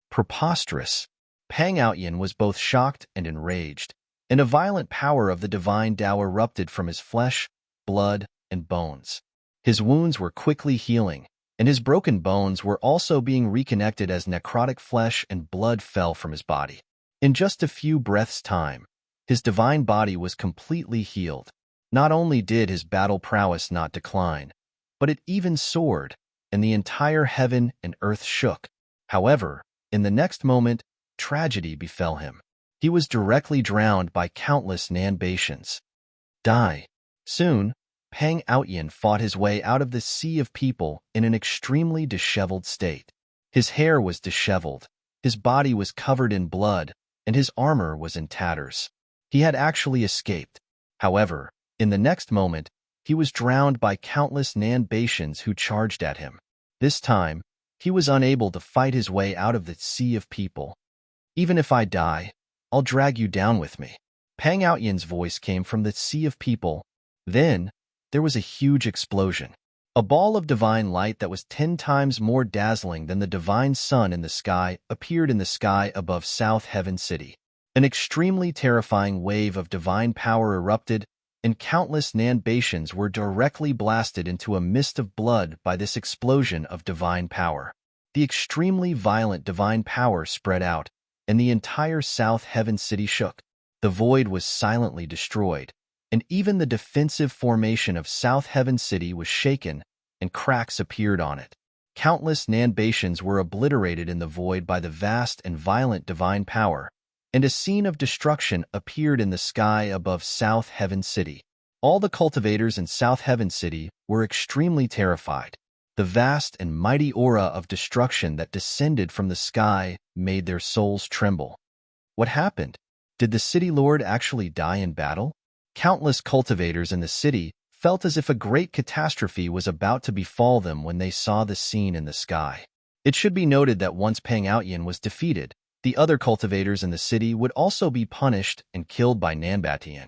Preposterous. Pang Outyin was both shocked and enraged, and a violent power of the divine Tao erupted from his flesh, blood, and bones. His wounds were quickly healing, and his broken bones were also being reconnected as necrotic flesh and blood fell from his body. In just a few breaths' time, his divine body was completely healed. Not only did his battle prowess not decline, but it even soared, and the entire heaven and earth shook. However, in the next moment, tragedy befell him. He was directly drowned by countless Nan Batians. Die. Soon, Pang Outyin fought his way out of the sea of people in an extremely disheveled state. His hair was disheveled, his body was covered in blood, and his armor was in tatters. He had actually escaped. However, in the next moment, he was drowned by countless Nan Batians who charged at him. This time, he was unable to fight his way out of the sea of people. Even if I die, I'll drag you down with me. Pang Outyin's voice came from the sea of people. Then, there was a huge explosion. A ball of divine light that was 10 times more dazzling than the divine sun in the sky appeared in the sky above South Heaven City. An extremely terrifying wave of divine power erupted, and countless Nan Batians were directly blasted into a mist of blood by this explosion of divine power. The extremely violent divine power spread out, and the entire South Heaven City shook. The void was silently destroyed, and even the defensive formation of South Heaven City was shaken, and cracks appeared on it. Countless Nan Batians were obliterated in the void by the vast and violent divine power, and a scene of destruction appeared in the sky above South Heaven City. All the cultivators in South Heaven City were extremely terrified. The vast and mighty aura of destruction that descended from the sky made their souls tremble. What happened? Did the city lord actually die in battle? Countless cultivators in the city felt as if a great catastrophe was about to befall them when they saw the scene in the sky. It should be noted that once Pang Outyin was defeated, the other cultivators in the city would also be punished and killed by Nan Batian.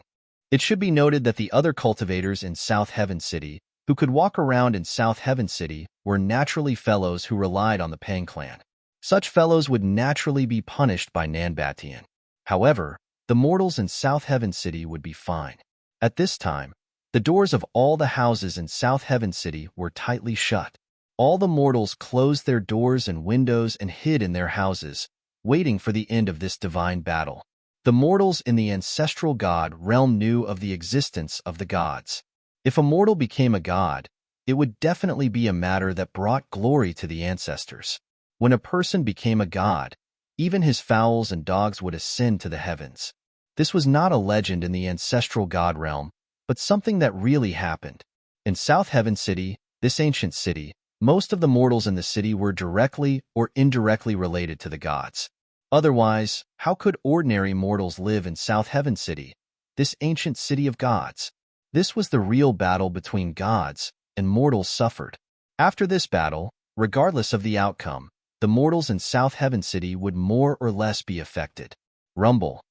It should be noted that the other cultivators in South Heaven City, who could walk around in South Heaven City, were naturally fellows who relied on the Pang clan. Such fellows would naturally be punished by Nan Batian. However, the mortals in South Heaven City would be fine. At this time, the doors of all the houses in South Heaven City were tightly shut. All the mortals closed their doors and windows and hid in their houses, waiting for the end of this divine battle. The mortals in the ancestral god realm knew of the existence of the gods. If a mortal became a god, it would definitely be a matter that brought glory to the ancestors. When a person became a god, even his fowls and dogs would ascend to the heavens. This was not a legend in the ancestral god realm, but something that really happened. In South Heaven City, this ancient city, most of the mortals in the city were directly or indirectly related to the gods. Otherwise, how could ordinary mortals live in South Heaven City, this ancient city of gods? This was the real battle between gods, and mortals suffered. After this battle, regardless of the outcome, the mortals in South Heaven City would more or less be affected. Rumble.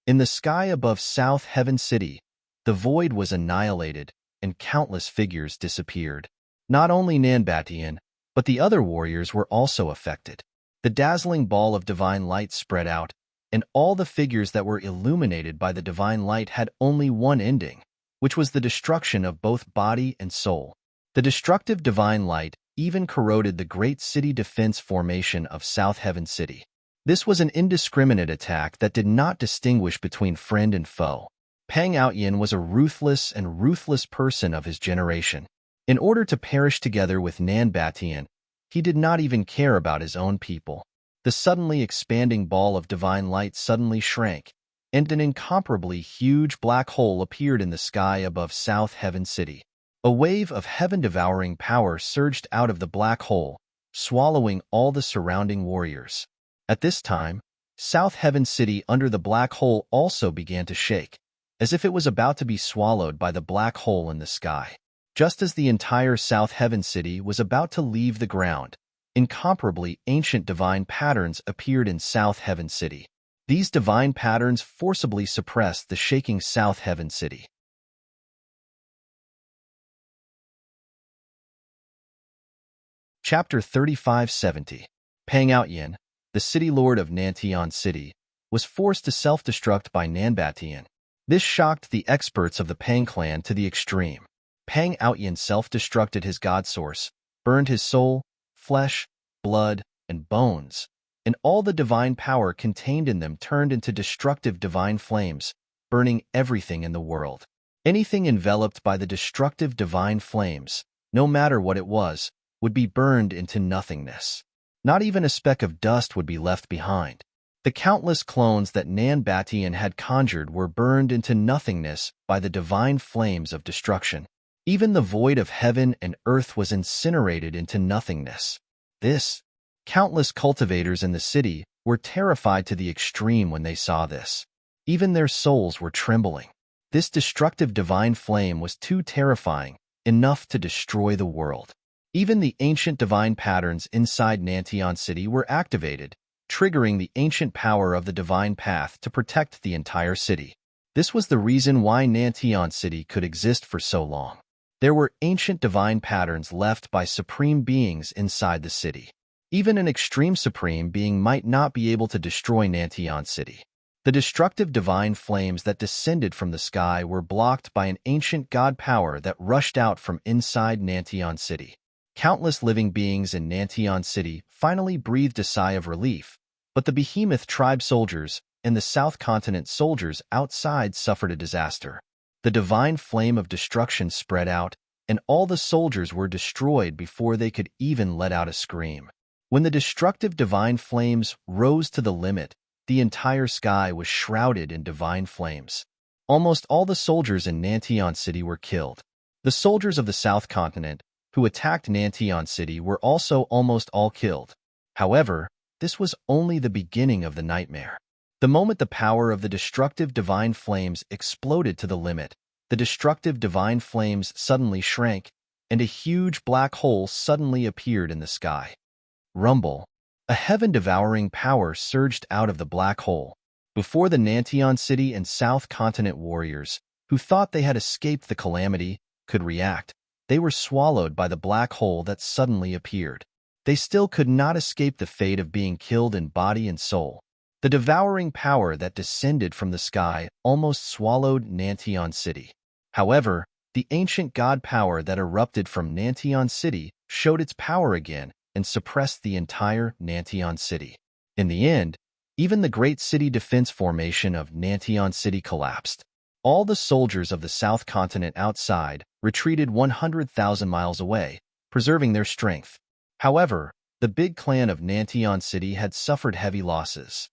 In the sky above South Heaven City, the void was annihilated, and countless figures disappeared. Not only Nan Batian, but the other warriors were also affected. The dazzling ball of divine light spread out, and all the figures that were illuminated by the divine light had only one ending, which was the destruction of both body and soul. The destructive divine light even corroded the great city defense formation of South Heaven City. This was an indiscriminate attack that did not distinguish between friend and foe. Pang Outyin was a ruthless person of his generation. In order to perish together with Nan Batian, he did not even care about his own people. The suddenly expanding ball of divine light suddenly shrank, and an incomparably huge black hole appeared in the sky above South Heaven City. A wave of heaven-devouring power surged out of the black hole, swallowing all the surrounding warriors. At this time, South Heaven City under the black hole also began to shake, as if it was about to be swallowed by the black hole in the sky. Just as the entire South Heaven City was about to leave the ground, incomparably ancient divine patterns appeared in South Heaven City. These divine patterns forcibly suppressed the shaking South Heaven City. Chapter 3570. Pang Outyin, the city lord of Nantian City, was forced to self-destruct by Nanbatian. This shocked the experts of the Pang clan to the extreme. Pang Outyin self-destructed his god source, burned his soul, flesh, blood, and bones, and all the divine power contained in them turned into destructive divine flames, burning everything in the world. Anything enveloped by the destructive divine flames, no matter what it was, would be burned into nothingness. Not even a speck of dust would be left behind. The countless clones that Nanbatian had conjured were burned into nothingness by the divine flames of destruction. Even the void of heaven and earth was incinerated into nothingness. Countless cultivators in the city were terrified to the extreme when they saw this. Even their souls were trembling. This destructive divine flame was too terrifying, enough to destroy the world. Even the ancient divine patterns inside Nantian City were activated, triggering the ancient power of the divine path to protect the entire city. This was the reason why Nantian City could exist for so long. There were ancient divine patterns left by supreme beings inside the city. Even an extreme supreme being might not be able to destroy Nantian City. The destructive divine flames that descended from the sky were blocked by an ancient god power that rushed out from inside Nantian City. Countless living beings in Nantian City finally breathed a sigh of relief, but the Behemoth tribe soldiers and the South Continent soldiers outside suffered a disaster. The divine flame of destruction spread out, and all the soldiers were destroyed before they could even let out a scream. When the destructive divine flames rose to the limit, the entire sky was shrouded in divine flames. Almost all the soldiers in Nantian City were killed. The soldiers of the South Continent who attacked Nantian City were also almost all killed. However, this was only the beginning of the nightmare. The moment the power of the destructive divine flames exploded to the limit, the destructive divine flames suddenly shrank, and a huge black hole suddenly appeared in the sky. Rumble. A heaven-devouring power surged out of the black hole. Before the Nantian City and South Continent warriors, who thought they had escaped the calamity, could react, they were swallowed by the black hole that suddenly appeared. They still could not escape the fate of being killed in body and soul. The devouring power that descended from the sky almost swallowed Nantian City. However, the ancient god power that erupted from Nantian City showed its power again and suppressed the entire Nantian City. In the end, even the great city defense formation of Nantian City collapsed. All the soldiers of the South Continent outside retreated 100,000 miles away, preserving their strength. However, the big clan of Nantian City had suffered heavy losses.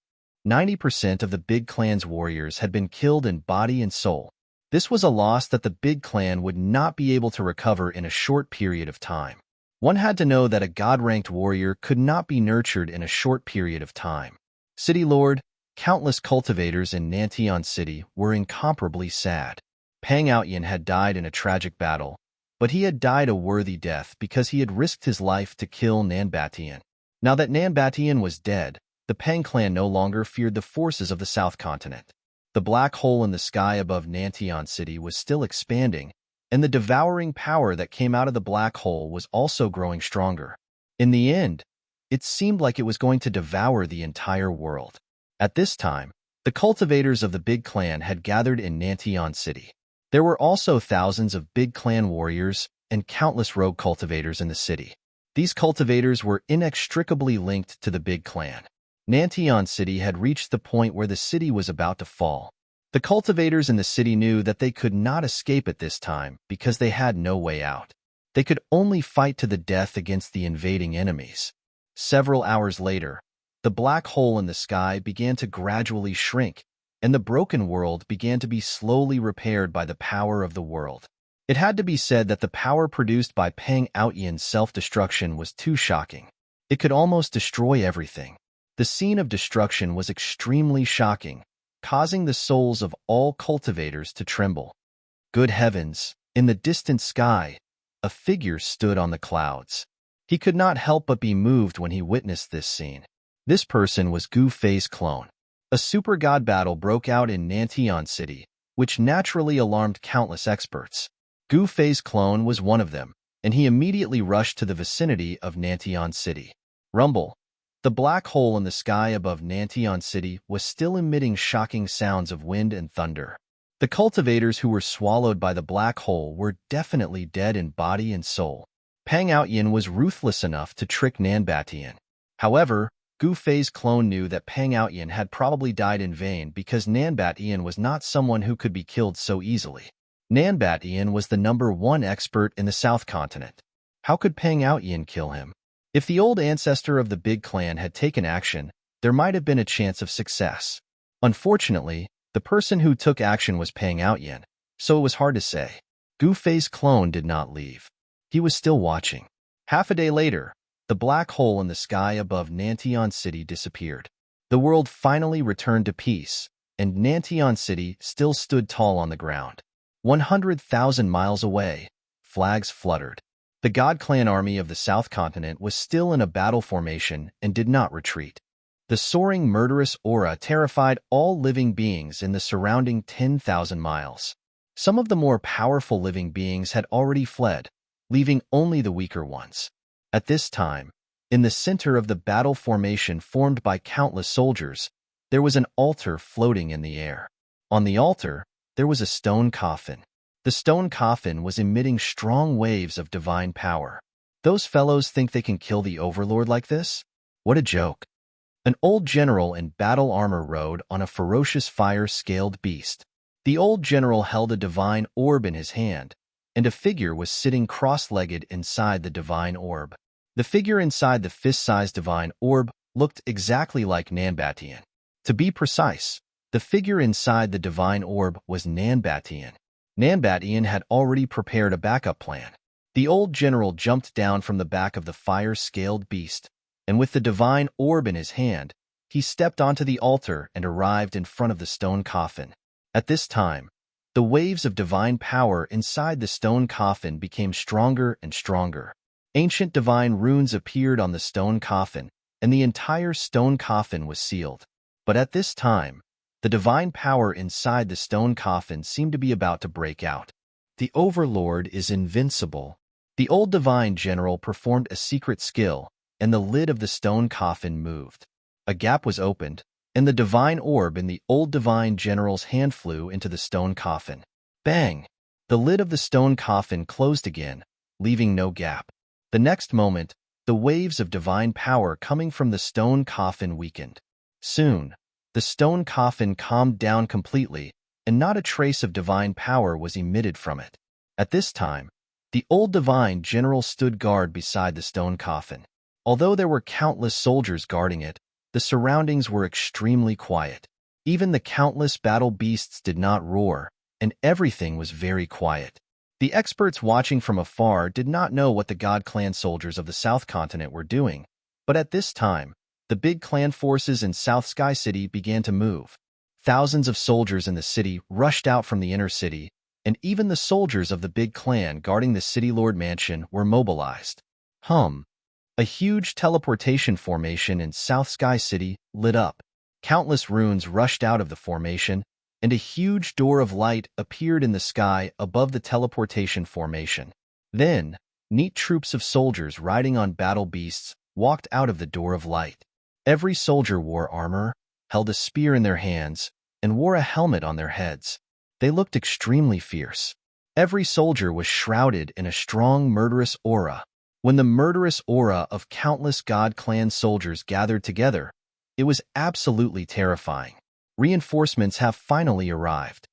90% of the big clan's warriors had been killed in body and soul. This was a loss that the big clan would not be able to recover in a short period of time. One had to know that a god-ranked warrior could not be nurtured in a short period of time. City Lord, countless cultivators in Nantian City were incomparably sad. Pang Outyin had died in a tragic battle, but he had died a worthy death because he had risked his life to kill Nanbatian. Now that Nanbatian was dead, the Pang clan no longer feared the forces of the South Continent. The black hole in the sky above Nantian City was still expanding, and the devouring power that came out of the black hole was also growing stronger. In the end, it seemed like it was going to devour the entire world. At this time, the cultivators of the big clan had gathered in Nantian City. There were also thousands of big clan warriors and countless rogue cultivators in the city. These cultivators were inextricably linked to the big clan. Nantian City had reached the point where the city was about to fall. The cultivators in the city knew that they could not escape at this time because they had no way out. They could only fight to the death against the invading enemies. Several hours later, the black hole in the sky began to gradually shrink, and the broken world began to be slowly repaired by the power of the world. It had to be said that the power produced by Pang Outyin's self-destruction was too shocking. It could almost destroy everything. The scene of destruction was extremely shocking, causing the souls of all cultivators to tremble. Good heavens! In the distant sky, a figure stood on the clouds. He could not help but be moved when he witnessed this scene. This person was Gu Fei's clone. A super god battle broke out in Nantian City, which naturally alarmed countless experts. Gu Fei's clone was one of them, and he immediately rushed to the vicinity of Nantian City. Rumble. The black hole in the sky above Nantian City was still emitting shocking sounds of wind and thunder. The cultivators who were swallowed by the black hole were definitely dead in body and soul. Pang Outyin was ruthless enough to trick Nanbatian. However, Gu Fei's clone knew that Pang Outyin had probably died in vain because Nanbatian was not someone who could be killed so easily. Nanbatian was the #1 expert in the South Continent. How could Pang Outyin kill him? If the old ancestor of the big clan had taken action, there might have been a chance of success. Unfortunately, the person who took action was Pang Outyin, so it was hard to say. Gu Fei's clone did not leave. He was still watching. Half a day later, the black hole in the sky above Nantian City disappeared. The world finally returned to peace, and Nantian City still stood tall on the ground. 100,000 miles away, flags fluttered. The God Clan army of the South Continent was still in a battle formation and did not retreat. The soaring murderous aura terrified all living beings in the surrounding 10,000 miles. Some of the more powerful living beings had already fled, leaving only the weaker ones. At this time, in the center of the battle formation formed by countless soldiers, there was an altar floating in the air. On the altar, there was a stone coffin. The stone coffin was emitting strong waves of divine power. Those fellows think they can kill the Overlord like this? What a joke. An old general in battle armor rode on a ferocious fire-scaled beast. The old general held a divine orb in his hand, and a figure was sitting cross-legged inside the divine orb. The figure inside the fist-sized divine orb looked exactly like Nanbatian. To be precise, the figure inside the divine orb was Nanbatian. Nanbatian had already prepared a backup plan. The old general jumped down from the back of the fire-scaled beast, and with the divine orb in his hand, he stepped onto the altar and arrived in front of the stone coffin. At this time, the waves of divine power inside the stone coffin became stronger and stronger. Ancient divine runes appeared on the stone coffin, and the entire stone coffin was sealed. But at this time, the divine power inside the stone coffin seemed to be about to break out. The Overlord is invincible. The old divine general performed a secret skill, and the lid of the stone coffin moved. A gap was opened, and the divine orb in the old divine general's hand flew into the stone coffin. Bang! The lid of the stone coffin closed again, leaving no gap. The next moment, the waves of divine power coming from the stone coffin weakened. Soon, the stone coffin calmed down completely, and not a trace of divine power was emitted from it. At this time, the old divine general stood guard beside the stone coffin. Although there were countless soldiers guarding it, the surroundings were extremely quiet. Even the countless battle beasts did not roar, and everything was very quiet. The experts watching from afar did not know what the God Clan soldiers of the South Continent were doing, but at this time, the big clan forces in South Sky City began to move. Thousands of soldiers in the city rushed out from the inner city, and even the soldiers of the big clan guarding the City Lord Mansion were mobilized. A huge teleportation formation in South Sky City lit up. Countless runes rushed out of the formation, and a huge door of light appeared in the sky above the teleportation formation. Then, neat troops of soldiers riding on battle beasts walked out of the door of light. Every soldier wore armor, held a spear in their hands, and wore a helmet on their heads. They looked extremely fierce. Every soldier was shrouded in a strong murderous aura. When the murderous aura of countless God Clan soldiers gathered together, it was absolutely terrifying. Reinforcements have finally arrived.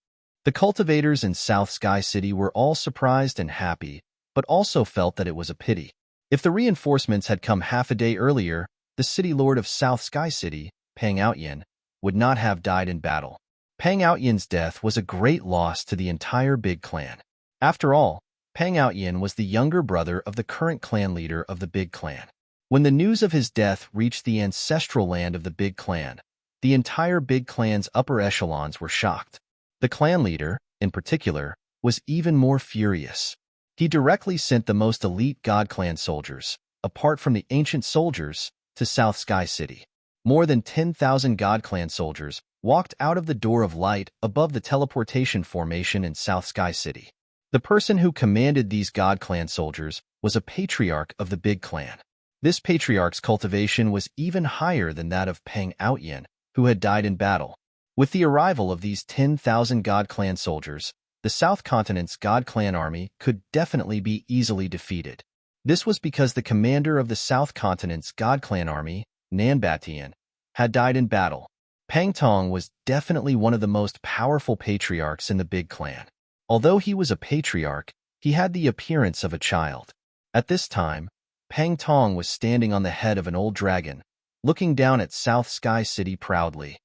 The cultivators in South Sky City were all surprised and happy, but also felt that it was a pity. If the reinforcements had come half a day earlier, the City Lord of South Sky City, Pang Outyin, would not have died in battle. Pang Outyin's death was a great loss to the entire big clan. After all, Pang Outyin was the younger brother of the current clan leader of the big clan. When the news of his death reached the ancestral land of the Big Clan, the entire Big Clan's upper echelons were shocked. The clan leader, in particular, was even more furious. He directly sent the most elite God Clan soldiers, apart from the ancient soldiers, to South Sky City. More than 10,000 God Clan soldiers walked out of the door of light above the teleportation formation in South Sky City. The person who commanded these God Clan soldiers was a patriarch of the Big Clan. This patriarch's cultivation was even higher than that of Peng Outyin, who had died in battle. With the arrival of these 10,000 God Clan soldiers, the South Continent's God Clan army could definitely be easily defeated. This was because the commander of the South Continent's God Clan army, Nanbatian, had died in battle. Pang Tong was definitely one of the most powerful patriarchs in the Big Clan. Although he was a patriarch, he had the appearance of a child. At this time, Pang Tong was standing on the head of an old dragon, looking down at South Sky City proudly.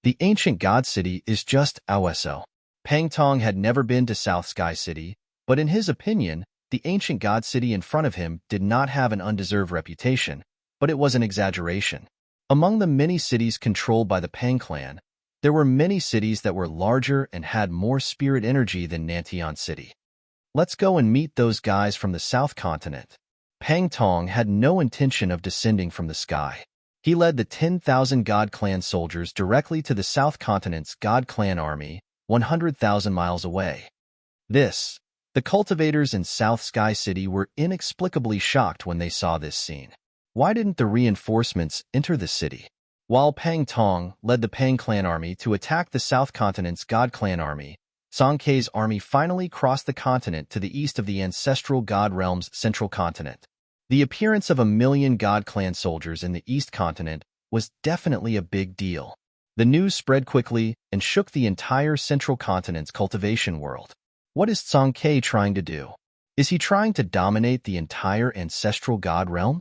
The ancient God City is just OSO. Pang Tong had never been to South Sky City, but in his opinion, the ancient God City in front of him did not have an undeserved reputation, but it was an exaggeration. Among the many cities controlled by the Pang clan, there were many cities that were larger and had more spirit energy than Nantian City. Let's go and meet those guys from the South Continent. Pang Tong had no intention of descending from the sky. He led the 10,000 God Clan soldiers directly to the South Continent's God Clan army, 100,000 miles away. The cultivators in South Sky City were inexplicably shocked when they saw this scene. Why didn't the reinforcements enter the city? While Pang Tong led the Pang Clan army to attack the South Continent's God Clan army, Song Kei's army finally crossed the continent to the east of the ancestral God Realm's central continent. The appearance of 1,000,000 God Clan soldiers in the East Continent was definitely a big deal. The news spread quickly and shook the entire central continent's cultivation world. What is Song Kei trying to do? Is he trying to dominate the entire ancestral God Realm?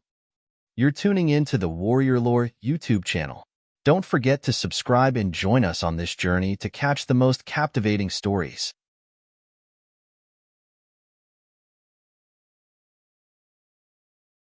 You're tuning in to the Warrior Lore YouTube channel. Don't forget to subscribe and join us on this journey to catch the most captivating stories.